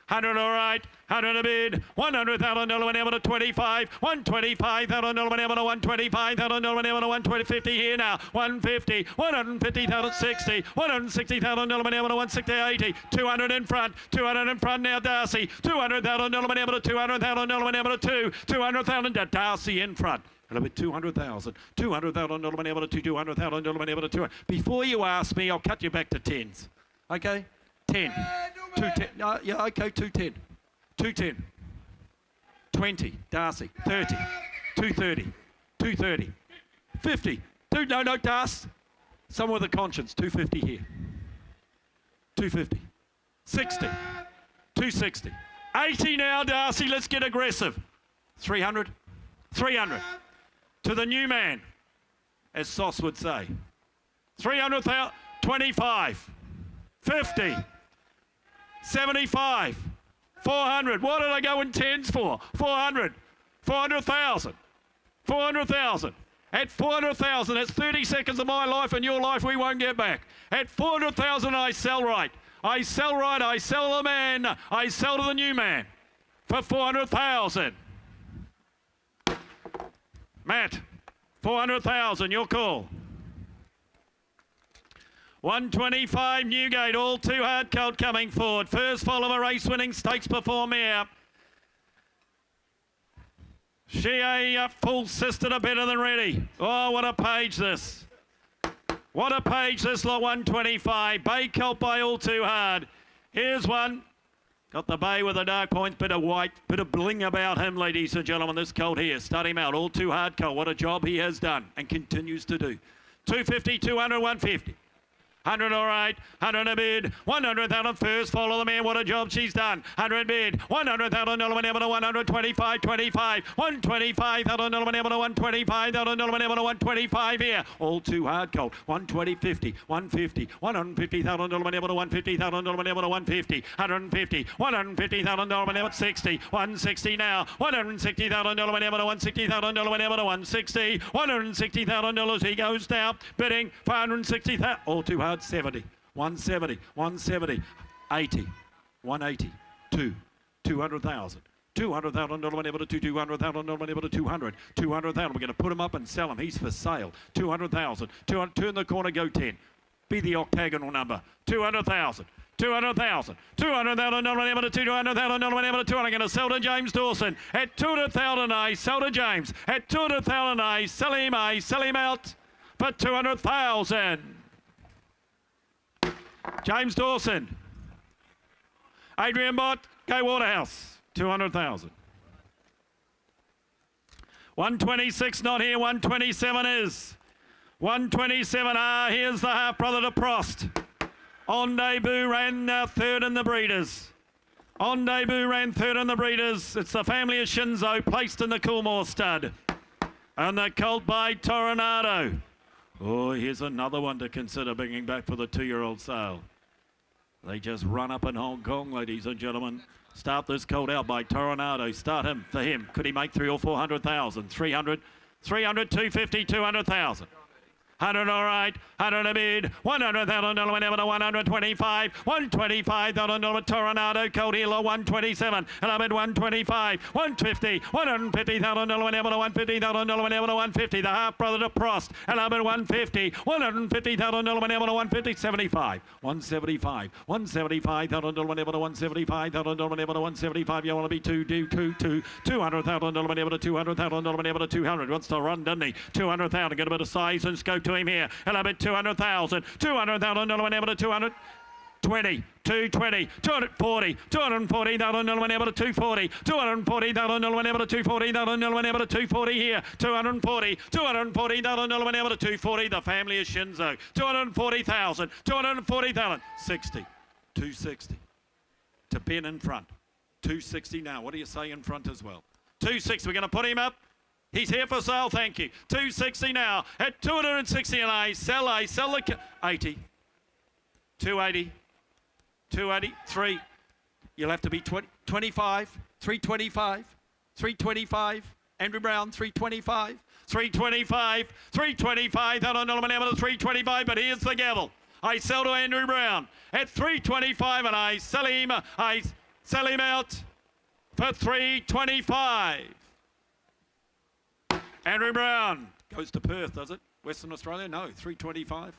100, all right. 100 a bid. $100,000 went able to 25. $125,000 went able to 125,000 went able to 150 here now. 150. 150,000 60. $160,000 went able to 160 80. 200 in front. 200 in front now. Darcy. $200,000 went able to 200,000 went able to 2. 200,000 to Darcy in front. A little bit 200,000. $200,000 went able to 2. $200,000 went able to 2. Before you ask me, I'll cut you back to tens. Okay? 10. 210. Yeah, okay, 210. 210. 20. Darcy. 30. 230. 230. 50. No, Darcy. Someone with a conscience. 250 here. 250. 60. 260. 80 now, Darcy. Let's get aggressive. 300. 300. To the new man, as Sauce would say. 300,000. 25. 50. 75. 400. What did I go in tens for? 400. 400,000. 400,000. At 400,000, that's 30 seconds of my life and your life we won't get back. At 400,000, I sell right. I sell right. I sell the man. I sell to the new man for 400,000. Matt, 400,000, your call. 125 Newgate, all too hard colt coming forward. First fall of a race-winning stakes before me. She a full sister to better than ready. Oh, what a page this. What a page this lot 125. Bay colt by all too hard. Here's one. Got the bay with the dark points, bit of white, bit of bling about him, ladies and gentlemen. This colt here, start him out. All too hard colt. What a job he has done and continues to do. 250, 200, 150. 100 all right, 100 a bid, 100,000 first, follow the man, what a job she's done. 100 bid, 100,000 able to 125, 25, 125,000 able to 125,000 able to 125 here. All too hard colt, 120, 50, 150, 150,000 able to 150,000 able to 150, 150, 150,000 able to 60, 160 now, 160,000 able to 160,000 able to 160, 160,000 he goes now, bidding 560,000, all too hard. 70, 170, 170, 80, 180, 200,000. 200,000 able to 200,000 able to 200, 200,000. We're going to put him up and sell him. He's for sale. 200,000. 200. Turn the corner, go 10. Be the octagonal number. 200,000. 200,000. 200,000 able to 200,000 able to 200. I'm going to sell to James Dawson. At 200,000, I sell to James. At 200,000, I sell him out for 200,000. James Dawson. Adrian Bott, go Waterhouse. 200,000. 126 not here, 127 is. 127, here's the half-brother to Prost. On debut ran third in the breeders. On debut ran third in the breeders. It's the family of Shinzo, placed in the Coolmore stud. And the colt by Toronado. Oh, here's another one to consider bringing back for the 2-year-old sale. They just run up in Hong Kong, ladies and gentlemen. Start this colt out by Toronado. Start him for him. Could he make 300,000 or 400,000? 300, 300, 250, 200,000. 100 all right, 100 a bid, 100,000 able to 125, 125,000 Toronado, Cold Hilo 127, and I bid 125, 150, 150,000 able to 150,000 able to 150, the half brother to Prost, and I bid 150, 150,000 able to 150, 75, 175, 175,000 able to 175,000 able to 175, you want to be 200,000 able to 200,000 able to 200, wants to run, doesn't he? 200,000, get a bit of size and scope to him here, and I bet 200,000, 200,000 able to 200, 20, 220, 240, 240,000 able to 240, 240,000 able to 240,000 able to 240 here, 240, 240,000 able to 240, the family of Shinzo, 240,000, 240,000, 60, 260, to Ben in front, 260 now, what do you say in front as well? 260, we're going to put him up. He's here for sale, thank you. 260 now. At 260, and I sell the 80. 280. 283. You'll have to be 25. 325. 325. Andrew Brown, 325. 325. 325. That on element able to 325, but here's the gavel. I sell to Andrew Brown at 325, and I sell him out for 325. Andrew Brown goes to Perth, does it? Western Australia? No, 325.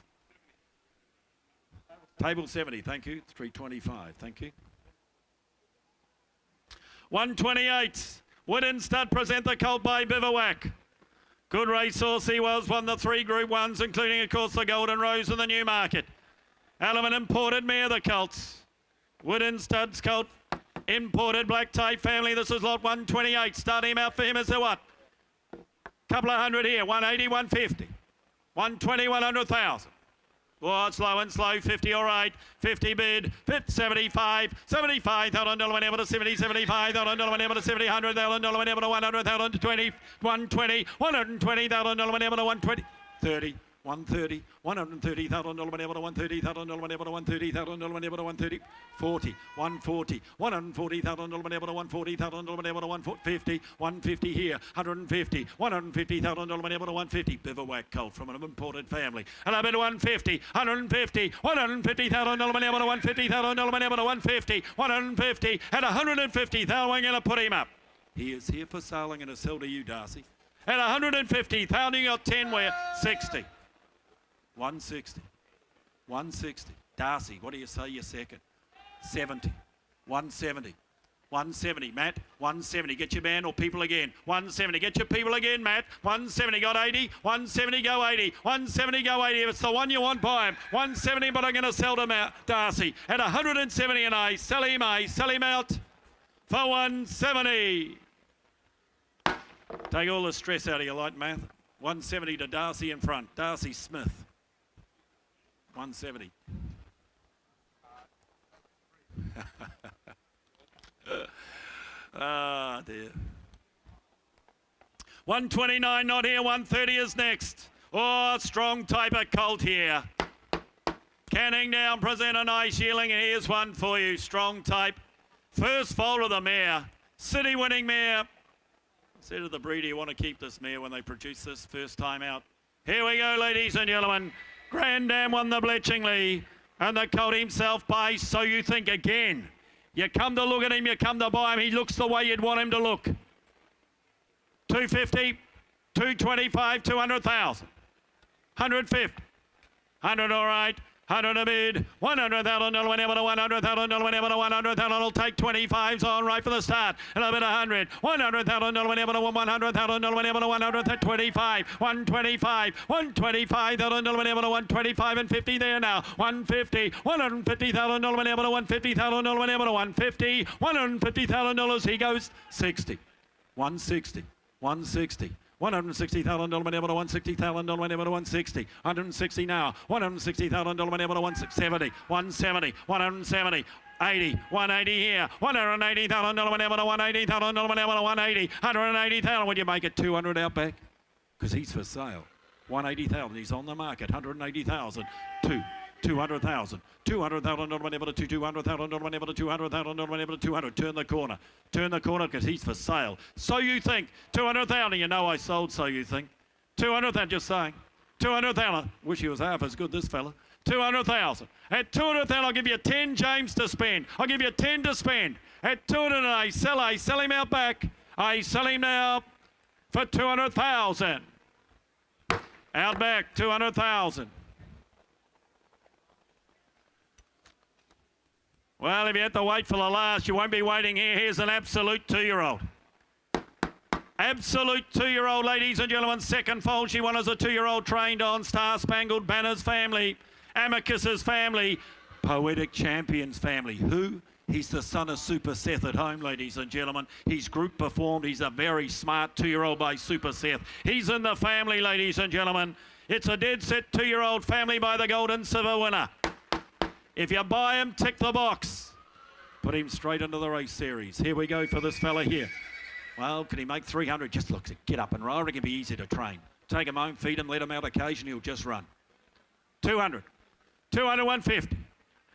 Table 70, thank you. 325, thank you. 128. Wooden Stud present the colt by Bivouac. Good racehorse he was, won the 3 Group 1s, including, of course, the Golden Rose in the Newmarket. Element imported mare, the colts. Wooden Stud's colt, imported black tape family. This is lot 128. Start him out for him as a what? Couple of hundred here, 180, 150, 120, 100,000. Oh, it's low and slow, 50, all right. 50 bid, 50, 75, 75, $1,000 able to 70, 75, $1,000 able to 70, $100,000 able to 100,000 to 20, 120, $120,000 able to 120, 30, 130, $130,000 able to 130,000 able to 130,000 able to 130, 40, 140, $140,000 able to 140,000 able to 150, 150 here, 150, $150,000 able to 150, bivouac colt from an imported family, and I bet 150, 150, $150,000 able to 150,000 able to 150, 150, at 150,000 we're going to put him up. He is here for sale. I'm going to sell to you, Darcy. At 150,000, you got 10 where 60. 160, 160. Darcy, what do you say? You're second. 70, 170, 170. Matt, 170. Get your man or people again. 170. Get your people again, Matt. 170. Got 80. 170. Go 80. 170. Go 80. If it's the one you want, buy him. 170. But I'm going to sell to Darcy at 170, and I sell him out for 170. Take all the stress out of your light math. 170 to Darcy in front. Darcy Smith. 170. Ah, dear. 129 not here. 130 is next. Oh, strong type of colt here. Canning down, present a nice Yearling, and here's one for you. Strong type. First foal of the mare. City winning mare. Said to the breeder, you want to keep this mare when they produce this first time out. Here we go, ladies and gentlemen. Grand Dam won the Bletchingly, and the colt himself by So You Think again. You come to look at him, you come to buy him. He looks the way you'd want him to look. 250, 225, 200,000. 150, 100 all right. 100 a bid, $100,000 whenever to 100,000 whenever to 100,000. I'll take 25s on right for the start. And a bit 100, $100,000 whenever to 100,000 whenever to 100, 25, 125, $125,000 whenever to 125 and 50 there now. 150, $150,000 whenever to 150,000 whenever to 150, $150,000. He goes 60, 160, 160. $160,000 whenever to 160,000 whenever to 160, 160 now, $160,000 whenever to 170, 170, 170, 80, 180 here, $180,000 whenever to 180,000 whenever to 180, 180,000. Would you make it 200 out back? Because he's for sale. 180,000. He's on the market. 180,000. 200,000. $200,000 whenever to 200,000 whenever to 200,000 whenever to 200. Turn the corner. Turn the corner because he's for sale. So You Think. 200,000. You know I sold So You Think. 200,000. Just saying. 200,000. Wish he was half as good, this fella. 200,000. At 200,000, I'll give you 10, James, to spend. I'll give you 10 to spend. At 200, I sell him out back. I sell him now for 200,000. Out back, 200,000. Well, if you had to wait for the last, you won't be waiting here. Here's an absolute 2-year-old. Absolute 2-year-old, ladies and gentlemen. Second foal she won as a 2-year-old, trained on Star Spangled Banner's family, Amicus's family, Poetic Champions family. Who? He's the son of Super Seth at home, ladies and gentlemen. He's group performed. He's a very smart 2-year-old by Super Seth. He's in the family, ladies and gentlemen. It's a dead set 2-year-old family by the Golden Silver winner. If you buy him, tick the box. Put him straight into the race series. Here we go for this fella here. Well, can he make 300? Just look, get up and roll. It can be easy to train. Take him home, feed him, let him out occasionally. He'll just run. 200. 200, 150.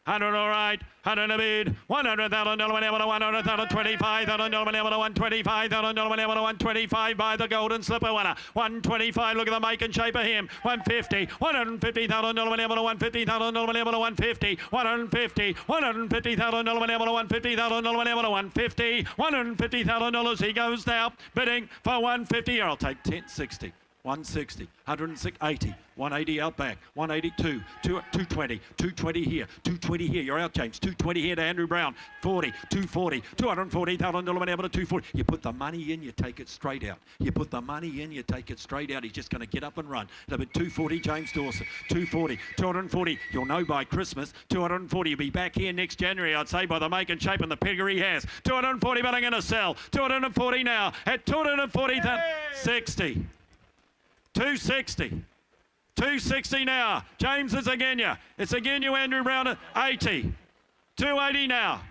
100 all right, 100 a bid, $100,000 whenever to 100,000, $25,000 whenever to 125,000 whenever to 125 by the Golden Slipper winner. 125, look at the make and shape of him. 150, $150,000 whenever to 150,000 whenever to 150, 150, $150,000 whenever to 150,000 whenever to 150, $150,000. He goes now, bidding for 150. Here, I'll take 10, 60. 160, 160, 80, 180 out back, 182, 220, 220 here, 220 here. You're out, James. 220 here to Andrew Brown. 40, 240, $240,000 whenever to 240. You put the money in, you take it straight out. You put the money in, you take it straight out. He's just going to get up and run. It'll be 240, James Dawson. 240, 240. You'll know by Christmas. 240. You'll be back here next January, I'd say, by the make and shape and the pedigree he has. 240, but I'm going to sell. 240 now at 240, 60. 260. 260 now. James is again you. It's again you, Andrew Brown at 80. 280 now.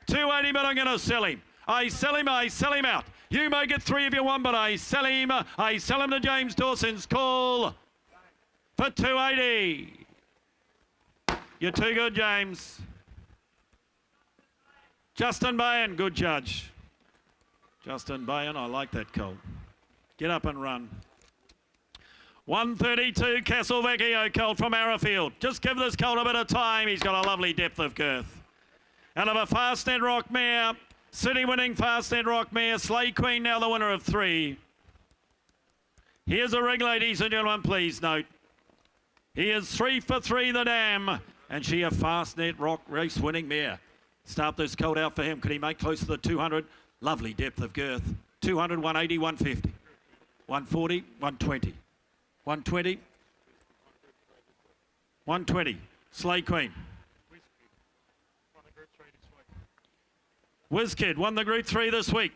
280, but I'm going to sell him. I sell him out. You make it 3 if you want, but I sell him to James Dawson's call for 280. You're too good, James. Justin Bayan, good judge. Justin Bayan, I like that colt. Get up and run. 132 Castelvecchio colt from Arrowfield. Just give this colt a bit of time. He's got a lovely depth of girth. Out of a Fastnet Rock mare, city winning Fastnet Rock mare, Slay Queen now the winner of 3. Here's a ring, ladies and gentlemen, please note. He is 3 for 3 the dam, and she a Fastnet Rock race winning mare. Start this colt out for him. Could he make close to the 200? Lovely depth of girth. 200, 180, 150. 140, 120. 120. 120. Slay Queen. Wizkid won the Group 3 this week.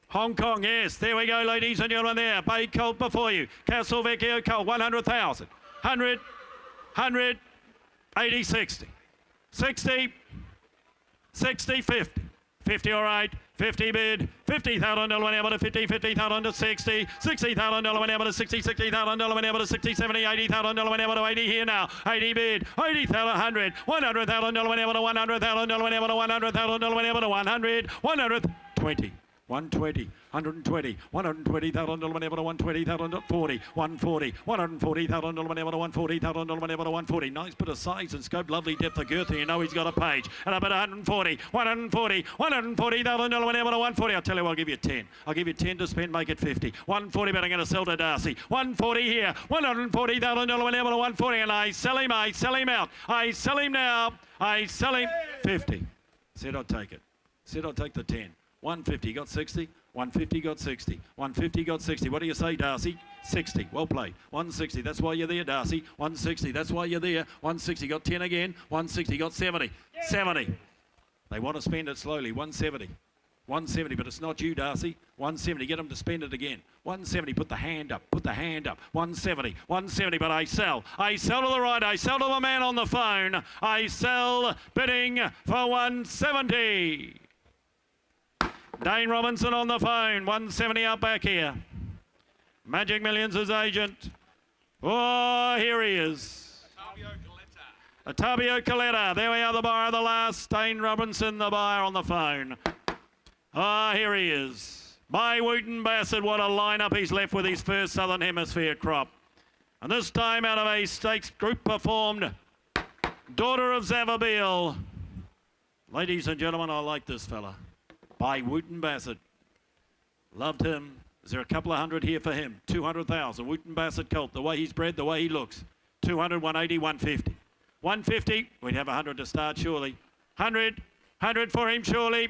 Hong Kong, yes. There we go, ladies and gentlemen, there. Bay Colt before you. Castelvecchio Colt, 100,000. 100, 100, 80, 60. 60, 60, 50. 50, all right. 50 bid. $50,000 went able to 50, $50,000 to 60. $60,000 went able to 60, $60,000 went able to 60, 70, $80,000 went able to 80 here now. 80 bid. 80,000, 100. $100,000 went able to $100,000 went able to $100,000 went able to 100. 120. 120, 120, $120,000 went able to 120,000 40, 140, $140,000 went able to 140,000 went able to 140. Nice bit of size and scope, lovely depth of girth. You know he's got a page. And up at 140, $140,000 went able to 140. I'll tell you, I'll give you 10. I'll give you 10 to spend, make it 50. 140, but I'm going to sell to Darcy. 140 here, $140,000 went able to 140, and I sell him out. I sell him now. I sell him 50. Said I'd take it. Said I'd take the 10. 150 got 60, 150 got 60, 150 got 60. What do you say, Darcy? 60. Well played. 160. That's why you're there, Darcy. 160. That's why you're there. 160 got 10 again. 160 got 70. 70. They want to spend it slowly. 170. 170, but it's not you, Darcy. 170. Get them to spend it again. 170. Put the hand up. Put the hand up. 170. 170, but I sell. I sell to the right. I sell to the man on the phone. I sell bidding for 170. Dane Robinson on the phone, 170 up back here. Magic Millions' agent. Oh, here he is. Ottavio Coletta. There we are, the buyer of the last. Dane Robinson, the buyer on the phone. Ah, here he is. By Wooten Bassett, what a lineup he's left with his first Southern Hemisphere crop. And this time out of a stakes group performed. Daughter of Zavabeel. Ladies and gentlemen, I like this fella. By Wooten Bassett. Loved him. Is there a couple of hundred here for him? 200,000. Wooten Bassett colt. The way he's bred, the way he looks. 200, 180, 150. 150. We'd have 100 to start, surely. 100. 100 for him, surely.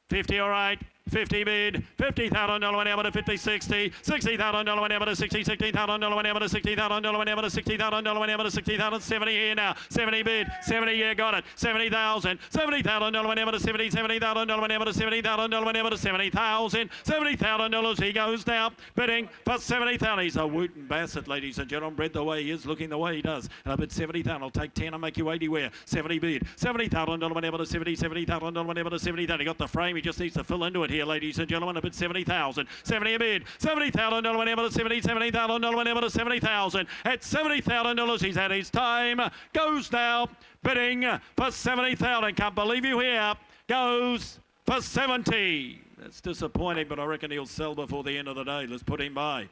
50, all right. 50 bid. $50,000 went able to 50, 60. $60,000 went able to 60. $60,000 went able to $60,000 went able to $60,000 went able to 60,000. 70 here now. 70 bid. 70, yeah, got it. 70,000. $70,000 went able to 70. $70,000 went able to $70,000 went able to 70,000. $70,000 he goes now. Bidding for 70,000. He's a Wooten Bassett, ladies and gentlemen. Bred the way he is, looking the way he does. And I bid 70,000. I'll take 10 and make you 80 where. 70 bid. $70,000 went able to 70. $70,000 went able to 70,000. He got the frame. He just needs to fill into it here, ladies and gentlemen. A bid 70,000. 70 a bid. $70,000 went able to 70. $70,000 went able to 70,000. At $70,000, he's had his time. Goes now. Bidding for 70,000. Can't believe you here. Goes for 70. That's disappointing, but I reckon he'll sell before the end of the day. Let's put him by.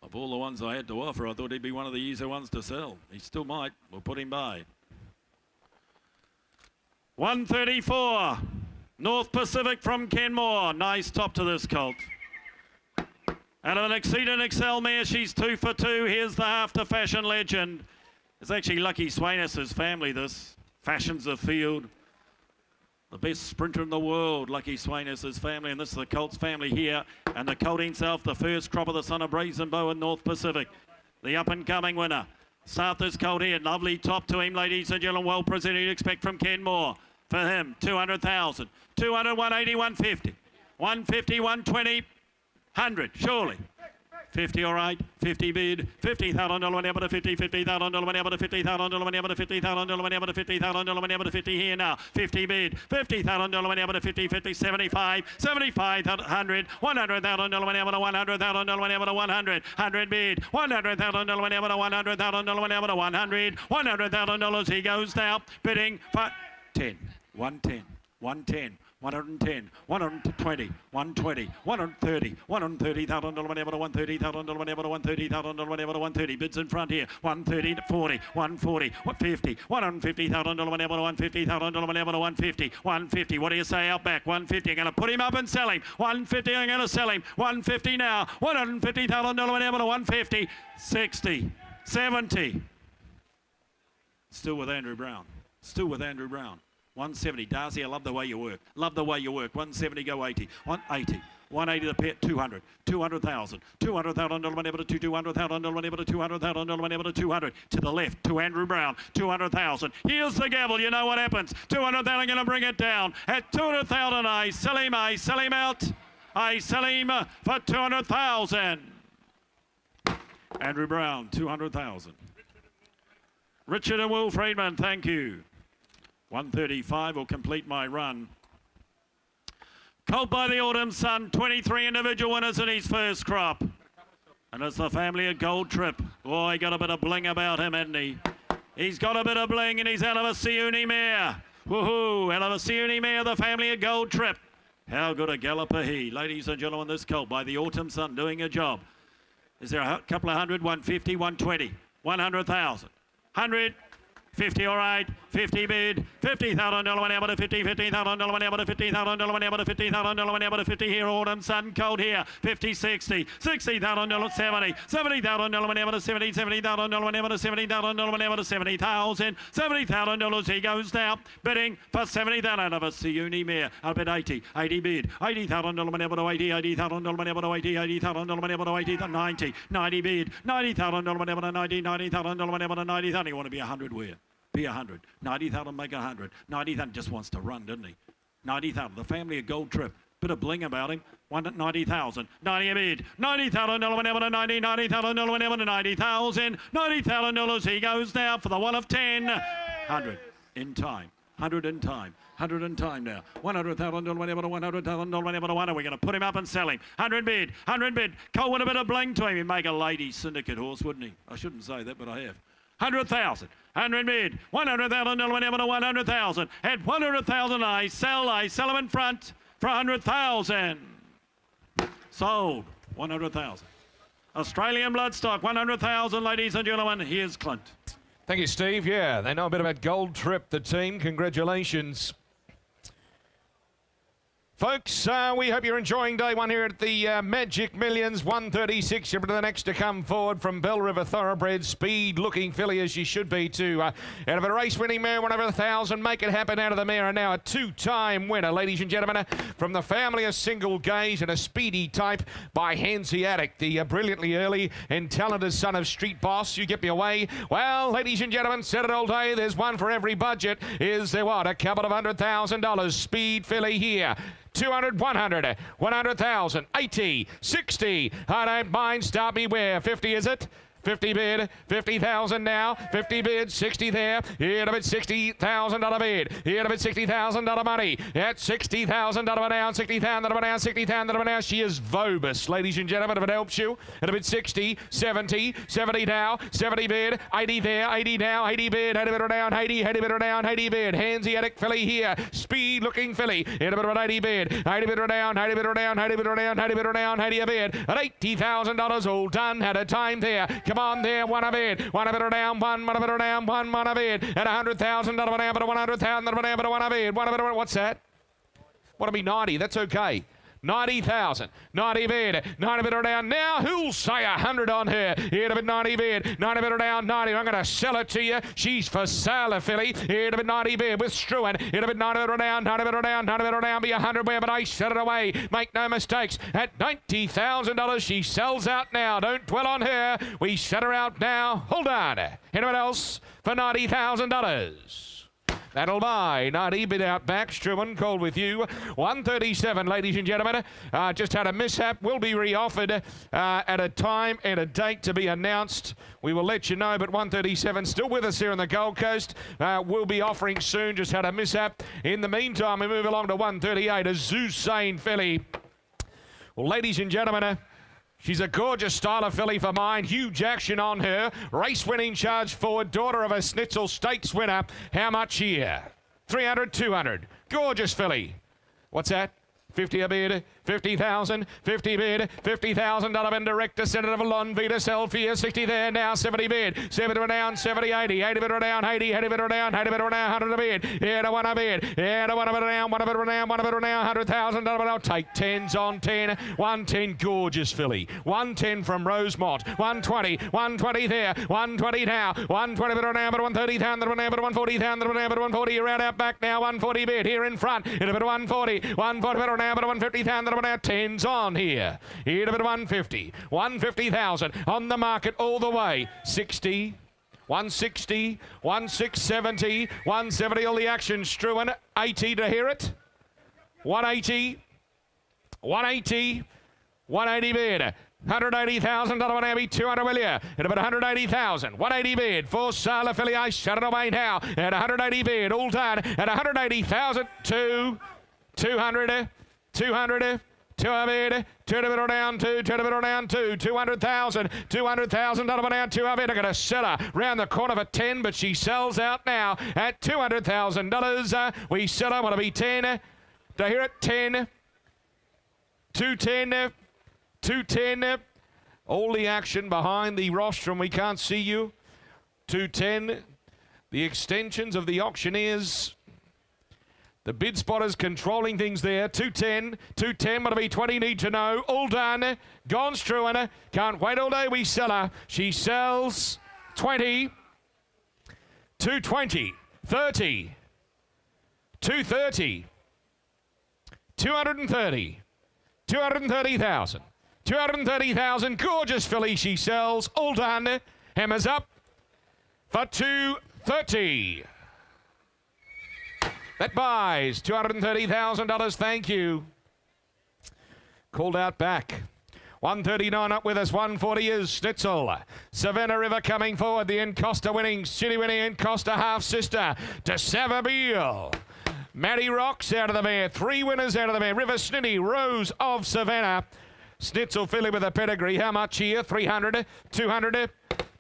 Of all the ones I had to offer, I thought he'd be one of the easier ones to sell. He still might. We'll put him by. 134. North Pacific from Kenmore. Nice top to this colt. Out of an Exceed and Excel mare, she's 2 for 2. Here's the After Fashion legend. It's actually Lucky Swainus' family, this. Fashions the field. The best sprinter in the world, Lucky Swainus' family, and this is the colt's family here. And the colt himself, the first crop of the son of Brazen Bow in North Pacific. The up-and-coming winner. Start this colt here. Lovely top to him, ladies and gentlemen. Well presented, you'd expect from Kenmore. For him, 200,000. 200, 180, 150. 150, 120, 100, surely. 50, all right. 50 bid. $50,000 whenever to 50. $50,000 whenever to $50,000 whenever to $50,000 whenever to $50,000 whenever to 50 here now. 50 bid. $50,000 whenever to 50. 50. 75. 75. 100. $100,000 whenever to $100,000 whenever to 100. 100 bid. $100,000 whenever to $100,000 whenever to 100. $100,000. He goes now. Bidding for 10. 110. 110. 110, 120, 120, 130, $130,000 whenever to $130,000 whenever to $130,000 whenever to 130. Bids in front here. 130 to 40, 140, 150, $150,000 whenever to $150,000 whenever to 150, 150. What do you say out back? 150. I'm going to put him up and sell him. 150. I'm going to sell him. 150 now. $150,000 whenever to 150, 60, 70. Still with Andrew Brown. Still with Andrew Brown. 170. Darcy, I love the way you work. Love the way you work. 170, go 80. 180. 180 the pet, 200. 200,000. $200,000 whenever to $200,000 whenever to $200,000 whenever to 200. To the left, to Andrew Brown. 200,000. Here's the gavel. You know what happens. 200,000. I'm going to bring it down. At 200,000, I sell him. I sell him out. I sell him for 200,000. Andrew Brown, 200,000. Richard and Will Friedman, thank you. 135 will complete my run. Colt by the Autumn Sun, 23 individual winners in his first crop. And it's the family of Gold Trip. Oh, he got a bit of bling about him, hasn't he? He's got a bit of bling and he's out of a Siuni mare. Woohoo, out of a Siuni mare, the family of Gold Trip. How good a galloper he. Ladies and gentlemen, this colt by the Autumn Sun doing a job. Is there a couple of hundred? 150, 120, 100,000, 100. 50, all right. 50 bid. $50,000 whenever to 50. $50,000 whenever to $50,000 whenever to $50,000 whenever to 50 here. Autumn Sun Cold here. 50, 60. $60,000, 70. $70,000 whenever to 70. $70,000 whenever to $70,000 whenever to 70,000. $70,000 he goes now. Bidding for 70,000 out of a Siuni mare. I'll bid 80. 80 bid. $80,000 whenever to 80. $80,000 whenever to 80. $80,000 whenever to 80. 90. 90 bid. $90,000 whenever to 90. $90,000 whenever to 90,000. You want to be 100 where? Be 100. 90,000, make 100. 90,000 just wants to run, doesn't he? 90,000. The family of Gold Trip. Bit of bling about him. 90,000. 90 a bid. $90,000 whenever to 90. $90,000 whenever to 90,000. $90,000 he goes now for the one of 10. 100 in time. 100 in time. 100 in time now. $100,000 whenever to $100,000 whenever to 100. We're going to put him up and sell him. 100 bid. 100 bid. Cole with a bit of bling to him. He'd make a lady syndicate horse, wouldn't he? I shouldn't say that, but I have. 100,000. 100 bid. $100,000 whenever to 100,000. At 100,000 I sell him in front for 100,000. Sold. 100,000. Australian bloodstock. 100,000, ladies and gentlemen. Here's Clint. Thank you, Steve. Yeah, they know a bit about Gold Trip, the team. Congratulations. Folks, we hope you're enjoying day one here at the Magic Millions. 136 to the next to come forward from Bell River Thoroughbred. Speed-looking filly as she should be too. Out of a race-winning mare, 1 over 1,000. Make it happen out of the mare. And now a two-time winner, ladies and gentlemen, from the family of Single Gaze and a speedy type by Hanseatic, the brilliantly early and talented son of Street Boss. You get me away. Well, ladies and gentlemen, said it all day. There's one for every budget. Is there what? A couple of $100,000. Speed filly here. 200, 100, 100,000, 80, 60. I don't mind. Start me where? 50 is it? 50 bid, 50,000 now, 50 bid, 60 there, here to bid $60,000 bid, here to bid $60,000 money, at $60,000 down, $60,000 down, $60,000 down. She is Vobus, ladies and gentlemen, if it helps you. At a bid 60, 70, 70 now, 70 bid, 80 there, 80 now, 80 bid, 80 bid down, 80 bid down, 80 bid. Hanseatic filly here, speed looking filly, in a bit of an 80 bid, 80 bid down, 80 bid down, 80 bid down, 80 bid down, 80 a bid, at $80,000 all done, had a time there. Come on there, one of it down, one of it down, one of it, at $100,000 down, but $100,000 down, but one of it, what's that? Want to be 90? That's okay. 90,000, 90 bid, 90 bid down. Now who'll say 100 on her? Here to bid 90 bid, 90 bid down, 90. I'm going to sell it to you. She's for sale, a filly. Here to bid 90 bid with Struan. Here to bid 90 bid down, 90 bid down, 90 bid down. Be 100 where, but I set it away. Make no mistakes. At $90,000, she sells out now. Don't dwell on her. We set her out now. Hold on. Anyone else for $90,000? That'll buy. 90 bid out back. Struan called with you. 137, ladies and gentlemen. Just had a mishap. Will be re-offered at a time and a date to be announced. We will let you know, but 137 still with us here on the Gold Coast. We'll be offering soon. Just had a mishap. In the meantime, we move along to 138. A Zusane filly. Well, ladies and gentlemen, she's a gorgeous style of filly for mine. Huge action on her. Race winning charge forward. Daughter of a Snitzel Stakes winner. How much here? 300, 200. Gorgeous filly. What's that? 50 a bid, 50,000, 50 bid, $50,000 bid direct to Senator Lon Vita Selfie, 60 there now, 70 bid, 70 down, 70, 80, 80 bid down, 80 bid down, 80 bid down, 100 a bid, here to one a bid, here to one a bid down, one a bid down, one a bid down, $100,000 bid. I'll take 10s on 10, 110 gorgeous filly, 110 from Rosemont, 120, 120 there, 120 now, 120 bid down, but 130,000 bid down, but 140,000 bid down, but 140 around out back now, 140 bid here in front, in a bit of 140, 140 bid down, but 150,000 bid down, 10s on here, here to bit 150, 150,000 on the market all the way, 60. 160, 1670, 170 all the action. Struan, 80 to hear it. 180, 180, 180 bid. $180,000 one Abbey, 200 million. At about 180,000, 180 bid. For sale affiliate, shut it away now. At 180 bid, all done. At 180,000, 200, 200. 200 bid down, 200 bid down, 200,000, $200,000 down, 200 bid. I got a seller round the corner for 10, but she sells out now at $200,000. We sell her, want to be 10. To hear it, 10, 210, 210. All the action behind the rostrum. We can't see you. 210. The extensions of the auctioneers. The bid spotters controlling things there. 210. 210. What'll be 20? Need to know. All done. Gone Struan. Can't wait all day. We sell her. She sells 20. 220. 30. 230. 230. 230,000. 230,000. Gorgeous filly she sells. All done. Hammers up for 230. That buys $230,000. Thank you. Called out back. 139 up with us. 140 is Snitzel. Savannah River coming forward. The Encosta winning. City winning Encosta half sister to Savabeel. Maddie Rocks out of the mare. 3 winners out of the mare. River Snitty. Rose of Savannah. Snitzel filly with a pedigree. How much here? 300, 200.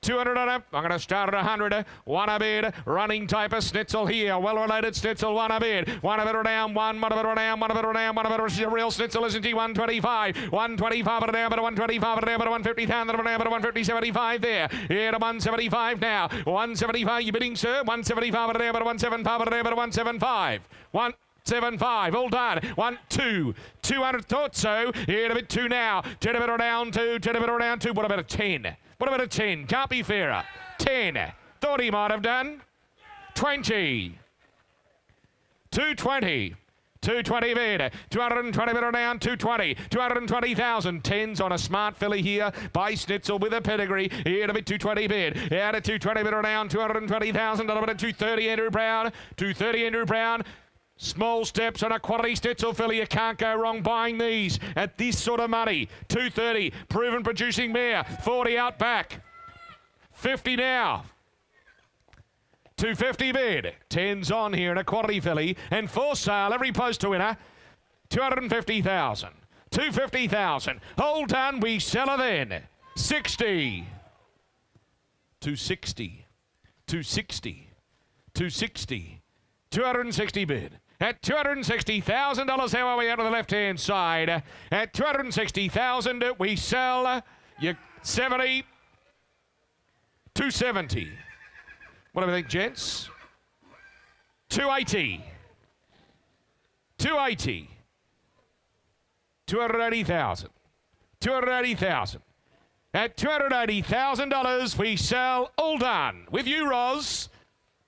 200 on it. I'm going to start at 100. One a bid. Running type of Snitzel here. Well related Snitzel. One a bid. One a bid down. One a bid down. One a bid down. One a bid. She's a real Snitzel, isn't she? 125. 125 down. But 125 down. But 150,000 down. But 150, 75 there. Here to 175 now. 175. You bidding, sir? 175 down. But 175 down. But 175. 175, all done. 1, 2, 200, thought so. Here to bid 2 now. 10 a bit down, 2, 10 a bit down, 2. What about a 10? What about a 10? Can't be fairer. 10. Thought he might have done. 20. 220. 220 bid. 220 bid down, 220. 220,000. 10s on a smart filly here by Snitzel with a pedigree. Here to be 220 bid. Out at 220 bid down, $220,000. Bit at 230 Andrew Brown. 230 Andrew Brown. Small steps on a quality Snitzel filly. You can't go wrong buying these at this sort of money. 230, proven producing mare. 40 out back. 50 now. 250 bid. 10's on here in a quality filly. And for sale, every post to winner, 250,000. 250,000. Hold done, we sell her then. 60. 260. 260. 260. 260 bid. At $260,000, how are we out of the left-hand side? At $260,000, we sell you 70. 270. What do we think, gents? 280. 280. 280,000. 280,000. At $280,000, we sell all done. With you, Roz.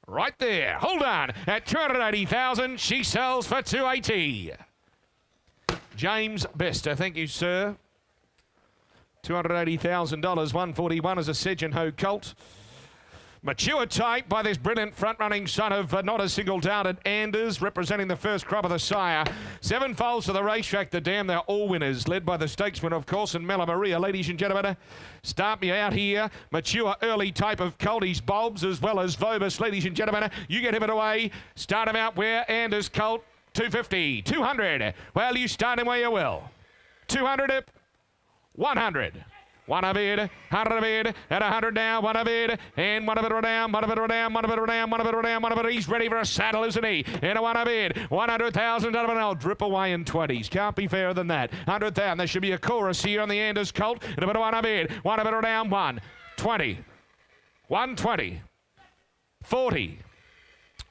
Right there. Hold on. At 280,000, she sells for 280. James Bester, thank you, sir. $280,000. 141 is a Sedge and Ho colt. Mature type by this brilliant front-running son of Not a Single Doubt at Anders, representing the first crop of the sire. 7 foals to the racetrack, the dam, they're all winners, led by the stakesman, of course, and Mela Maria. Ladies and gentlemen, start me out here. Mature early type of Coldy's Bobs, as well as Vobus. Ladies and gentlemen, you get him it away. Start him out where Anders Colt, 250, 200. Well, you start him where you will. 200, 100. 1 a bid, 100 a bid, at 100 now, 1 a bid, and 1 a bid down, 1 a bid down, 1 a bid down, 1 a bid down, 1 a bid. He's ready for a saddle, isn't he? And a 1 a bid, 100,000 out of an old drip away in 20s. Can't be fairer than that. 100,000. There should be a chorus here on the Anders Colt. And a bit of 1 a bid, 1 a bid down, 1, 20, 120, 40,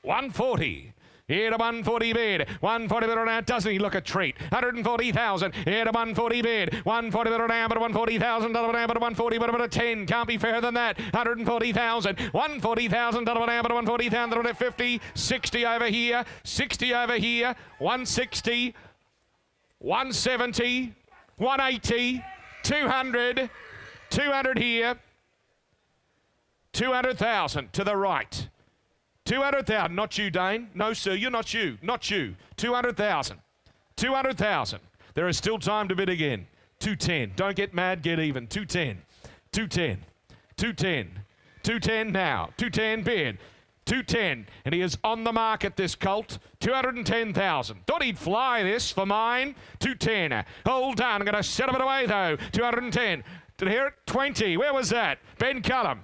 140. Here to 140 bid, 140 bid around, doesn't he look a treat? 140,000, here to 140 bid, 140 bid around, but 140,000, but 140 bid a 10, can't be fairer than that. 140,000, 140,000, but 140,000, 50, 60 over here, 60 over here, 160, 170, 180, 200, 200 here, 200,000 to the right. 200,000, not you, Dane. No, sir, you're not you. Not you. 200,000. 200,000. There is still time to bid again. 210. Don't get mad, get even. 210. 210. 210. 210 now. 210 bid. 210. And he is on the market, this Colt. 210,000. Thought he'd fly this for mine. 210. Hold on. I'm going to set it away, though. 210. Did I hear it? 20. Where was that? Ben Cullum.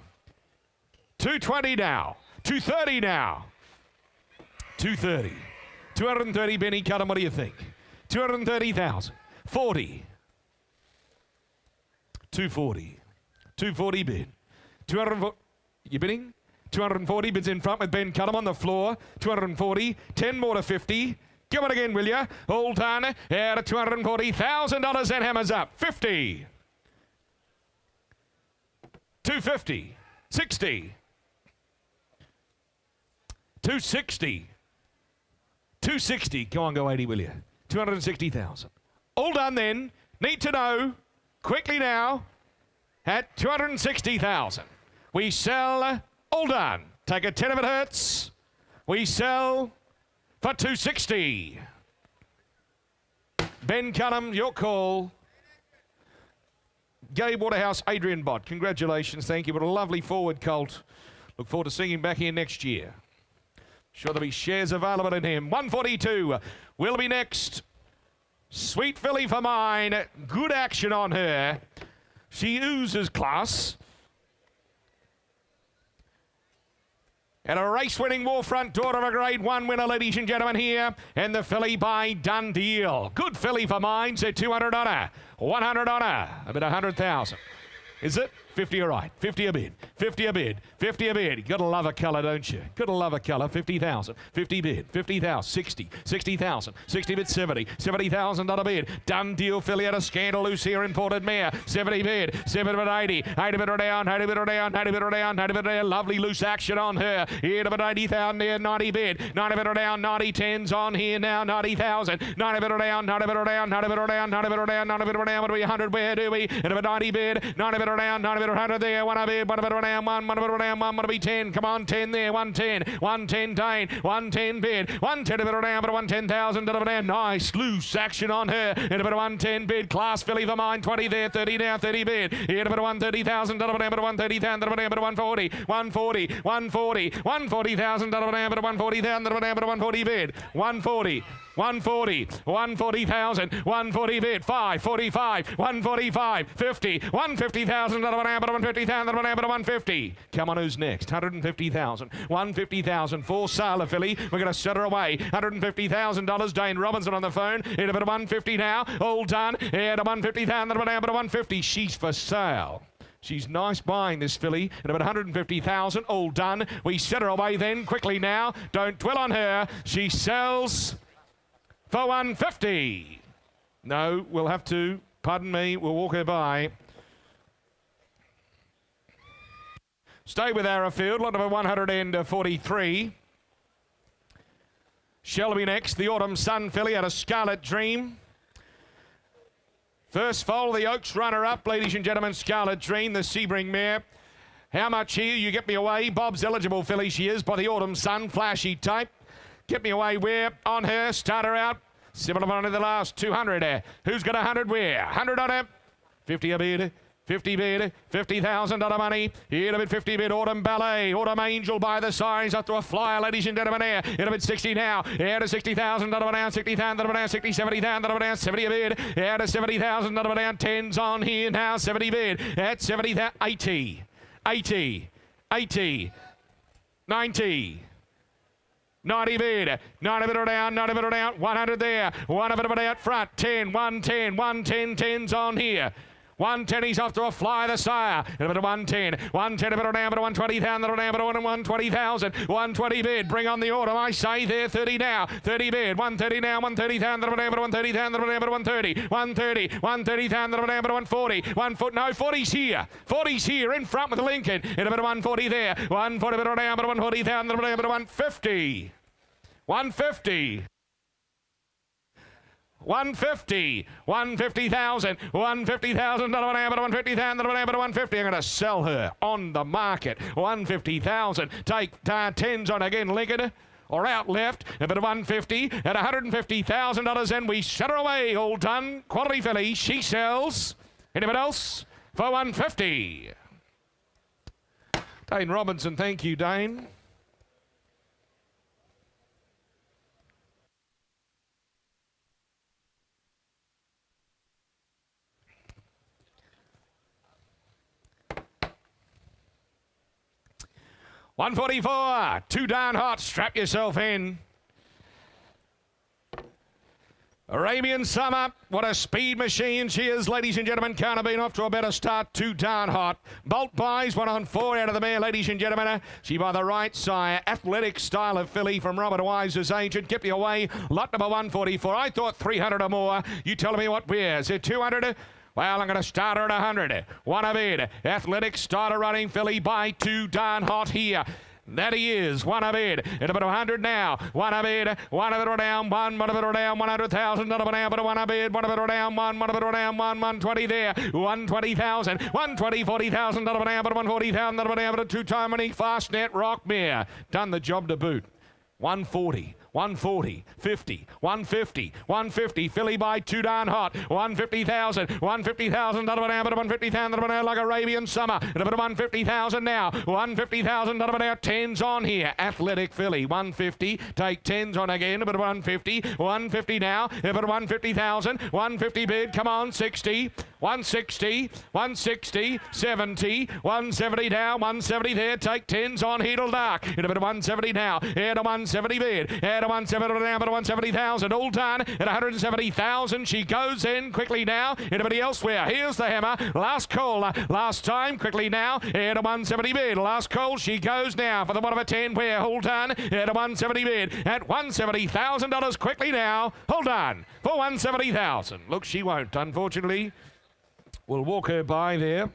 220 now. 230 now. 230. 230, Benny Cullum, what do you think? 230,000. 40. 240. 240 bid. 240. You bidding? 240 bids in front with Ben Cullum on the floor. 240. 10 more to 50. Give it again, will you? Hold on. Out of $240,000. That hammers up. 50. 250. 60. 260. 260. Come on, go 80, will you? 260,000. All done then. Need to know. Quickly now. At 260,000. We sell. All done. Take a 10 if it hurts. We sell for 260. Ben Cullum, your call. Gabe Waterhouse, Adrian Bott. Congratulations. Thank you. What a lovely forward, Colt. Look forward to seeing him back here next year. Sure there'll be shares available in him. 142 will be next. Sweet filly for mine. Good action on her. She oozes class. And a race-winning Warfront daughter of a Grade 1 winner, ladies and gentlemen, here. And the filly by Dundeel. Good filly for mine. Said 200 on her. 100 on her. About 100,000. Is it? 50 all right. 50 a bid. 50 a bid. 50 a bid. You gotta love a colour, don't you? Gotta love a colour. 50,000. 50 bid. 50,000. 60. 60,000. 60 bid. 70. 70,000 on a bid. Done deal. Filly at a scandal. Loose here. Imported mare. 70 bid. 70 bid. 80. 80 bid or down. 80 bid or down. 80 bid or down. 80 bid or down. Lovely loose action on her. Here to bid 80,000 here. 90 bid. 90 bid or down. 90 10s on here now. 90,000. 90 bid or down. 90 bid or down. 90 bid or down. 90 bid or down. 90 bid or down. What do we 100? Where do we? And about 90 bid. 90 bid or down. 90 bid or 100 there. 1 a bid. 1 a bid or down. 1 bid or down. 1 to be 10. Come on, 10 there. 110. 110 Dane. 110 bid. 110 a bit or down. But 110,000 to the down. Nice loose action on her. And a bit of 110 bid. Class filly for mine. 20 there. 30 now. 30 bid. Here a bit of 130,000 to the down. But 130,000 to the down. But 140. 140. 140. 140,000 to the down. But 140,000 to the down. But 140 bid. 140. 140, 140,000, 140 bid, 545, 145, 50, 150,000, 150,000, 150. Come on, who's next? 150,000, 150,000, for sale, filly. We're going to set her away. $150,000. Dane Robinson on the phone. In a bit of 150 now. All done. Here to 150,000, but 150. She's for sale. She's nice buying, this filly, at about 150,000. All done. We set her away then, quickly now. Don't dwell on her. She sells for 150. No, we'll have to. Pardon me, we'll walk her by. Stay with Arrowfield, lot number 143. Shelby next, the Autumn Sun filly out of Scarlet Dream. First foal, the Oaks runner-up, ladies and gentlemen, Scarlet Dream, the Sebring mare. How much here? You get me away. Bob's eligible filly she is by the autumn sun. Flashy type. Get me away where? On her. Start her out. 7 of on to the last 200. Who's got 100 where? 100 on her. 50 a bid. 50 bid, $50,000 money. Here to bid 50 bid, Autumn Ballet. Autumn Angel by the sides up to a flyer, ladies and gentlemen. Here to bid 60 now. Here to $60,000 down, 60,000 down, 60, 70,000 down, 70 a bid. Here to $70,000 down, 10's on here now, 70 bid. At 70, 80, 80, 80, 90. 90 bid, 90 bid down, 90 bid down, 100 there, 100 bid out front, 10, 110, 110, 10's on here. 110, he's off to a fly, the sire. A bit of 110, 110, a bit of down, but 120,000, a bit of down, 120,000, 120 bid. Bring on the autumn, I say there, 30 now, 30 bid, 130 now, 130,000, a bit of down, 130,000, a bit of down, 130, 130, 130,000, a bit of down, 140, 1 foot, no, 40's here, 40's here in front with Lincoln. In a bit of 140 there, 140, a bit of down, but 140,000, a bit of down, 150, 150. 150, 150,000, 150,000, $150,000, $150. I'm going to sell her on the market. 150,000. Take 10s on again, Lincoln. Or out left, a bit of 150 at $150,000, and we shut her away. All done. Quality filly. She sells. Anyone else for 150? Dane Robinson, thank you, Dane. $144, too darn hot. Strap yourself in. Arabian Summer, what a speed machine she is, ladies and gentlemen. Can't have been off to a better start, too darn hot. Bolt buys, 1 on 4 out of the mare, ladies and gentlemen. She by the right sire, athletic style of filly from Robert Wise's agent. Get me away, lot number 144. I thought 300 or more. You tell me what we're. Is it 200? Well, I'm going to start her at 100. 1 a bid. Athletic starter running filly by too darn hot here. That he is. 1 a bid. In a bit of 100 now. 1 a bid. 1 a bid or down. 1 a bid or down. 100,000. Not a bit down, but 1 a bid. 1 a bid or down. 1 a bid or down. 120 there. 120,000. 120, 40,000. Not a bit down, but 140,000. Not a bit down, but a 2-time winning fast net rock mare. Done the job to boot. 140. 140, 50, 150, 150, filly by too darn hot, 150,000, 150,000, not about 150,000, like Arabian Summer, and about 150,000 now, 150,000, not about 10's on here, athletic filly, 150, take 10's on again, about 150, 150 now, about 150,000, 150 bid, come on, 60, 160, 160, 70, 170 down, 170 there, take 10's on here till dark, in a bit of 170 now, here to 170 bid, here to 170 down, but 170,000, all done at 170,000. She goes in quickly now. Anybody elsewhere? Here's the hammer. Last call. Last time. Quickly now. Here to 170 bid. Last call. She goes now for the 1 of a 10. Where? All done. Here to 170 bid at $170,000. Quickly now. Hold on for 170,000. Look, she won't. Unfortunately, we'll walk her by there.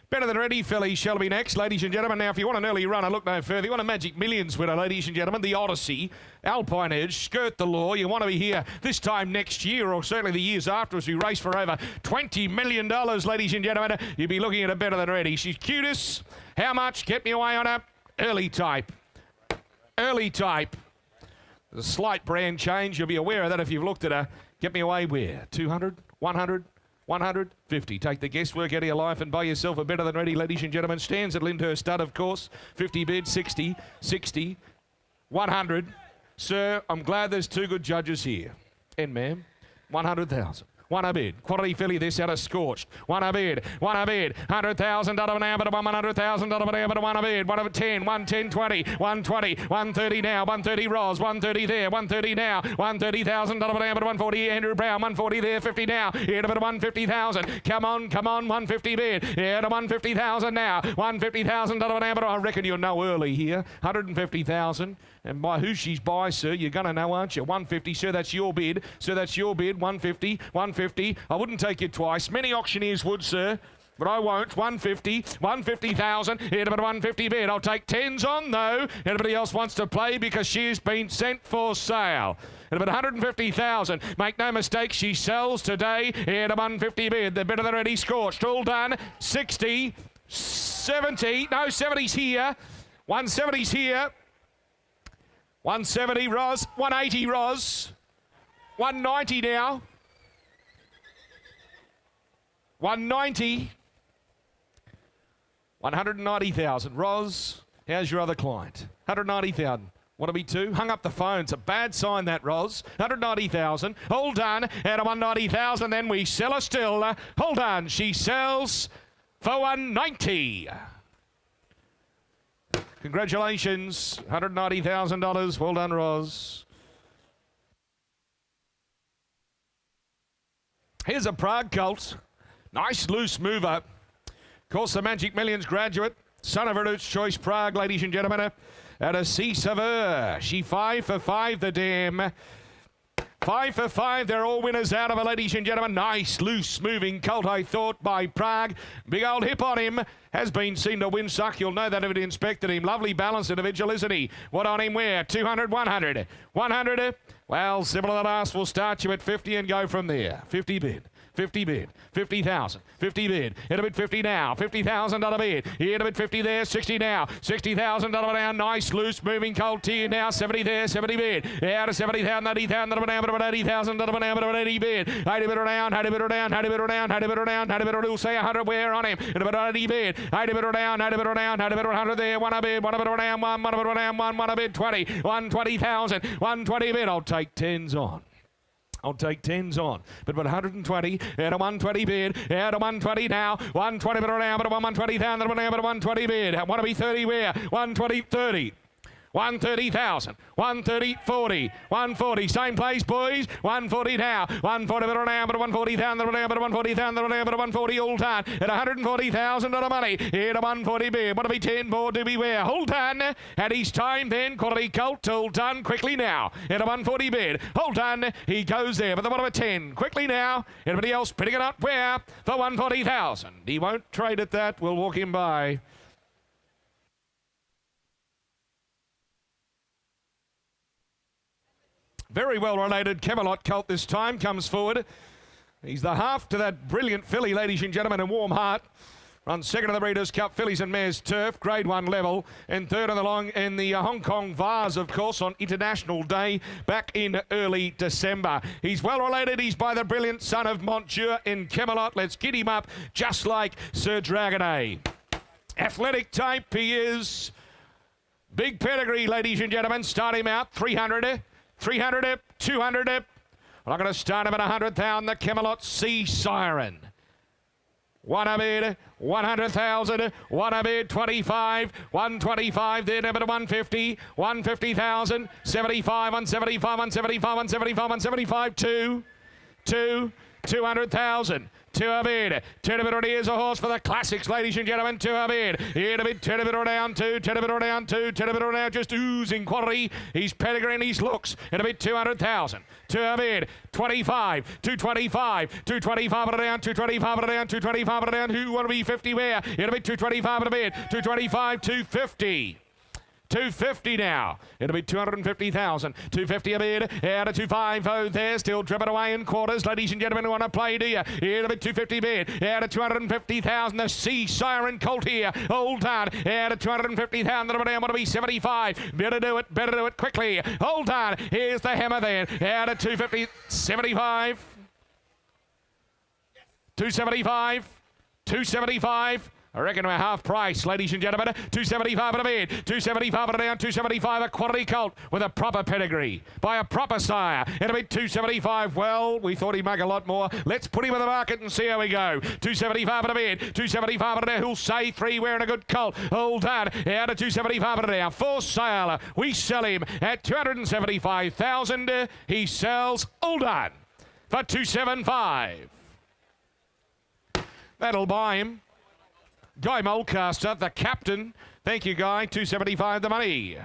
Better than ready, filly shall be next, ladies and gentlemen. Now, if you want an early runner, look no further. You want a Magic Millions winner, ladies and gentlemen. The Odyssey, Alpine Edge, Skirt the Law. You want to be here this time next year, or certainly the years after, as we race for over $20 million, ladies and gentlemen. You'll be looking at a better than ready. She's cutest. How much? Get me away on her. Early type. Early type. There's a slight brand change. You'll be aware of that if you've looked at her. Get me away where? 200? 100? 150. Take the guesswork out of your life and buy yourself a better than ready, ladies and gentlemen. Stands at Lyndhurst Stud, of course. 50 bid, 60, 60, 100. Sir, I'm glad there's 2 good judges here. And ma'am, 100,000. 1 a bid. Quality filly this out of Scorched. 1 a bid. 1 a bid. $100,000 now, but $100,000 now, but 1 a bid. 1 of 10. 110, 20. 120. 130 now. 130 Ross. 130 there. 130 now. $130,000 now, but 140 Andrew Brown. 140 there. 50 now. Here to 150,000. Come on, come on. 150 bid. Here to 150,000 now. $150,000 now, but I reckon you'll know early here. 150,000. And by who she's by, sir, you're going to know, aren't you? 150, sir, that's your bid. Sir, that's your bid. 150, 150. I wouldn't take you twice. Many auctioneers would, sir. but I won't. 150, 150,000, here to 150 bid. I'll take 10s on though. Anybody else wants to play because she's been sent for sale. At about 150,000. Make no mistake, she sells today. Here to 150 bid. The bid of the ready scorched. All done. 60, 70. No, 70's here. 170's here. 170 Ros. 180 Ros. 190 now. 190. 190,000. Ros, how's your other client? 190,000. Want to be two? Hung up the phone. It's a bad sign, that, Ros. 190,000. All done. Out of 190,000. Then we sell her still. Hold on. She sells for 190. Congratulations. $190,000. Well done, Ros. Here's a Prague colt. Nice loose mover. Of course, the Magic Millions graduate. Son of Verdut's Choice Prague, ladies and gentlemen. At a C. Saveur. She 5 for 5, the dam. 5 for 5. They're all winners out of it, ladies and gentlemen. Nice, loose, moving colt, I thought, by Prague. Big old hip on him. Has been seen to win suck. You'll know that if it inspected him. Lovely balanced individual, isn't he? What on him where? 200, 100. 100. Well, similar to the last. We'll start you at 50 and go from there. 50 bid. 50 bid, 50,000, 50 bid, hit a bid 50 now, $50,000 bid, hit a bid 50 there, 60 now, $60,000 down, nice loose moving colt to now, 70 there, 70 bid, out of 70,000, $80,000 down, but about $80,000 down, but about 80 bid, 80 bid down, 80 bid down, 80 bid down, 80 bid down, 80 bid we'll say 100 where on him, hit about 80 bid, 80 bid down, 80 bid down, 80 bid 100 there, one a bid down, one bid down, one a bid 20, 120,000, 120 bid, I'll take 10s on. I'll take 10s on. But 120, out of 120 bid, out of 120 now, 120 bid around, but 120,000, but 120 bid. I want to be 30 where? 120, 30. 130,000, 130, 40, 140, same place, boys, 140 now, 140 bid around, but 140,000, but 140,000, but 140 all done, at $140,000 money, here to 140 bid, want to be 10 more to beware, hold on, at his time then, quality colt, all done, quickly now, at a 140 bid, hold on, he goes there, but the bottom of 10, quickly now, anybody else putting it up where? For 140,000, he won't trade at that, we'll walk him by. Very well related Camelot colt this time comes forward. He's the half to that brilliant filly, ladies and gentlemen, in Warm Heart. Runs second in the Breeders' Cup, Fillies and Mares Turf, Grade 1 level, and third on the long in the Hong Kong Vase, of course, on International Day back in early December. He's well related. He's by the brilliant son of Monsieur in Camelot. Let's get him up just like Sir Dragonet. Athletic type he is. Big pedigree, ladies and gentlemen. Start him out, 300. 300, 200. Well, I'm going to start him at 100,000. The Camelot Sea Siren. One a bid, 100,000. One a bid, 25. 125. Then number to 150. 150,000. 75. 175. 175. 175. 175. 200,000. To a bid. 10 a bid is a horse for the classics, ladies and gentlemen. To a bid. Here to bid. 10 a bid or down 2. 10 a bid or down 2. 10 a bid or down, just oozing quality. He's pedigree and his looks. In a bid 200,000. To a bid. 25. 225. 225 or down. 225 or down. 225 or down. Who want to be 50 where? In a bid 225 at a bid. 225. 250. 250 now. It'll be 250,000. 250 a bid. Out of 250 there. Still driven away in quarters. Ladies and gentlemen who want to play, do you? It'll be 250 bid. Out of 250,000. The Sea Siren colt here. Hold on. Out of 250,000. That'll be down. Want to be 75. Better do it. Better do it quickly. Hold on. Here's the hammer then. Out of 250. 75. 275. 275. I reckon we're half price, ladies and gentlemen. 275 at a bid. 275 at a down. 275 a quality colt with a proper pedigree by a proper sire. At a bid 275. Well, we thought he'd make a lot more. Let's put him in the market and see how we go. 275 at a bid. 275 at a down. Who'll say 3 wearing a good colt? Hold on. Out of 275 at a down. For sale. We sell him at 275,000. He sells all done for 275. That'll buy him. Guy Mulcaster, the captain. Thank you, Guy. 275 the money.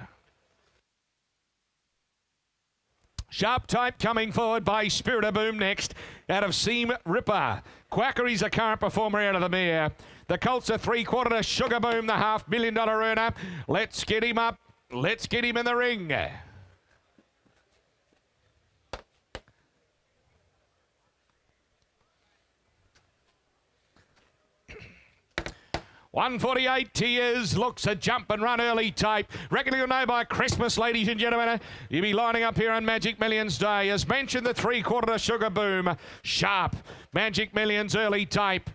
Sharp Type coming forward by Spirit of Boom next. Out of Seam Ripper. Quackery's a current performer out of the mare. The Colts are 3/4 to Sugar Boom, the $500,000 earner. Let's get him up. Let's get him in the ring. 148 Tears looks a jump and run early Type. Reckon you'll know by Christmas, ladies and gentlemen. You'll be lining up here on Magic Millions Day. As mentioned, the 3/4 to Sugar Boom. Sharp. Magic Millions early Type.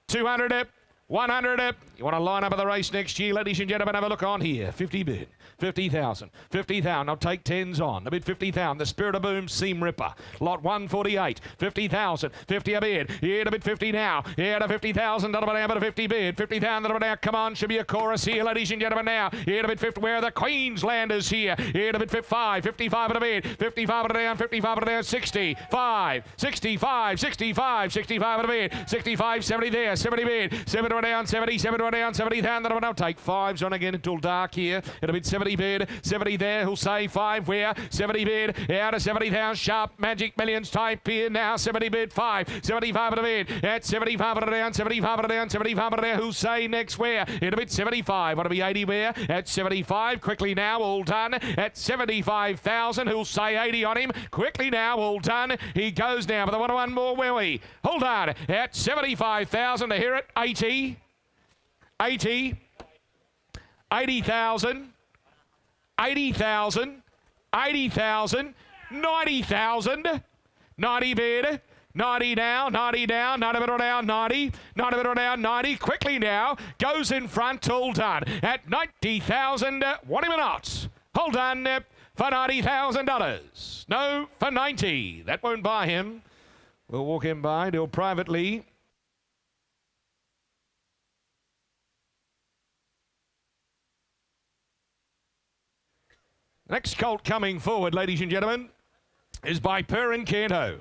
200 it. 100 it. You want to line up of the race next year, ladies and gentlemen? Have a look on here. 50 bid. 50,000. 50,000. I'll take 10s on. A bid 50,000. The Spirit of Boom Seam Ripper. Lot 148. 50,000. 50 a bid. Here to bid 50 now. Here to 50,000. Down to 50 bid. 50,000 now. Come on. Should be a chorus here, ladies and gentlemen. Now. Here to bid 50. Where are the Queenslanders here? Here to bid 55. 55 at a bid. 55 at a down. 55 at a down. 65. 65. 65. 65 at a bid. 65. 70 there. 70 bid. 70 to a down. 70. 70 to a down. 70,000. I'll take 5s on again until dark here. It'll bid 70 bid. 70 there. Who'll say 5 where? 70 bid. Out of 70,000. Sharp Magic Millions Type here now. 70 bid. 5. 75 at a bid. At 75 at a down. 75 at a down. 75 at a down. Who'll say next where? It'll bid 75. Want to be 80 where? At 75. Quickly now. All done. At 75,000. Who'll say 80 on him? Quickly now. All done. He goes now. But the one more, will he? Hold on. At 75,000 to hear it. 80. 80. 80,000. 80,000, 80,000, 90,000, 90 bid, 90 now, 90 down, 90 bid down, 90, 90 bid down, 90, quickly now, goes in front, all done, at 90,000, want him or not? Hold on, for $90,000, no, for 90, that won't buy him, we'll walk him by, deal privately. Next colt coming forward, ladies and gentlemen, is by Perrin Canto.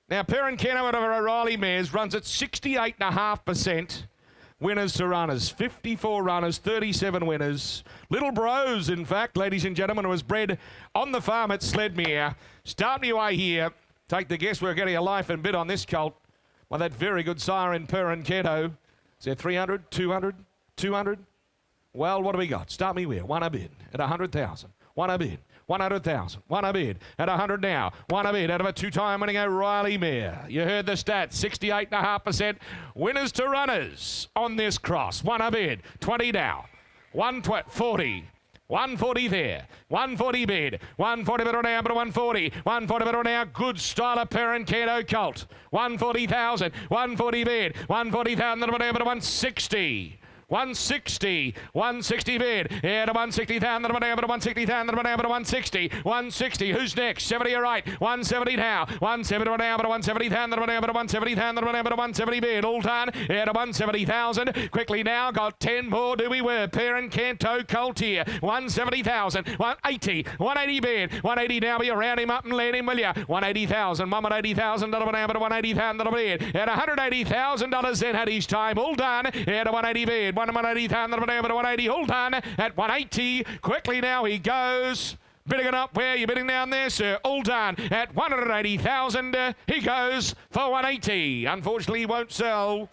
Now, Perrin Canto out of O'Reilly mares runs at 68.5% winners to runners. 54 runners, 37 winners. Little Bros, in fact, ladies and gentlemen, was bred on the farm at Sledmere. Starting your way here. Take the guess we're getting a life and bid on this colt. Well, that very good sire in Perrin Canto. Is there 300, 200, 200? Well, what do we got? Start me where? One a bid at 100,000. One a bid. 100,000. One a bid at 100 now. One a bid out of a two-time winning O'Reilly mare. You heard the stats. 68.5% winners to runners on this cross. One a bid. 20 now. 140. 140 there. 140 bid. 140 bid now, but 140. 140 bid now. Good style of Perrin Canto colt. 140,000. 140 bid. 140,000 but 160. 160, 160 bid, yeah, to 160,000, but 160,000, but 160, 160, who's next? 70 all right, 170 now, 170 now, but 170,000, but 170,000, but 170 bid, all done, yeah, to 170,000, quickly now, got 10 more, do we were, Perrin Canto colt here, 170,000, 180, 180 bid, 180 now, be around him up and land him, will ya? 180,000, $180,000, but 180,000 bid, at $180,000 then had his time, all done, yeah, to 180 bid, 180,000, 180, hold on, at 180, quickly now he goes, bidding it up, where are you bidding down there, sir? All done, at 180,000, he goes for 180, unfortunately he won't sell,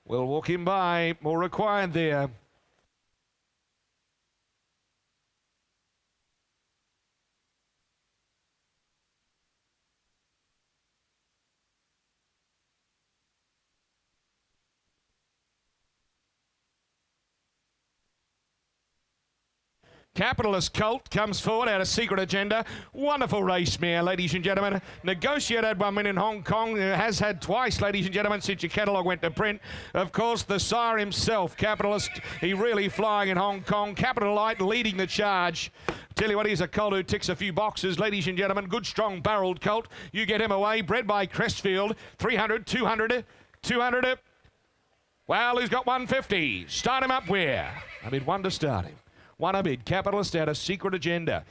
we'll walk him by, more required there. Capitalist colt comes forward out of Secret Agenda. Wonderful race mare, ladies and gentlemen. Negotiated 1 win in Hong Kong. Has had twice, ladies and gentlemen, since your catalogue went to print. Of course, the sire himself, Capitalist, he really flying in Hong Kong. Capital Light leading the charge. Tell you what, he's a colt who ticks a few boxes, ladies and gentlemen. Good, strong, barreled colt. You get him away. Bred by Crestfield. 300, 200, 200. Well, he's got 150. Start him up where? I mean, one to start him. One a bid, Capitalist out of Secret Agenda.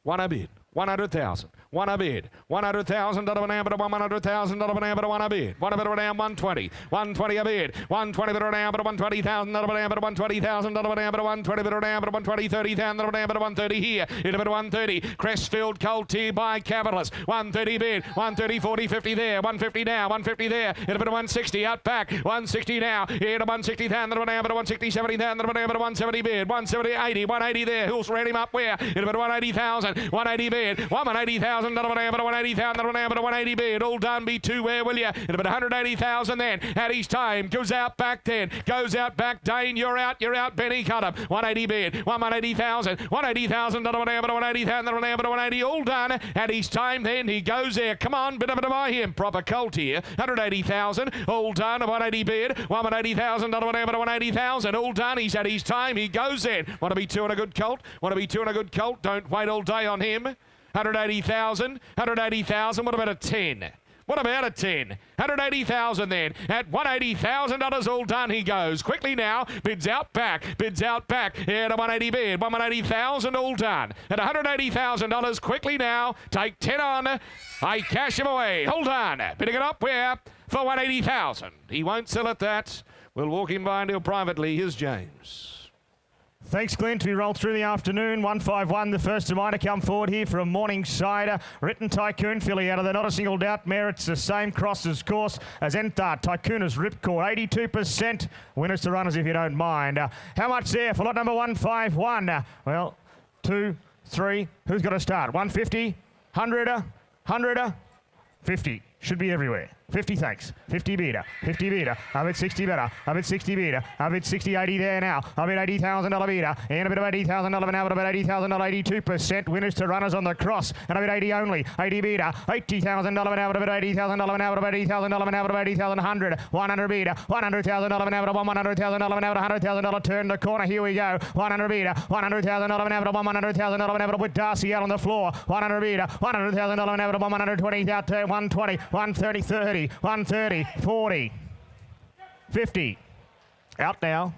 One a bid, 100,000. one a bid. $100,000 an hour, but $100,000 an hour, but one a bid. One a bid around 120. 120 a bid. 120 bid around, but $120,000 an hour, but $120,000 an hour, but 120 bid around, but $120, $30,000 an hour, but 130 here. In a bit 130. Crestfield Colt here by Capitalist. 130 bid. 130, 40, 50 there. 150 now. 150 there. In a bit of 160 out back. 160 now. Here to 160,000 an hour, but 160, 70,000 an hour, but 170 bid. 170, 80, 180 there. Who's ready him up where? In a bit of 180,000. 180 bid. 180,000 an hour, but 180,000 an hour, but 180 bid. All done. Be two where will you? In a bit of 180,000 then. At his time. Goes out back then. Goes out back. Dane, you're out. You're out. Benny Cutter. 180 bid. 180,000. 180,000 an hour, but 180,000 an hour, but 180. All done. At his time then. He goes there. Come on. Bit of a buy him. Proper Colt here. 180,000. All done. 180 bid. 180,000 an hour, but 180,000. All done. He's at his time. He goes in. Want to be two and a good Colt? Want to be two and a good Colt? Don't wait all day on him. 180,000. 180,000. What about a 10? What about a 10? 180,000 then. At $180,000 all done he goes. Quickly now. Bids out back. Bids out back. Here to 180 bid. 180,000 all done. At $180,000 quickly now. Take 10 on. I cash him away. Hold on. Bidding it up where? For 180,000. He won't sell at that. We'll walk him by until privately. Here's James. Thanks, Clint. We roll through the afternoon. 151, the first of mine to come forward here from Morningside. Written Tycoon filly out of the Not a Single Doubt mare. It's the same crosses course as Enthar. Tycoon is Ripcord. 82% winners to runners if you don't mind. How much there for lot number 151? Well, 2, 3. Who's got to start? 150, 100, 50. Should be everywhere. 50 thanks. 50 beater. 50 beater. I've at 60 better. I've at 60 beater. I've at 60, 80 there now. I've at $80,000 beater. And a bit of $80,000 an hour, about $80,000, 82% winners to runners on the cross. And a bit 80 only. 80 beater. $80,000 an hour, about $80,000 an hour, about $80,000 an hour, about $80,000, 100. 100 beater. $100,000 an hour, $100,000 an hour, $100,000 turn the corner. Here we go. 100 beater. $100,000 an hour, $100,000 an hour with Darcy out on the floor. 100 beater. $100,000 an hour, 120 out to 120, 130, 30. 130, 40, 50, out now,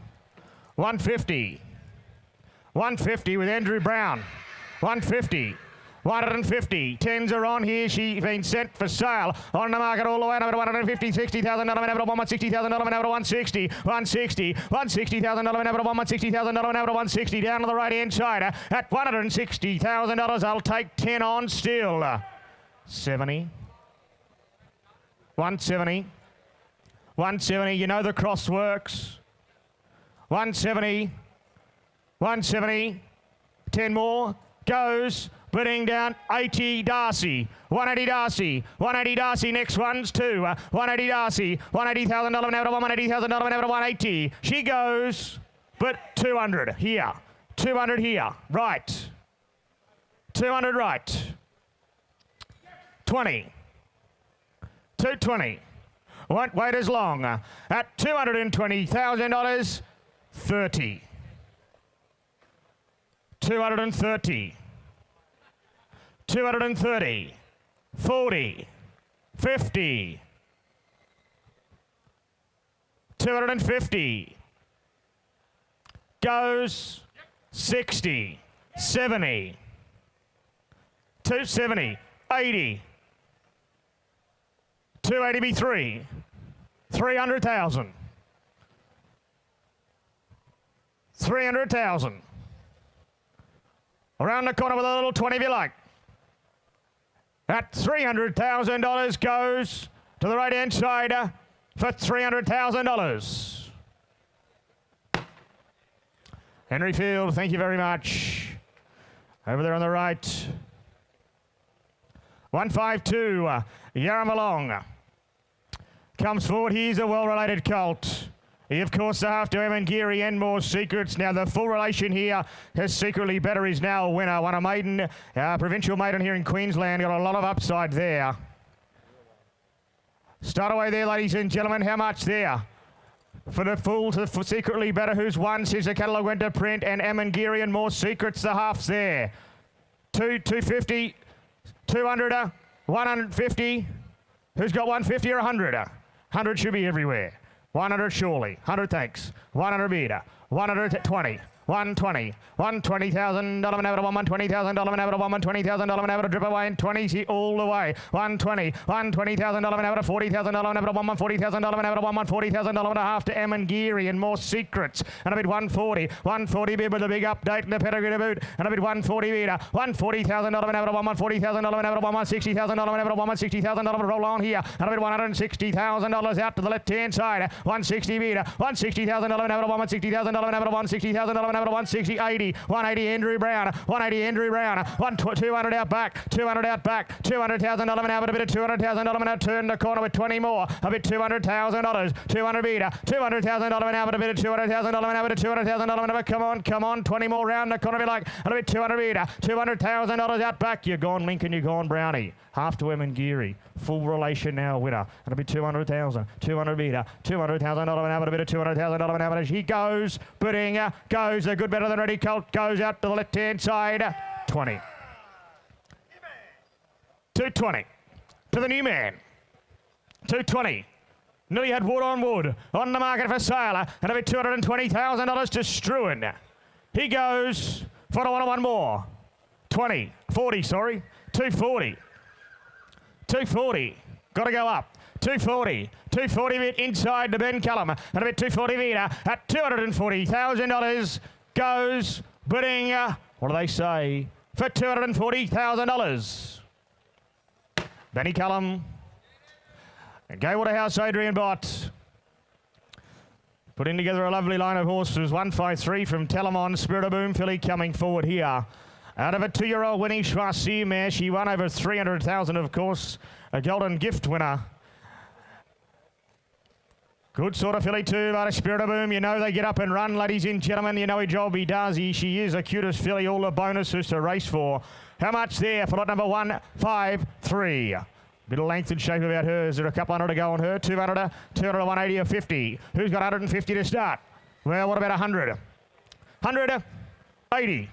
150, 150 with Andrew Brown, 150, 150, 10s are on here, she's been sent for sale, on the market all the way, number 150, $60,000, number $160,000, number 160, 160, $160,000, number 160,000, number 160, down to the right hand side, at $160,000, I'll take 10 on still, 70, 170, 170, you know the cross works. 170, 170, 10 more, goes, bidding down, 80 Darcy, 180 Darcy, 180 Darcy, next one's 2, 180 Darcy, $180,000 an hour, $180,000 an hour, 180, she goes, but 200 here, 200 here, right, 200 right, 20, 220. Won't wait as long. At $220,000, 30. 230. 230. 40. 50. 250. Goes 60. 70. 270. 80. 283, 300,000, 300,000. Around the corner with a little 20 if you like. At $300,000 goes to the right hand side for $300,000. Henry Field, thank you very much. Over there on the right. 152, Yarramalong. Comes forward, he's a well-related colt. He, of course, the half to Emangiri and More Secrets. Now, the full relation here has Secretly Better is now a winner. Won a maiden, provincial maiden here in Queensland. Got a lot of upside there. Start away there, ladies and gentlemen. How much there? For the full to for Secretly Better, who's won since the catalogue went to print. And Emangiri and More Secrets, the halves there. 250, 200, 150. Who's got 150 or 100? 100 should be everywhere. 100 surely. 100 thanks. 100 meter. 120. 120. $120,000 an hour to $120,000 an hour to $120,000 an hour to drip away and 20 all the way. 120. $120,000 an hour to $40,000 an hour to $140,000 an hour to $140,000 and a half to Em Geary and more secrets. And a bit 140. 140 bid with a big update and a pedigree to boot. And a bit 140 meter. $140,000 an hour to $140,000 an hour to $160,000 an hour to $160,000 to roll on here. And a bit $160,000 out to the left hand side. 160 meter. $160,000 an hour to $160,000 an hour to $160,000 an hour to 160, 80, 180 Andrew Brown, 180 Andrew Brown, 200 out back, 200 out back, $200,000 an hour, a bit of $200,000 an hour, turn the corner with 20 more, a bit $200,000, 200 meter, $200,000 an hour, a bit of $200,000 an hour, $200,000 an hour, come on, 20 more round the corner, be like, a bit 200 meter, $200,000 out back, you're gone Lincoln, you're gone Brownie, half to Em Geary, full relation now winner, and a bit 200,000, 200 meter, $200,000 an hour, a bit of $200,000 an hour, as he goes, Pudding goes, a good better than ready colt, goes out to the left hand side, 20. 220 to the new man, 220. Nearly had wood on wood on the market for sale, and a bit $220,000 to Struan. He goes for one more. 40, sorry. 240. 240. Got to go up. 240. 240 bit inside to Ben Cullum, and a bit 240 meter at $240,000 goes bidding. What do they say? For $240,000. Benny Cullum. And Gay Waterhouse, Adrian Bott. Putting together a lovely line of horses. 153 from Telemon, Spirit of Boom filly coming forward here. Out of a 2-year-old winning Choisir mare. She won over 300,000, of course. A Golden Gift winner. Good sort of filly too, but a Spirit of Boom. You know they get up and run, ladies and gentlemen. You know his job he does. She is a cutest filly. All the bonuses to race for. How much there for lot number 153? Bit of length and shape about hers. There are a couple hundred to go on her. 200 to 180 or 50. Who's got 150 to start? Well, what about 100? 100, 80,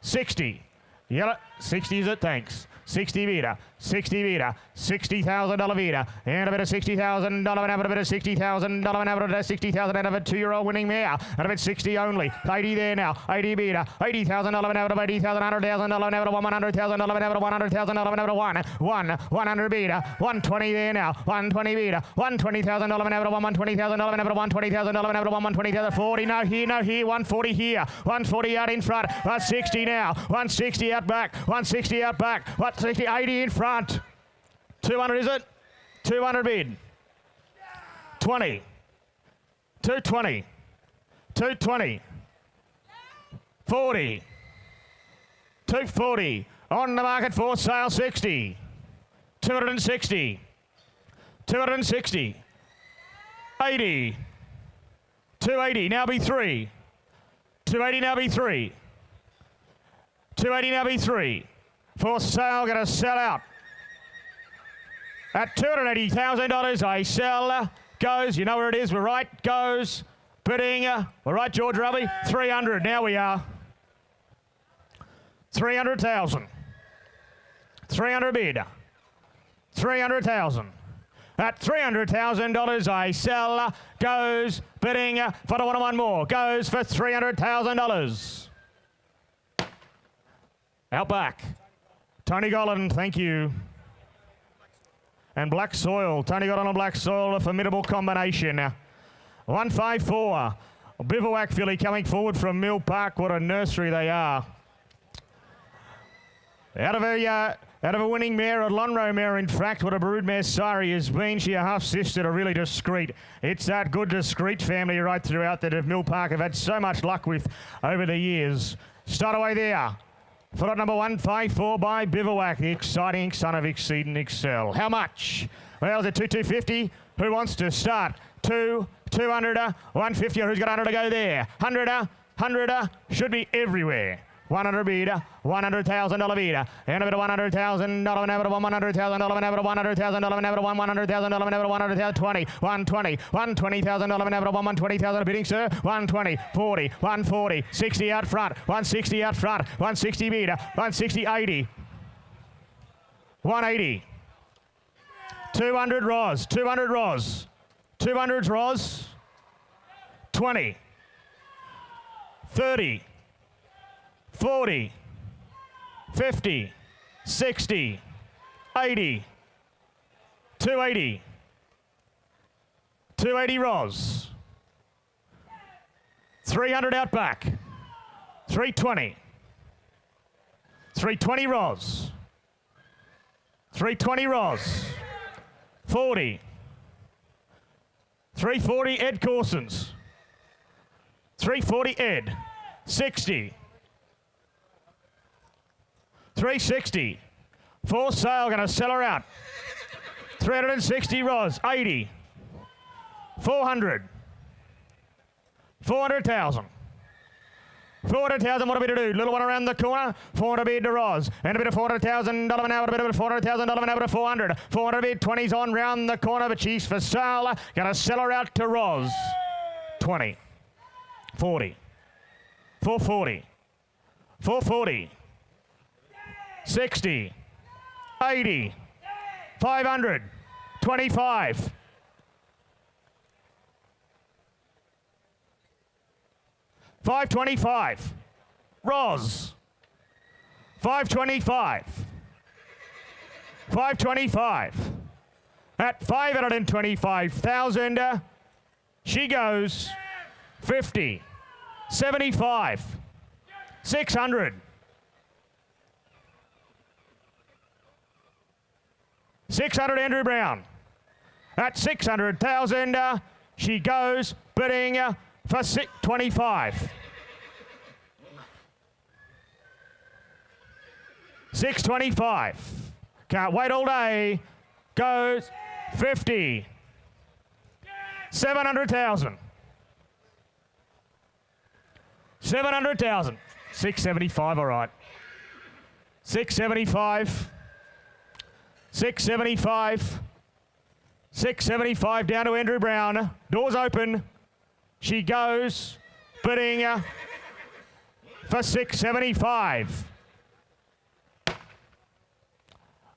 60. Yellow, 60 is it? Thanks. 60 meter, $60,000 meter, and a bit of $60,000 an hour, a bit of $60,000 an hour, $60,000 out of a 2-year-old winning mare, and a bit 60 only, 80 there now, 80 meter, $80,000 an hour, $80,000, $100,000 an hour, $100,000 an hour, $100,000 an hour, 100 meter, 120 there now, 120 meter, $120,000 an hour, $120,000 an hour, $120,000 an hour, $120,000, 40, no here, 140 here, 140 out in front, 160 now, 160 out back, 160 out back, 160, 80 in front. 200 is it? 200 bid. 20. 220. 220. 40. 240. On the market for sale 60. 260. 260. 80. 280 now be 3. 280 now be 3. 280 now be 3. For sale, going to sell out. At $280,000, I sell. Goes, you know where it is, we're right. Goes, bidding. We're right, George Ruby. 300, now we are. 300,000. 300 bid. 300,000. At $300,000, I sell. Goes, bidding. For the one more. Goes for $300,000. Out back. Tony Gollan, thank you. And Black Soil. Tony Gollan and Black Soil, a formidable combination. 154. Bivouac filly coming forward from Mill Park. What a nursery they are. Out of a winning mare, a Lonro mare, in fact, what a broodmare Sari has been. She a half-sister, a really discreet. It's that good discreet family right throughout that of Mill Park have had so much luck with over the years. Start away there. For lot number 154 by Bivouac, the exciting son of Exceed and Excel. How much? Well, is it 250? Who wants to start? 200, 150. Who's got 100 to go there? 100, should be everywhere. 100 meter, $100,000 meter, and a bit of $100,000 an hour, $100,000 an hour, $100,000 an hour, $100,000 an hour, $100,000, 20, 120, $120,000 an hour, $120,000 bidding, sir, 120, 40, 140, 60 out front, 160 out front, 160 meter, 160, 80, 180, 200 Ros, 200 Ros, 200's Ros, 20, 30, 40, 50, 60, 80, 280, 280 Ros, 300 out back, 320, 320 Ros, 320 Ros, 40, 340 Ed Corsons, 340 Ed, 60, 360, for sale, going to sell her out, 360 Ros, 80, 400, 400,000. 400,000, what are we to do? Little one around the corner, 400 bid to Ros, and a bit of $400,000 an hour, a bit of $400,000 an hour to 400. 400 bid, 20's on round the corner, but she's for sale. Gonna sell her out to Ros. 20, 40, 440, 440, 60, 80, 500, 25. 525. Ros. 525. 525. At 525,000, she goes 50, 75, 600, 600 Andrew Brown. At 600,000, she goes bidding for 625. 625. Can't wait all day. Goes 50. 700,000. 700,000. 675, all right. 675. 675. 675 down to Andrew Brown. Doors open. She goes bidding for 675.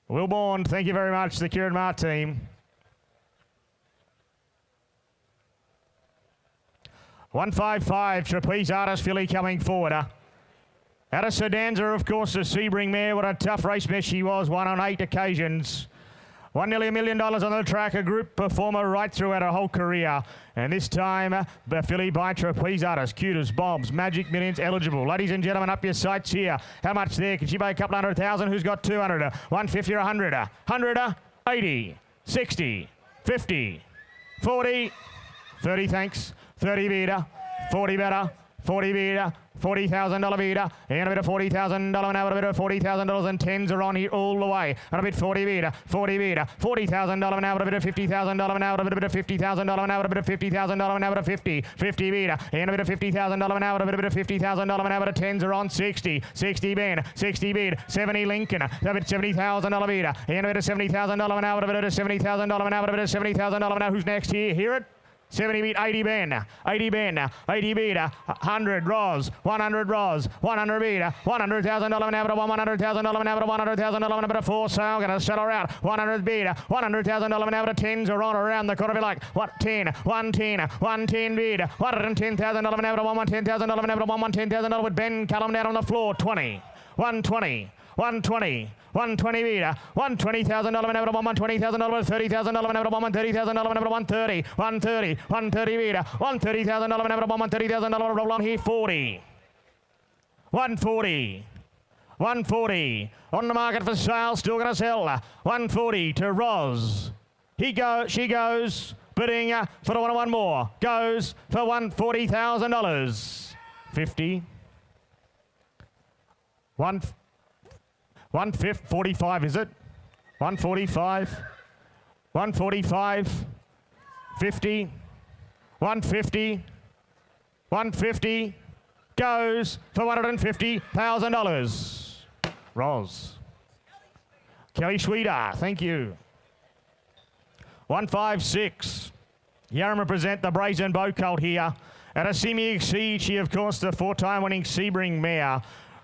Will Bourne, thank you very much, the Kieran Marr team. 155, Trapeze Artist filly coming forward. Out of Sedanza, of course, the Sebring mare. What a tough race mare she was, won on 8 occasions. Won nearly $1 million on the track, a group performer right throughout her whole career. And this time, the filly by Trapeze Artist, cute as Bob's, Magic Millions eligible. Ladies and gentlemen, up your sights here. How much there? Can she pay a couple 100,000? Who's got 200? 150 or 100? 100, 80, 60, 50, 40, 30, thanks. 30 bidder, 40 better, 40 bidder, $40,000 bidder, and a bit of $40,000 an hour, a bit of $40,000 and tens are on here all the way. And a bit 40 bidder, $40,000 an hour, a bit of $50,000 an hour, a bit of $50,000 an hour, a bit of $50,000 an hour, 50 bidder, and a bit of $50,000 an hour, a bit of $50,000 an hour, tens are on 60 bid, 60 bid, 70 Lincoln, a bit $70,000 bidder, and a bit of $70,000 an hour, a bit of $70,000 an hour, a bit of $70,000 an hour. Who's next here? Hear it? 70 beat, 80 Ben, 80 Ben, 80 beat, 100 Ros, 100 Ros, 100 beat, $100,000 an hour, $100,000 an hour, $100,000 an hour, for sale, gonna sell her out, 100 beat, $100,000 an hour, tens are on around the corner, be like, what, 10, 110, 110 beat, $110,000 an hour, $110,000 an hour, $110,000 an hour with Ben Callum down on the floor, 20, 120, 120, 120 meter, $120,000 an hour, $120,000, $30,000 an hour, $130,000 an hour, 130, 130, 130 meter, $130,000 an hour, $130,000 an hour, roll on here, 40, 140, 140, on the market for sale, still gonna sell, 140 to Ros. She goes, bidding for the one more, goes for $140,000, 50, 145, is it? 145, 145, 50, 150, 150, goes for $150,000. Ros. Kelly Schweeder, thank you. 156. Yarram represent the Brazen Bow Colt here. At a semi-exceed, she of course the 4-time winning Sebring mare.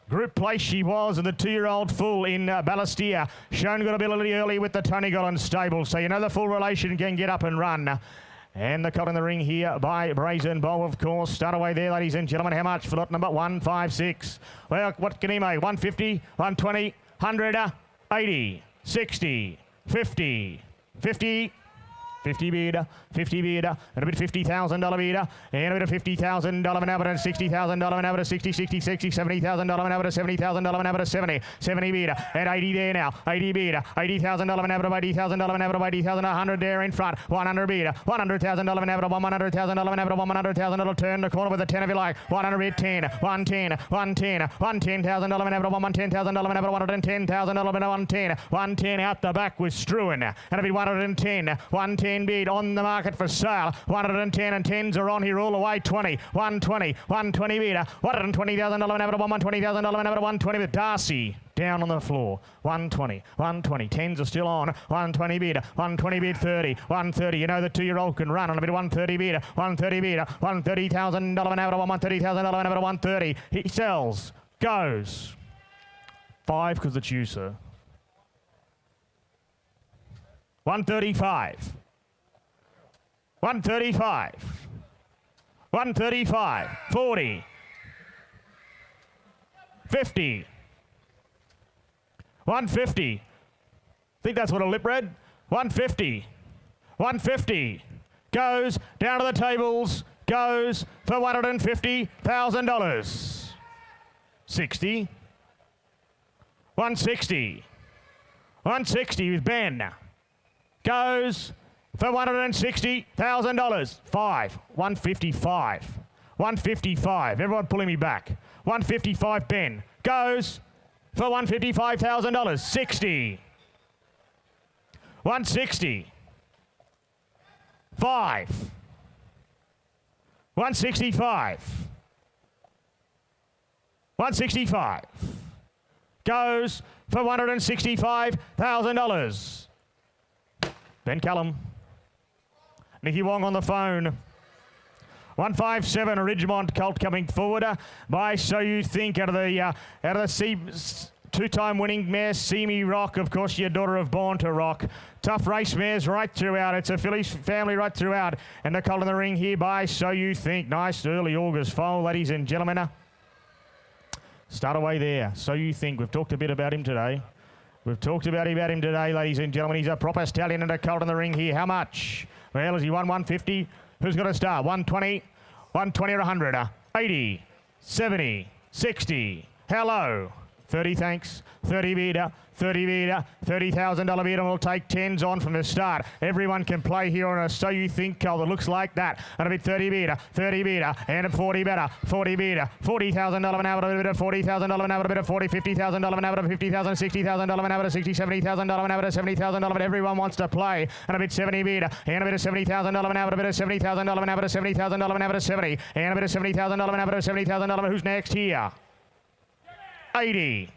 Group place she was in the 2-year-old foal in Balestier. Shown good ability early with the Tony Gollan stable. So you know the full relation can get up and run. And the cut in the ring here by Brazen Bow, of course. Start away there, ladies and gentlemen. How much for lot number 156? Well, what can he make? 150, 120, 100, 80, 60, 50, 50. 50 bid, 50 bid, and a bit $50,000 bid, and a bit of $50,000 an hour, and $60,000 an hour, 60, 60, 60, $70,000 an hour, $70,000 an hour, 70, 70 bid, and 80 there now, 80 bid, $80,000 an hour, $80,000 an hour, $80,000, 100 there in front, 100 bid, $100,000 an hour, $100,000 an hour, $100,000, turn the corner with a 10 if you like, 100 bid, 10, 110, 110, $110,000 an hour, $110,000 an hour, $110,000 an hour, 110, 110 out the back with Struan, and a bit 110, 110 bid on the market for sale, 110 and 10s are on here all the way, 20, 120, 120 bid, $120,000 an hour, $120,000 an hour, 120 with Darcy down on the floor, 120, 120, 10s are still on, 120 bid, 120 bid, 30, 130, you know the 2-year-old can run on a bit of 130 bid, 130 bid, $130,000 an hour, $130,000 an hour, 130, he sells, goes, 5 because it's you, sir. 135. 135. 135. 40. 50. 150. Think that's what a lip read? 150. 150. Goes down to the tables. Goes for $150,000. 60. 160. 160 with Ben. Goes for $160,000. 5. 155. 155. Everyone pulling me back. 155 Ben. Goes for $155,000. 60. 160. 5. 165. 165. Goes for $165,000. Ben Callum. Nicky Wong on the phone. 157 Ridgemont Colt coming forward by So You Think out of the two-time winning mare Simi Rock, of course, your daughter of Born to Rock. Tough race mares right throughout. It's a Phillies family right throughout. And the colt in the ring here by So You Think. Nice early August foal, ladies and gentlemen. Start away there. So You Think. We've talked a bit about him today. We've talked about him today, ladies and gentlemen. He's a proper stallion and a colt in the ring here. How much? Well, has he won 150? Who's got to start? 120, 120 or 100, 80, 70, 60. Hello. 30, thanks. 30 bid, 30 bid, $30,000 bid, and we'll take 10s on from the start. Everyone can play here on a So You Think colt that looks like that. And a bit 30 bid, and a 40 better, 40 bid, $40,000 an hour, a bit of $40,000 an hour, a bit of $40, $50,000 an hour, $50,000, $60,000 an hour, $60, $70,000 an hour, $70,000, but everyone wants to play. And a bit 70 bid, and a bit of $70,000 an hour, a bit of $70,000 an hour, $70,000 an hour, 70, and a bit of $70,000 an hour, $70,000. Who's next here? 80.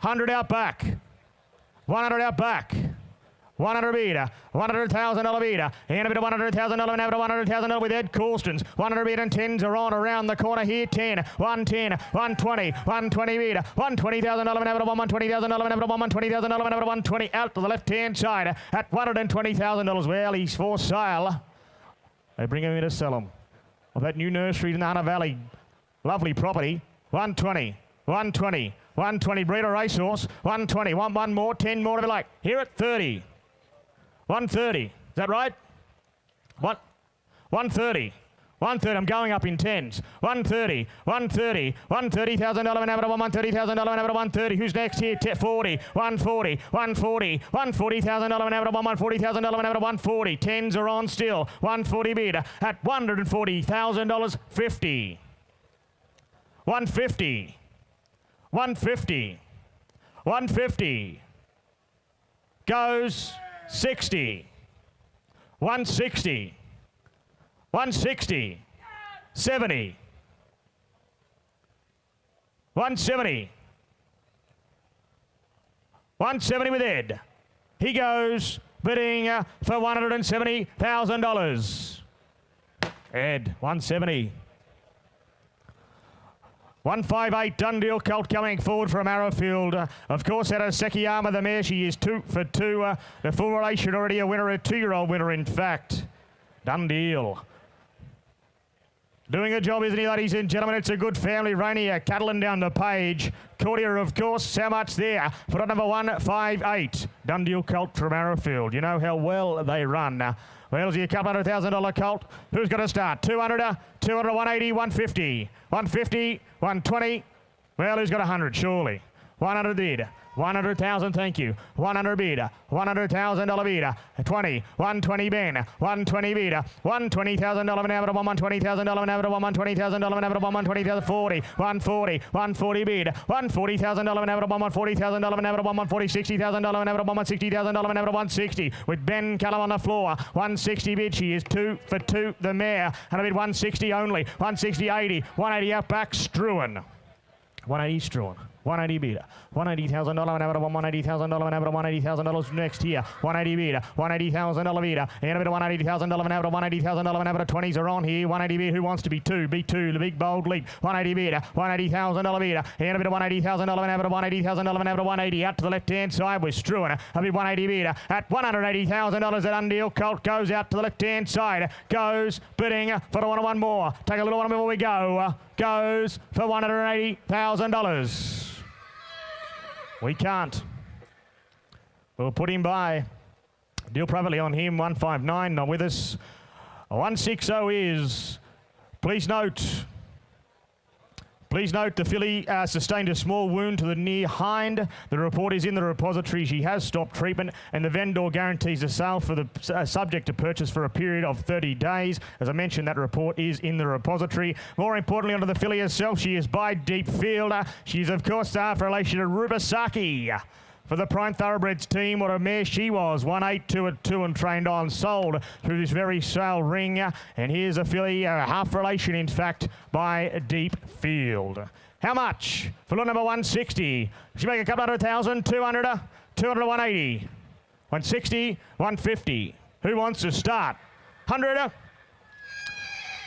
100 out back. 100 out back. 100 bid, $100,000 bid, and a bit of $100,000 an hour, $100,000 with Ed Corstons. 100 bid and 10s are on around the corner here. 10, 110, 120, 120 bid, $120,000 an hour, $120,000 an hour, $120,000 an hour, $120 out to the left-hand side at $120,000. Well, he's for sale. They bring him in to sell him. Of that new nursery in the Hunter Valley. Lovely property. 120, 120. 120, breeder racehorse, 120, one more, 10 more if you like. Here at 30. 130, is that right? 130. 130, I'm going up in 10s. 130, 130, $130,000 an hour, $130,000 an hour, 130. Who's next here? 40, 140, 140, $140,000 an hour, $140,000 an hour, 140. 10s are on still. 140 bid at $140,000, 50. 150. 150. 150. Goes 60. 160. 160. 70. 170. 170 with Ed. He goes bidding for $170,000. Ed, 170. 158 Dundee colt coming forward from Arrowfield. Of course, out of Sekiyama, the mare, she is 2 for 2. The full relation already a winner, a 2-year-old winner, in fact. Done deal. Doing a job, isn't he, ladies and gentlemen? It's a good family. Rainier, Catalan down the page. Courtier, of course. How much there? For number 158. Done deal colt from Arrowfield. You know how well they run. Well, is he a couple $100,000 colt? Who's going to start? 200, 200, 180, 150. 150, 120. Well, who's got 100? Surely. 100 bid. 100,000, thank you. 100 bid. $100,000 bid. 20. 120 Ben. 120 bid. $120,000 an average. $120,000 an average. $120,000 an average. $120,000. 40. 140. 140 bid. $140,000 an average. $140,000 an average. $140,000. $60,000 an average. $160,000 an average. 160 with Ben Callum on the floor. 160 bid. She is 2 for 2. The mare. And a bid 160 only. 160 80. 180 out back. Struan. 180 Struan. 180 bid. $180,000 an average. $180,000 an average. $180,000 next here. 180 bid. $180,000 bid. And a bit of $180,000 an average. $180,000 an average. 20s are on here. 180 bid. Who wants to be 2? Be 2. The big bold leap. 180 bid. $180,000 bid. And a bit of $180,000 an average. $180,000 an average. 180 out to the left hand side with Struan. A bit 180 bid. At $180,000 at Undeal. Colt goes out to the left hand side. Goes bidding for the one more. Take a little one before we go. Goes for $180,000. We can't. We'll put him by. Deal privately on him. 159 not with us. 160 is. Please note the filly sustained a small wound to the near hind. The report is in the repository. She has stopped treatment, and the vendor guarantees a sale for the subject to purchase for a period of 30 days. As I mentioned, that report is in the repository. More importantly, onto the filly herself, she is by Deep Fielder. She's, of course, for relation to Rubasaki. For the Prime Thoroughbreds team, what a mare she was. 182 at 2 and trained on, sold through this very sale ring. And here's a filly, half relation, in fact, by Deep Field. How much? For lot number 160. She make a couple $100,000, 200, 200, 180. 160, 150. Who wants to start? 100?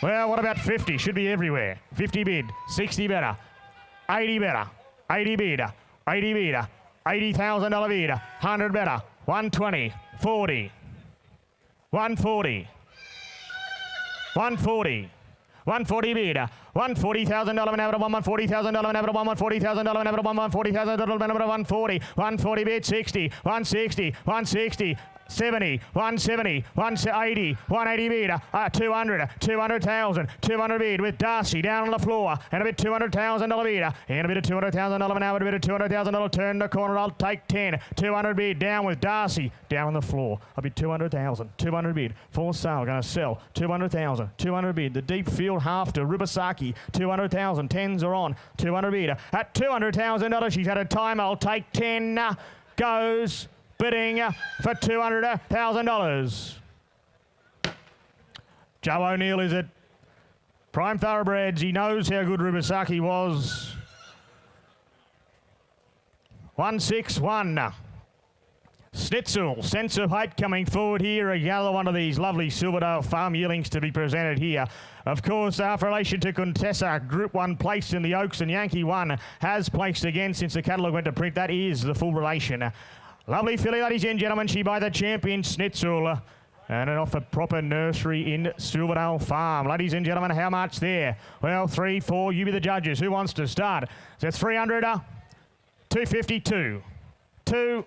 Well, what about 50? Should be everywhere. 50 bid, 60 better, 80 better, 80 bid, 80 bid. $80,000 bid, 100 better, 120, 40, 140, 140, 140 bid, $140,000 an average, $140,000 an average, $140,000 an average, $140,000 an average, 140, 140 bid, 60, 160, 160, 70, 170, 180, 180 bid, 200, 200,000, 200 bid with Darcy down on the floor, and a bit $200,000 bid, and a bit of $200,000 an hour, a bit of $200,000 turn the corner, I'll take 10, 200 bid down with Darcy down on the floor, a bit 200,000, 200 bid, for sale, going to sell, 200,000, 200 bid, the Deep Field half to Rubasaki, 200,000, 10s are on, 200 bid, at $200,000, she's had a time, I'll take 10, goes, bidding for $200,000. Joe O'Neill is it. Prime Thoroughbreds. He knows how good Rubasaki was. 161. Schnitzel, Sense of Height coming forward here. Another one of these lovely Silverdale Farm yearlings to be presented here. Of course, for relation to Contessa, Group 1 placed in the Oaks, and Yankee 1 has placed again since the catalogue went to print. That is the full relation. Lovely filly, ladies and gentlemen. She by the champion Schnitzel. And off a proper nursery in Silverdale Farm. Ladies and gentlemen, how much there? Well, 3, 4, you be the judges. Who wants to start? So it's 300, 252, 2,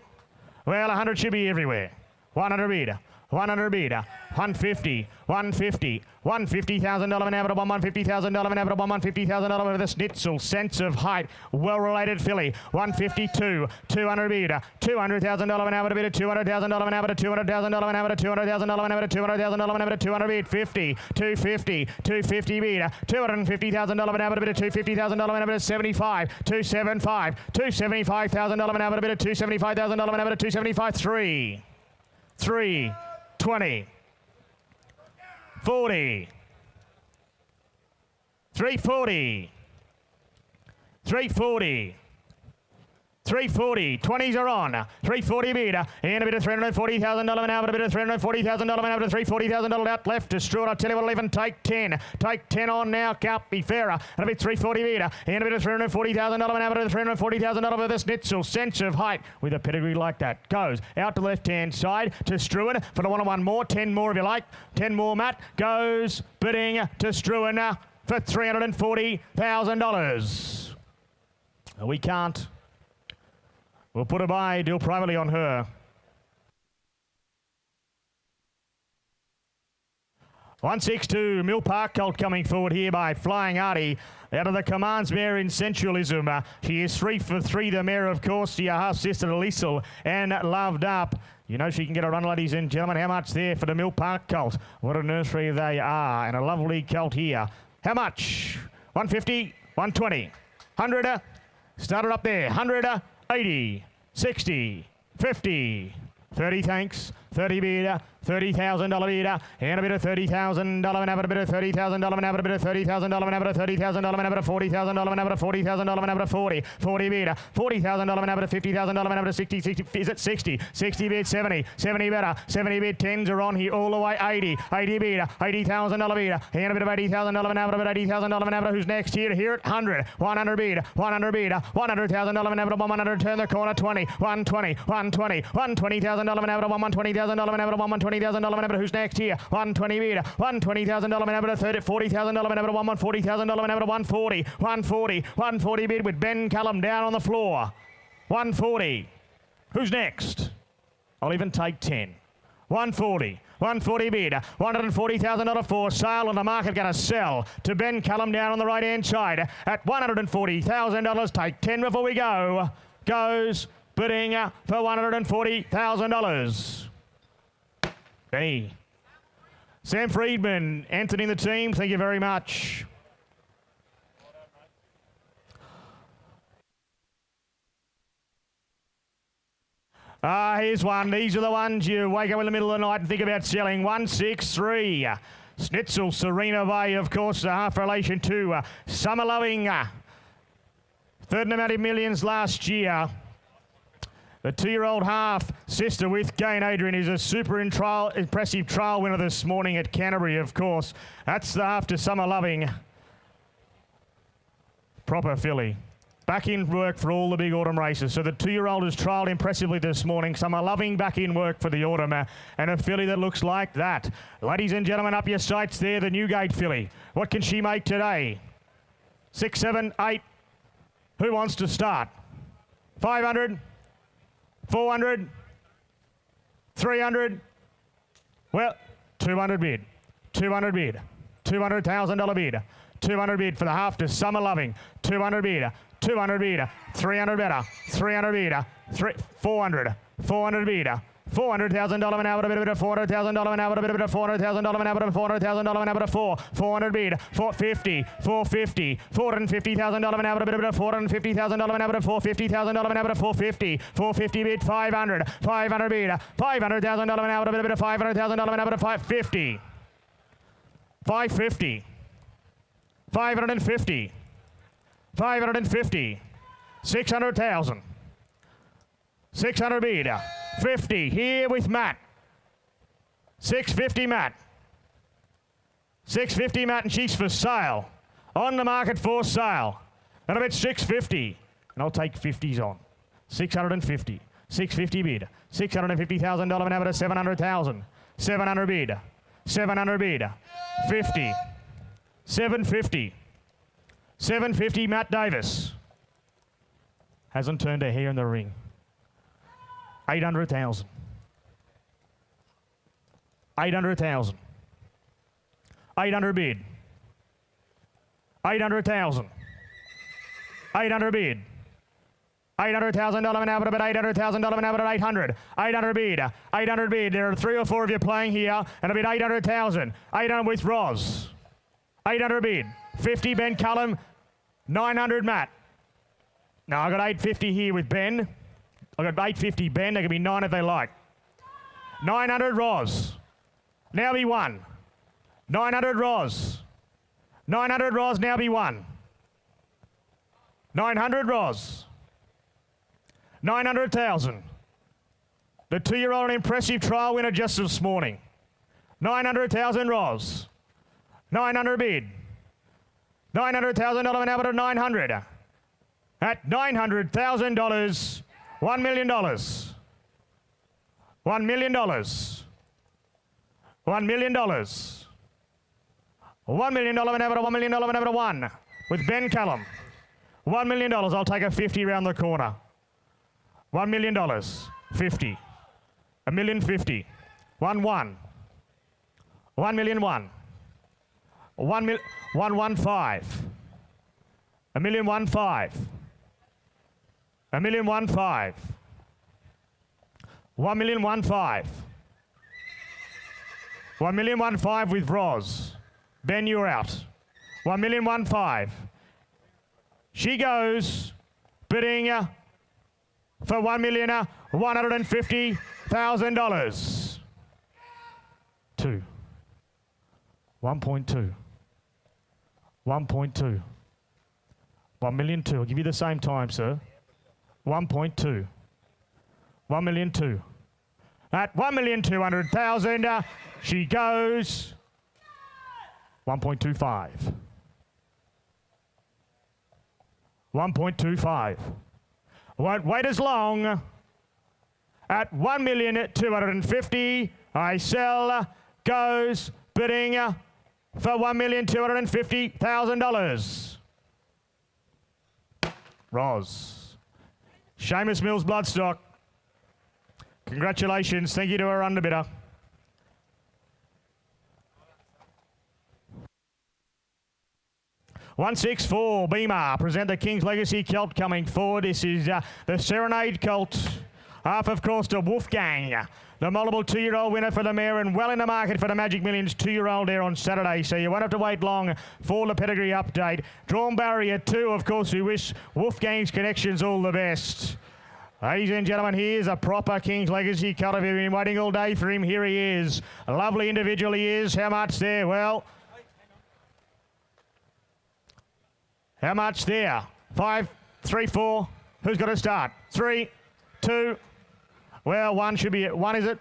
well, 100 should be everywhere. 100 bid, 100 bid, 150, 150, $150,000 an average, $150,000 an average, $150,000 with a Schnitzel, Sense of Height, well-related filly, 152, 200 bid, $200,000 an average, bid, $200,000 an average, $200,000 an average, $200,000 an average, $200,000 an average, 200 bid, 50, 250, 250 bid, $250,000 an average, bid, $250,000 an average, 75, 275, $275,000 an average, bid, $275,000 an average, 275, 3, 20, 40, 340, 340, 340, 20s are on. 340 bid, and a bit of $340,000 an hour, a bit of $340,000 an hour, to $340,000 out left to Stewart. I'll tell you what, 11, take 10. Take 10 on now, can't be fairer. And a bit 340 bid, and a bit of $340,000 an hour, to $340,000 for the Schnitzel. Sense of height with a pedigree like that. Goes out to the left-hand side to Struan for the 1-on-1 more. 10 more if you like. 10 more, Matt. Goes bidding to Struan for $340,000. We can't. We'll put a buy deal privately on her. $162 Mill Park Colt coming forward here by Flying Artie. Out of the Commands mare in Sensualism. She is 3 for 3. The mare, of course, your half-sister Liesel and Loved Up. You know she can get a run, ladies and gentlemen. How much there for the Mill Park Colt? What a nursery they are. And a lovely colt here. How much? 150, 120, 100. Started up there. 100. 80, 60, 50, 30, thanks, 30 bid, $30,000 bid, and a bit of $30,000 an hour, a bit of $30,000 an hour, a bit of $30,000 an hour, $30,000 an hour, $40,000 an hour, $40,000 an hour, 40 bid, $40,000 an hour, $50,000 an hour, 60, is it 60? 60 bid, 70 better, 70 bid, 10s are on here all the way, 80 bid, $80,000 bid, and a bit of $80,000 an hour, a bit of $80,000 an hour, who's next here? Here at 100 bid, $100,000 an hour, 100, turn the corner, 20, 120, $120,000 an hour, $120,000 an hour, $120,000 an hour, who's next here? 120 bid, $120,000 an hour, $40,000 an hour, $140,000 an hour, 140 bid with Ben Cullum down on the floor. 140. Who's next? I'll even take 10. 140 bid, $140,000 for sale, and the market going to sell to Ben Cullum down on the right-hand side at $140,000. Take 10 before we go. Goes bidding for $140,000. Benny. Sam Friedman, Anthony and the team, thank you very much. Here's one. These are the ones you wake up in the middle of the night and think about selling. 163. Schnitzel, Serena Bay, of course, half relation to Summer Loving. Third in amount of millions last year. The 2-year-old half-sister with Gain Adrian is a super impressive trial winner this morning at Canterbury, of course. That's the half to Summer Loving. Proper filly. Back in work for all the big autumn races. So the 2-year-old has trialled impressively this morning. Summer Loving back in work for the autumn. And a filly that looks like that. Ladies and gentlemen, up your sights there, the Newgate filly. What can she make today? 6, 7, 8. Who wants to start? 500? 400, 300, well, 200 bid, $200,000 bid, 200 bid for the half to Summer Loving, 200 bid, 300 better, 300 bid, 400 bid, $400,000 an hour, a bit of $400,000 an hour, a bit of $400,000 an hour, $400,000 an hour, 400 bid, 450, $450,000 an hour, a bit of $450,000 an hour, $450,000 an hour, 450 bid, 500 bid, $500,000 an hour, a bit of $500,000 an hour, 550, 550, 600,000, 600 bid, 50 here with Matt. 650 Matt. 650 Matt, and she's for sale. On the market for sale. And I bet 650. And I'll take 50s on. 650. 650 bid. $650,000 an hour to 700,000. 700 bid. 700 bid. 50. 750. 750 Matt Davis. Hasn't turned a hair in the ring. 800,000. 800,000. 800 bid. 800,000. 800 bid. $800,000 an hour, but $800,000 an hour at 800. 800 bid. 800 bid. There are 3 or 4 of you playing here, and a bid 800,000. 800 with Roz. 800 bid. 50 Ben Cullum. 900 Matt. No, I got 850 here with Ben. I got 850 Ben. There can be 9 if they like. 900 Roz. Now be 1. 900 Roz. 900 Roz. Now be 1. 900 Roz. 900,000. The 2-year-old impressive trial winner just this morning. 900,000 Roz. 900 bid. $900,000 an hour to 900. At $900,000, $1 million. $1 million. $1 million. $1 million an hour to $1 million an hour to 1 with Ben Callum. $1 million. I'll take a 50 round the corner. $1 million. 50. $1,050,000. 1 million 1. 115. $1,015,000. $1,015,000. 1,015,000. 1,015,000 with Roz. Ben, you're out. 1,015,000. She goes bidding for $1,150,000. 2. 1.2. 1.2. 1,000,002. I'll give you the same time, sir. 1.2. 1,000,002. At 1,200,000, she goes 1.25. 1.25. Won't wait as long. At 1,250,000, I sell, goes bidding for $1,250,000. Roz. Seamus Mills Bloodstock. Congratulations. Thank you to our underbidder. $164 Beamer present the King's Legacy Colt coming forward. This is the Serenade Colt. Half, of course, to Wolfgang, the multiple 2-year-old winner for the mare and well in the market for the Magic Millions 2-year-old there on Saturday. So you won't have to wait long for the pedigree update. Drawn barrier 2, of course, we wish Wolfgang's connections all the best. Ladies and gentlemen, here's a proper King's Legacy Colt. We've been waiting all day for him. Here he is. A lovely individual he is. How much there? Well, how much there? 5, 3, 4. Who's got to start? 3, 2. Well, 1 should be it. 1 is it?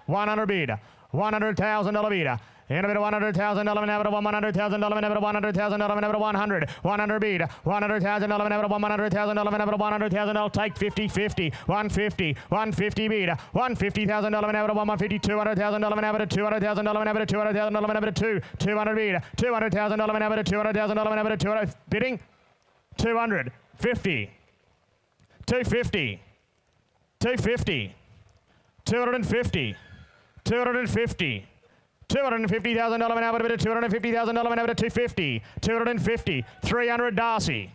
100 bid. $100,000 bid. In a bit of $100,000 an hour to $100,000 an hour to $100,000 an hour to 100. 100 bid. $100,000 an hour to $100,000 an hour to $100,000. I'll take 50-50. 150. 150 bid. $150,000 an hour to 150. $200,000 an hour to $200,000 an hour to $200,000 an hour to 2. 200 bid. $200,000 an hour to $200,000 an hour to 200. Bidding. 200. 50. 250. 250. 250. 250. $250,000 an hour to $250,000 an hour to 250. 250. 300 Darcy.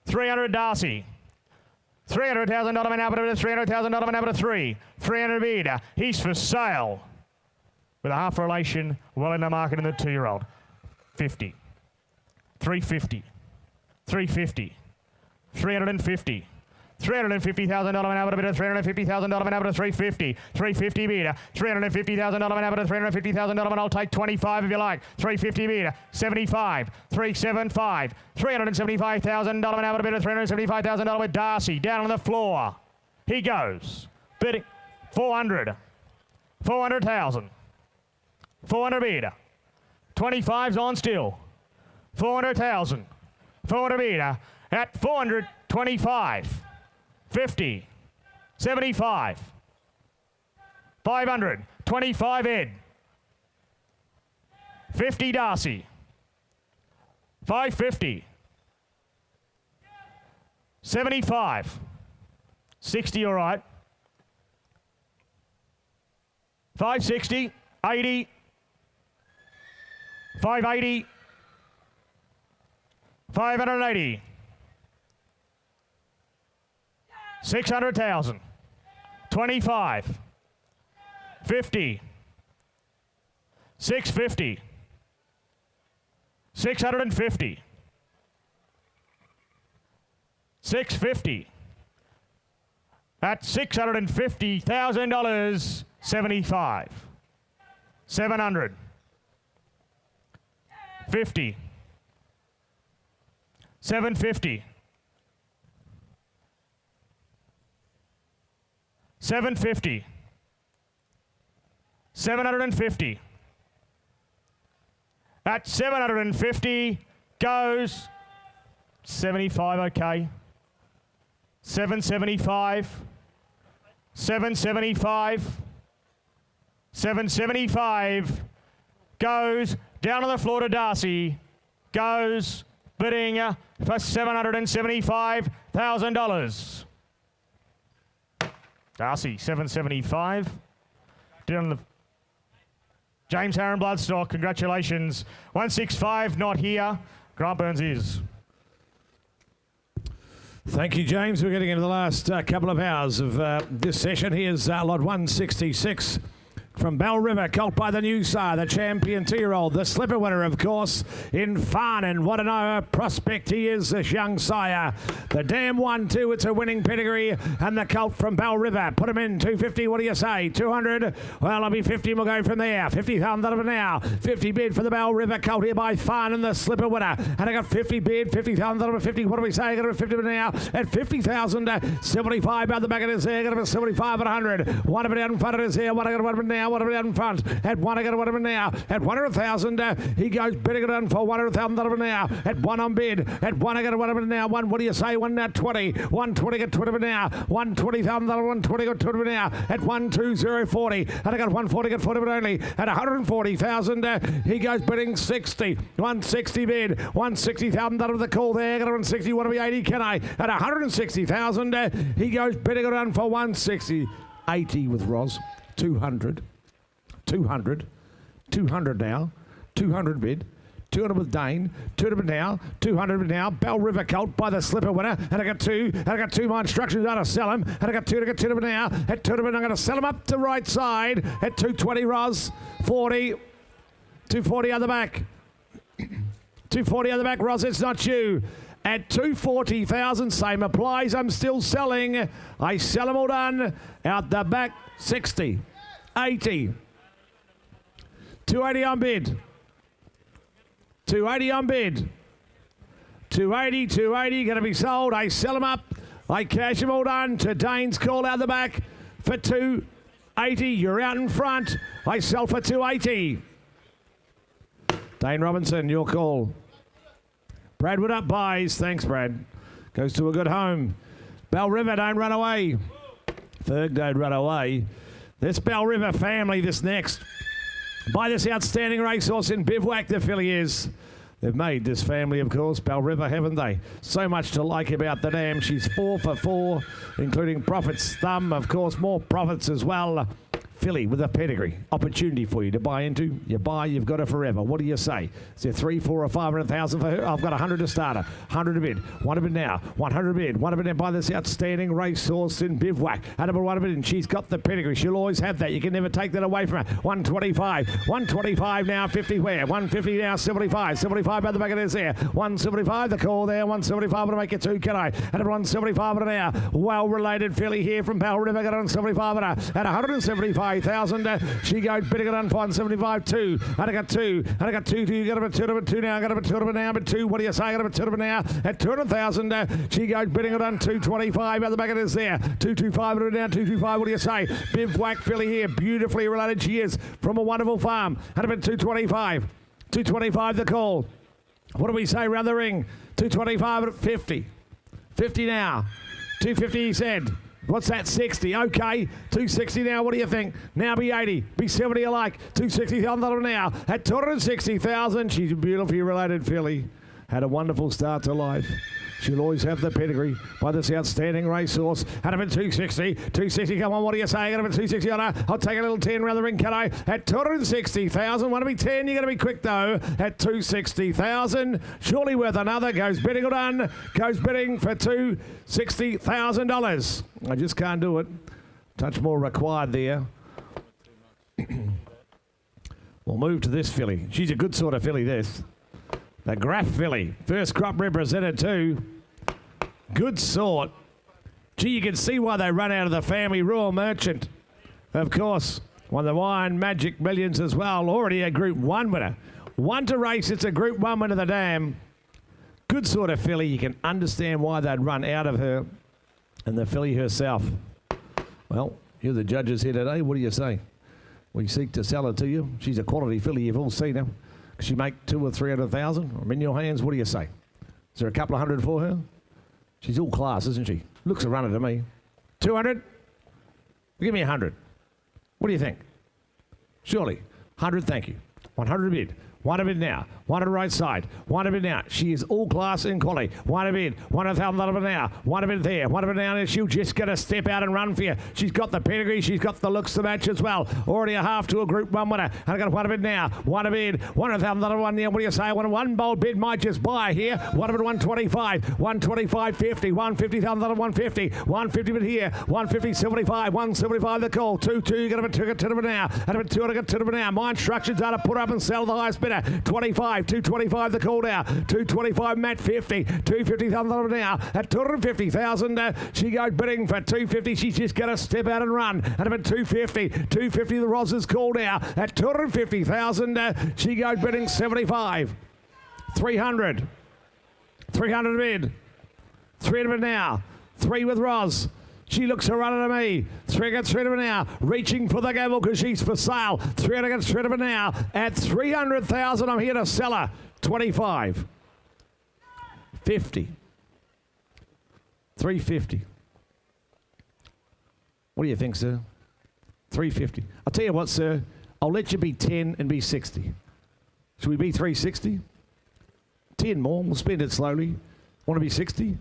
300 Darcy. $300,000 an hour to $300,000 an hour to 3. 300 bid. He's for sale. With a half relation, well in the market in the 2-year-old. 50. 350. 350. 350. $350,000 an hour to bid at $350,000 an hour to 350. 350 bid. $350,000 an hour to $350,000 and I'll take 25 if you like. 350 bid. 75. 375. $375,000 an hour to bid at $375,000 with Darcy down on the floor. He goes. Bidding 400. 400,000. 400 bid. 25's on still. 400,000. 400 bid at 425. 50, 75, 500, 25 Ed, 50 Darcy, 550, 75, 60 all right, 560, 80, 580, 580. 600,000, 25, 50, 650, 650, 650, at $650,000, 75, 700, 50, 750, 750. 750. At 750 goes 75, okay. 775. 775. 775 goes down to the floor to Darcy. Goes bidding for $775,000. Darcy, 775. Down the James Harron Bloodstock, congratulations. 165 not here. Grant Burns is. Thank you, James. We're getting into the last couple of hours of this session. Here's lot 166. From Bell River, colt by the new sire, the champion 2-year-old, the slipper winner, of course, in Farnan. What a prospect he is, this young sire. The dam 1-2, it's a winning pedigree, and the colt from Bell River. Put him in, 250, what do you say? 200, well, I'll be 50, we'll go from there. 50,000 now. 50 bid for the Bell River colt here by Farnan, the slipper winner. And I got 50 bid, 50,000, 50, what do we say? I got a 50 now at 50,000, 75 out the back of his hair, got a 75 at 100. One of it out in front of his hair, one I got one of it now. What about in front? At one, I got one of them now. At 100,000, he goes bidding it on for 100,000 now. At one on bid. At one, I got one of them now. One, what do you say? One now 20. 120 got 20 now. 120,000, 120 got 20 now. At 12040, and I got 140 got 40 only. At 140,000, he goes bidding 60. 160 bid. 160,000 out of the call there. Got 160. What do we 80? Can I? At 160,000, he goes bidding it on for 160. 80 with Roz. 200. 200 now, 200 bid, 200 with Dane, 200 now, 200 now, Bell River colt by the slipper winner, and I got two, my instructions are to sell him, and I got two now, at 200 I'm going to sell him up to right side, at 220 Roz, 40, 240 on the back, 240 on the back, Roz, it's not you. At 240,000, same applies, I'm still selling, I sell them all done, out the back, 60, 80, 280 on bid. 280 on bid. 280, going to be sold. I sell them up. I cash them all done to Dane's call out the back for 280. You're out in front. I sell for 280. Dane Robinson, your call. Bradwood up buys. Thanks, Brad. Goes to a good home. Bell River, don't run away. Ferg, don't run away. This Bell River family, this next. By this outstanding racehorse in Bivouac, the filly is. They've made this family, of course, Bell River, haven't they? So much to like about the dam. She's 4 for 4, including Prophet's Thumb, of course, more Prophets as well. Filly with a pedigree. Opportunity for you to buy into. You buy, you've got her forever. What do you say? Is there 3, 4 or 500,000 for her? I've got 100 to start her. 100 to bid. 1 to bid now. 100 bid. 1 to bid now by this outstanding racehorse in Bivouac. 1 to bid, and she's got the pedigree. She'll always have that. You can never take that away from her. 125. 125 now. 50 where? 150 now. 75. 75 by the back of this there. 175 the call there. 175 to make it 2. Can I? And 175 now. Well related filly here from Bell River. Got 175 at 175. 5,000. She goes bidding it on for 175. 2. And I got 2. And I got 2. You got about 2 now. I got about 2 now. But 2. What do you say? I got about 2 now. At 200,000. She goes bidding it on 225. At the back of this there. 225 now. 225. What do you say? Bivouac filly here. Beautifully related she is from a wonderful farm. And about 225. 225 the call. What do we say around the ring? 225 at 50. 50 now. 250 he said. What's that? 60. Okay. 260 now. What do you think? Now be 80. Be 70 alike. 260,000 now. At 260,000. She's a beautifully related filly. Had a wonderful start to life. She'll always have the pedigree by this outstanding racehorse. Had him at 260. 260, come on, what do you say? I got him at 260 on her. I'll take a little 10 around the ring, can I? At 260,000. Want to be 10? You're going to be quick, though. At 260,000. Surely worth another. Goes bidding done. Goes bidding for $260,000. I just can't do it. Touch more required there. We'll move to this filly. She's a good sort of filly, this. The Graff filly. First crop represented too. Good sort. Gee, you can see why they run out of the family Royal Merchant. Of course, won the Wine Magic Millions as well. Already a Group 1 winner. 1 to race, it's a Group 1 winner, the dam. Good sort of filly. You can understand why they'd run out of her and the filly herself. Well, You're the judges here today. What do you say? We seek to sell her to you. She's a quality filly. You've all seen her. Could she make 200,000 or 300,000? I'm in your hands. What do you say? Is there a couple of hundred for her? She's all class, isn't she? Looks a runner to me. 200? Give me 100. What do you think? Surely. 100, thank you. 100 a bid. 1 a bid now. 1 on the right side. 1 a bid now. She is all class and quality. 1 a bid. 1,000 a bid now. 1 a bid there. 1 a bid down. And she'll just get a step out and run for you. She's got the pedigree. She's got the looks to match as well. Already a half to a Group 1 winner. And I got 1 a bid now. 1 a bid. 1,000 a one now. What do you say? One bold bid might just buy here. 1 a bid 125. 125 50. 150,000 a 150. 150 bid here. 150 75. 175 the call. 2 you got a bid 2 to the bid now. And a bid 2 I got 2 to the bid now. My instructions are to put up and sell the highest bidder. 25. 225 the call now. 225 Matt 50. 250,000 now. At 250,000 she goes bidding for 250. She's just going to step out and run. And about 250. 250 the Roz's call now. At 250,000 she goes bidding 75. 300. 300 bid. 300 now. 3 with Roz. She looks a runner to me. 3 against 3 now. Reaching for the gavel because she's for sale. 3 against 3 now. At 300,000, I'm here to sell her. 25. 50. 350. What do you think, sir? 350. I'll tell you what, sir. I'll let you be 10 and be 60. Should we be 360? 10 more. We'll spend it slowly. Want to be 60?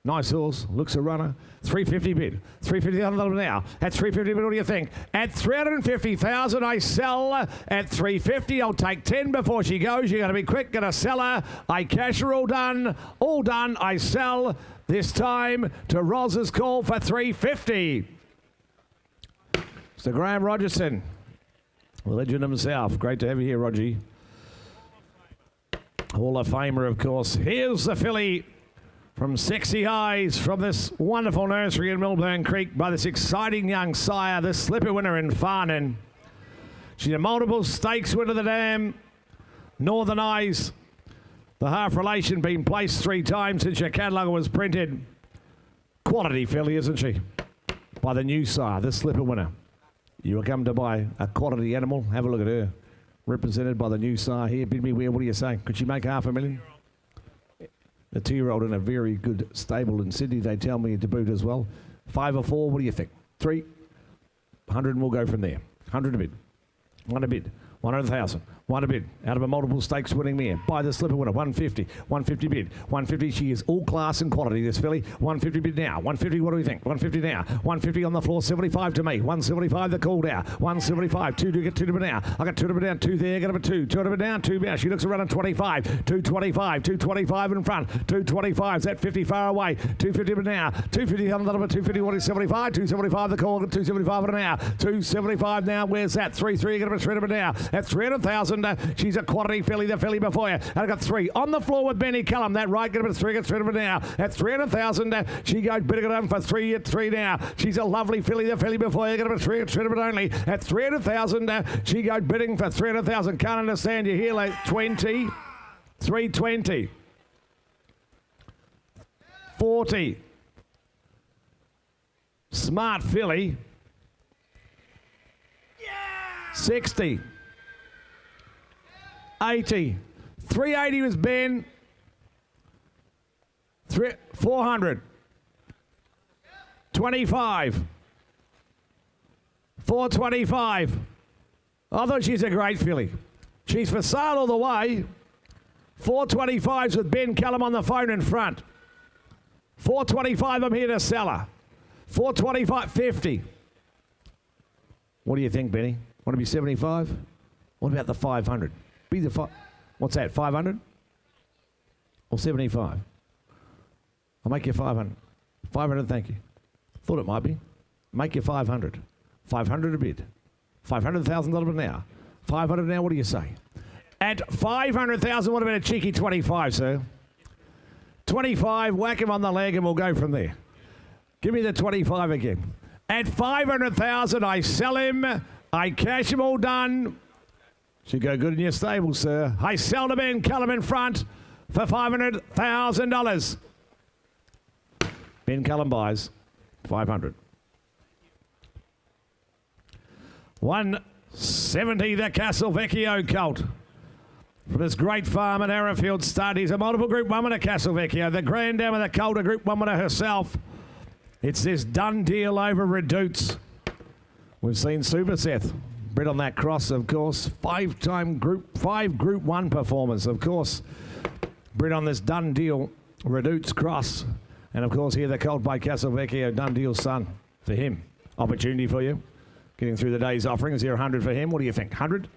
Nice horse, looks a runner. 350 bid. 350,000 now. At 350 bid, what do you think? At 350,000, I sell. At 350, I'll take 10 before she goes. You're going to be quick, going to sell her. I cash her, all done. All done, I sell. This time to Roz's call for 350. Mr. Graham Rogerson, the legend himself. Great to have you here, Rogie. Hall of Famer, of course. Here's the filly from Sexy Eyes, from this wonderful nursery in Millburn Creek by this exciting young sire, this slipper winner in Farnan. She's a multiple stakes winner, the dam. Northern Eyes, the half relation, been placed 3 times since your catalogue was printed. Quality filly, isn't she? By the new sire, this slipper winner. You will come to buy a quality animal. Have a look at her. Represented by the new sire here. Bid me where, what do you say? Could she make $500,000? A 2-year-old in a very good stable in Sydney, they tell me, to boot as well. 5 or 4, what do you think? 3, 100 and we'll go from there. 100 a bid. 1 a bid. 100,000. 1 a bid. Out of a multiple stakes winning mare. By the slipper winner. 150. 150 bid. 150. She is all class and quality, this filly. 150 bid now. 150, what do we think? 150 now. 150 on the floor. 75 to me. 175 the call now. 175. 2 to get 2 to bid now. I got 2 to bid down. 2 there. Get up at 2. 2 to bid down. 2 now. She looks around on 25. 225. 225 in front. 225. Is that 50 far away? 250 bid now. 250 on the number. 250. What is 75? 275 the call. 275 an hour. 275 now. Where's that? 3. Get up at 3 to bid now. At 300,000. She's a quality filly, the filly before you. And I got 3 on the floor with Benny Cullum. That right, get him at 3, gets rid of it now. At 300,000, she goes bidding it on for 3 at 3 now. She's a lovely filly, the filly before you. Get him at 3, gets rid of it only. At 300,000, she goes bidding for 300,000. Can't understand you here, like 20, 320, 40. Smart filly. 60. 80. 380 was Ben. 400. 25. 425. I thought she's a great filly. She's for sale all the way. 425s with Ben Callum on the phone in front. 425, I'm here to sell her. 425, 50. What do you think, Benny? Want to be 75? What about the 500? Be the what's that, 500? Or 75? I'll make you 500. 500, thank you. Thought it might be. Make you 500. 500 a bid. $500,000 an hour. 500 an hour, what do you say? At 500,000, what about a cheeky 25, sir? 25, whack him on the leg and we'll go from there. Give me the 25 again. At 500,000, I sell him. I cash him, all done. Should go good in your stable, sir. I sell to Ben Cullum in front for $500,000. Ben Cullum buys 500. 170, the Castelvecchio colt. From this great farm at Arrowfield Stud, he's a multiple Group 1 winner, Castelvecchio. The Grand Dam of the colt, a Group 1 winner herself. It's this done deal over Redouts. We've seen Super Seth bred on that cross, of course. 5-time Group 1 performance, of course. Bred on this done deal Redouts cross. And of course here the colt by Castelvecchio, done deal son for him. Opportunity for you. Getting through the day's offering. Is there 100 for him? What do you think? 100?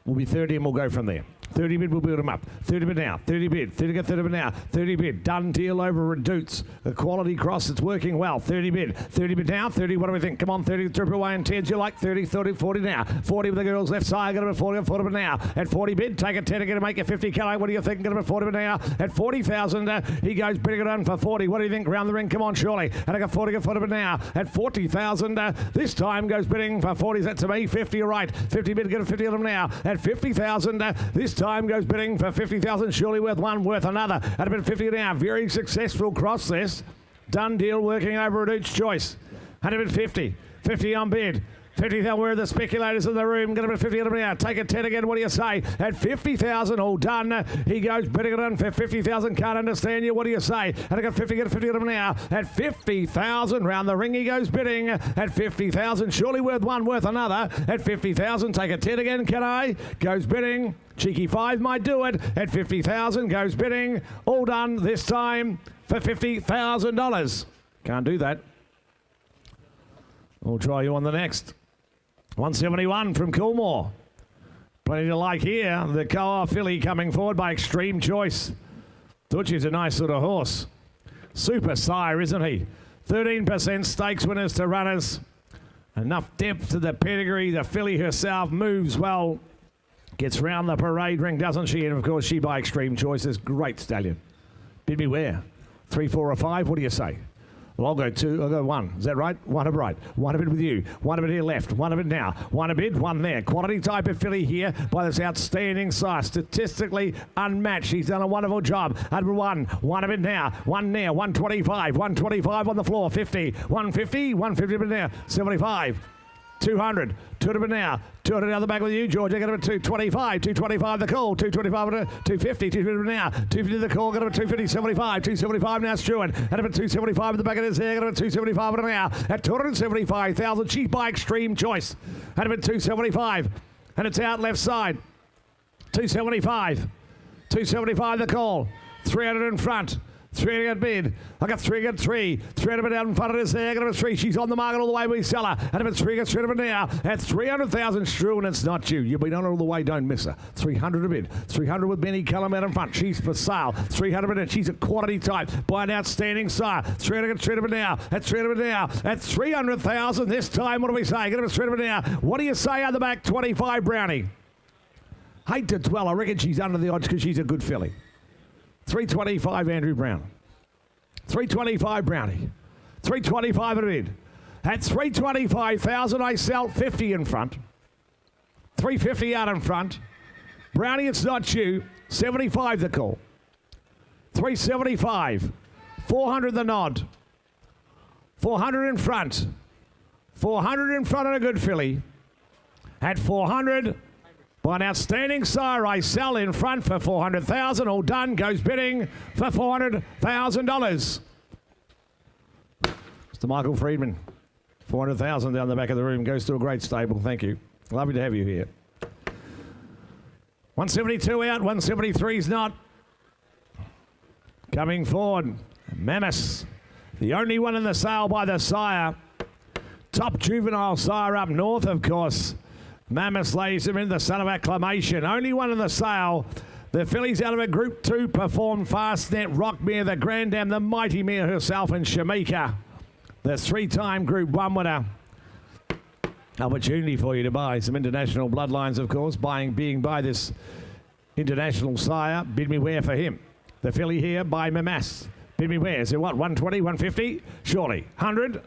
Will be 30 and we'll go from there. 30 bid, we'll build him up. 30 bid now, 30 bid, 30 bid now, 30 bid, done deal over Redouts. A quality cross, it's working well. 30 bid now, 30, what do we think? Come on, 30, triple away and 10s, you like 30, 30, 40 now. 40 with the girls left side, got him at 40, 40 bid now. At 40 bid, take a 10 again to make it 50 Kelly. What do you think? Got him at 40 bid now. At 40,000, he goes bidding it on for 40. What do you think? Round the ring, come on, surely. And I got 40 bid now. At 40,000, this time goes bidding for 40. Is that to me? 50, you're right. 50 bid, get a 50 of them now. At 50,000, this time goes bidding for 50,000, surely worth one, worth another. At about 50 now, very successful cross this. Done deal, working over at each choice. 150, 50 on bid. 50,000, where are the speculators in the room? Get him at 50 now. Take a 10 again, what do you say? At 50,000, all done. He goes bidding it on for 50,000, can't understand you, what do you say? And I got 50, get a 50 of them now. At 50,000, round the ring he goes bidding. At 50,000, surely worth one, worth another. At 50,000, take a 10 again, can I? Goes bidding. Cheeky 5 might do it. At 50,000, goes bidding. All done this time for $50,000. Can't do that. We'll try you on the next. 171 from Coolmore. Plenty to like here. The Koa filly coming forward by Extreme Choice. Thought she's a nice sort of horse. Super sire, isn't he? 13% stakes winners to runners. Enough depth to the pedigree. The filly herself moves well. Gets round the parade ring, doesn't she? And of course, she by Extreme Choice is great stallion. Bid me where? 3, 4 or 5? What do you say? Well, I'll go 2, I'll go 1. Is that right? 1 a right. 1 a bid with you. 1 a bid here left. 1 a bid now. 1 a bid, 1 there. Quality type of filly here by this outstanding sire. Statistically unmatched. He's done a wonderful job. 101. 1 a bid now. 1 there. 125. 125 on the floor. 50. 150. 150 bid now. 75. 200. 200 now. 200 out the back with you, George. I got him at 225. 225 the call. 225 250. 250 now. 250 the call. Got him at 250. 75. 275 now. Struan. And him at 275 at the back of his hair. Got him at 275 now. At 275,000. Cheap by Extreme Choice. And him at 275. And it's out left side. 275. 275 the call. 300 in front. 300 bid. I got 303. 300 bid out in front of this there. I got him at 3. She's on the market all the way. We sell her. And if it's 3, got 300 bid now. At 300,000 Struan, it's not you. You've been on her all the way. Don't miss her. 300 a bid. 300 with Benny Callum out in front. She's for sale. 300 bid. And she's a quality type by an outstanding sire. 300 got 300 bid now. At 300 bid now. At 300,000 this time. What do we say? Get him at 300 bid now. What do you say out the back? 25 Brownie. Hate to dwell. I reckon she's under the odds because she's a good filly. 325 Andrew Brown. 325 Brownie. 325 at a bid. At 325,000 I sell 50 in front. 350 out in front. Brownie, it's not you. 75 the call. 375. 400 the nod. 400 in front. 400 in front of a good filly. At 400. By an outstanding sire, I sell in front for 400,000. All done. Goes bidding for $400,000. Mr. Michael Friedman, 400,000 down the back of the room. Goes to a great stable. Thank you. Lovely to have you here. 172 out. 173's not. Coming forward, Mammoth, the only one in the sale by the sire. Top juvenile sire up north, of course. Mammoth lays him in the son of acclamation. Only one in the sale. The fillies out of a Group 2 performed Fastnet, Rockmere, the Grand Dam, the Mighty Mare herself, and Shamika, the 3-time Group 1 winner. Opportunity for you to buy some international bloodlines, of course, being by this international sire. Bid me where for him. The filly here by Mamas. Bid me where. Is it what? 120, 150? Surely. 100?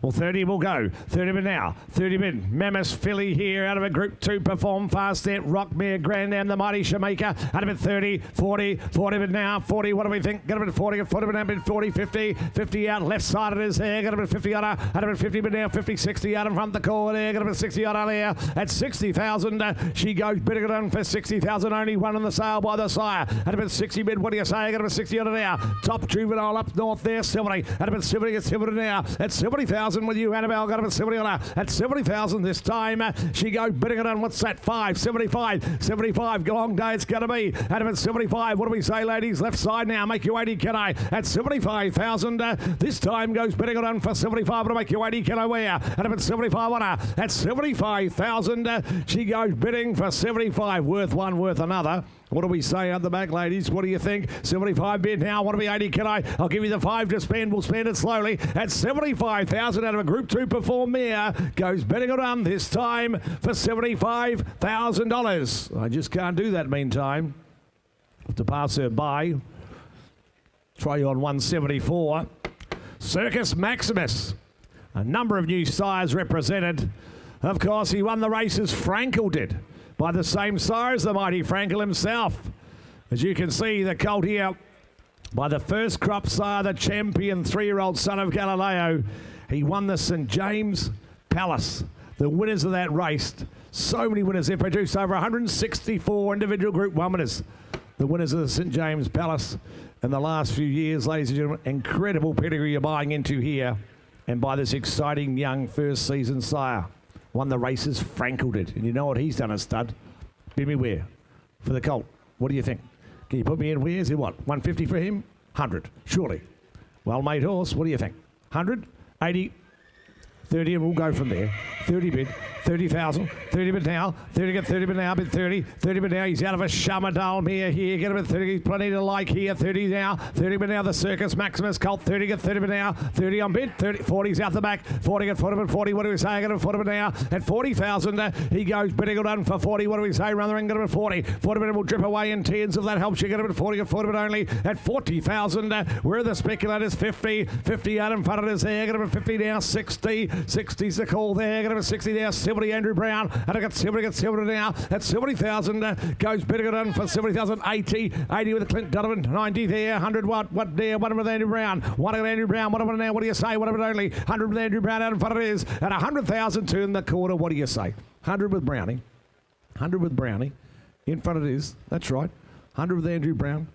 Well, 30 will go. 30 bid now. 30 bid. Mammoth filly here out of a Group 2. Perform fast there. Rockmere, Grandam, the mighty Shamika. Out of bid 30, 40, 40 bid now. 40, what do we think? Got a bid 40, 40 bid now, bid 40, 50. 50 out, left side it is there. Got a bid 50 on her. Out of bid 50 bid now. 50, 60 out in front of the core there. Got a bid 60 on her there. At 60,000, she goes bidding it on for 60,000. Only one on the sale by the sire. Out of bid 60 bid, what do you say? Got a bid 60 on her now. Top juvenile up north there. 70. Out of bid 70, it's 70 now. At 70,000 with you, Annabelle. Got him at 70 on her. At 70,000 this time, she goes bidding it on. What's that? 5, 75, 75. Long day it's going to be. At him at 75. What do we say, ladies? Left side now. Make you 80, can I? At 75,000, this time goes bidding it on for 75. To make you 80, can I wear? At him at 75 on her. At 75,000, she goes bidding for 75. Worth one, worth another. What do we say at the back, ladies? What do you think? 75 bid now. Want to be 80, can I? I'll give you the 5 to spend. We'll spend it slowly. At 75,000 out of a Group 2 Perform Mare goes bidding it on this time for $75,000. I just can't do that meantime. Have to pass her by. Try you on 174. Circus Maximus. A number of new sires represented. Of course, he won the races. Frankel did. By the same sire as the mighty Frankel himself. As you can see, the colt here by the first crop sire, the champion 3-year-old son of Galileo. He won the St. James Palace. The winners of that race, so many winners. They've produced over 164 individual Group 1 winners. The winners of the St. James Palace in the last few years, ladies and gentlemen. Incredible pedigree you're buying into here. And by this exciting young first season sire. Won the races, Frankel did. And you know what he's done as stud? Bid me where? For the colt. What do you think? Can you put me in where? Is it what? 150 for him? 100, surely. Well-made horse. What do you think? 100? 80? 30, and we'll go from there. 30 bid, 30,000, 30 bid now, 30 get 30 bid now, bid 30, 30 bid now, he's out of a Shamadal mare here, get him at 30, plenty to like here, 30 now, 30 bid now, the Circus Maximus colt, 30 get 30 bid now, 30 on bid, 30, 40's out the back, 40 get 40 bid, 40, what do we say, I get him 40 bid now, at 40,000, he goes bidding it on for 40, what do we say, rather than get him at 40, 40 bid will drip away in tens if that helps you, get him at 40, get 40 bid only, at 40,000, where are the speculators, 50, 50 out in front of us there, get him at 50 now, 60, 60's the call there, get him at 60 now, 70 Andrew Brown, and I got 70 now, at 70,000, goes bidding it on for 70,000, 80 with Clint Donovan, 90 there, 100 what there, one with Andrew Brown, one with Andrew Brown, one with now, what do you say, one with only, 100 with Andrew Brown out in front of it is, at 100,000 to in the quarter, what do you say? 100 with Brownie, 100 with Brownie, in front of it is, that's right, 100 with Andrew Brown,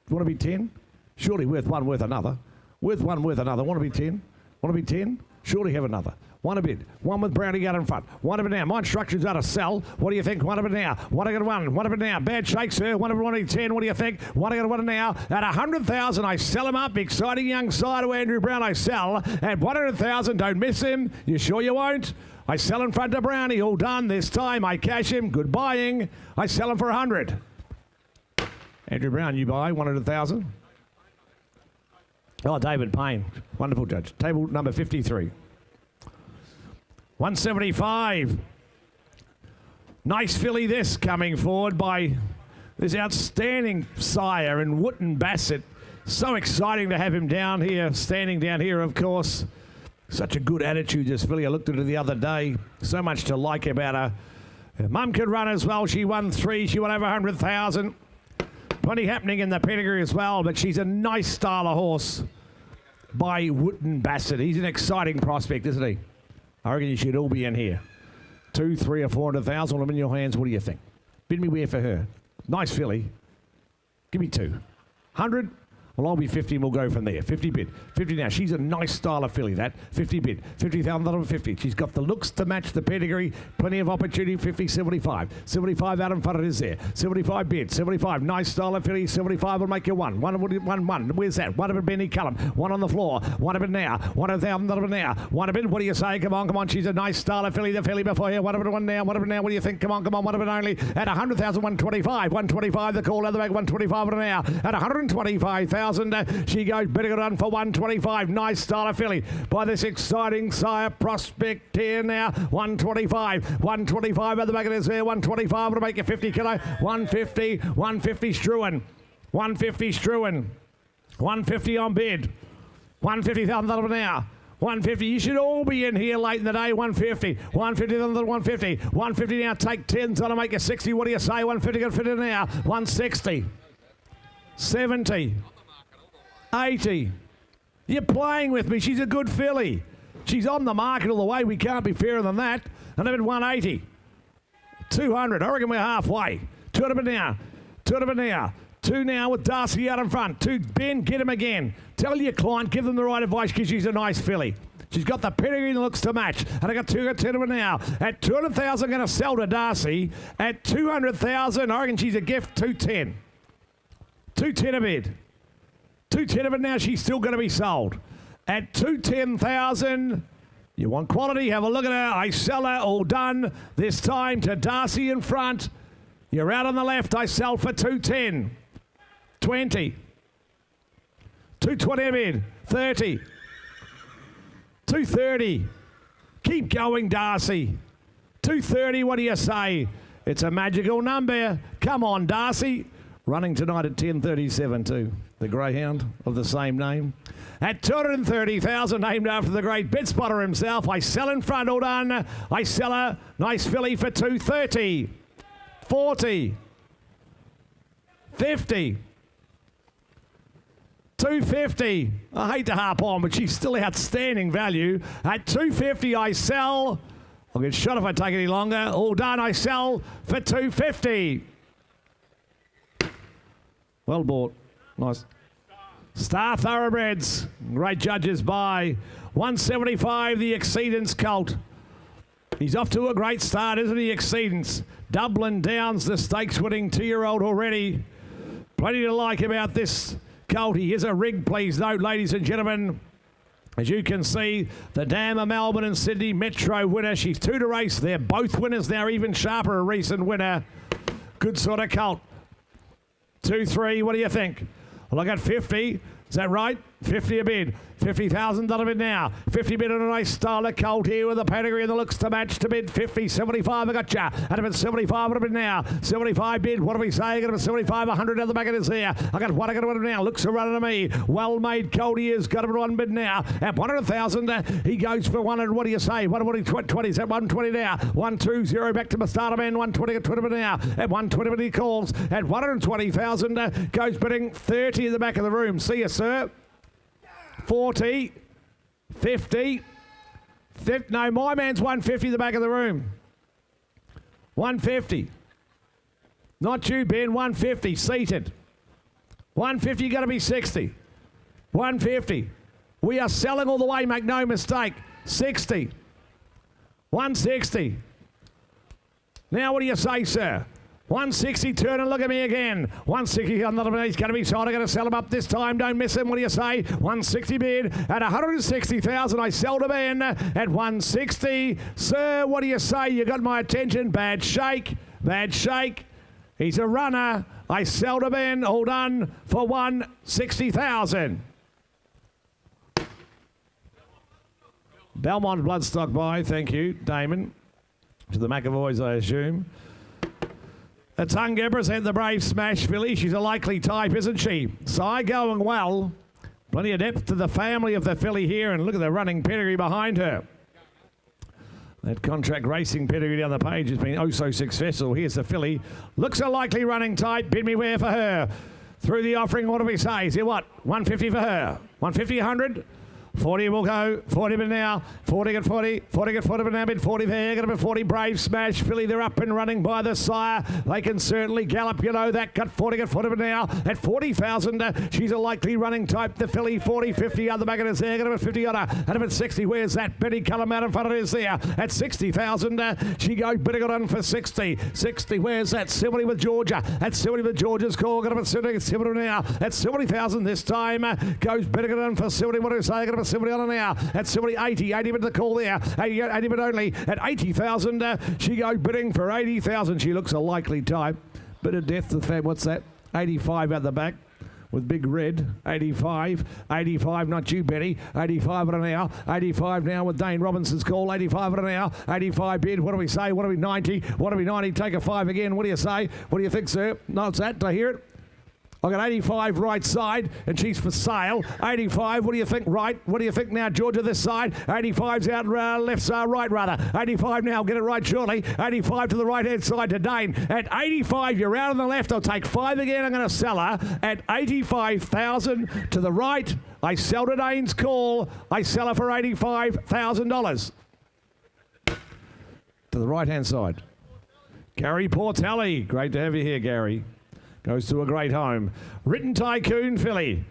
want to be 10? Surely worth one, worth another, worth one, worth another, want to be 10? Want to be 10? Surely have another. One a bid. One with Brownie out in front. One of it now. My instructions are to sell. What do you think? One of it now. One I got one. One of it now. Bad shakes, sir. One of it 110. What do you think? One I got one now. At 100,000, I sell him up. Exciting young side of Andrew Brown, I sell. At 100,000, don't miss him. You sure you won't? I sell in front of Brownie. All done. This time I cash him. Good buying. I sell him for 100. Andrew Brown, you buy 100,000. Oh, David Payne. Wonderful judge. Table number 53. 175. Nice filly this coming forward by this outstanding sire in Wootton Bassett. So exciting to have him down here, standing down here, of course. Such a good attitude, this filly. I looked at her the other day. So much to like about her. Her mum could run as well. She won 3. She won over 100,000. Plenty happening in the pedigree as well, but she's a nice style of horse by Wootton Bassett. He's an exciting prospect, isn't he? I reckon you should all be in here. 2, 3 or 400,000 of them in your hands. What do you think? Bid me where for her. Nice filly. Give me 2. 100? Well, I'll be 50 and we'll go from there. 50 bid. 50 now. She's a nice style of filly, that. 50 bid. 50,000, 50. She's got the looks to match the pedigree. Plenty of opportunity. 50, 75. 75 out in front of it is there. 75 bid. 75. Nice style of filly. 75 will make you 1. 1. Where's that? 1 of it, Benny Cullum. 1 on the floor. 1 of it now. 100,000 of it now. 1 of it. What do you say? Come on. She's a nice style of filly. The filly before here. 1 of it, 1 now. 1 of it now. What do you think? Come on. 1 of it only. At 100,000, 125. 125. The call out the back. 125 of it now. At 125,000. She goes bidding it on for 125. Nice style of filly by this exciting sire prospect here now. 125. 125 at the back of this there. 125 to make you 50 kilo. 150. 150 Struan. 150 Struan. 150 on bid. 150,000 now. 150. You should all be in here late in the day. 150. 150 on the 150. 150 now. Take 10s on to make a 60. What do you say? 150 can fit in now. 160. 70. 80. You're playing with me. She's a good filly. She's on the market all the way. We can't be fairer than that. And I'm at 180. 200. I reckon we're halfway. 200 now. 200 now. 2 now with Darcy out in front. 2, Ben, get him again. Tell your client, give them the right advice because she's a nice filly. She's got the pedigree that looks to match. And I got 2 to them now. At 200,000, going to sell to Darcy. At 200,000, I reckon she's a gift. 210. 210 a bid. 210 a bid now. She's still going to be sold. At 210,000, you want quality? Have a look at her. I sell her. All done. This time to Darcy in front. You're out on the left. I sell for 210. 20. 220 a bid. 30. 230. Keep going, Darcy. 230, what do you say? It's a magical number. Come on, Darcy. Running tonight at 10:37 too. The greyhound of the same name. At 230,000, named after the great bid spotter himself. I sell in front, all done. I sell her. Nice filly for 230. 40. 50. 250. I hate to harp on, but she's still outstanding value. At 250, I sell. I'll get shot if I take any longer. All done, I sell for 250. Well bought. Nice. Star Thoroughbreds. Great judges by 175, the Exceedance Colt. He's off to a great start, isn't he, Exceedance? Dublin Downs, the stakes-winning 2-year-old already. Plenty to like about this colt. He is a rig, please note, ladies and gentlemen. As you can see, the Dam of Melbourne and Sydney Metro winner. She's 2 to race. They're both winners now, even sharper, a recent winner. Good sort of colt. 2-3, what do you think? Well, I got 50. Is that right? 50 a bid. $50,000 bid now. 50 bid on a nice Starler colt here with a pedigree and the looks to match to bid. 50, 75, I got ya. And if it's 75, what a bid now. 75 bid, what do we say? I got a 75, 100 at the back of this here. I got what I got to win now. Looks a running to me. Well-made colt he is. Got him at 1 bid now. At 100,000, he goes for 100. What do you say? 120, is at 120 now. 120 back to my starter man. 120 at 20 bid now. At 120 bid he calls. At 120,000, goes bidding 30 in the back of the room. See you, sir. 40, 50, no, my man's 150 in the back of the room. 150. Not you, Ben, 150, seated. 150, got to be 60. 150. We are selling all the way, make no mistake. 60. 160. Now what do you say, sir? 160, turn and look at me again. 160, I'm not a he's going to be sold. I'm going to sell him up this time. Don't miss him. What do you say? 160 bid. At 160,000, I sell to Ben. At 160, sir, what do you say? You got my attention. Bad shake. Bad shake. He's a runner. I sell to Ben. All done for 160,000. Belmont Bloodstock buy. Thank you, Damon. To the McAvoys, I assume. The tongue represent the brave smash filly. She's a likely type, isn't she? Sire going well. Plenty of depth to the family of the filly here, and look at the running pedigree behind her. That contract racing pedigree down the page has been oh so successful. Here's the filly. Looks a likely running type. Bid me where for her. Through the offering, what do we say? Is it what? 150 for her. 150, 100. 40 will go. 40 bid now. 40 at 40. 40 at 40 bid now. Bid 40 there. Got to be 40. Brave smash filly. They're up and running by the sire. They can certainly gallop. You know that. Got 40 at 40 bid now. At 40,000, she's a likely running type. The filly 40, 50 other back of his there. Got to be 50 on her. And if it's 60, where's that? Betty Cullum out in front of us there. At 60,000, she goes bidding on for 60. 60, where's that? 70 with Georgia. At 70 with Georgia's call. Got to be 70 now. At 70,000 this time, goes bidding on for 70. What do you say? Got to be 70 on her now. At 70, 80. 80 with the call there. 80 bid only. At 80,000, she goes bidding for 80,000. She looks a likely type. Bit of death to the fam. What's that? 85 at the back with big red. 85. 85, not you, Betty. 85 on an hour. 85 now with Dane Robinson's call. 85 on an hour. 85 bid. What do we say? What do we 90? What do we 90? Take a 5 again. What do you say? What do you think, sir? No, it's that. Do I hear it? I got 85 right side, and she's for sale. 85, what do you think right? What do you think now, Georgia, this side? 85's out left side, right rather. 85 now, get it right shortly. 85 to the right-hand side to Dane. At 85, you're out on the left. I'll take 5 again. I'm going to sell her at 85,000 to the right. I sell to Dane's call. I sell her for $85,000. To the right-hand side. Gary Portelli. Great to have you here, Gary. Goes to a great home. Written Tycoon filly.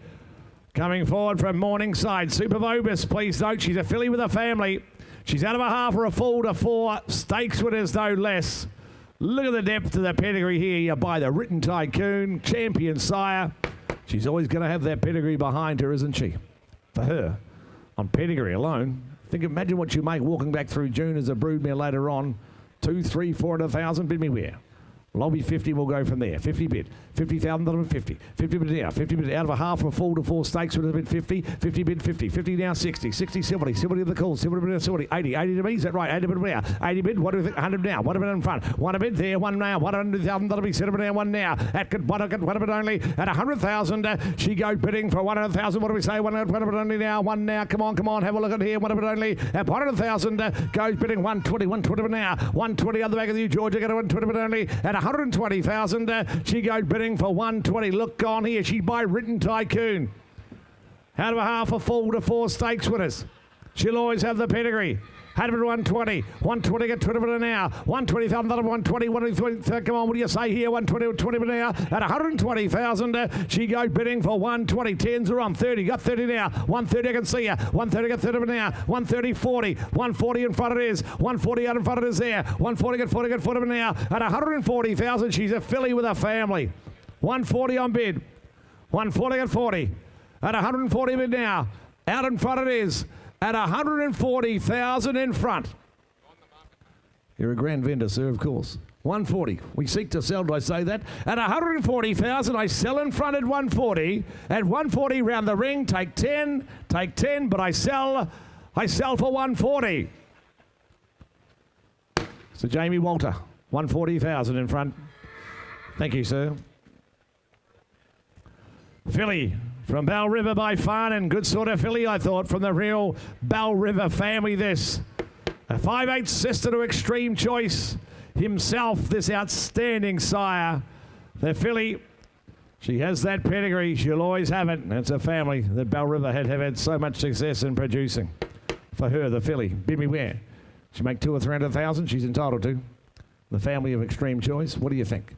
Coming forward from Morningside. Super Vobus, please note, she's a filly with a family. She's out of a half or a full to 4. Stakes winners, no less. Look at the depth of the pedigree here. You buy the Written Tycoon, champion sire. She's always going to have that pedigree behind her, isn't she? For her, on pedigree alone. Imagine what you make walking back through June as a broodmare later on. 2, 3, 400,000, bid me where? Lobby 50, we'll go from there. 50 bid. $50,000 50 bid now. 50 bid out of a half or full to 4 stakes would have been 50. 50 bid 50. 50 now 60. 60 70. 70 to the call. 70 bid 70. 80. 80 to me. Is that right? 80 bid now. 80 bid. What do you think? 100 now. What a bid in front. 1 a bid there. 1 now. 100,000. That'll be 70 now. 1 now. At one a bid only. At 100,000. She goes bidding for 100,000. What do we say? 1 a bid only now. 1 now. Come on. Have a look at here. 1 a bid only. At 100,000. Goes bidding 120. 120 bid now. 120 on the back of you, Georgia. Get a 120 bid only. At 120,000. She goes bidding for 120. Look on here. She by Written Tycoon. Out of a half a full to 4 stakes winners. She'll always have the pedigree. Had it at 120. 120 get 20 minutes now. 120,000, 120, 120. Come on, what do you say here? 120, 20 minutes now. At 120,000, she goes bidding for 120. 10s are on. 30, got 30 now. 130, I can see you. 130, got 30 minutes now. 130, 40. 140 in front it is. 140 out in front it is there. 140, got 40, got 40 minutes now. At 140,000, she's a filly with a family. 140 on bid. 140 got 40. At 140 bid now. Out in front it is. At 140,000 in front. You're a grand vendor, sir, of course. 140. We seek to sell, do I say that? At 140,000, I sell in front at 140. At 140 round the ring, take 10, but I sell for 140. So Jamie Walter, 140,000 in front. Thank you, sir. Filly from Bell River by Farnan. Good sort of filly, I thought, from the real Bell River family, this. A 5/8 sister to Extreme Choice himself, this outstanding sire. The filly, she has that pedigree. She'll always have it. It's a family that Bell River have had so much success in producing. For her, the filly, bid me where? She make 200,000 or 300,000, she's entitled to. The family of Extreme Choice, what do you think?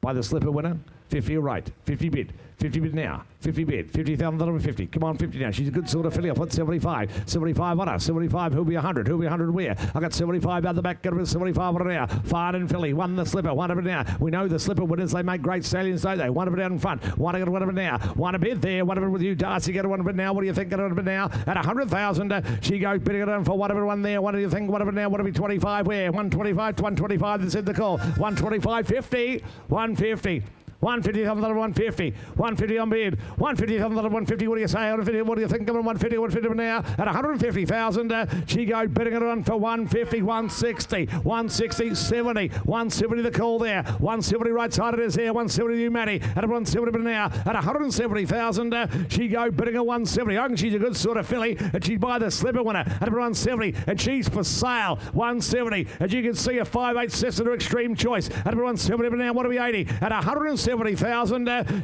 By the slipper winner, 50 right, 50 bid. 50 bid now. 50 bid. 50,000 50. Come on, 50 now. She's a good sort of filly. I'll put 75. 75 on her. 75. Who'll be 100? Who'll be 100 where? I got 75 out the back. Got 75 on her now. Fine and filly. Won the slipper. One of it now. We know the slipper winners. They make great stallions, don't they? One of it out in front. One of it now. One a bid there. One of it with you, Darcy. Get a one of it now. What do you think? Get a one of it now. At 100,000. She goes bidding it on for one of it. One there. What do you think? One of it now. What do we 25 where? 125. 125. That's in the call. 125. 50. 150. 150,000, 150. 150 on bid. 150,000, 150. What do you say? 150. What do you think? 150, 150 now. At 150,000, she goes bidding it on for 150, 160, 160, 70. 170 the call there. 170 right side it is there. 170 you, Matty. At 170 now. At 170,000, she goes bidding at 170. I think she's a good sort of filly, and she'd buy the slipper winner at 170, and she's for sale. 170. As you can see, a 5/8 sister to Extreme Choice. At 170 now. What are we 80? At 170,000,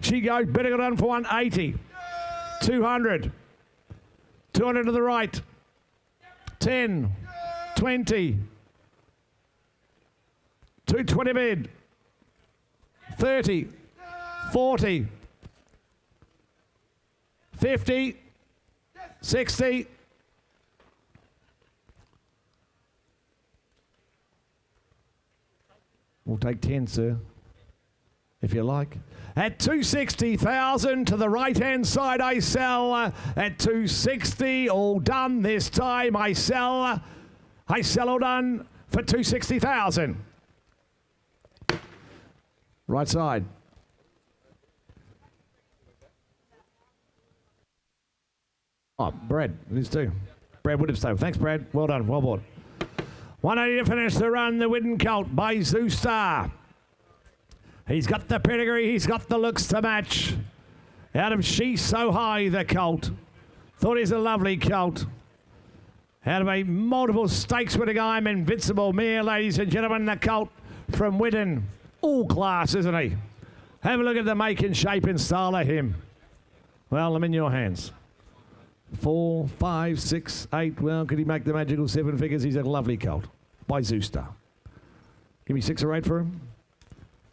she goes bidding it on for 180. 200. 200 to the right. 10. 20. 220 bid. 30. 40. 50. 60. We'll take 10, sir, if you like. At 260,000 to the right-hand side, I sell. At 260, all done this time. I sell all done for 260,000. Right side. Oh, Brad, it is too. Brad Woodham. Thanks, Brad. Well done. Well bought. 180 to finish the run. The Widden Colt by Zoo Star. He's got the pedigree, he's got the looks to match. Out of She's So High, the colt. Thought he's a lovely colt. Out of a multiple stakes winning I'm Invincible mare, ladies and gentlemen, the colt from Whitten. All class, isn't he? Have a look at the make and shape and style of him. Well, I'm in your hands. 4, 5, 6, 8. Well, could he make the magical 7 figures? He's a lovely colt by Zooster. Give me 6 or 8 for him.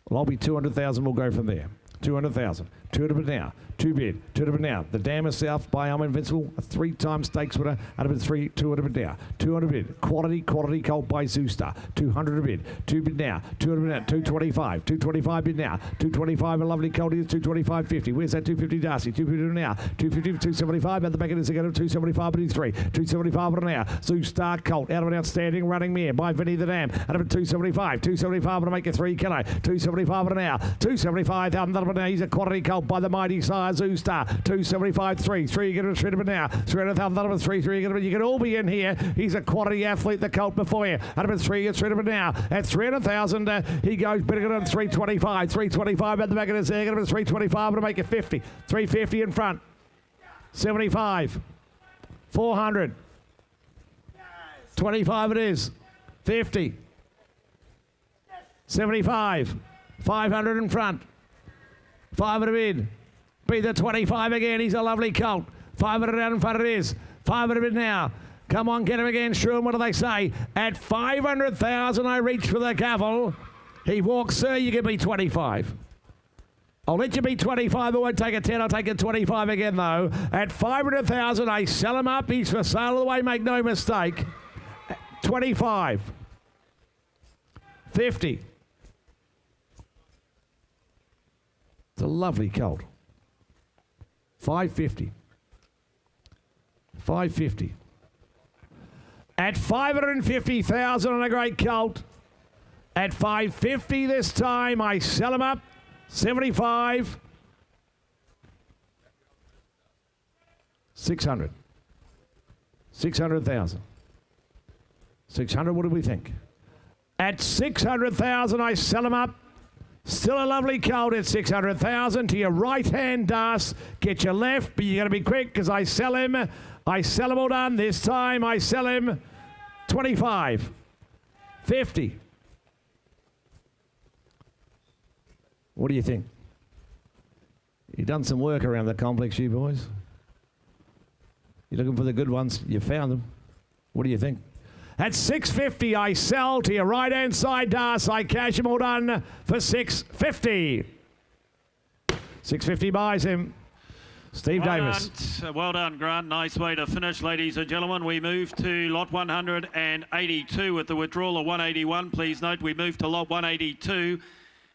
Well, I'll be 200,000. We'll go from there. 200,000. 200 now. 2 bid. 200 now. The Dam of South by I'm Invincible. A 3-time stakes winner. Out of it 3. 200 now. 200 bid. Quality colt by Zooster. 200 bid. 2 bid now. 200 bid now. 225. 225 bid now. 225 a lovely colt is 225.50. Where's that 250 Darcy? 250 now. 250 to 275. At the back of this again. 275 but he's 3. 275 now. Zooster colt. Out of an outstanding running mare by Vinny the Dam. Out of it 275. 275 to make a 3 kilo. 275 now. 275 now. He's a quality colt by the mighty sire Zooster. 275 3. 3 you get a shred of it now. 300,000 3. 3 you get it. You can all be in here. He's a quality athlete, the colt before you. Out of it 3 gets rid of it now. At 300,000 he goes better than 325. 325 at the back of his hair. Get him at 325 to make it 50. 350 in front. 75. 400. 25 it is. 50. 75. 500 in front. 500 bid. Be the 25 again. He's a lovely colt. 500 out in front it is. 500 bid now. Come on, get him again, Shrew. What do they say? At 500,000, I reach for the gavel. He walks, sir. You give me 25. I'll let you be 25. I won't take a 10. I'll take a 25 again, though. At 500,000, I sell him up. He's for sale all the way. Make no mistake. 25. 50. It's a lovely colt. 550. 550. At 550,000 on a great colt. At 550 this time, I sell him up. 75. 600. 600,000. 600, what do we think? At 600,000, I sell him up. Still a lovely colt at 600,000. To your right hand, Das. Get your left, but you got to be quick because I sell him. I sell him all done. This time I sell him 25. 50. What do you think? You've done some work around the complex, you boys. You're looking for the good ones. You found them. What do you think? At 650, I sell. To your right-hand side, Das. I cash him all done for 650. 650 buys him. Steve Davis. Well done, Grant. Nice way to finish, ladies and gentlemen. We move to lot 182 with the withdrawal of 181. Please note we move to lot 182.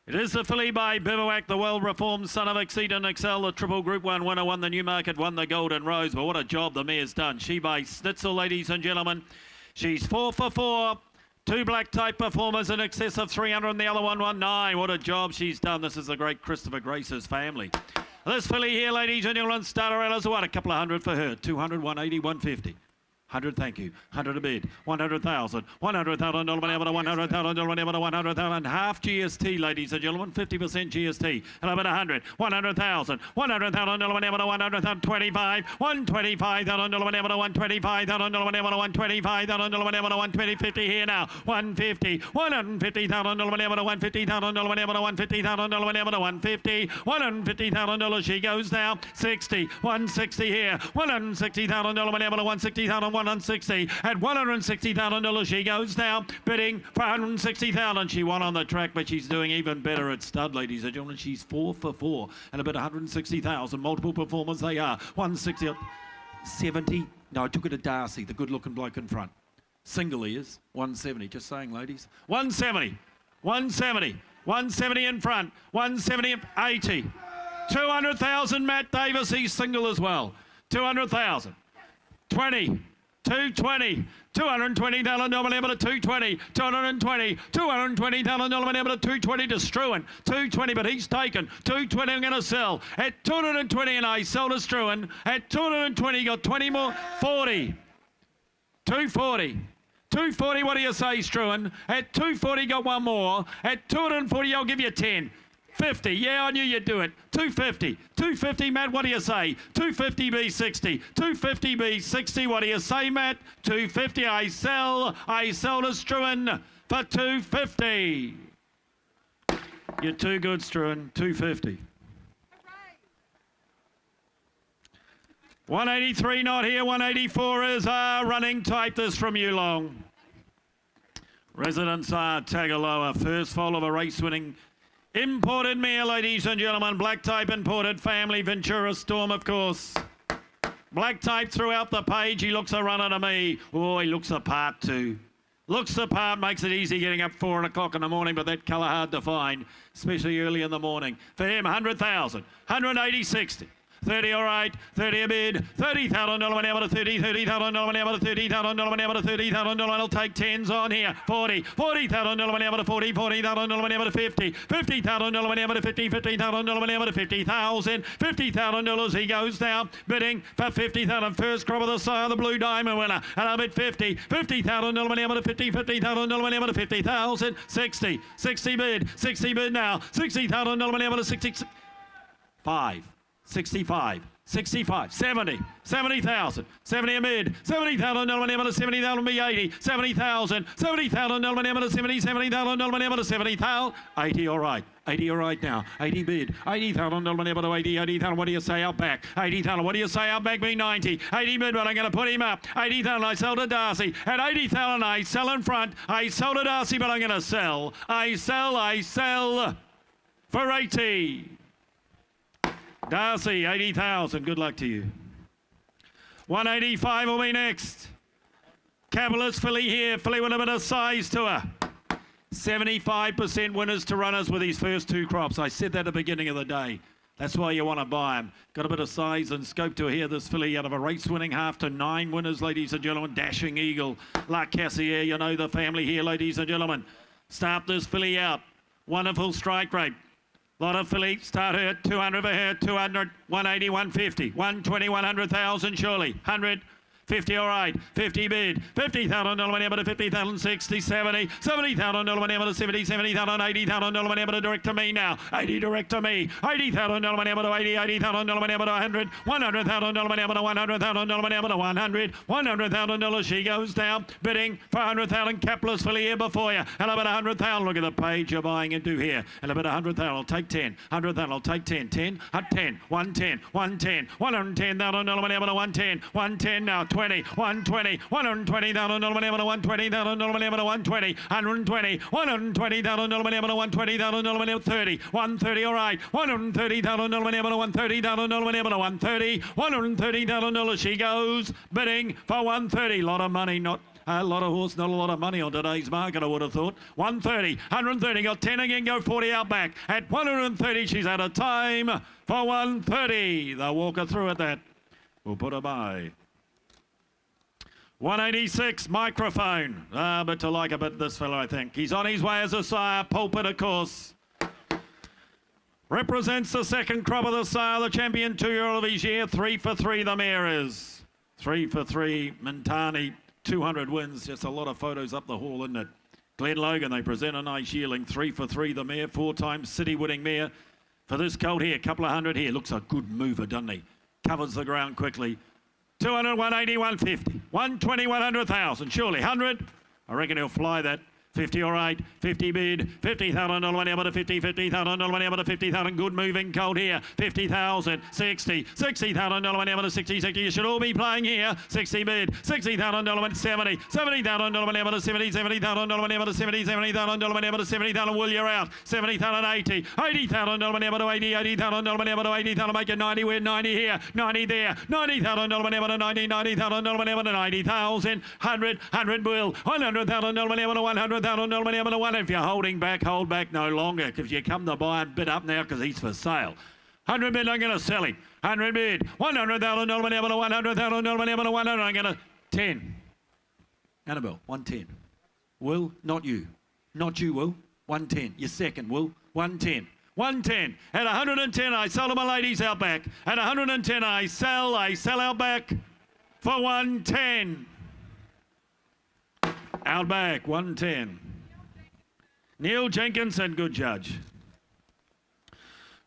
It is the filly by Bivouac, the well-reformed son of Exceed and Excel, the Triple Group 1 winner, won the Newmarket, won the Golden Rose. But what a job the mare's done. She by Snitzel, ladies and gentlemen. She's 4 for 4. 2 black type performers in excess of 300 and the other one 119. What a job she's done. This is the great Christopher Grace's family. This filly here, ladies and gentlemen, starter out as what? A couple of hundred for her. 200, 180, 150. 100, thank you. 100 a bid. 100,000. $100,000 whenever to $100,000 whenever to 100,000. Half GST, ladies and gentlemen. 50% GST. And about 100. 100,000. $100,000 whenever to 100,000. 25. $125,000 whenever to $125,000 whenever to $125,000 whenever to 120. Here now. 150. $150,000 whenever to $150,000 whenever to $150,000 whenever to 150. $150,000 she goes now. 60. 160 here. $160,000 whenever to 160,000. 160 at $160,000 she goes now, bidding for 160,000. She won on the track, but she's doing even better at stud, ladies and gentlemen. She's 4 for 4 and about 160,000. Multiple performers they are. 160, 70. No, I took it to Darcy, the good-looking bloke in front. Single he is. 170. Just saying, ladies. 170. 170. 170 in front. 170 80. 200,000. Matt Davis. He's single as well. 200,000. 20. 220, $220,000 whenever to 220, 220, $220,000 whenever to 220 to Struan, 220, but he's taken, 220 I'm going to sell, at 220 and I sell to Struan, at 220 got 20 more, 40, 240, 240, what do you say, Struan? At 240 got one more, at 240 I'll give you 10. 50. Yeah, I knew you'd do it. 250. 250, Matt, what do you say? 250 B60. 250 B60, what do you say, Matt? 250, I sell to Struan for 250. You're too good, Struan. 250. 183 not here. 184 is running tight. This from Yearling. Residents are Tagaloa. First foal of a race-winning imported mare, ladies and gentlemen. Black type imported family. Ventura Storm, of course. Black type throughout the page. He looks a runner to me. Oh, he looks the part too. Looks the part, makes it easy getting up 4 o'clock in the morning, but that colour hard to find, especially early in the morning. For him, 100,000, 180, 60. 30, all right, 30 a bid, $30,000 whenever to 30, $30,000 whenever to $30,000 whenever to $30,000. I'll take 10s on here, 40, $40,000 whenever to 40, $40,000 whenever to 50, $50,000 whenever to 50, $50,000 whenever to 50,000, $50,000 he goes down, bidding for 50,000. First crop of the sire, the Blue Diamond winner, and I'll bid 50, $50,000 whenever to 50, $50,000 whenever to 50,000, 60, 60 bid now, $60,000 whenever to 65. 65, 65, 70, 70,000, 70 a mid, $70,000 whenever to 70,000 be 80, 70,000, $70,000 whenever to 70, $70,000 whenever to 70,000, 80 all right, 80 all right now, 80 bid, $80,000 whenever to 80, 80,000, what do you say out back, 80,000, what do you say out back be 90, 80 bid, but I'm going to put him up, 80,000 I sell to Darcy, at 80,000 I sell in front, I sell to Darcy, but I'm going to sell, I sell for 80. Darcy, 80,000. Good luck to you. 185 will be next. Capitalist filly here. Filly with a bit of size to her. 75% winners to runners with these first 2 crops. I said that at the beginning of the day. That's why you want to buy them. Got a bit of size and scope to hear this filly out of a race-winning half to 9 winners, ladies and gentlemen. Dashing Eagle. La Cassier, you know the family here, ladies and gentlemen. Start this filly out. Wonderful strike rate. Lot of filly, start her, 200 for her, 200, 180, 150, 120, 100,000 surely, 100, 50 all right, 50 bid, $50,000 whenever to 50,000, 60, 70, $70,000 whenever to 70, $70,000, $80,000 whenever to direct to me now, 80 direct to me, $80,000 whenever to 80, $80,000 whenever to 100, $100,000 whenever to $100,000 whenever to 100, $100,000 she goes down, bidding for 100,000, capitalist filly here before you, and about 100,000, look at the page you're buying into here, and about 100,000, I'll take 10, 100,000, I'll take 10, 10, 10, 110, 110, $110,000 whenever to 110, 110 now, 20, 120, $120,000 whenever to 120,000 whenever to 120, 120, $120,000 whenever to 120,000 whenever 30, 130 all right, $130,000 whenever to 130,000 whenever to 130, $130,000 she goes, bidding for 130, lot of money, not a lot of horse, not a lot of money on today's market, I would have thought. 130, 130, got 10 again, go 40 out back. At 130, she's out of time for 130. They'll walk her through at that. We'll put her by. 186, microphone. But to like a bit this fellow, I think. He's on his way as a sire. Pulpit, of course. Represents the second crop of the sire, the champion 2-year-old of his year. 3 for 3, the mare is. 3 for 3, Mintani. 200 wins. Just a lot of photos up the hall, isn't it? Glenn Logan, they present a nice Yearling. 3 for 3, the mare. 4 times city winning mare. For this colt here, couple of hundred here. Looks a good mover, doesn't he? Covers the ground quickly. 200, 180, 150, 120, 100,000, surely 100. I reckon he'll fly that. 50 all right, 50 bid, $50,000 whenever to 50, $50,000 whenever to 50,000, good moving colt here, 50,000, 60, $60,000 whenever to 60, 60, you should all be playing here, 60 bid, $60,000 went 70, $70,000 whenever to 70, $70,000 whenever to 70, $70,000 whenever to 70,000, will you're out, 70,000, 80, $80,000 whenever to 80, $80,000 whenever to 80,000, make it 90, we're 90 here, 90 there, $90,000 whenever to 90, $90,000 whenever to 90,000, 100, 100 will, $100,000 whenever to 100,000 whenever to 1. If you're holding back, hold back no longer. If you come to buy and bid up now because he's for sale. 100 bid, I'm going to sell him. 100 bid, $100,000 whenever to 100,000 whenever to 100, I'm going to 10. Annabelle, 110. Will, not you. Not you, Will. 110. Your second, Will. 110. 110. At 110, I sell to my ladies out back. At 110, I sell out back for 110. Outback, 110. Neil Jenkinson, good judge.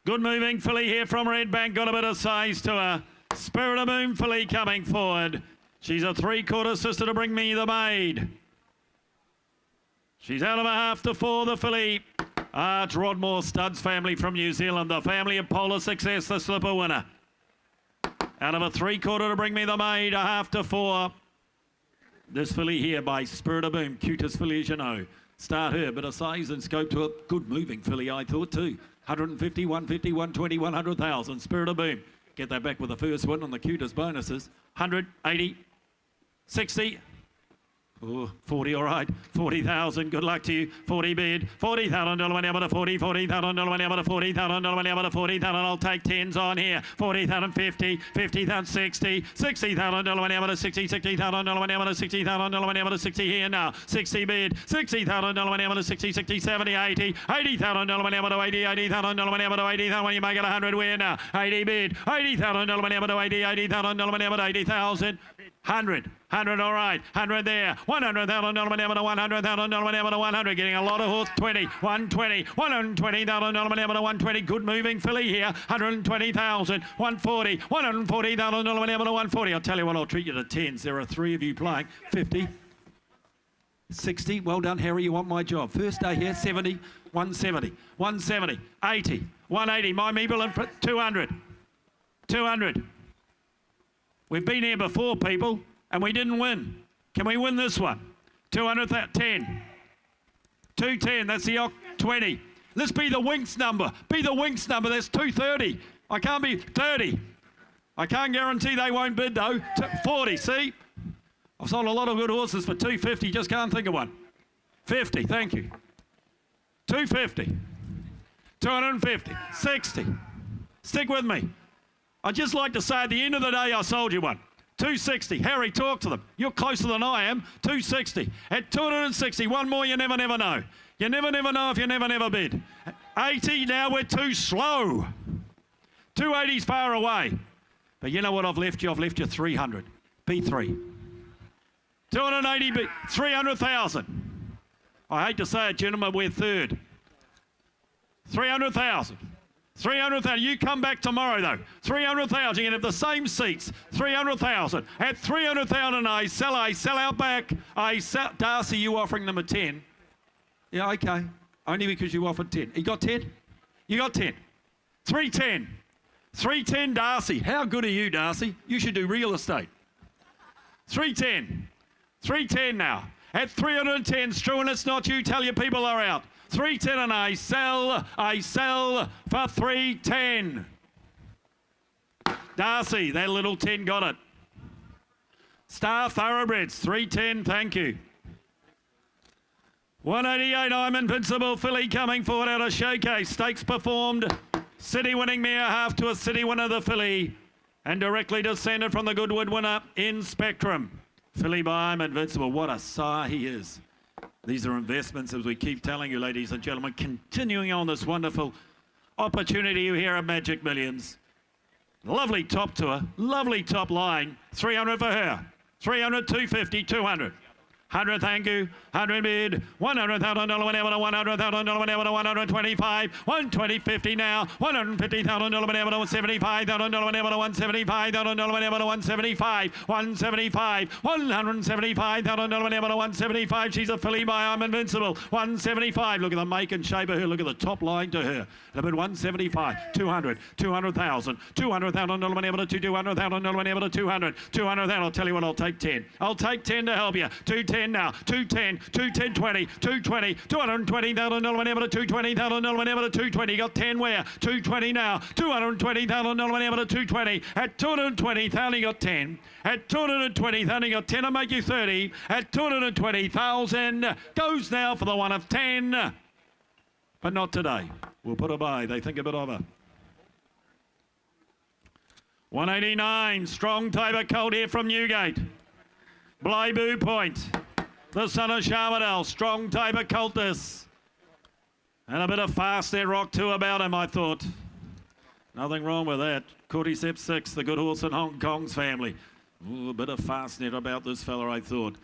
Good moving filly here from Redbank, got a bit of size to her. Spirit of Moon filly coming forward. She's a 3/4 sister to Bring Me the Maid. She's out of a 1/2 to 4, the filly. It's Rodmore Studs family from New Zealand, the family of Polar Success, the slipper winner. Out of a 3/4 to Bring Me the Maid, a 1/2 to 4. This filly here by Spirit of Boom, cutest filly as you know. Start her, bit of size and scope to a good moving filly, I thought too. 150, 150, 120, 100,000. Spirit of Boom. Get that back with the first win on the cutest bonuses. 100, 80, 60. Oh, 40, all right. 40,000. Good luck to you. 40 bid. $40,000 whenever to 40. $40,000 whenever to 40,000 whenever to 40,000. I'll take 10s on here. 40,000, 50, 50,000, 60, $60,000 whenever to 60, $60,000 whenever to 60,000 whenever to 60 here now. 60 bid. $60,000 whenever to 60, 60, 70, 80, $80,000 whenever to 80, $80,000 whenever to 80,000 when you make it 100 win now. 80 bid. $80,000 whenever to 80, $80,000 whenever to 80,000. 100, all right, 100 there, $100,000 whenever to $100,000 whenever to 100, getting a lot of horse, 20, 120, $120,000 whenever to 120, good moving filly here, 120,000, 140, $140,000 whenever to 140. I'll tell you what, I'll treat you to 10s. There are 3 of you playing, 50, 60, well done Harry, you want my job. First day here, 70, 170, 170, 80, 180, my Meeble and 200, 200. We've been here before, people, and we didn't win. Can we win this one? 200, 10. 210, that's the 20. Let's be the Winks number. Be the Winks number, that's 230. I can't be 30. I can't guarantee they won't bid, though. 40, see? I've sold a lot of good horses for 250, just can't think of one. 50, thank you. 250. 250. 60. Stick with me. I'd just like to say at the end of the day, I sold you one. 260. Harry, talk to them. You're closer than I am. 260. At 260, one more, you never know. You never know if you never bid. 80, now we're too slow. 280's far away. But you know what I've left you? I've left you 300. B3. 280, B, 300,000. I hate to say it, gentlemen, we're third. 300,000. 300,000. You come back tomorrow, though. 300,000. You can have the same seats. 300,000. At 300,000, I sell out back. Darcy, you offering them a 10? Yeah, okay. Only because you offered 10. You got 10? You got 10. 310. 310, Darcy. How good are you, Darcy? You should do real estate. 310. 310 now. At 310, Strew, and it's not you. Tell your people are out. 310 and I sell for 310. Darcy, that little 10 got it. Star Thoroughbreds, 310, thank you. 188, I'm Invincible filly coming forward out of Showcase. Stakes performed. City winning mare, half to a city winner, the filly. And directly descended from the Goodwood winner in Spectrum. Filly by I'm Invincible, what a sire he is. These are investments, as we keep telling you, ladies and gentlemen, continuing on this wonderful opportunity here at Magic Millions. Lovely top tour, lovely top line. 300 for her. 300, 250, 200. 100, thank you. 100 bid. $100,000 whenever to $100,000 whenever to 125. 120, 50 now. $150,000 whenever to $75,000 whenever to $175,000 whenever to $175. 175. $175,000 whenever to $175. She's a filly by I'm Invincible. 175. Look at the make and shape of her. Look at the top line to her. And a bid 175. 200. 200,000. $200,000 whenever to $200,000 whenever to 200. 200,000. I'll tell you what, I'll take 10. I'll take 10 to help you. 210 now. 210. 210, 20. 220. $220,000 whenever to $220,000 whenever to 220. Got 10 where? 220 now. $220,000 whenever to 220. At 220,000 got 10. At 220,000 got 10. I'll make you 30. At 220,000 goes now for the one of 10. But not today. We'll put her by. They think a bit of her. 189. Strong Tabor Colt here from Newgate. Blyboo Point. The son of Charmadel. Strong Tabor Colt this. And a bit of fast there rock too about him, I thought. Nothing wrong with that. Cordyceps 6, the good horse in Hong Kong's family. Ooh, a bit of fast net about this fella, I thought.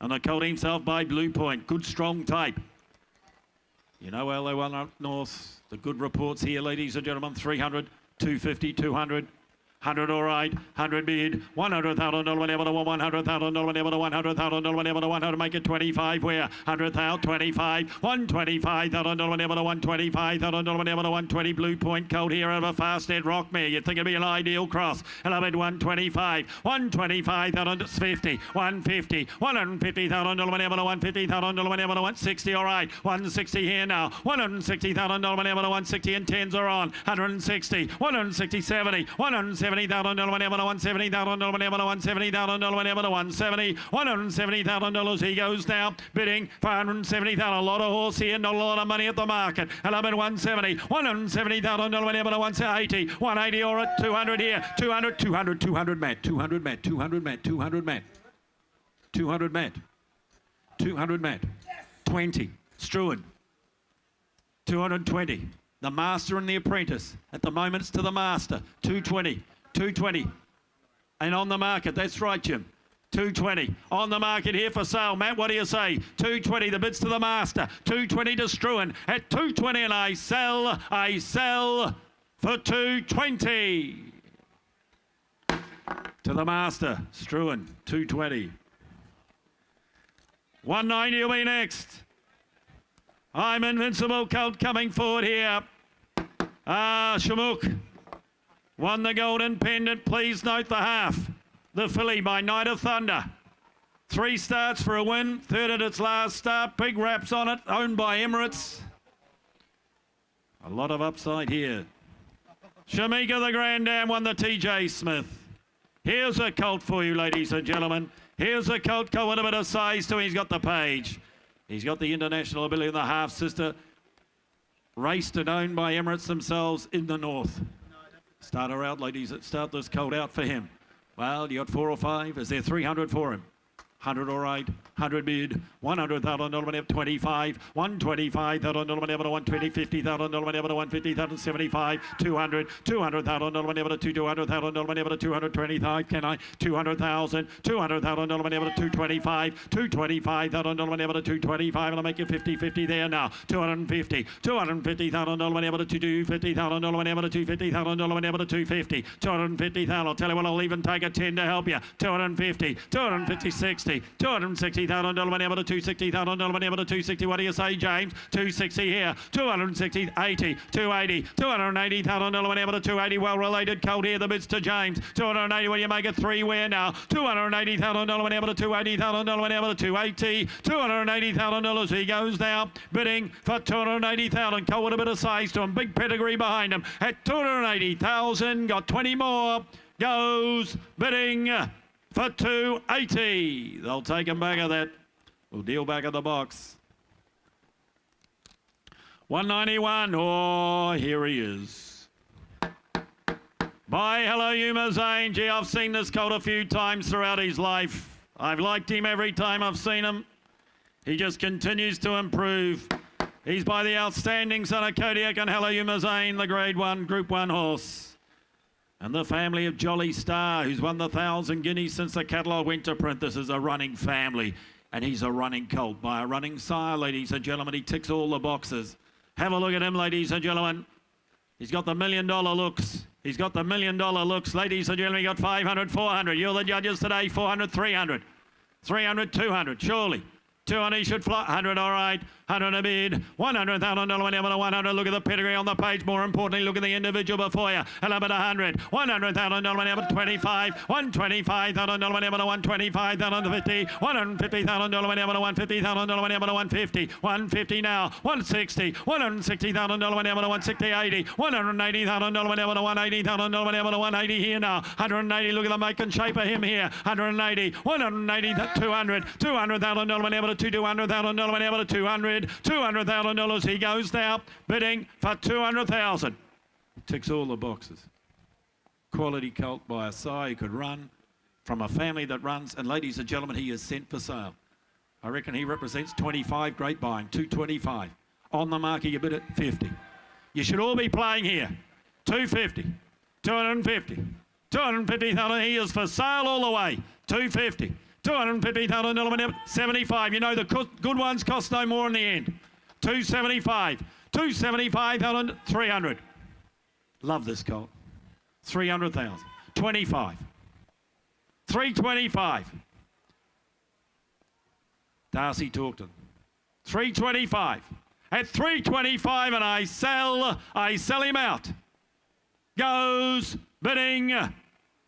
And the colt himself by Blue Point. Good strong type. You know how they won up north. The good reports here, ladies and gentlemen. 300, 250, 200. 100 all right, 100 bid, $100,000 whenever to $100,000 whenever to $100,000 whenever to 100, make it 25 where 100,000 25, $125,000 whenever to $125,000 whenever to 120 Blue Point Colt here over Fastnet Rockmere. You'd think it'd be an ideal cross. And I'll bet 125, 125,000 50, 150, $150,000 whenever to $150,000 whenever to 160 all right, 160 here now, $160,000 whenever to 160 and 10s are on, 160, 160 70, $170,000 whenever to $170,000 whenever to $170,000 whenever to 170, $170,000 he goes now, bidding for $170,000. A lot of horse here, not a lot of money at the market. And I'm at 170, $170,000 whenever to 180, 180 or at 200 here, 200, 200, 200 Matt, 200 Matt, 200 Matt, 200 Matt, 200 Matt, 200 Matt, 20, Struan, 220. The Master and the Apprentice. At the moment, it's to the Master. 220. 220. And on the market. That's right, Jim. 220. On the market here for sale. Matt, what do you say? 220. The bid's to the Master. 220 to Struan. At 220 and I sell for 220. To the Master. Struan. 220. 190 will be next. I'm Invincible Colt coming forward here. Shamook won the Golden Pendant. Please note the half. The filly by Night of Thunder. 3 starts for a win. 3rd at its last start. Big wraps on it. Owned by Emirates. A lot of upside here. Shamika the Grand Dam won the TJ Smith. Here's a colt for you, ladies and gentlemen. Here's a colt with a bit of size too. He's got the page. He's got the international ability in the half-sister. Raced and owned by Emirates themselves in the north. Start her out, ladies. Start this colt out for him. Well, you got 4 or 5. Is there 300 for him? 100 all right, 100 bid, $100,000 whenever 25, $125,000 whenever to 120, $50,000 whenever to 150,000, 75, 200, $200,000 whenever to $200,000 whenever to 225, can I? 200,000, $200,000 whenever to 225, $225,000 whenever to 225, and I'll make it 50-50 there now. 250, $250,000 whenever to 250,000 whenever to 250,000 whenever to 250, 250,000. I'll tell you what, I'll even take a 10 to help you. 250, 60. $260,000 whenever to $260,000 whenever to 260. What do you say, James? 260 here. 260, 80, 280, $280,000 whenever to 280. Well-related colt here. The bids to James. 280. When you make it 3 where now? $280,000 whenever to $280,000 whenever to 280. $280,000. He goes now bidding for $280,000. Colt with a bit of size to him. Big pedigree behind him. At $280,000. Got 20 more. Goes bidding for 280. They'll take him back of that. We'll deal back of the box. 191. Oh, here he is. Bye, hello, Yuma Zane. Gee, I've seen this colt a few times throughout his life. I've liked him every time I've seen him. He just continues to improve. He's by the outstanding son of Kodiak and hello, Yuma Zane, the Grade 1, Group 1 horse. And the family of Jolly Star, who's won the 1,000 guineas since the catalogue went to print. This is a running family, and he's a running colt by a running sire, ladies and gentlemen. He ticks all the boxes. Have a look at him, ladies and gentlemen. He's got the $1 million looks. He's got the $1 million looks. Ladies and gentlemen, he got 500, 400. You're the judges today. 400, 300. 300, 200, surely. 200 should fly. 100, all right. 100 a bid. $100,000 whenever to 100. Look at the pedigree on the page. More importantly, look at the individual before you. And up at 100. $100,000 whenever to 25. $125,000 whenever to 125,000 to 50. $150,000 whenever to 150,000 whenever to 150. 150 now. 160. $160,000 whenever to 160. 80. $180,000 whenever to 180,000 whenever to 180 here now. 180. Look at the make and shape of him here. 180. 180. 200. $200,000 whenever to 200,000 whenever to 200. $200,000 he goes now, bidding for $200,000. Ticks all the boxes. Quality colt by a sire who could run from a family that runs, and ladies and gentlemen, he is sent for sale. I reckon he represents 25 great buying, 225. On the market, you bid at 50. You should all be playing here. 250, 250, 250,000. He is for sale all the way. 250. $250,000 whenever, 75. You know the good ones cost no more in the end. 275. 275 out on 300. Love this colt. 300,000. 25. 325. Darcy Talkton. 325. At 325, and I sell him out. Goes bidding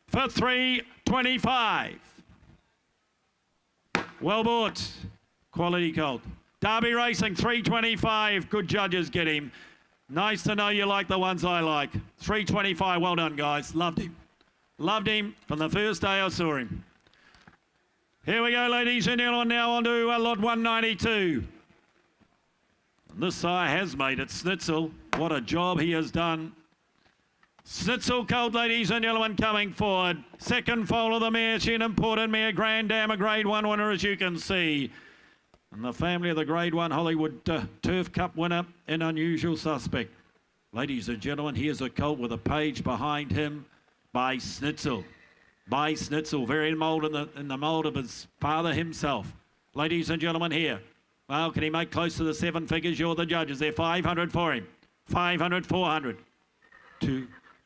for 325. Well bought. Quality colt. Derby Racing, 325. Good judges get him. Nice to know you like the ones I like. 325. Well done, guys. Loved him. Loved him from the first day I saw him. Here we go, ladies and gentlemen. Now on to lot 192. And this sire has made it. Schnitzel. What a job he has done. Schnitzel colt, ladies and gentlemen, coming forward. Second foal of the mare. She's an important mare. Grand Dam, a Grade 1 winner, as you can see. And the family of the Grade 1 Hollywood Turf Cup winner, an unusual suspect. Ladies and gentlemen, here's a colt with a page behind him by Schnitzel. By Schnitzel, very mould in the mould of his father himself. Ladies and gentlemen, here. Well, can he make close to the 7 figures? You're the judges. They're 500 for him. 500, 400.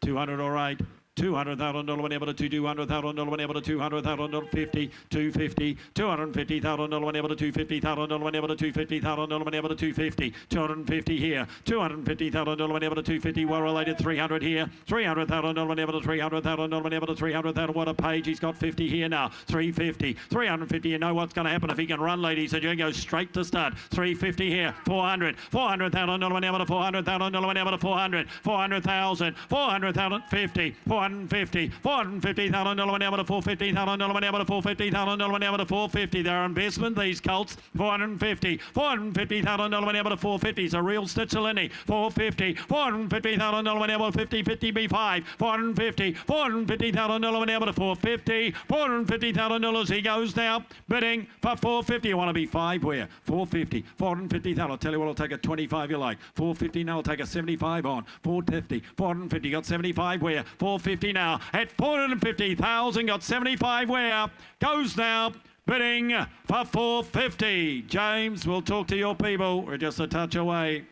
200, all right. $200,000 whenever to $200,000 whenever to $200,000 50 250 $250,000 whenever to $250,000 whenever to $250,000 whenever to $250 $250 here $250,000 whenever to $250 well related $300 here $300,000 whenever to $300,000 whenever to $300,000 what a page he's got 50 here now $350 $350 you know what's going to happen if he can run ladies and gentlemen go straight to start $350 here $400 $400,000 whenever to $400,000 whenever to $400 $400,000 $400,000 50 $450 $450,000 whenever to $450,000 whenever to $450,000 whenever to $450 they're investment these colts $450 $450,000 whenever to $450 it's a real Schnitzel in $450 $450,000 whenever 50 B5 $450 $450,000 whenever to $450 $450,000 he goes now bidding for $450 you want to be 5 where $450 $450,000 I'll tell you what I'll take a 25 you like $450 now I'll take a 75 on $450 $450 got 75 where $450 now at $450,000 got 75 where goes now bidding for $450 James we'll talk to your people we're just a touch away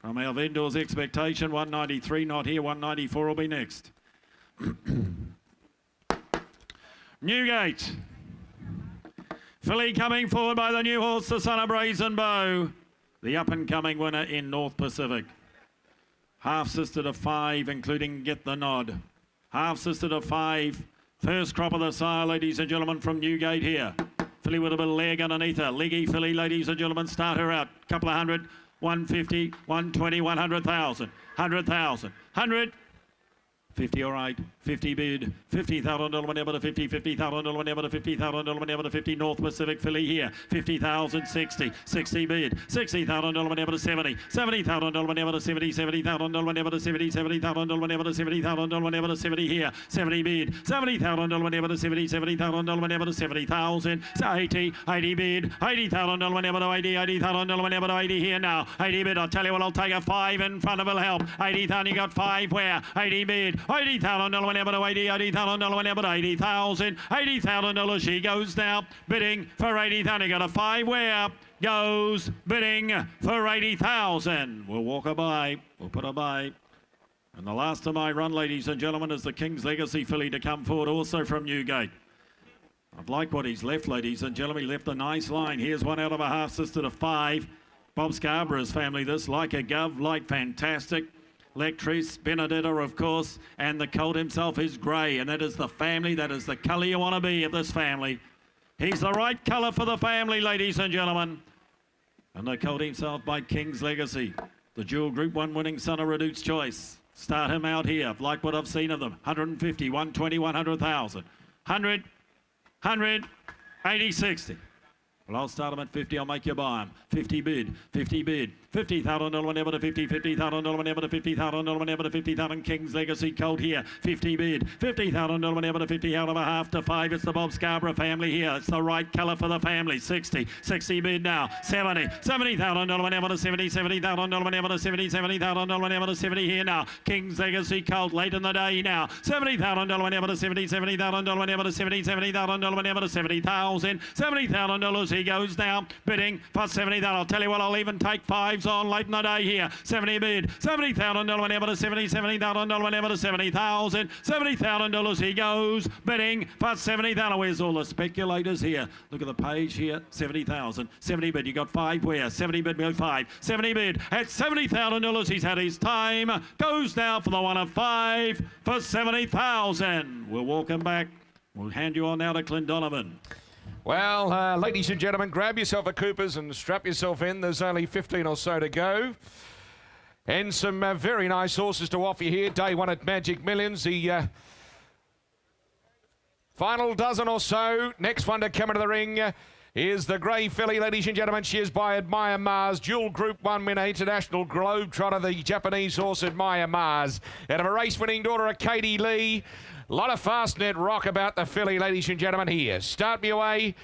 from our vendor's expectation 193 not here 194 will be next Newgate filly coming forward by the new horse the son of Brazen Bow the up and coming winner in North Pacific half sister to 5 including Get the Nod half sister to 5 first crop of the sire ladies and gentlemen from Newgate here filly with a bit of leg underneath her leggy filly ladies and gentlemen start her out couple of hundred 150 120 100,000 100,000 100 50 all right 50 bid $50,000 whenever to 50 $50,000 whenever to $50,000 whenever to 50 North Pacific filly here 50,000 60 bid $60,000 whenever to 70 $70,000 whenever to 70 $70,000 whenever to 70 $70,000 whenever to 70,000 whenever to 70 here 70 bid $70,000 whenever to 70 $70,000 whenever to 70,000 80 bid $80,000 whenever to 80 $80,000 whenever to 80 here now 80 bid I'll tell you what I'll take a 5 in front of will help 80,000 you got 5 where 80 bid $80,000 whenever to 80 $80,000 whenever to 80,000 $80,000 she goes now bidding for 80,000 you got a 5 where goes bidding for 80,000 we'll walk a by we'll put a by and the last of my run ladies and gentlemen is the King's Legacy filly to come forward also from Newgate I've liked what he's left ladies and gentlemen he left a nice line here's one out of a half sister to 5 Bob Scarborough's family this like a gov like fantastic Lectrice, Benedetta, of course, and the colt himself is grey, and that is the family, that is the colour you want to be of this family. He's the right colour for the family, ladies and gentlemen. And the colt himself by King's Legacy, the dual Group 1 winning son of Redute's Choice. Start him out here, like what I've seen of them. 150, 120, 100,000. 100, 80, 60. Well, I'll start them at 50, I'll make you buy them. 50 bid, $50,000 whenever to 50, $50,000 whenever to 50,000 whenever to 50,000 King's Legacy colt here. 50 bid, $50,000 whenever to 50 out of a half to 5. It's the Bob Scarborough family here. It's the right colour for the family. 60 bid now. 70,000 whenever to 70, $70,000 whenever to 70, $70,000 whenever to 70 here now. King's Legacy colt late in the day now. $70,000 whenever to 70, $70,000 whenever to 70, $70,000 whenever to 70,000. $70,000 he He goes now, bidding for 70. I'll tell you what, I'll even take fives on late in the day here. 70 bid, $70,000 ever to 70, $70,000 ever to 70,000, $70,000 he goes, bidding for 70,000. Where's all the speculators here? Look at the page here, 70,000, 70 bid, you got five where? 70 bid, no five, 70 bid, at $70,000 he's had his time, goes now for the one of five for 70,000. We'll walk him back. We'll hand you on now to Clint Donovan. Well, ladies and gentlemen, grab yourself a Coopers and strap yourself in. There's only 15 or so to go. And some very nice horses to offer you here. Day one at Magic Millions. The final dozen or so. Next one to come into the ring is the Grey Filly, ladies and gentlemen. She is by Admire Mars. Dual Group 1 winner, International Globetrotter, the Japanese horse Admire Mars. Out of a race-winning daughter of Katie Lee. A lot of fast-net rock about the filly, ladies and gentlemen, here. Start me away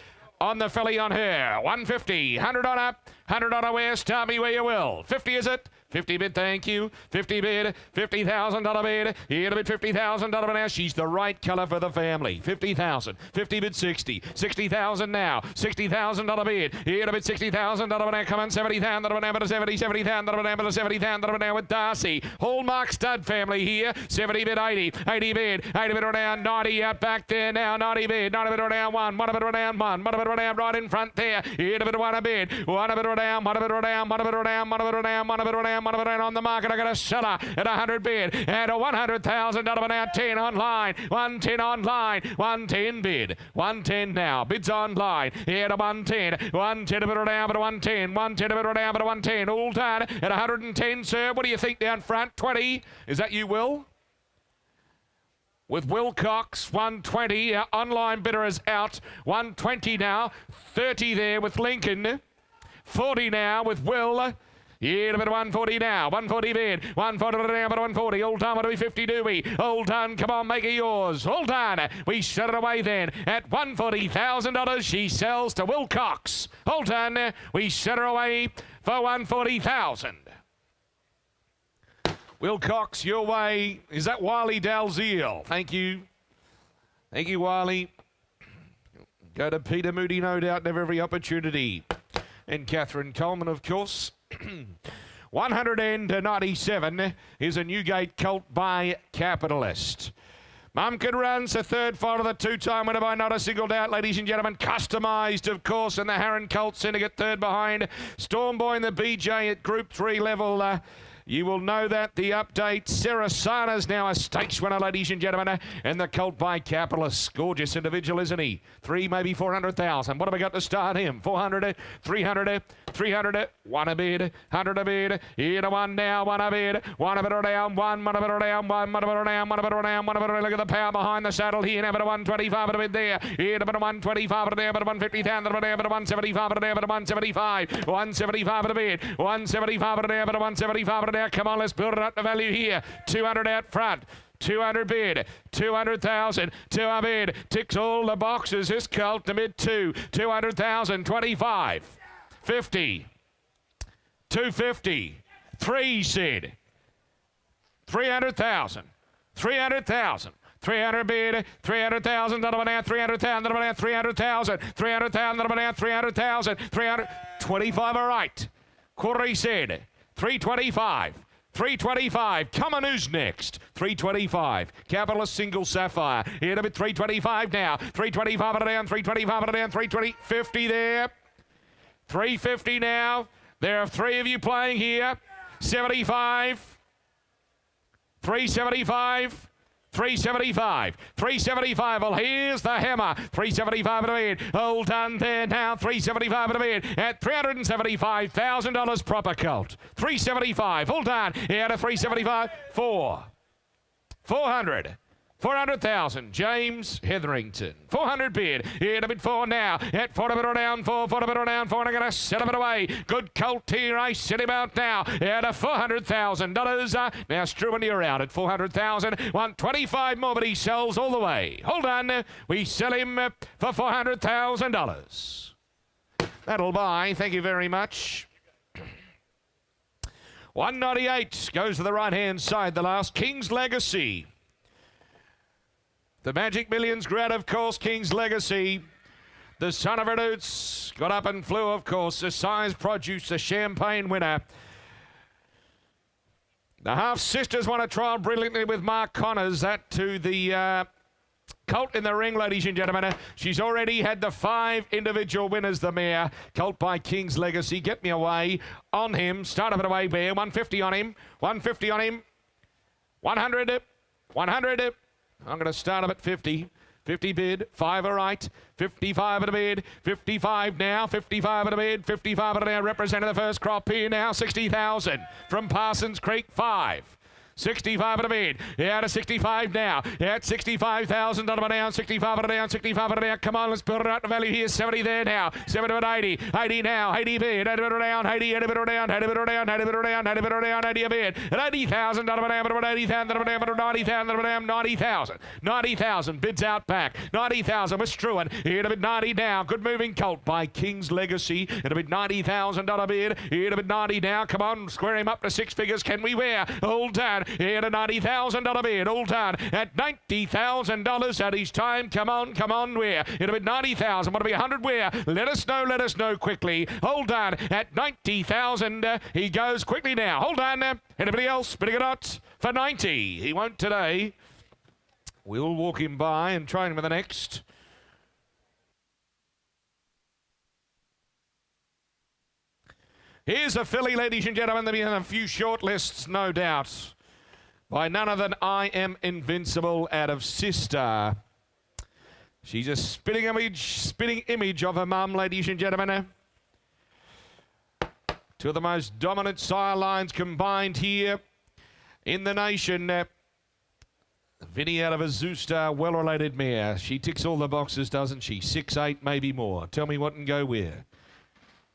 on the filly on her. 150, 100 on up, 100 on where. Start me where you will. 50 is it? 50 bid, thank you. 50 bid, $50,000 bid. Here to bid $50,000 now. She's the right colour for the family. 50,000. 50 bid 60. 60,000 now. $60,000 bid. Here to bid $60,000 now. Come on, $70,000 now. But 70, $70,000 now. But $70,000 now with Darcy. Hallmark stud family here. 70 bid 80. 80 bid. 80 bid around 90 out back there now. 90 bid. 90 bid around 1. 1 bid around 1. 1 bid around right in front there. Here to bid 1 a bid. 1 bid around. 1 bid around. 1 bid around. 1 bid around. 1 bid around. 1 bid around on the market. I got a seller at 100 bid and a $100,000 now. 10 online. 110 online. 110 bid. 110 now. Bids online. Here to 110. 110 a bit around but a 110. 110 a bit around but a 110. All done at 110, sir. What do you think down front? 20. Is that you, Will? With Will Cox, 120. Online bidder is out. 120 now. 30 there with Lincoln. 40 now with Will. Yeah, a bit of 140 now. 140 bid. 140 now, but 140. All done, what do we 50 do we? All done, come on, make it yours. All done. We shut it away then. At $140,000, she sells to Will Cox. All done. We shut her away for $140,000. Will Cox, your way. Is that Wiley Dalziel? Thank you. Thank you, Wiley. Go to Peter Moody, no doubt, and have every opportunity. And Catherine Coleman, of course. 197 is a Newgate colt by Capitalist. Mum Can Run's the third fight of the two-time winner by not a single doubt, ladies and gentlemen. Customised, of course, and the Harron Colt Syndicate third behind. Stormboy and the BJ at Group 3 level. You will know that. The update. Sarasana's now a stakes winner, ladies and gentlemen. And the colt by Capitalist. Gorgeous individual, isn't he? 3, maybe 400,000. What have we got to start him? 400, 300, 300, 1 a bid, 100 a bid. Here to 1 now, 1 a bid. 1 a bid around, 1 a bid around, 1 a bid around, 1 a bid around, 1 a bid around. Look at the power behind the saddle here. Now, but a 125 a bid there. Here to 125 a there, but a 150,000 a there, but a 175 a there, but a 175. 175 a bid. 175 a there, but a 175 a there. Come on, let's build it up to value here. 200 out front. 200 bid, 200,000, 200 bid, ticks all the boxes. This colt to mid 2, 200,000, 25, 50, 250, 3 said, 300,000, 300,000. 300 bid, 300,000, now 300,000, now 300,000, 300,000, now 300,000, 300, 25 all right. Corey said, 325. 325. Come on, who's next? 325. Capitalist single sapphire. Here to bid 325 now. 325 and down. 325 and down. 320. 50 there. 350 now. There are 3 of you playing here. 75. 375. 375. 375. Well, here's the hammer. 375 at a bid. All done there now. 375 at a bid. At $375,000 proper colt. 375. All done. Here to 375. 400. 400,000. James Hetherington. 400 bid. Here to bid 4 now. At 4 to bid around 4. 4 to bid around 4. And I'm going to set him it away. Good colt here. I set him out now. Here to $400,000. Now Struan, you're out at 400,000. 125 more, but he sells all the way. Hold on. We sell him for $400,000. That'll buy. Thank you very much. 198 goes to the right-hand side. The last King's Legacy. The Magic Millions grad, of course, King's Legacy. The son of Redoots got up and flew, of course. The size produce, the champagne winner. The half-sisters won a trial brilliantly with Mark Connors. That to the Colt in the ring, ladies and gentlemen. She's already had the 5 individual winners, the mare. Colt by King's Legacy. Get me away on him. Start up and away, bear. 150 on him. 150 on him. 100. 100. I'm going to start him at 50. 50 bid, 5 all right, 55 at a bid, 55 now, 55 at a bid, 55 at a now, representing the first crop here now, 60,000 from Parsons Creek, 5. 65 at a bid. Yeah, to 65 now. Yeah, at 65,000 on a down. 65 at a down. 65 at a down. Come on, let's build it out the value here. 70 there now. 70 at 80. 80 now. 80 bid. 80 bid down. 80 bid down. 80 bid down. 80 bid down. 80 bid down. 80 a bid. At 80,000 on a down. At 80,000 on a down. At 90,000 on a down. 90,000. 90,000. Bids out back. 90,000 with Struan. Here to bid 90 now. Good moving Colt by King's Legacy. At a bid $90,000 bid. Here to bid 90 now. Come on, square him up to 6 figures. Can we wear? All done. Here to $90,000 bid, all done at $90,000 at his time. Come on, where? It'll be 90,000. Want to be 100 where? Let us know quickly. Hold on at 90,000. He goes quickly now. Hold on. Anybody else? Bidding it out for 90. He won't today. We'll walk him by and try him with the next. Here's a filly, ladies and gentlemen. There'll be a few short lists, no doubt. By none other than I Am Invincible out of Sister. She's a spitting image of her mum, ladies and gentlemen. Two of the most dominant sire lines combined here in the nation. Vinny out of Azusta, well-related mare. She ticks all the boxes, doesn't she? 6, 8, maybe more. Tell me what can go where.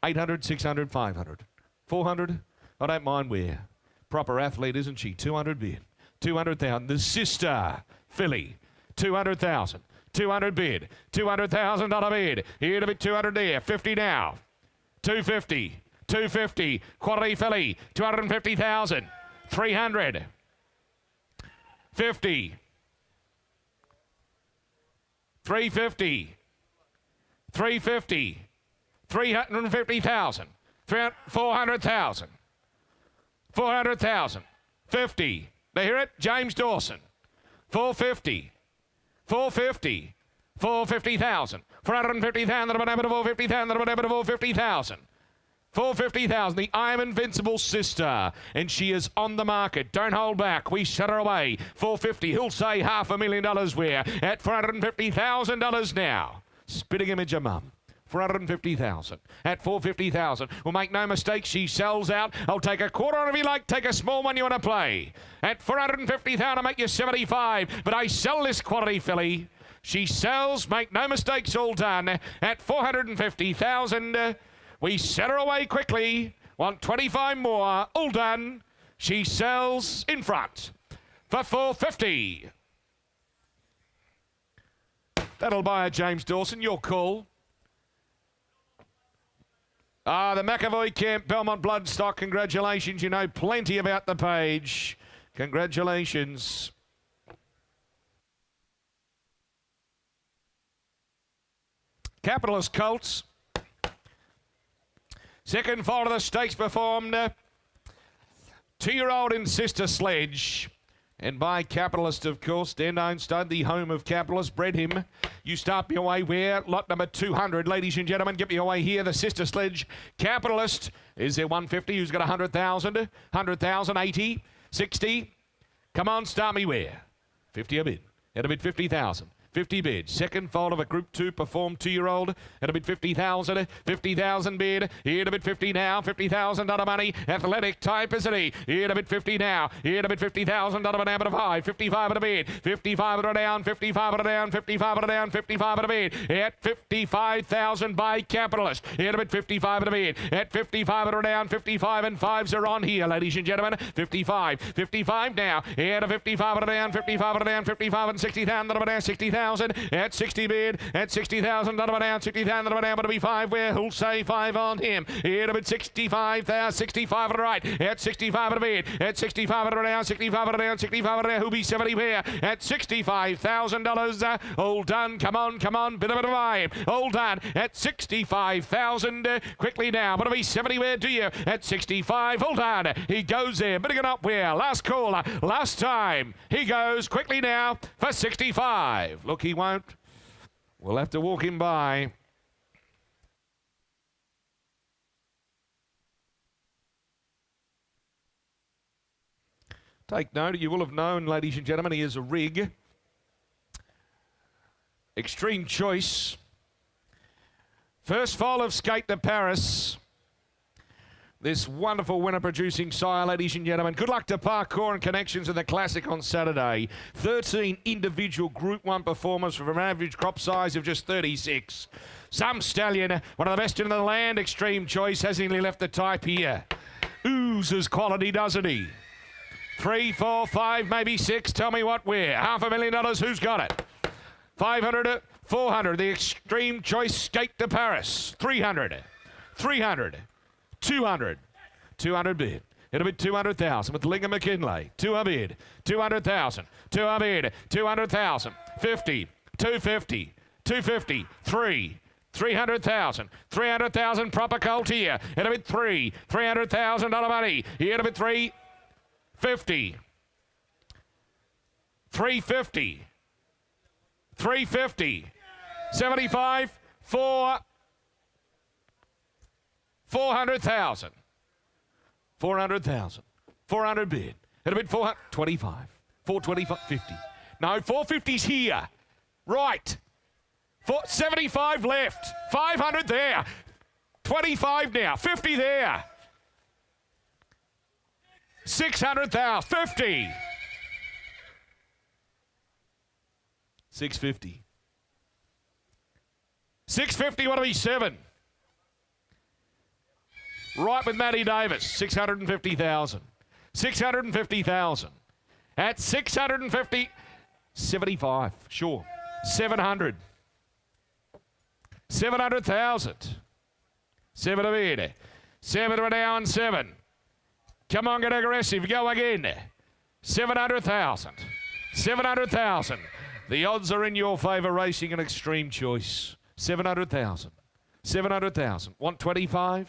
800, 600, 500. 400? I don't mind where. Proper athlete, isn't she? 200 bid. 200,000. The sister, filly. 200,000. 200 bid. $200,000 bid. Here to be 200 there. 50 now. 250. 250. Quality filly. 250,000. 300. 50. 350. 350. 350,000. 400,000. 400,000. 50. They hear it? James Dawson. 450. 450. 450,000. 450,000. 450,000. 450,000. 450,000. The I Am Invincible sister. And she is on the market. Don't hold back. We shut her away. 450. He'll say $500,000 where? At $450,000 now. Spitting image of mum. 450,000 at 450,000. Well, make no mistake, she sells out. I'll take a quarter on if you like. Take a small one you want to play. At 450,000, I'll make you 75. But I sell this quality filly. She sells, make no mistakes, all done. At 450,000, we set her away quickly. Want 25 more, all done. She sells in front for 450. That'll buy her, James Dawson. Your call. The McAvoy Camp, Belmont Bloodstock, congratulations. You know plenty about the page. Congratulations. Capitalist Colts. Second foal of the stakes performed. 2-year-old in Sister Sledge. And by Capitalist, of course, Dandone Stud, the home of Capitalist, bred him. You start me away where? Lot number 200, ladies and gentlemen. Get me away here. The Sister Sledge. Capitalist. Is there 150? Who's got 100,000? 100,000, 80, 60. Come on, start me where? 50 a bid. At a bid 50,000. 50 bid. Second foal of a Group 2 performed 2-year-old at a bid 50,000. 50,000 bid. Here to bid 50 now. $50,000 money. Athletic type, isn't he? Here to bid 50 now. Here to bid $50,000 an amount of 5. 55 at a bid. 55 at a down. 55 at a down. 55 at a down. 55 at a bid. At 55,000 by Capitalist. Here to bid 55 at a bid. At 55 at a down. 55 and 5s are on here, ladies and gentlemen. 55. 55 now. Here to 55 at a down. 55 at a down. 55 and 60,000 at a down. 60,000. 60,000. At 60 bid. At 60,000. Not about down. 60,000. Not about down. But to be 5. Where who'll say 5 on him? Here to bid 65,000. 65 on the right. At 65 on the bid. At 65 on the down. 65 on the down. 65 on the down. Who'll be 70 where? At $65,000. All done. Come on. Come on. Bit of a vibe. All done. At 65,000. Quickly now. But to be 70 where do you? At 65. Hold on. He goes there. Bidding it up where? Last caller. Last time. He goes quickly now for 65. Look, he won't. We'll have to walk him by. Take note, you will have known, ladies and gentlemen, he is a rig. Extreme Choice. First foal of Skate to Paris. This wonderful winner-producing sire, ladies and gentlemen. Good luck to Parkour and Connections in the Classic on Saturday. 13 individual Group 1 performers from an average crop size of just 36. Some stallion, one of the best in the land. Extreme Choice hasn't he left the type here. Oozes quality, doesn't he? 3, 4, 5, maybe 6. Tell me what where. $500,000. Who's got it? 500, 400. The Extreme Choice Skate to Paris. 300, 300, 200, 200 bid. It'll be 200,000 with Linga McKinley. 200 bid, 200,000, 200 bid, 200,000, 50, 250, 250, 3. 300,000, 300,000 proper colt here. It'll be $300,000 money. It'll be 350, 350, 350, 75, 400,000, 400,000, 400 bid. It'll be 425, 425, 50. No, 450's here. Right. 75 left. 500 there. 25 now. 50 there. 600,000. 50. 650. 650, what do we 7? Right with Matty Davis, 650,000. 650,000. At 650, 75, sure. 700. 700,000. 7 of it. 7 of down 7. Come on, get aggressive. Go again. 700,000. 700,000. The odds are in your favour, racing an Extreme Choice. 700,000. 700,000. Want 25?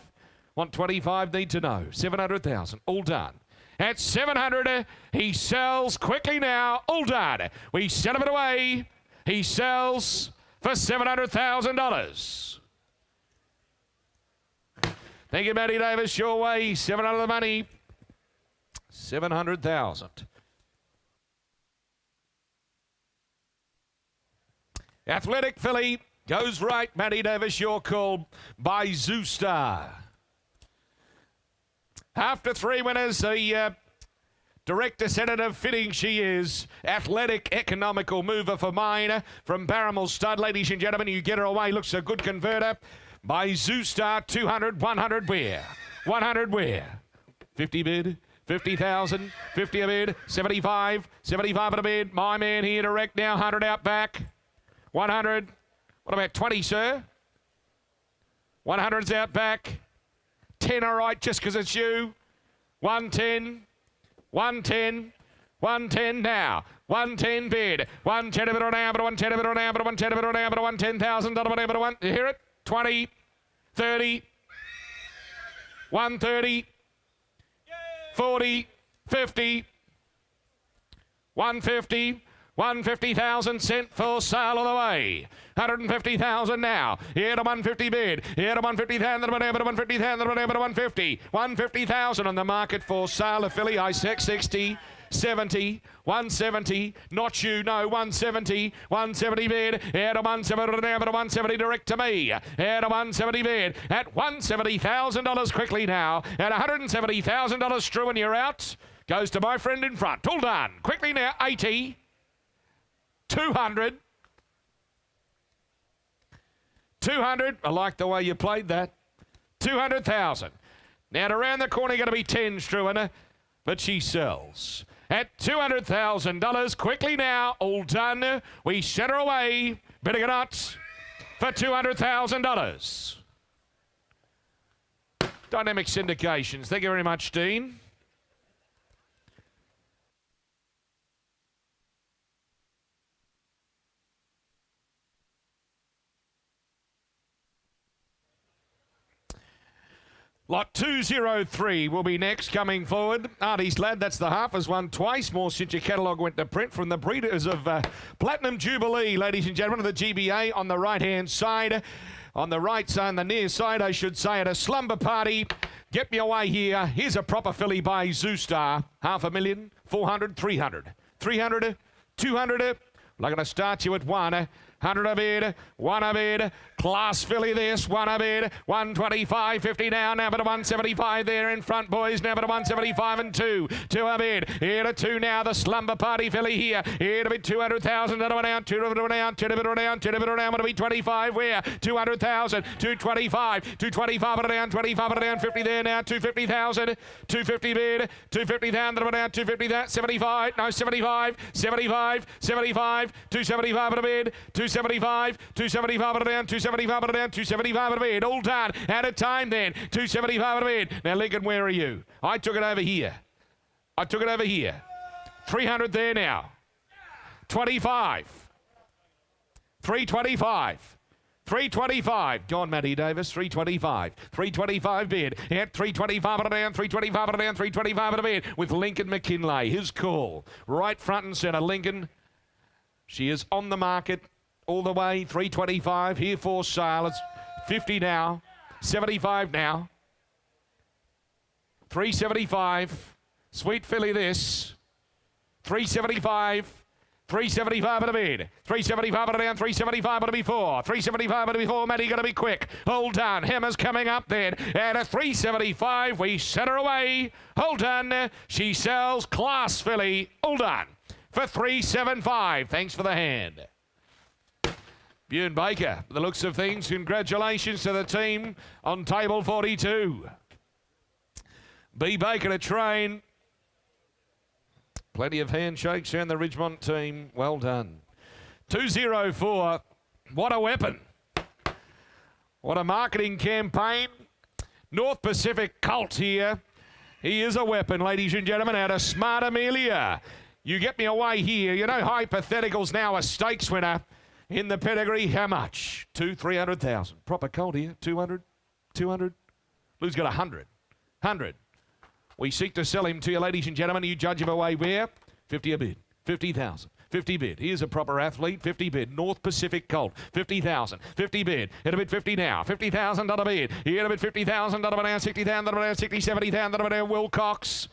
Want 25? Need to know. 700,000. All done. At 700, he sells quickly now. All done. We send him it away. He sells for $700,000. Thank you, Matty Davis. Your way. 700 of the money. 700,000. Athletic filly goes right. Matty Davis, your call by Zoostar. After 3 winners, the director, Senator Fitting, she is. Athletic, economical mover for mine from Barramel Stud. Ladies and gentlemen, you get her away. Looks a good converter. By Zoostar, 200, 100 where? 100 where? 50 bid, 50,000, 50 a bid, 75, 75 at a bid. My man here direct now, 100 out back. 100. What about 20, sir? 100's out back. 10, all right, just because it's you. 110, 110, 110 now. 110 bid. 110 a bit on down, but 110 a bit on down, but 110 a bit on down, but $110,000, but one. You hear it? 20, 30, 130, 40, 50, 150. 150,000 sent for sale of the way. 150,000 now. Here to 150 bid. Here to 150,000. 150,000. 150. 150,000 on the market for sale of filly. I 60, 70, 170. Not you, no. 170. 170 bid. Here to 170 now. 170 direct to me. Here to 170 bid. At $170,000 quickly now. At $170,000 Strew and you're out. Goes to my friend in front. All done. Quickly now. 80. 200. 200. I like the way you played that. 200,000. Now, to round the corner, going to be 10, Struan, but she sells. at $200,000. Quickly now, all done. We set her away. Bidding it out for $200,000. Dynamic Syndications. Thank you very much, Dean. Lot 203 will be next coming forward. Artie's Lad, that's the half, has won twice more since your catalogue went to print from the breeders of Platinum Jubilee, ladies and gentlemen, of the GBA on the right-hand side. On the right side, the near side, I should say, at a slumber party. Get me away here. Here's a proper filly by Zoostar. 500,000, 400, 300. 300, 200. I'm going to start you at 100 a bid, 1 a bid, class filly this, 1 a bid, 125, 50 now but a 175 there in front, boys, now but a 175 and 2 a bid, here to 2 now, the slumber party filly here to be 200,000, to be down, to be 25, where, 200,000, 225, 225, but down, 25, but down, 50 there now, 250,000, 250 bid, 250,000, to be down, 250, that, 75, no, 75, 75, 75, 275 but a bid, 275, 275 at a down, 275 at a down, 275 at a bid. All done. Out of time then. 275 at a bid. Now, Lincoln, where are you? I took it over here. 300 there now. 25. 325. 325. Go on, Matty Davis. 325. 325 bid. At 325 at a down, 325 at a down, 325 at a bid. With Lincoln McKinlay. His call. Right front and centre. Lincoln. She is on the market. All the way, 325, here for sale. It's 50 now, 75 now. 375, sweet filly this. 375, 375 at a bid. 375 at a down, 375 at a before. 375 at a before, Matty got to be quick. Hold on, Hammer's coming up then. At a 375, we set her away. Hold on, she sells class filly. Hold on, for 375. Thanks for the hand. Bjorn Baker, the looks of things, congratulations to the team on table 42. B. Baker to train. Plenty of handshakes around the Ridgemont team. Well done. 204. What a weapon. What a marketing campaign. North Pacific Colt here. He is a weapon, ladies and gentlemen, out of Smart Amelia. You get me away here. You know, hypotheticals now a stakes winner. In the pedigree, how much? 300,000. Proper colt here. 200, 200. Lou's got 100. 100. We seek to sell him to you, ladies and gentlemen. You judge him away where? 50 a bid. 50,000. 50 bid. Here's a proper athlete. 50 bid. North Pacific Colt. 50,000. 50 bid. Hit a bid 50 now. 50,000 on a bid. Here a bid 50,000 on a down. 60,000 on a down. 60, 70,000 on a down. Wilcox.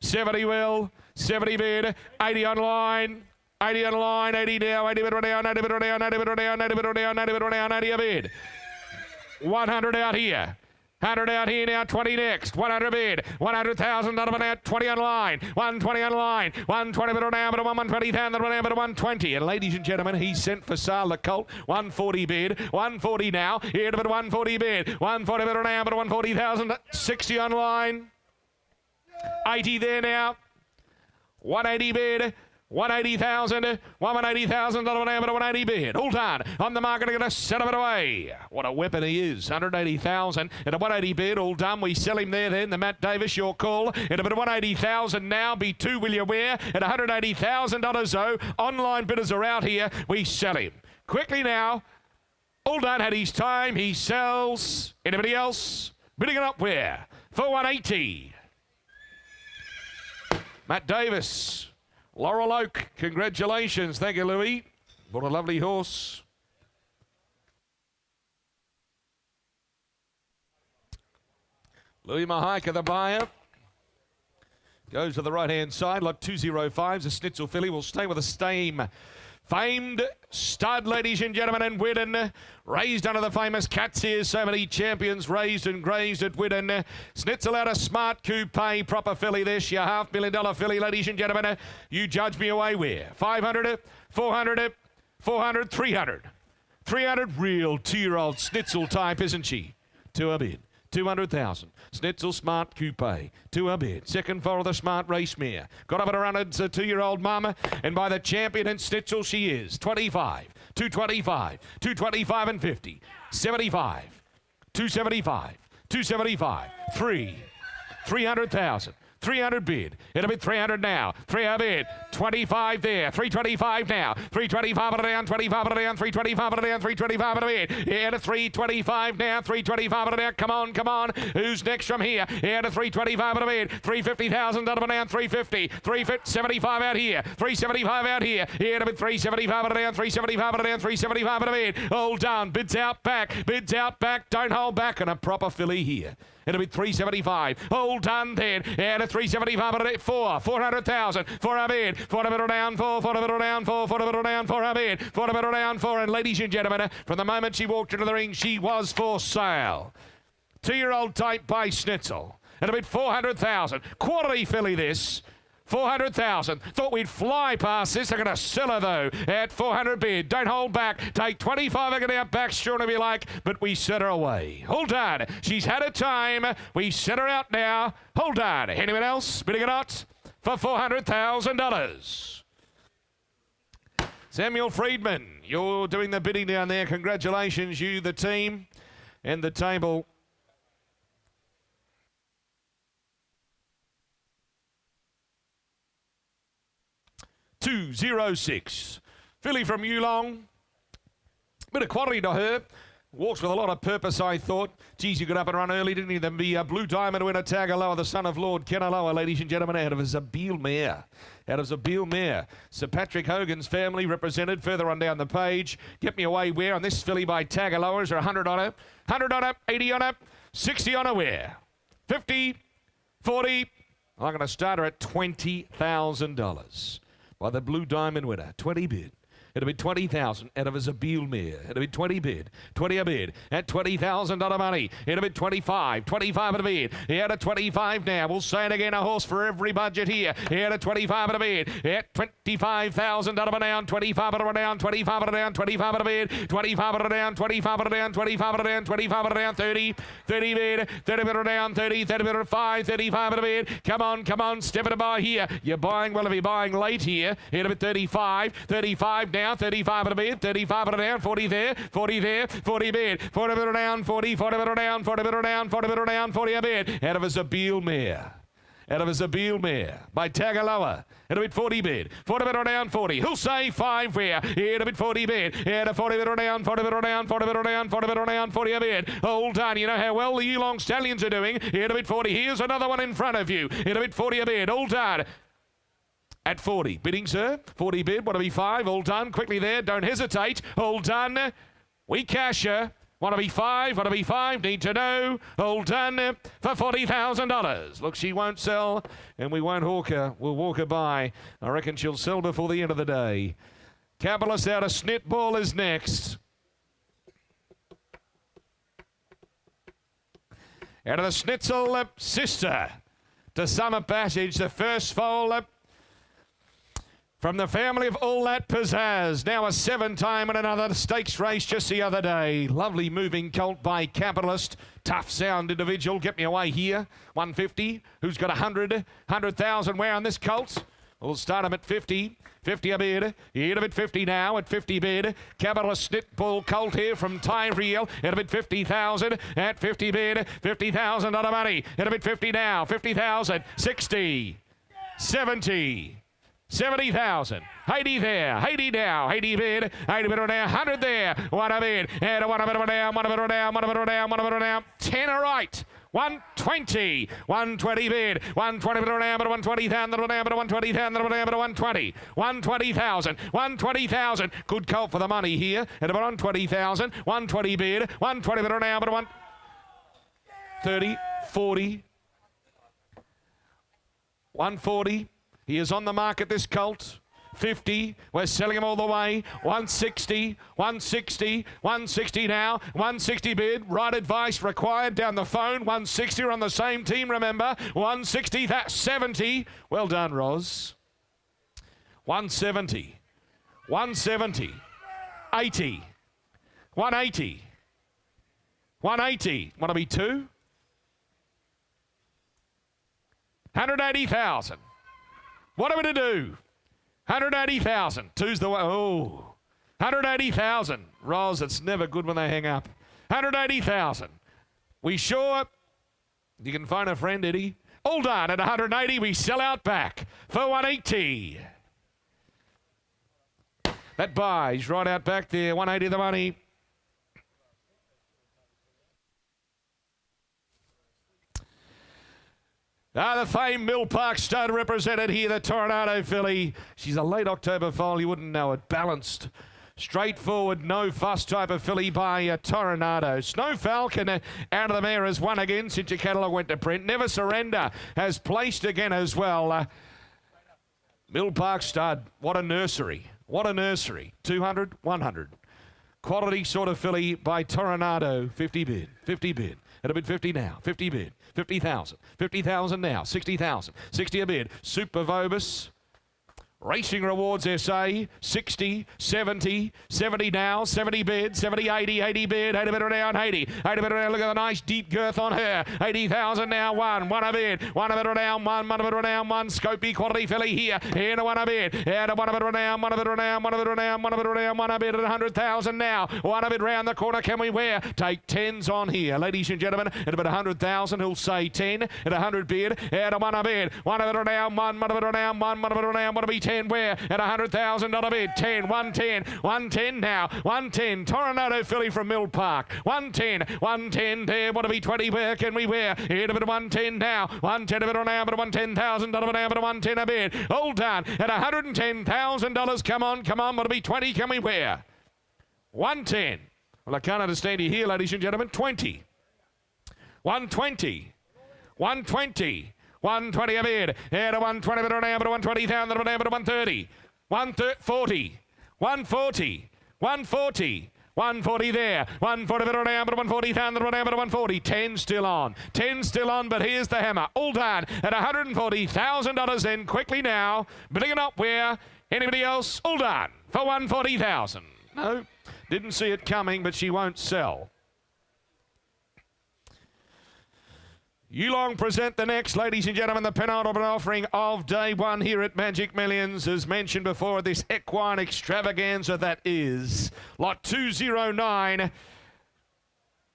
70 will. 70 bid. 80 online. 80 on the line, 80 down, 80 bid down, 80 bid down, 80 bid down, 80 bid down, 80 bid down, 80 a bid. 100 out here. 100 out here now, 20 next. 100 bid. 100,000 out, 20 on line. 120 on line. 120 bid down, but a 120,000 down, but a 120. And ladies and gentlemen, he's sent for sale the colt. 140 bid. 140 now. Here to bid 140 bid. 140 bid down, but a 140,000. 60 on line. 80 there now. 180 bid. 180,000, 180,000, but a 180 bid. All done. On the market, going to set him away. What a weapon he is. 180,000 at a 180 bid. All done. We sell him there then. The Matt Davis, your call. At a bit of 180,000 now. B2, will you wear? At $180,000 though. Online bidders are out here. We sell him. Quickly now. All done. Had his time. He sells. Anybody else? Bidding it up where? For 180. Matt Davis. Laurel Oak, congratulations. Thank you, Louis. What a lovely horse. Louis Mahika, the buyer. Goes to the right-hand side. Lot 205's a Schnitzel filly. Will stay with the same. Famed stud, ladies and gentlemen, in Widden. Raised under the famous Cats here. So many champions raised and grazed at Widden. Schnitzel out a smart coupe. Proper filly this. Your $500,000 filly, ladies and gentlemen. You judge me away where? 500, 400, 400, 300. 300. Real 2-year-old Schnitzel type, isn't she? To a bid. 200,000. Schnitzel Smart Coupe to a bid. Second for the Smart Race Mare. Got up at around its 2-year-old mama, and by the champion in Schnitzel she is 25, 225, 225 and 50, 75, 275, 275, 300,000. 300 bid. It'll be 300 now. 300 bid. 25 there. 325 now. 325 on it down. 25 on it down. 325 on it down. 325 on it bid. Here to 325 now. 325 on it down. Come on, come on. Who's next from here? Here to 325 on a bid. 350,000 on it down. 350. 375 out here. 375 out here. Here to bid. 375 on it down. 375 on it down. 375 on a bid. All done. Bids out back. Bids out back. Don't hold back. And a proper filly here. It'll be 375. All done then. And a 375 on it. 400,000 for a bid. For a bit down. For a bit down. For a bit down. For a bid. For a bit down. For. And ladies and gentlemen, from the moment she walked into the ring, she was for sale. 2-year-old type by Schnitzel. It'll be 400,000. Quality filly this. 400,000. Thought we'd fly past this. They're going to sell her, though, at 400 bid. Don't hold back. Take 25 again out back, sure if you like, but we set her away. Hold on. She's had a time. We set her out now. Hold on. Anyone else bidding it out for $400,000? Samuel Friedman, you're doing the bidding down there. Congratulations, you, the team, and the table. $206. Filly from Yearling. Bit of quality to her. Walks with a lot of purpose, I thought. Geez, you got up and run early, didn't you? Then be a Blue Diamond winner, Tagaloa, the son of Lord Kenaloa, ladies and gentlemen, out of a Zabeel mare. Out of Zabeel mare. Sir Patrick Hogan's family represented further on down the page. Get me away where on this filly by Tagaloa. Is there 100 on her? 100 on her, 80 on her, 60 on her where? 50, 40. I'm going to start her at $20,000. By the Blue Diamond winner, 20 bid. It'll be 20,000 out of a Zabeel mare. It'll be 20 bid. 20 a bid at $20,000 money. It'll be 25. 25 at a bid. Here to 25 now. We'll say it again. A horse for every budget here. Here to 25 at a bid. At $25,000 down. 25 at a down. 25 at a down. 25 at a bid. 25 at a down. 25 at a down. 25 at a down. 25 at a down. 30. 30 bid. 30 bid down. 30. 30 bid at 5. 35 at a bid. Come on, come on. Step it by here. You're buying, well, if you're buying late here. It'll be 35. 35 now. 35 at a bid, 35 at a down, 40 there, 40 there, 40 bid, 40 bid down, 40, 40 bid down, 40 bid down, 40 bid down, 40 a bid, out of a Zabeel mare. Out of a Zabeel mare by Tagaloa. It'll be 40 bid. 40 bid down, 40. Who'll say 5 where? It'll be 40 bid. It'll 40 bid down, 40 bid down, 40 bid down, 40 bid down, 40 a bid. Hold on. You know how well the Yearling Stallions are doing. It'll be 40. Here's another one in front of you. It'll be 40 a bid. Hold on. At 40. Bidding, sir. 40 bid. Want to be 5. All done. Quickly there. Don't hesitate. All done. We cash her. Want to be 5. Want to be 5. Need to know. All done for $40,000. Look, she won't sell, and we won't hawk her. We'll walk her by. I reckon she'll sell before the end of the day. Capitalist out of Snitball is next. Out of the Schnitzel sister to Summer Passage, the first foal from the family of All That Pizzazz. Now a 7-time in another stakes race just the other day. Lovely moving colt by Capitalist. Tough sound individual. Get me away here. 150. Who's got 100,000 where on this colt? We'll start him at 50. 50 a bid. Here to bid 50 now at 50 bid. Capitalist Snitball colt here from Tyrrell. It'll bid 50,000 at 50 bid. $50,000 money. It'll bid 50 now. 50,000. 60. 70. 70,000. 80 there. 80 now. 80 bid. 80 bid down. 100 there. 1 a bid. And 1 a bid down. 1 a bid down. 1 a bid down. 1 a bid down. 10 a right. 120. 120 bid. 120 bid down. 120,000. 120,000. 120. 120,000. 120,000. Good colt for the money here. At about 120,000. 120 bid. 120 bid down. But 30. 40. 140. He is on the market, this colt. 50. We're selling him all the way. 160. 160. 160 now. 160 bid. Right advice required down the phone. 160. We're on the same team, remember. 160. That's 70. Well done, Roz. 170. 170. 80. 180. 180. Want to be 2? 180,000. What are we to do? 180,000. Two's the way. Oh. 180,000. Roz, it's never good when they hang up. 180,000. We sure... You can phone a friend, Eddie. All done at 180. We sell out back for 180. That buys right out back there. 180 the money. The famed Mill Park stud represented here, the Tornado filly. She's a late October foal, you wouldn't know it. Balanced, straightforward, no fuss type of filly by Tornado. Snow Falcon out of the mare has won again since your catalogue went to print. Never Surrender has placed again as well. Mill Park stud, what a nursery. What a nursery. 200, 100. Quality sort of filly by Tornado. 50 bid, 50 bid. It'll bid 50 now, 50 bid, 50,000, 50,000 now, 60,000, 60 a bid. Super Vobus. Racing Rewards SA, 60, 70, 70 now, 70 bid, 70, 80, 80 bid, 80 bid around 80, 80 bid around, look at the nice deep girth on her, 80,000 now, one a bid, one a bid around, one a bid around, one, Scopy quality filly here, and one a bid, and one a bid around, one a bid around, one a bid around, one a bid around, one a bid at 100,000 now, one a bid round the corner, can we wear? Take 10s on here, ladies and gentlemen, at about 100,000, he'll say 10, at 100 bid, and one a bid, one a bid around, one a bid around, one a bid around, one a bid 10 where at $100,000 bid. 10, 110, 110 now, 110. Tornado filly from Mill Park. 110, 110 there. What to be 20 where can we wear? Here to bid 110 now. 110 a bid on now, but $110,000 now, but 110 a bid. All done at $110,000. Come on, come on. What to be 20 can we wear? 110. Well, I can't understand you here, ladies and gentlemen. 20. 120. 120. 120 a bid. Here to 120 bid on now, but 120,000 but 130. 140. 140. 140. 140 there. 140 bid on now, but 140,000 but 140. 10 still on. 10 still on, but here's the hammer. All done at $140,000 then. Quickly now. Bidding it up where? Anybody else? All done for 140,000. No, didn't see it coming, but she won't sell. Yearling present the next, ladies and gentlemen, the penultimate offering of day one here at Magic Millions. As mentioned before, this equine extravaganza that is lot 209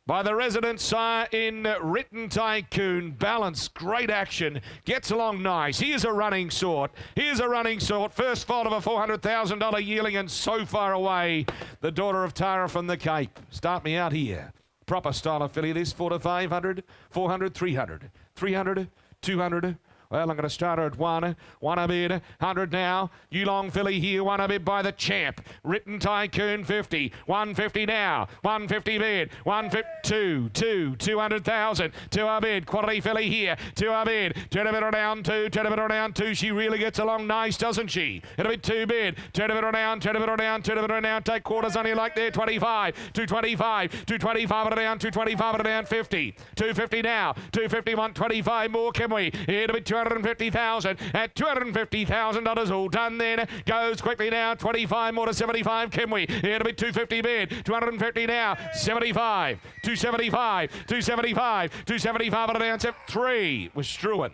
by the resident sire in Written Tycoon. Balance, great action, gets along nice. Here's a running sort. Here's a running sort. First fault of a $400,000 Yearling, and so far away, the daughter of Tara from the Cape. Start me out here. Proper style of filly this, 4 to 500, 400, 300, 300, 200. Well, I'm going to start her at one a bid, 100 now. Yearling filly here, one a bid by the champ. Written Tycoon 50, 150 now, 150 bid, 150, 200,000, 2 a bid. Quality filly here, 2 a bid, 10 a bid around 2, 10 a bid around 2. She really gets along nice, doesn't she? It'll be 2 bid, 10 a bid around, 10 a bid around, 10 a bid around. Take quarters on you like there, 25, 225, 225 around, 225 around 50, 250 now, 250, 125 more, can we? It'll be 250,000 at $250,000 all done then. Goes quickly now, 25 more to 75, can we? It'll be 250 bid, 250 now, 75, 275, 275, 275 at an ounce at 3 was Struan.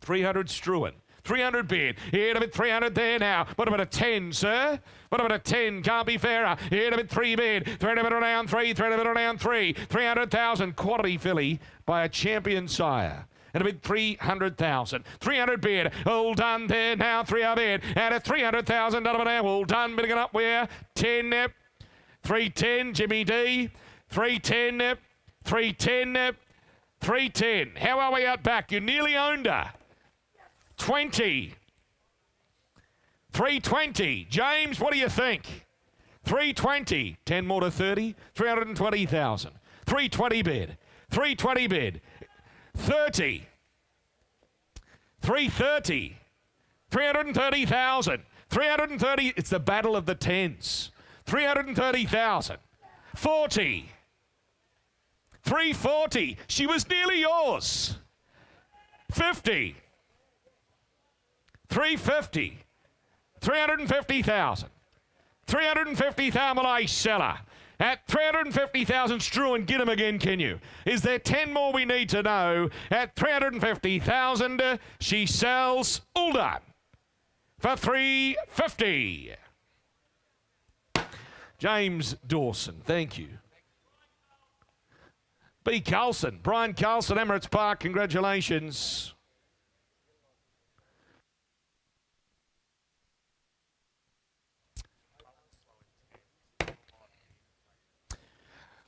300 Struan. 300 bid. Here to bid 300 there now. What about a 10, sir? What about a 10? Can't be fairer. Here to bid 3 bid. 300 bid around 3. 300 bid around 3. 300,000. Quality filly by a champion sire. And a bid 300,000. 300 bid. All done there now. 3 a bid. And a $300,000 now. All done. Bidding it up where? 10. 310. Jimmy D. 310. 310. 310. How are we out back? You nearly owned her. 20. 320. James, what do you think? 320. 10 more to 30. 320,000. 320 bid. 320 bid. 30. 330. 330,000. 330. It's the battle of the tens. 330,000. 40. 340. She was nearly yours. 50. 350. 350,000. 350,000 I seller. at 350,000. Struan, get him again, can you? Is there 10 more we need to know? At 350,000, she sells all done for 350. James Dawson, thank you. B. Carlson, Brian Carlson, Emirates Park, congratulations.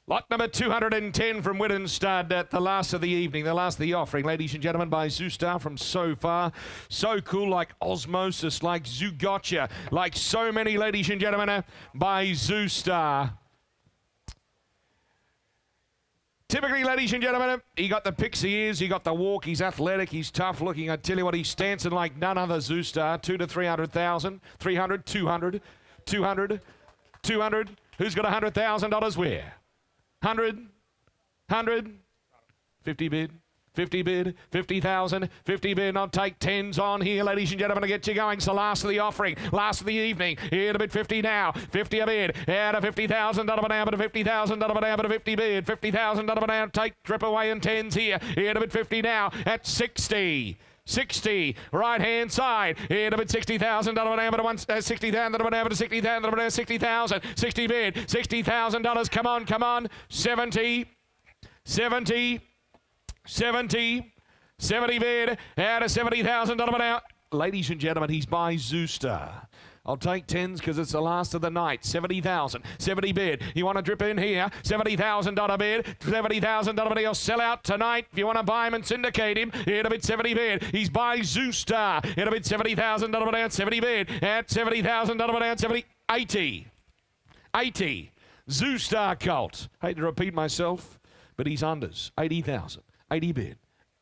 Lot number 210 from Whitten Stud at the last of the evening, the last of the offering, ladies and gentlemen, by Zoostar from So Far. So Cool, like Osmosis, like Zoogotcha, like so many, ladies and gentlemen, by Zoostar. Typically, ladies and gentlemen, he got the pixie ears, he got the walk, he's athletic, he's tough looking. I tell you what, he's dancing like none other, Zoostar. 2 to 300,000, 300, 200, 200, 200. Who's got $100,000 where? 100, 50 bid, 50 bid, 50,000, 50 bid. I'll take 10s on here, ladies and gentlemen, to get you going. So last of the offering, last of the evening. Here to bid 50 now, 50 a bid. Here to $50,000 now, but a $50,000 now, but a 50 bid. $50,000 now, take trip away in 10s here. Here to bid 50 now at 60. 60, right hand side. Here to bid $60,000 now, but $60,000 now, but $60,000, 60,000, 60 bid, $60,000. Come on, come on. 70, 70, 70, 70 bid. Out of $70,000 now. Ladies and gentlemen, he's by Zoostar. I'll take 10s because it's the last of the night. 70,000. 70 bid. You want to drip in here? $70,000 bid. $70,000 bid. He'll sell out tonight. If you want to buy him and syndicate him, here to bid 70 bid. He's by Zoostar. Here to bid $70,000 bid. 70 bid. At $70,000 bid. 70. 80. 80. Zoostar Colt. Hate to repeat myself, but he's unders. 80,000. 80 bid.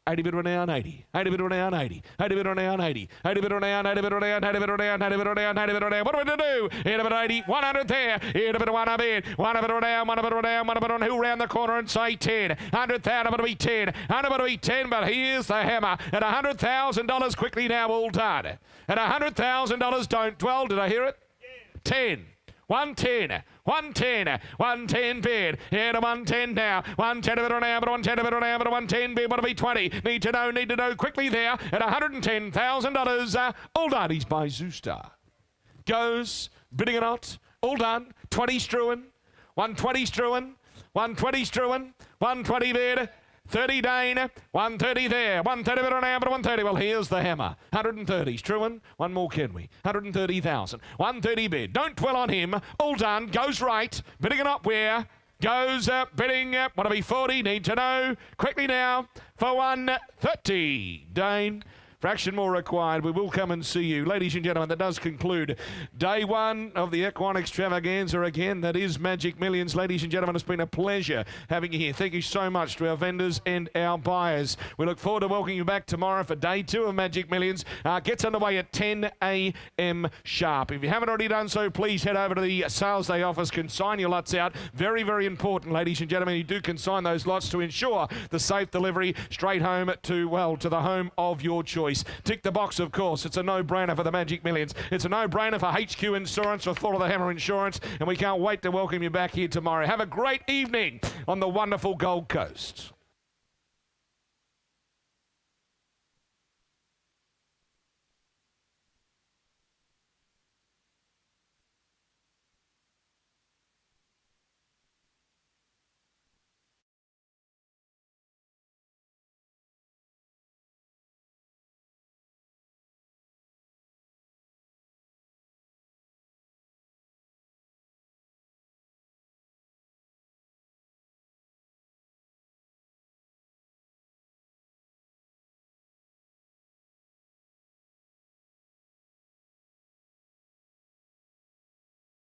80 bid down 80. 80 bid down 80. 80 bid down 80. 80 bid down 80 bid down 80 bid down 80 bid down 80 bid down. What are we to do? Here to bid 80. 100 there. Here to bid 1 bid. 1 bid down. 1 bid down. 1 bid down. Who round the corner and say 10? 100,000 to be 10. 100 to be 10. But here's the hammer at $100,000 quickly now. All done. At $100,000. Don't dwell. Did I hear it? 10. 110, 110, 110 bid. Here to 110 now. 110 bid on now, but 110 bid on now, but 110 bid. What to be 20? Need to know quickly there at $110,000. All done. He's by Zoostar. Goes, bidding it out. All done. 20 Struan, 120 Struan, 120 Struan, 120 bid. 30 Dane, 130 there, 130 bid on now, but 130. Well, here's the hammer. 130 Struan, one more can we? 130,000, 130 bid. Don't dwell on him. All done. Goes right. Bidding it up where? Goes bidding. Want to be 40? Need to know quickly now for 130. Dane. Fraction more required. We will come and see you. Ladies and gentlemen, that does conclude day one of the Equine Extravaganza. Again, that is Magic Millions. Ladies and gentlemen, it's been a pleasure having you here. Thank you so much to our vendors and our buyers. We look forward to welcoming you back tomorrow for day two of Magic Millions. Gets underway at 10 a.m. sharp. If you haven't already done so, please head over to the sales day office. Consign your lots out. Very, very important, ladies and gentlemen. You do consign those lots to ensure the safe delivery straight home to, well, to the home of your choice. Tick the box, of course. It's a no-brainer for the Magic Millions. It's a no-brainer for HQ Insurance, for Thought of the Hammer Insurance, and we can't wait to welcome you back here tomorrow. Have a great evening on the wonderful Gold Coast.